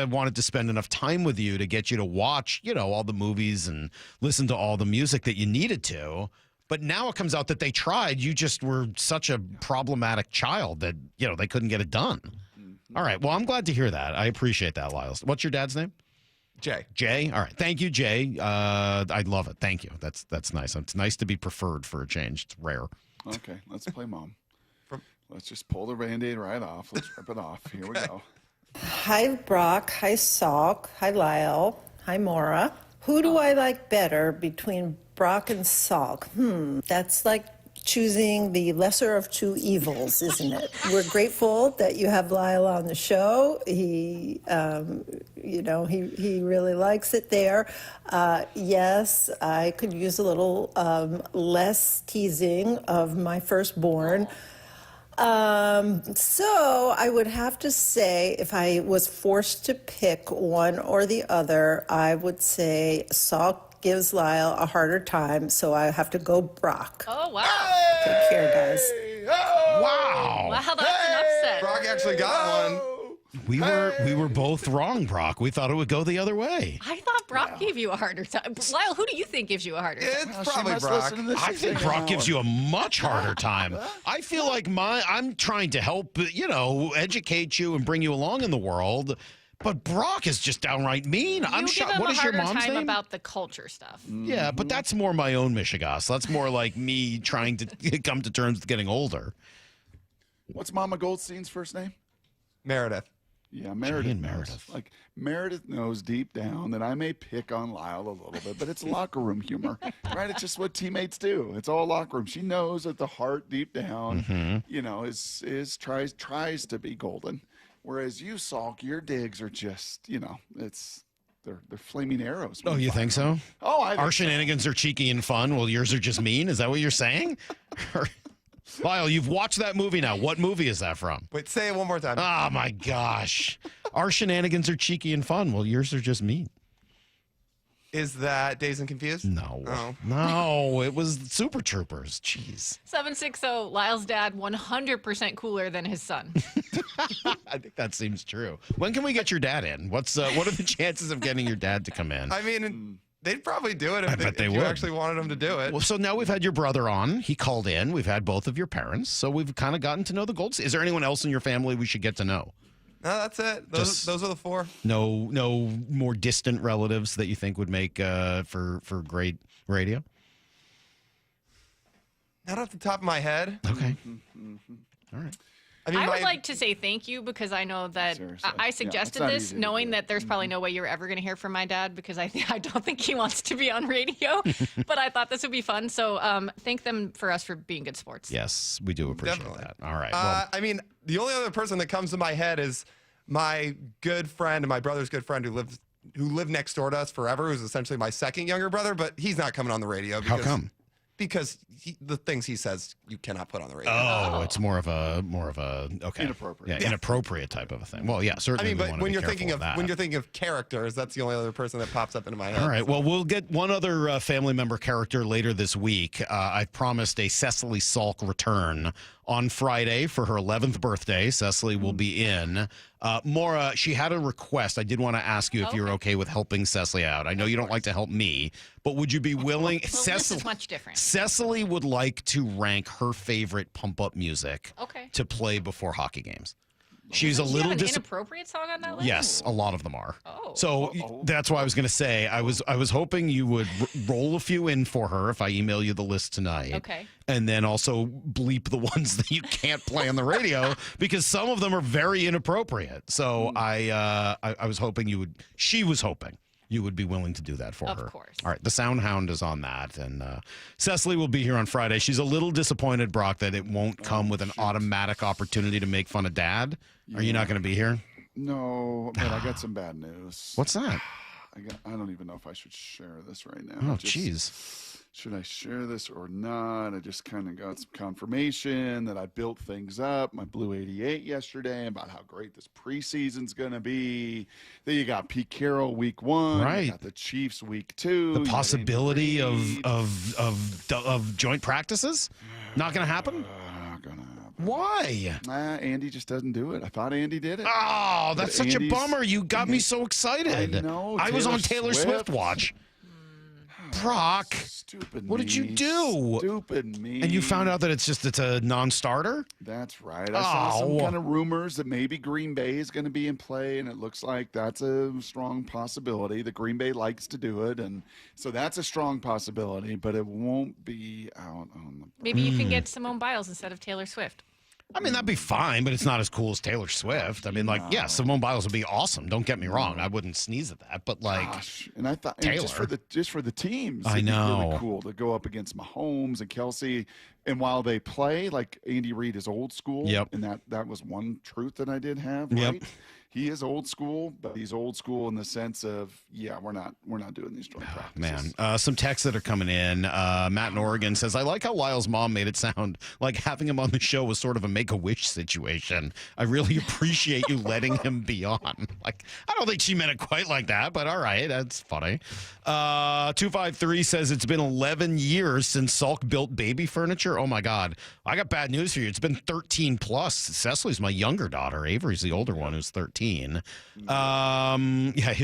wanted to spend enough time with you to get you to watch, all the movies and listen to all the music that you needed to. But now it comes out that they tried. You just were such a problematic child that, they couldn't get it done. All right. Well, I'm glad to hear that. I appreciate that, Lyle. What's your dad's name? Jay. Jay? All right. Thank you, Jay. I love it. Thank you. That's nice. It's nice to be preferred for a change. It's rare. Okay, let's play mom. Let's just pull the Band-Aid right off. Let's rip it off. Here we go. Hi, Brock. Hi, Salk. Hi, Lyle. Hi, Maura. Who do I like better between Brock and Salk? That's like choosing the lesser of two evils, isn't it? We're grateful that you have Lyle on the show. He, he really likes it there. Yes, I could use a little less teasing of my firstborn. So I would have to say, if I was forced to pick one or the other, I would say Salk gives Lyle a harder time, so I have to go Brock. Oh, wow. Take care, guys. Wow. Wow, that's an upset. Brock actually got one. We were both wrong, Brock. We thought it would go the other way. I thought Brock gave you a harder time. Lyle, who do you think gives you a harder time? It's probably Brock. I think Brock gives you a much harder time. I feel like I'm trying to help, educate you and bring you along in the world. But Brock is just downright mean. I'm shocked. What is your mom's time name? About the culture stuff. Yeah, but that's more my own Michigas. That's more like me trying to come to terms with getting older. What's Mama Goldstein's first name? Meredith. Yeah, Meredith. Meredith. Like Meredith knows deep down that I may pick on Lyle a little bit, but it's locker room humor, right? It's just what teammates do. It's all locker room. She knows at the heart, deep down, is tries to be golden. Whereas you, Salk, your digs are just, they're flaming arrows. Oh, you think so? Oh, I think our shenanigans are cheeky and fun. Well, yours are just mean. Is that what you're saying? Lyle, you've watched that movie now. What movie is that from? Wait, say it one more time. Oh, my gosh. Our shenanigans are cheeky and fun. Well, yours are just mean. Is that Dazed and Confused? No. Oh. No, it was Super Troopers. Jeez. 760, Lyle's dad 100% cooler than his son. I think that seems true. When can we get your dad in? What are the chances of getting your dad to come in? I mean, they'd probably do it I bet they if would. you actually wanted them to do it. Well, so now we've had your brother on. He called in. We've had both of your parents. So we've kind of gotten to know the Golds. Is there anyone else in your family we should get to know? No, that's it. Those are the four. No more distant relatives that you think would make for great radio? Not off the top of my head. Okay. All right. I would like to say thank you because I know that I suggested this knowing that there's probably no way you're ever going to hear from my dad because I don't think he wants to be on radio, but I thought this would be fun. So thank them for us for being good sports. Yes, we do appreciate that. All right. I mean, the only other person that comes to my head is my good friend and my brother's good friend who lived next door to us forever, who's essentially my second younger brother, but he's not coming on the radio. How come? Because the things he says you cannot put on the radio. Oh, it's more of a okay, inappropriate, inappropriate type of a thing. Well, yeah, certainly. I mean, but when you're thinking of characters, that's the only other person that pops up into my head. All right. Well, we'll get one other family member character later this week. I've promised a Cecily Salk return on Friday for her 11th birthday. Cecily will be in. Maura, she had a request. I did want to ask you if you're okay with helping Cecily out. I know you don't like to help me, but would you be willing? Well, this is much different. Cecily would like to rank her favorite pump-up music to play before hockey games. She's a little an inappropriate song on that list? Yes, a lot of them are. Oh. So that's why I was going to say I was hoping you would roll a few in for her if I email you the list tonight. Okay. And then also bleep the ones that you can't play on the radio because some of them are very inappropriate. So I was hoping you would. She was hoping you would be willing to do that for her. Of course. All right, the Sound Hound is on that, and Cecily will be here on Friday. She's a little disappointed, Brock, that it won't come with an automatic opportunity to make fun of Dad. Are you not going to be here? No, but I got some bad news. What's that? I don't even know if I should share this right now. Oh, jeez. Should I share this or not? I just kind of got some confirmation that I built things up. My Blue 88 yesterday about how great this preseason's going to be. Then you got Pete Carroll week 1. Right. You got the Chiefs week 2. The possibility of joint practices? Not going to happen? Not going to happen. Why? Andy just doesn't do it. I thought Andy did it. Oh, that's such a bummer. You got me so excited. I know. I was on Taylor Swift watch. Brock, stupid. What did you do? Stupid me. And you found out that it's a non-starter? That's right. I saw some kind of rumors that maybe Green Bay is going to be in play, and it looks like that's a strong possibility. The Green Bay likes to do it, and so that's a strong possibility, but it won't be out on the. Maybe you can get Simone Biles instead of Taylor Swift. I mean, that'd be fine, but it's not as cool as Taylor Swift. I mean, yeah, Simone Biles would be awesome. Don't get me wrong. I wouldn't sneeze at that, but and I thought Taylor. just for the teams, I it'd know. be really cool to go up against Mahomes and Kelsey. And while they play, like Andy Reid is old school. Yep. And that was one truth that I did have. Yep. Right? He is old school, but he's old school in the sense of, we're not doing these joint practices. Man, some texts that are coming in. Matt in Oregon says, I like how Lyle's mom made it sound like having him on the show was sort of a Make-A-Wish situation. I really appreciate you letting him be on. Like, I don't think she meant it quite like that, but all right, that's funny. 253 says, it's been 11 years since Salk built baby furniture. Oh, my God. I got bad news for you. It's been 13 plus. Cecily's my younger daughter. Avery's the older one who's 13. His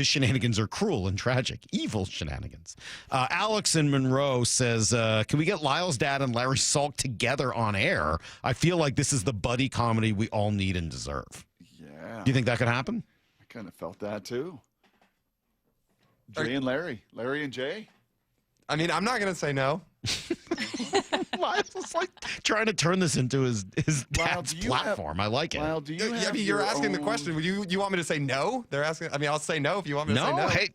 shenanigans are cruel and tragic. Evil shenanigans. Alex in Monroe says, can we get Lyle's dad and Larry Salk together on air? I feel like this is the buddy comedy we all need and deserve. Yeah. Do you think that could happen? I kind of felt that too. Jay and Larry. Larry and Jay. I mean, I'm not going to say no. It's like trying to turn this into his dad's platform. I like it. Lyle, do you have you're asking the question. You want me to say no? They're asking. I mean, I'll say no if you want me to say no. Hey,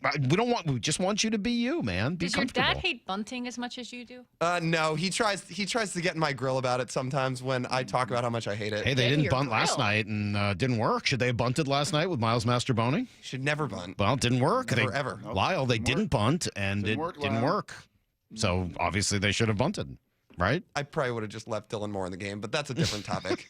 we just want you to be you, man. Be Does your comfortable. dad hate bunting as much as you do? No, he tries to get in my grill about it sometimes when I talk about how much I hate it. Hey, they didn't bunt last night and didn't work. Should they have bunted last night with Miles Mastrobuoni? Should never bunt. Well, it didn't work. Never, ever. Lyle, they didn't bunt and it didn't work. So obviously they should have bunted. Right? I probably would have just left Dylan Moore in the game, but that's a different topic.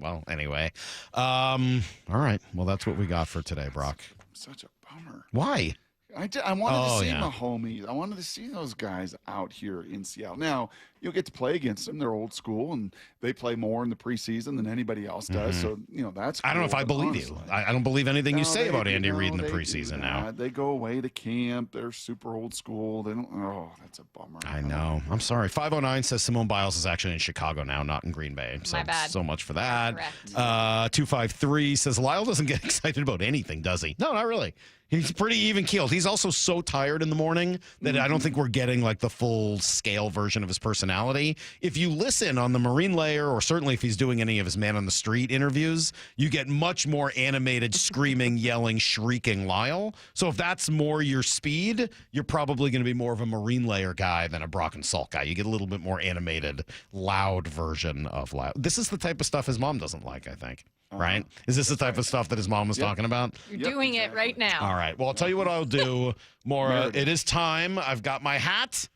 Well, anyway. All right. Well, that's what we got for today, Brock. Such a bummer. Why? I wanted to see my homies. I wanted to see those guys out here in Seattle. Now, you'll get to play against them. They're old school, and they play more in the preseason than anybody else does. So, that's cool. I don't know if I believe honestly, you. I don't believe anything you say about Andy Reid in the preseason now. They go away to camp. They're super old school. They don't. Oh, that's a bummer. I know. I'm sorry. 509 says Simone Biles is actually in Chicago now, not in Green Bay. So, My bad. So much for that. 253 says Lyle doesn't get excited about anything, does he? No, not really. He's pretty even keeled. He's also so tired in the morning that I don't think we're getting like the full scale version of his personality. If you listen on the Marine Layer, or certainly if he's doing any of his Man on the Street interviews, you get much more animated, screaming, yelling, shrieking Lyle. So if that's more your speed, you're probably going to be more of a Marine Layer guy than a Brock and Salk guy. You get a little bit more animated, loud version of Lyle. This is the type of stuff his mom doesn't like, I think. Right? Is this the type of stuff that his mom was talking about? You're doing it right now. All right. Well, I'll tell you what I'll do, Maura. It is time. I've got my hat.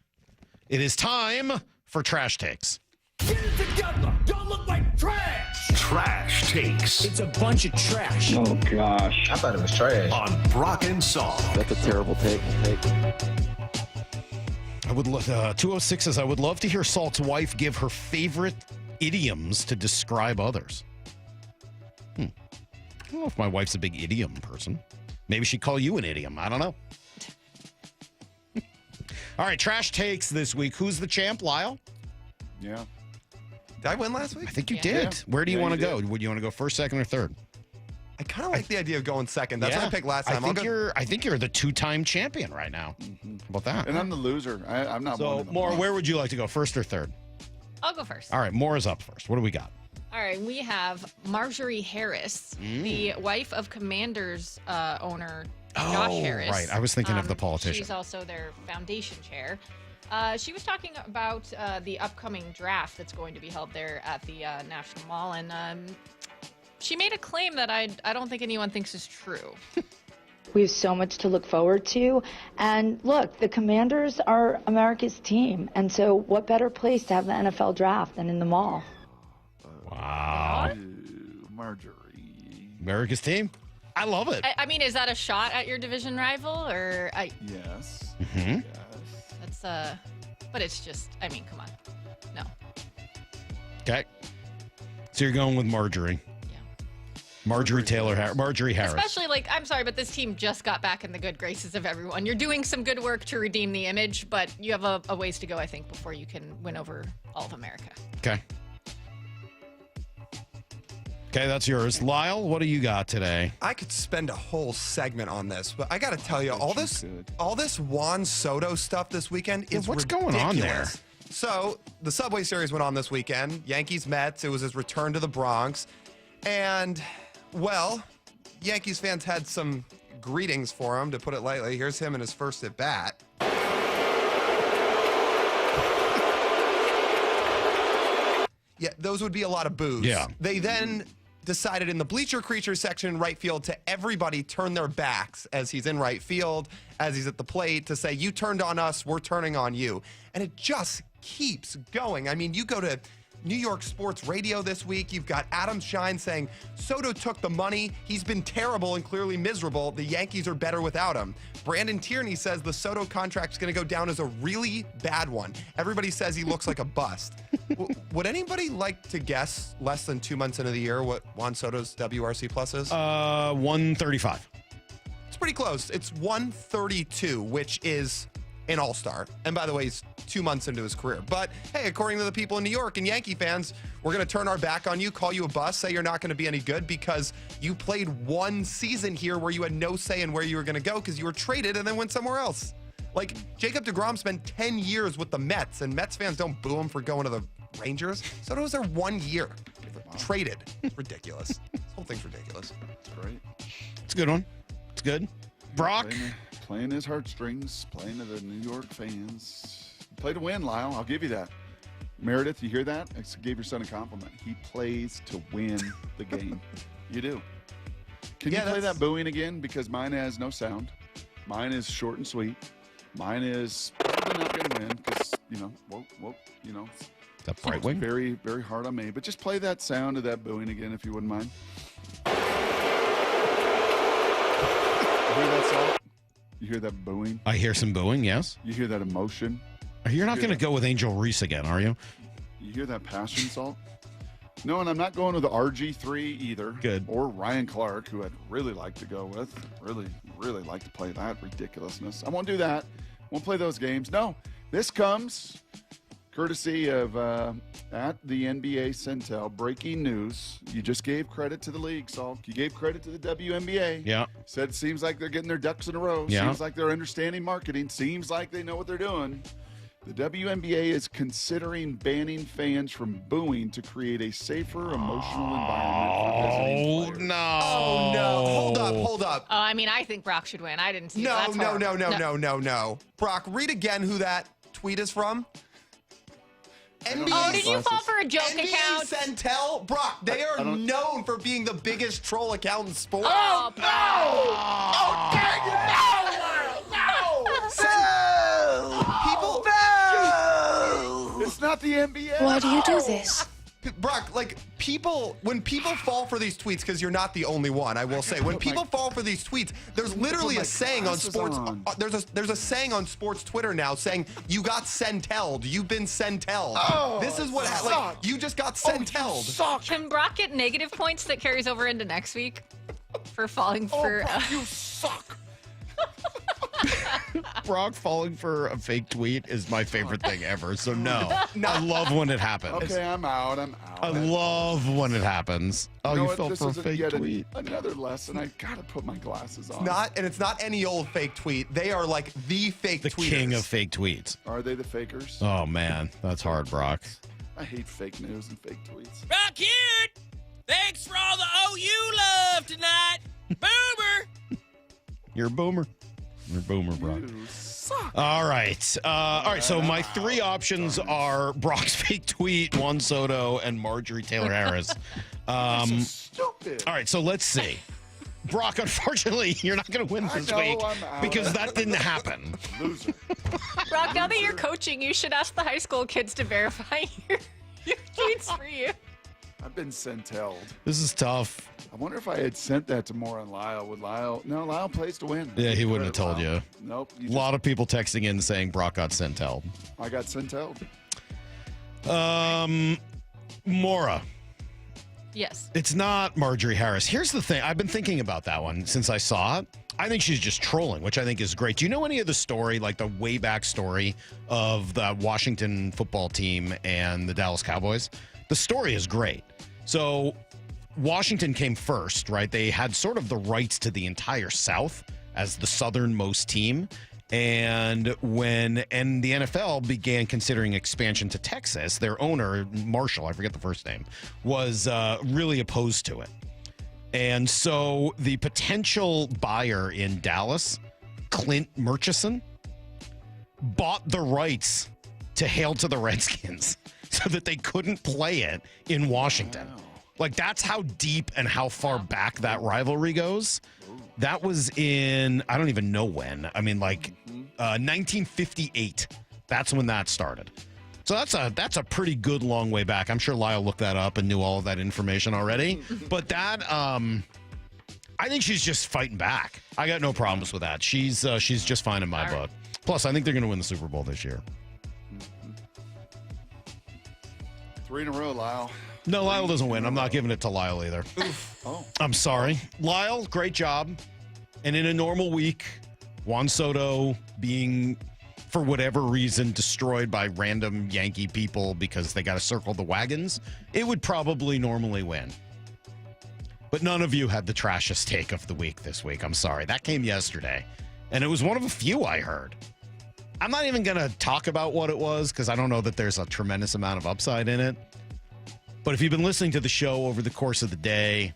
It is time for Trash Takes. Get it together. Don't look like trash. Trash Takes. It's a bunch of trash. Oh, gosh. I thought it was trash. On Brock and Salk. That's a terrible take. I would 206 says, I would love to hear Salt's wife give her favorite idioms to describe others. I don't know if my wife's a big idiom person. Maybe she'd call you an idiom. I don't know. All right, Trash Takes this week. Who's the champ, Lyle? Yeah. Did I win last week? I think you did. Yeah. Where do you want to go? Would you want to go first, second, or third? I kind of like the idea of going second. That's what I picked last time. I think you're the two-time champion right now. How about that? And I'm the loser. I'm not. So, Maura, where would you like to go, first or third? I'll go first. All right, Maura's up first. What do we got? All right, we have Marjorie Harris, the wife of Commanders owner Josh Harris. Right. I was thinking of the politician. She's also their foundation chair. She was talking about the upcoming draft that's going to be held there at the National Mall, and she made a claim that I don't think anyone thinks is true. We have so much to look forward to. And look, the Commanders are America's team. And so what better place to have the NFL draft than in the mall? Wow. Marjorie. America's team? I love it. I mean, is that a shot at your division rival? Or Yes. Mm-hmm. That's but it's just, I mean, come on. No. Okay. So you're going with Marjorie. Marjorie Harris. Especially, I'm sorry, but this team just got back in the good graces of everyone. You're doing some good work to redeem the image, but you have a ways to go, I think, before you can win over all of America. Okay. Okay, that's yours. Lyle, what do you got today? I could spend a whole segment on this, but I got to tell you, all this Juan Soto stuff this weekend is what's ridiculous. going on there? So the Subway Series went on this weekend. Yankees Mets. It was his return to the Bronx, and well, Yankees fans had some greetings for him, to put it lightly. Here's him in his first at bat. Yeah, those would be a lot of boos. Yeah. They then decided in the bleacher creature section in right field to everybody turn their backs as he's in right field, as he's at the plate, to say, you turned on us, we're turning on you. And it just keeps going. I mean, you go to New York sports radio this week, you've got Adam Shine saying, Soto took the money, he's been terrible and clearly miserable, the Yankees are better without him. Brandon Tierney says the Soto contract's going to go down as a really bad one. Everybody says he looks like a bust. Would anybody like to guess, less than 2 months into the year, what Juan Soto's WRC plus is? 135. It's pretty close. It's 132, which is an all-star. And by the way, he's 2 months into his career. But hey, according to the people in New York and Yankee fans, we're going to turn our back on you, call you a bust, say you're not going to be any good because you played one season here where you had no say in where you were going to go because you were traded and then went somewhere else. Like, Jacob deGrom spent 10 years with the Mets, and Mets fans don't boo him for going to the Rangers. Soto was there 1 year. Traded. Ridiculous. This whole thing's ridiculous. That's great. It's a good one. It's good. Brock? Playing his heartstrings, playing to the New York fans. Play to win, Lyle. I'll give you that. Meredith, you hear that? I gave your son a compliment. He plays to win the game. You do. Can you play that booing again? Because mine has no sound. Mine is short and sweet. Mine is probably not going to win because, Is that Bright Wing? Very, very hard on me. But just play that sound of that booing again if you wouldn't mind. You hear that salt? You hear that booing? I hear some booing, yes. You hear that emotion? You're not going to go with Angel Reese again, are you? You hear that passion, Salt? No, and I'm not going with the RG3 either. Good. Or Ryan Clark, who I'd really like to go with. Really, really like to play that ridiculousness. I won't do that. Won't play those games. No, this comes courtesy of at the NBA Centel. Breaking news. You just gave credit to the league, Salk. You gave credit to the WNBA. Yeah. Said seems like they're getting their ducks in a row. Yeah. Seems like they're understanding marketing. Seems like they know what they're doing. The WNBA is considering banning fans from booing to create a safer, emotional environment for visiting players. No. Oh, no. Hold up. Oh, I mean, I think Brock should win. I didn't see No. that. No. Brock, read again who that tweet is from. Oh, did you fall for a joke NBA account? Centel? Brock, they are known for being the biggest troll account in sports. Oh, no! Oh, dang it! No! People... No! It's not the NBA. Why do you do this? Brock, when people fall for these tweets, because you're not the only one, I will say, when people fall for these tweets, there's literally a saying on sports. There's a saying on sports Twitter now saying, "You got Centelled. You've been Centelled." Oh, this is what you just got Centelled. Can Brock get negative points that carries over into next week for falling for? Brock, you suck. Brock falling for a fake tweet is my favorite thing ever. So no. I love when it happens. Okay, I'm out. I love when it happens. Oh, you fell for a fake tweet. Another lesson. I gotta put my glasses on. It's not any old fake tweet. They are like the fake tweeters. The king of fake tweets. Are they the fakers? Oh man, that's hard, Brock. I hate fake news and fake tweets. Brock here. Thanks for all the OU love tonight. Boomer. You're a boomer. You're a boomer, Brock. All right. So my three options are Brock's fake tweet, Juan Soto, and Marjorie Taylor Harris. Stupid. All right, so let's see. Brock, unfortunately, you're not going to win this week because that didn't happen. Loser. Brock, now that you're coaching, you should ask the high school kids to verify your tweets for you. I've been sent-held. This is tough. I wonder if I had sent that to Moore and Lyle. Would Lyle? No, Lyle plays to win. Yeah, he wouldn't have told you. Nope. A lot of people texting in saying Brock got sent-held. I got sent-held. Mora. Yes. It's not Marjorie Harris. Here's the thing. I've been thinking about that one since I saw it. I think she's just trolling, which I think is great. Do you know any of the story, like the way back story of the Washington football team and the Dallas Cowboys? The story is great. So Washington came first, right? They had sort of the rights to the entire South as the southernmost team. And when the NFL began considering expansion to Texas, their owner, Marshall, I forget the first name, was really opposed to it. And so the potential buyer in Dallas, Clint Murchison, bought the rights to Hail to the Redskins so that they couldn't play it in Washington. Wow. Like, that's how deep and how far back that rivalry goes. That was in, I don't even know when. I mean, 1958. That's when that started. So that's a pretty good long way back. I'm sure Lyle looked that up and knew all of that information already. But that, I think she's just fighting back. I got no problems with that. She's just fine in my book. Plus, I think they're going to win the Super Bowl this year. 3 in a row, Lyle. No, Lyle doesn't win. I'm not giving it to Lyle either. Oh. I'm sorry. Lyle, great job. And in a normal week, Juan Soto being, for whatever reason, destroyed by random Yankee people because they got to circle the wagons, it would probably normally win. But none of you had the trashiest take of the week this week. I'm sorry. That came yesterday. And it was one of a few I heard. I'm not even going to talk about what it was because I don't know that there's a tremendous amount of upside in it. But if you've been listening to the show over the course of the day,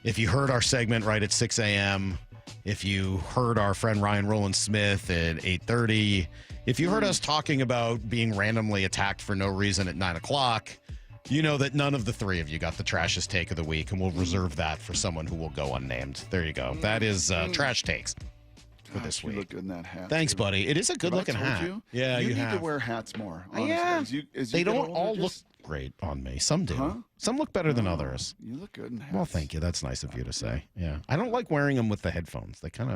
if you heard our segment right at 6 a.m., if you heard our friend Ryan Rowland-Smith at 8:30, if you heard us talking about being randomly attacked for no reason at 9 o'clock, you know that none of the three of you got the trashiest take of the week, and we'll reserve that for someone who will go unnamed. There you go. That is trash takes for this week. You look good in that hat. Thanks, buddy. It is a good-looking hat. Yeah, you need have to wear hats more. Honestly. Yeah. As they you don't get older, all look great on me. Some do. Huh? Some look better than others. You look good in hats. Well, thank you. That's nice of you to say. Yeah. I don't like wearing them with the headphones. It's kind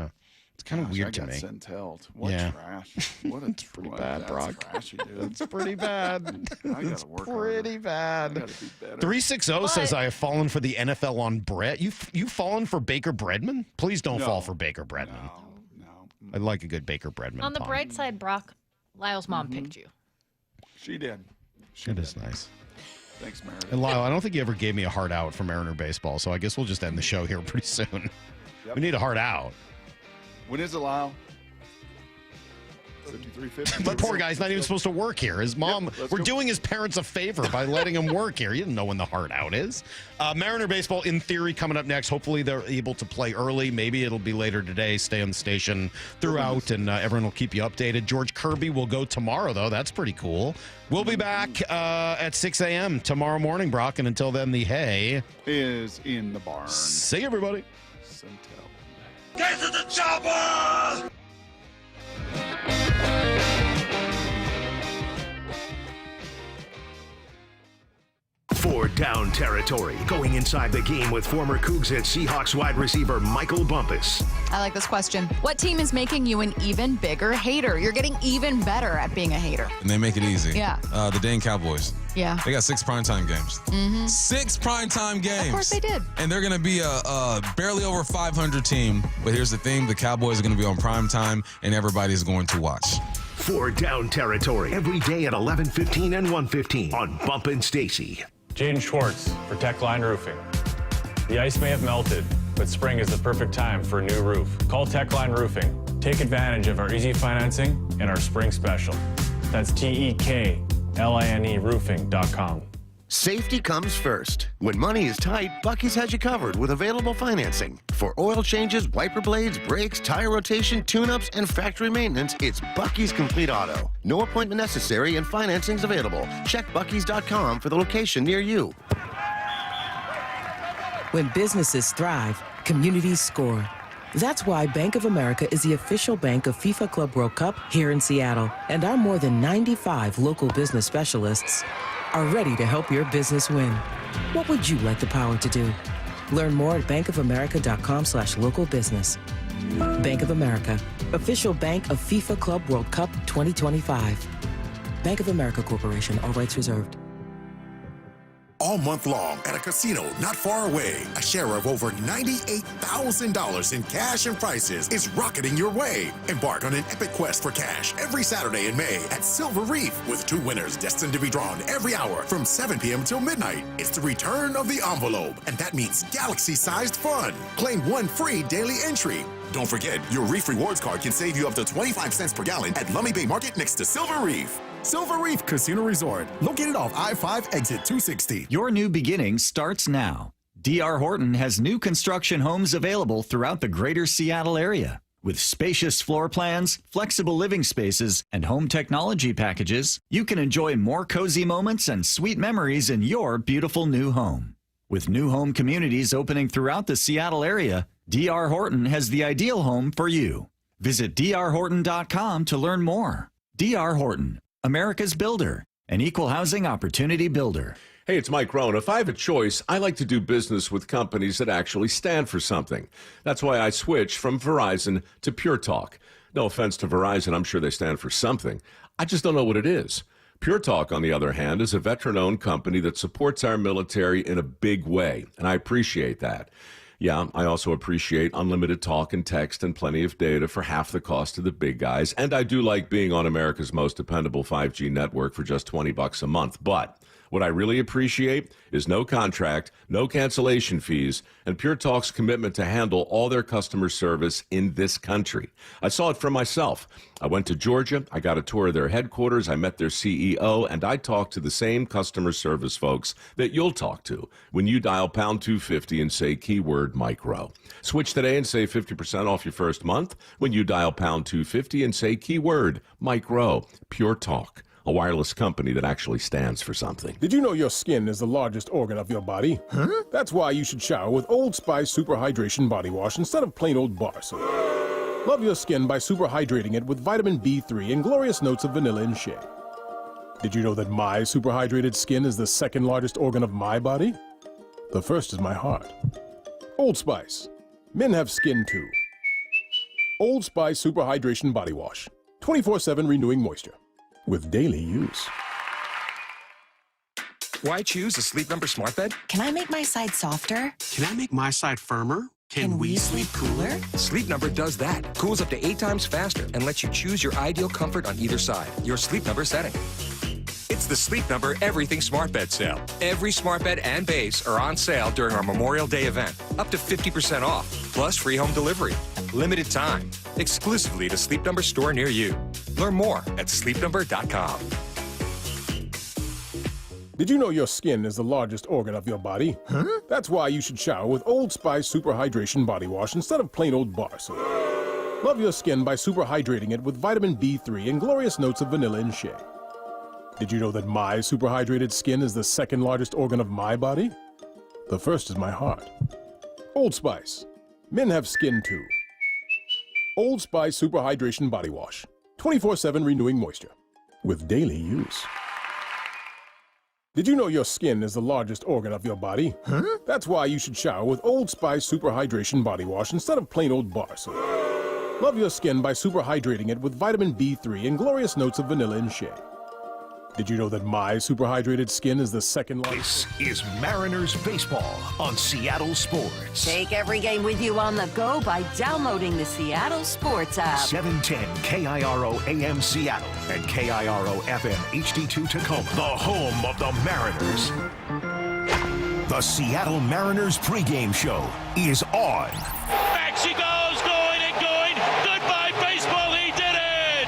of weird to me. Sent-held. What trash. What a pretty bad, Brock. Trashy, dude. It's pretty bad. I gotta work pretty bad. I gotta be better. 360 says I have fallen for the NFL on Brett. You've fallen for Baker Bredman? Please don't fall for Baker Bredman. No. I like a good Baker Bredman. On the pun. bright side, Brock, Lyle's mom picked you. She did. It is nice. Thanks, Meredith. And Lyle, I don't think you ever gave me a heart out for Mariner baseball, so I guess we'll just end the show here pretty soon. Yep. We need a heart out. When is it, Lyle? 53:50. The poor guy's not even supposed to work here. His mom, we're doing his parents a favor by letting him work here. You didn't know when the heart out is. Mariner baseball, in theory, coming up next. Hopefully they're able to play early. Maybe it'll be later today. Stay on the station throughout, and everyone will keep you updated. George Kirby will go tomorrow, though. That's pretty cool. We'll be back at 6 a.m. tomorrow morning, Brock. And until then, the hay is in the barn. See you, everybody. Get to the chopper! For Down Territory, going inside the game with former Cougs and Seahawks wide receiver Michael Bumpus. I like this question. What team is making you an even bigger hater? You're getting even better at being a hater. And they make it easy. Yeah. The Dane Cowboys. Yeah. They got 6 primetime games. Mm-hmm. 6 primetime games. Of course they did. And they're going to be a barely over 500 team. But here's the thing. The Cowboys are going to be on primetime, and everybody's going to watch. For Down Territory, every day at 11:15 and 1:15 on Bump and Stacy. Jaden Schwartz for Techline Roofing. The ice may have melted, but spring is the perfect time for a new roof. Call Techline Roofing. Take advantage of our easy financing and our spring special. That's TEKLINE roofing.com. Safety comes first. When money is tight, Buc-ee's has you covered with available financing. For oil changes, wiper blades, brakes, tire rotation, tune-ups, and factory maintenance, it's Buc-ee's Complete Auto. No appointment necessary and financing's available. Check Buc-ee's.com for the location near you. When businesses thrive, communities score. That's why Bank of America is the official bank of FIFA Club World Cup here in Seattle. And our more than 95 local business specialists are ready to help your business win. What would you like the power to do? Learn more at bankofamerica.com/local business. Bank of America, official bank of FIFA Club World Cup 2025. Bank of America Corporation, all rights reserved. All month long at a casino not far away, a share of over $98,000 in cash and prizes is rocketing your way. Embark on an epic quest for cash every Saturday in May at Silver Reef with 2 winners destined to be drawn every hour from 7 p.m. till midnight. It's the return of the envelope, and that means galaxy-sized fun. Claim 1 free daily entry. Don't forget, your Reef Rewards card can save you up to 25 cents per gallon at Lummi Bay Market next to Silver Reef. Silver Reef Casino Resort, located off I-5 exit 260. Your new beginning starts now. D.R. Horton has new construction homes available throughout the greater Seattle area. With spacious floor plans, flexible living spaces, and home technology packages, you can enjoy more cozy moments and sweet memories in your beautiful new home. With new home communities opening throughout the Seattle area, D.R. Horton has the ideal home for you. Visit drhorton.com to learn more. D.R. Horton, America's builder, an equal housing opportunity builder. Hey, it's Mike Rohn. If I have a choice, I like to do business with companies that actually stand for something. That's why I switched from Verizon to Pure Talk. No offense to Verizon, I'm sure they stand for something. I just don't know what it is. Pure Talk, on the other hand, is a veteran-owned company that supports our military in a big way, and I appreciate that. Yeah, I also appreciate unlimited talk and text and plenty of data for half the cost of the big guys. And I do like being on America's most dependable 5G network for just $20 a month. But what I really appreciate is no contract, no cancellation fees, and Pure Talk's commitment to handle all their customer service in this country. I saw it for myself. I went to Georgia, I got a tour of their headquarters, I met their CEO, and I talked to the same customer service folks that you'll talk to when you dial pound 250 and say keyword micro. Switch today and save 50% off your first month when you dial pound 250 and say keyword micro. Pure Talk, a wireless company that actually stands for something. Did you know your skin is the largest organ of your body? Huh? That's why you should shower with Old Spice Super Hydration Body Wash instead of plain old bar soap. Love your skin by super hydrating it with vitamin B3 and glorious notes of vanilla and shea. Did you know that my super hydrated skin is the second largest organ of my body? The first is my heart. Old Spice. Men have skin too. Old Spice Super Hydration Body Wash. 24/7 renewing moisture. With daily use. Why choose a Sleep Number smart bed? Can I make my side softer? Can I make my side firmer? Can we sleep cooler? Sleep Number does that. Cools up to 8 times faster and lets you choose your ideal comfort on either side. Your Sleep Number setting. It's the Sleep Number Everything Smart Bed sale. Every smart bed and base are on sale during our Memorial Day event. Up to 50% off, plus free home delivery. Limited time. Exclusively to Sleep Number store near you. Learn more at sleepnumber.com. Did you know your skin is the largest organ of your body? Huh? That's why you should shower with Old Spice Super Hydration Body Wash instead of plain old bar soap. Love your skin by super hydrating it with vitamin B3 and glorious notes of vanilla and shea. Did you know that my super hydrated skin is the second largest organ of my body? The first is my heart. Old Spice. Men have skin too. Old Spice Super Hydration Body Wash. 24/7 renewing moisture. With daily use. Did you know your skin is the largest organ of your body? Huh? That's why you should shower with Old Spice Super Hydration Body Wash instead of plain old bar soap. Love your skin by super hydrating it with vitamin B3 and glorious notes of vanilla and shea. Did you know that my super hydrated skin is the second largest? This is Mariners Baseball on Seattle Sports. Take every game with you on the go by downloading the Seattle Sports app. 710 KIRO AM Seattle and KIRO FM HD2 Tacoma. The home of the Mariners. The Seattle Mariners pregame show is on. Back she goes, going and going. Goodbye, baseball, he did it!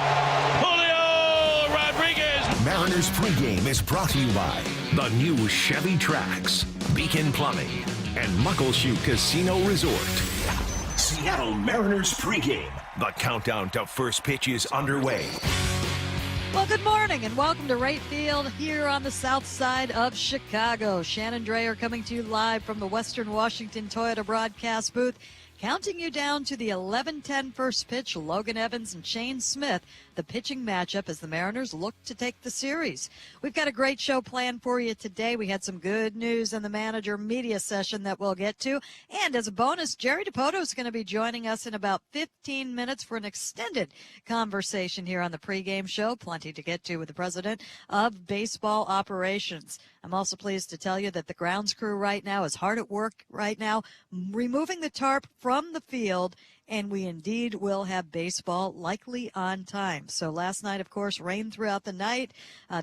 Julio Rodriguez. Mariners Mariners pregame is brought to you by the new Chevy Trax, Beacon Plumbing, and Muckleshoot Casino Resort. Seattle Mariners pregame. The countdown to first pitch is underway. Well, good morning and welcome to Right Field here on the south side of Chicago. Shannon Dreyer coming to you live from the Western Washington Toyota broadcast booth. Counting you down to the 11:10 first pitch, Logan Evans and Shane Smith, the pitching matchup as the Mariners look to take the series. We've got a great show planned for you today. We had some good news in the manager media session that we'll get to. And as a bonus, Jerry DiPoto is going to be joining us in about 15 minutes for an extended conversation here on the pregame show. Plenty to get to with the president of baseball operations. I'm also pleased to tell you that the grounds crew right now is hard at work right now, removing the tarp from the field, and we indeed will have baseball likely on time. So last night, of course, rain throughout the night.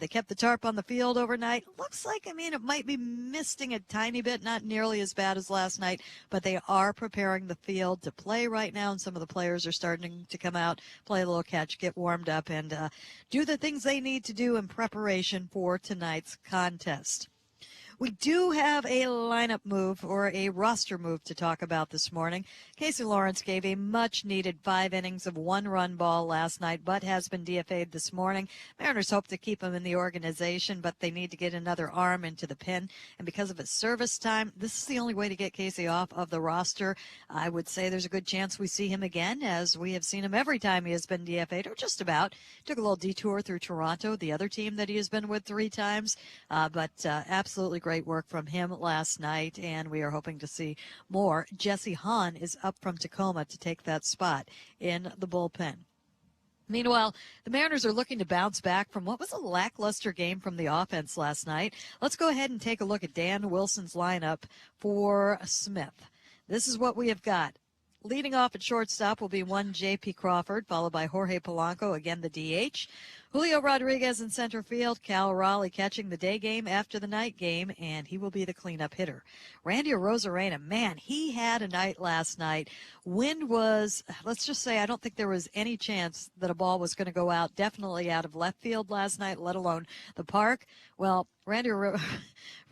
They kept the tarp on the field overnight. Looks like, it might be misting a tiny bit, not nearly as bad as last night, but they are preparing the field to play right now, and some of the players are starting to come out, play a little catch, get warmed up, and do the things they need to do in preparation for tonight's contest. We do have a lineup move or a roster move to talk about this morning. Casey Lawrence gave a much-needed 5 innings of one-run ball last night, but has been DFA'd this morning. Mariners hope to keep him in the organization, but they need to get another arm into the pen. And because of his service time, this is the only way to get Casey off of the roster. I would say there's a good chance we see him again, as we have seen him every time he has been DFA'd, or just about. Took a little detour through Toronto, the other team that he has been with 3 times, but absolutely great work from him last night, and we are hoping to see more. Jesse Hahn is up from Tacoma to take that spot in the bullpen. Meanwhile, the Mariners are looking to bounce back from what was a lackluster game from the offense last night. Let's go ahead and take a look at Dan Wilson's lineup for Smith. This is what we have got. Leading off at shortstop will be one J.P. Crawford, followed by Jorge Polanco, again the DH. Julio Rodriguez in center field, Cal Raleigh catching the day game after the night game, and he will be the cleanup hitter. Randy Arozarena, man, he had a night last night. Wind was, let's just say, I don't think there was any chance that a ball was going to go out, definitely out of left field last night, let alone the park. Well, Randy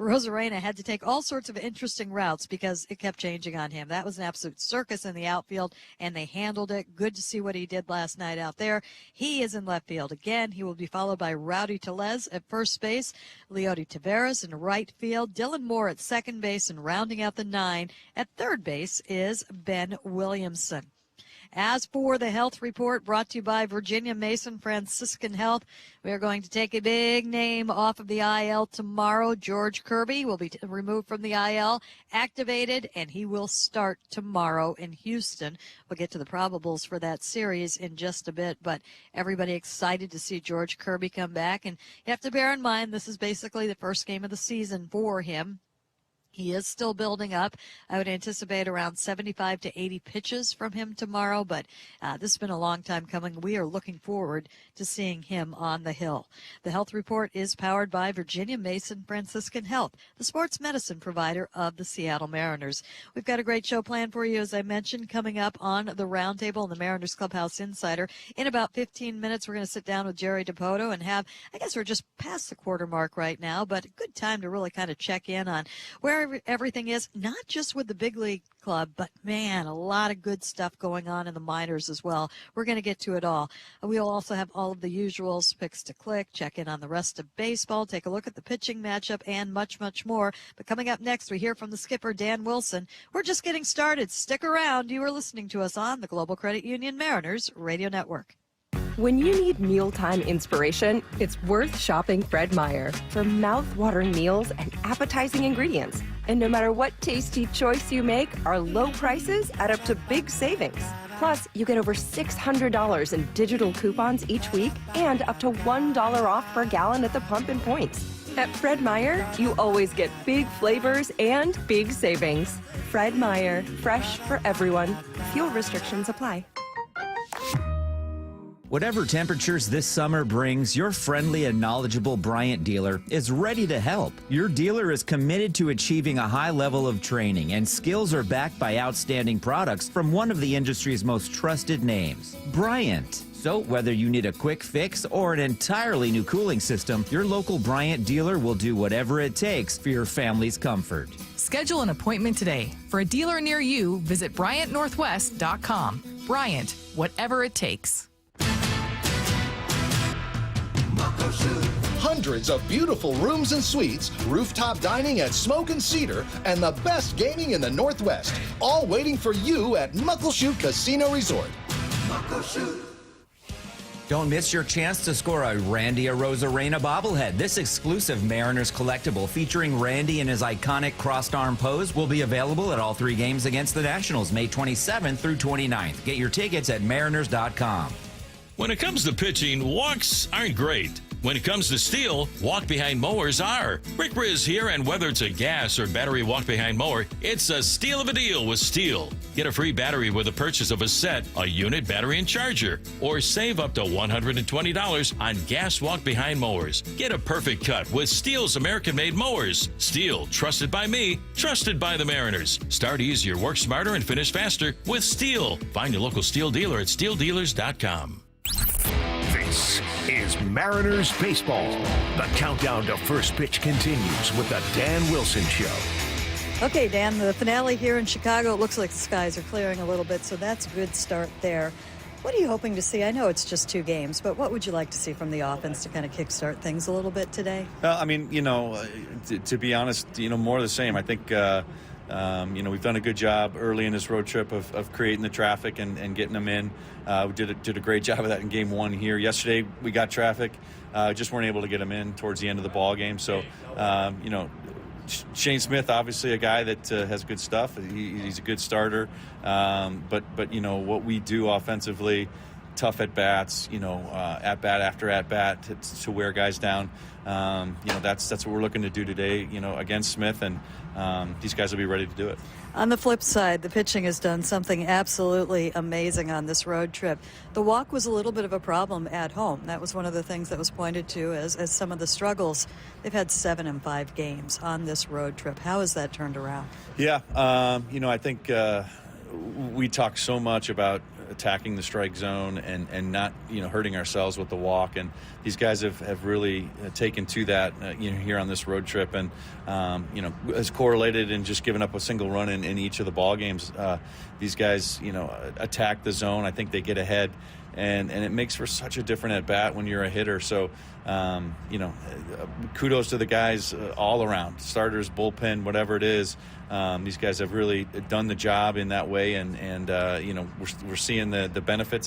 Arozarena had to take all sorts of interesting routes because it kept changing on him. That was an absolute circus in the outfield, and they handled it. Good to see what he did last night out there. He is in left field again. He will be followed by Rowdy Tellez at first base, Leody Taveras in right field, Dylan Moore at second base, and rounding out the 9 at third base is Ben Williamson. As for the health report brought to you by Virginia Mason Franciscan Health, we are going to take a big name off of the IL tomorrow. George Kirby will be removed from the IL, activated, and he will start tomorrow in Houston. We'll get to the probables for that series in just a bit, but everybody excited to see George Kirby come back. And you have to bear in mind, this is basically the first game of the season for him. He is still building up. I would anticipate around 75 to 80 pitches from him tomorrow, but this has been a long time coming. We are looking forward to seeing him on the hill. The health report is powered by Virginia Mason Franciscan Health, the sports medicine provider of the Seattle Mariners. We've got a great show planned for you, as I mentioned, coming up on the Roundtable and the Mariners Clubhouse Insider. In about 15 minutes, we're going to sit down with Jerry DiPoto and have, I guess we're just past the quarter mark right now, but a good time to really kind of check in on where everything is, not just with the big league club, but man, a lot of good stuff going on in the minors as well. We're going to get to it all. We'll also have all of the usuals, picks to click, check in on the rest of baseball, take a look at the pitching matchup, and much, much more. But coming up next, we hear from the skipper, Dan Wilson. We're just getting started. Stick around. You are listening to us on the Global Credit Union Mariners Radio Network. When you need mealtime inspiration, it's worth shopping Fred Meyer for mouth-watering meals and appetizing ingredients. And no matter what tasty choice you make, our low prices add up to big savings. Plus, you get over $600 in digital coupons each week and up to $1 off per gallon at the pump and points. At Fred Meyer, you always get big flavors and big savings. Fred Meyer, fresh for everyone. Fuel restrictions apply. Whatever temperatures this summer brings, your friendly and knowledgeable Bryant dealer is ready to help. Your dealer is committed to achieving a high level of training, and skills are backed by outstanding products from one of the industry's most trusted names, Bryant. So whether you need a quick fix or an entirely new cooling system, your local Bryant dealer will do whatever it takes for your family's comfort. Schedule an appointment today. For a dealer near you, visit BryantNorthwest.com. Bryant, whatever it takes. Hundreds of beautiful rooms and suites, rooftop dining at Smoke and Cedar, and the best gaming in the Northwest. All waiting for you at Muckleshoot Casino Resort. Muckleshoot. Don't miss your chance to score a Randy Arozarena bobblehead. This exclusive Mariners collectible featuring Randy in his iconic crossed-arm pose will be available at all 3 games against the Nationals, May 27th through 29th. Get your tickets at mariners.com. When it comes to pitching, walks aren't great. When it comes to steel, walk-behind mowers are. Rick Riz here, and whether it's a gas or battery walk-behind mower, it's a steal of a deal with Steel. Get a free battery with the purchase of a set, a unit, battery, and charger. Or save up to $120 on gas walk-behind mowers. Get a perfect cut with Steel's American-made mowers. Steel, trusted by me, trusted by the Mariners. Start easier, work smarter, and finish faster with Steel. Find your local Steel dealer at steeldealers.com. This is Mariners Baseball. The countdown to first pitch continues with the Dan Wilson Show. Okay, Dan, the finale here in Chicago, it looks like the skies are clearing a little bit, so that's a good start there. What are you hoping to see? I know it's just 2 games, but what would you like to see from the offense to kind of kickstart things a little bit today? Well, I mean, to be honest, more of the same. I think, we've done a good job early in this road trip of creating the traffic and getting them in. We did a great job of that in game 1 here. Yesterday, we got traffic, just weren't able to get them in towards the end of the ball game. So, Shane Smith, obviously a guy that has good stuff. He's a good starter. But what we do offensively, tough at bats, at bat after at bat to wear guys down. That's what we're looking to do today, against Smith, and these guys will be ready to do it. On the flip side, the pitching has done something absolutely amazing on this road trip. The walk was a little bit of a problem at home. That was one of the things that was pointed to as some of the struggles. They've had 7 in 5 games on this road trip. How has that turned around? Yeah, I think we talk so much about attacking the strike zone and not hurting ourselves with the walk, and these guys have really taken to that here on this road trip, and has correlated in just giving up a single run in each of the ball games. These guys attack the zone. I think they get ahead, and it makes for such a different at bat when you're a hitter. So kudos to the guys all around, starters, bullpen, whatever it is. These guys have really done the job in that way, and we're seeing the benefits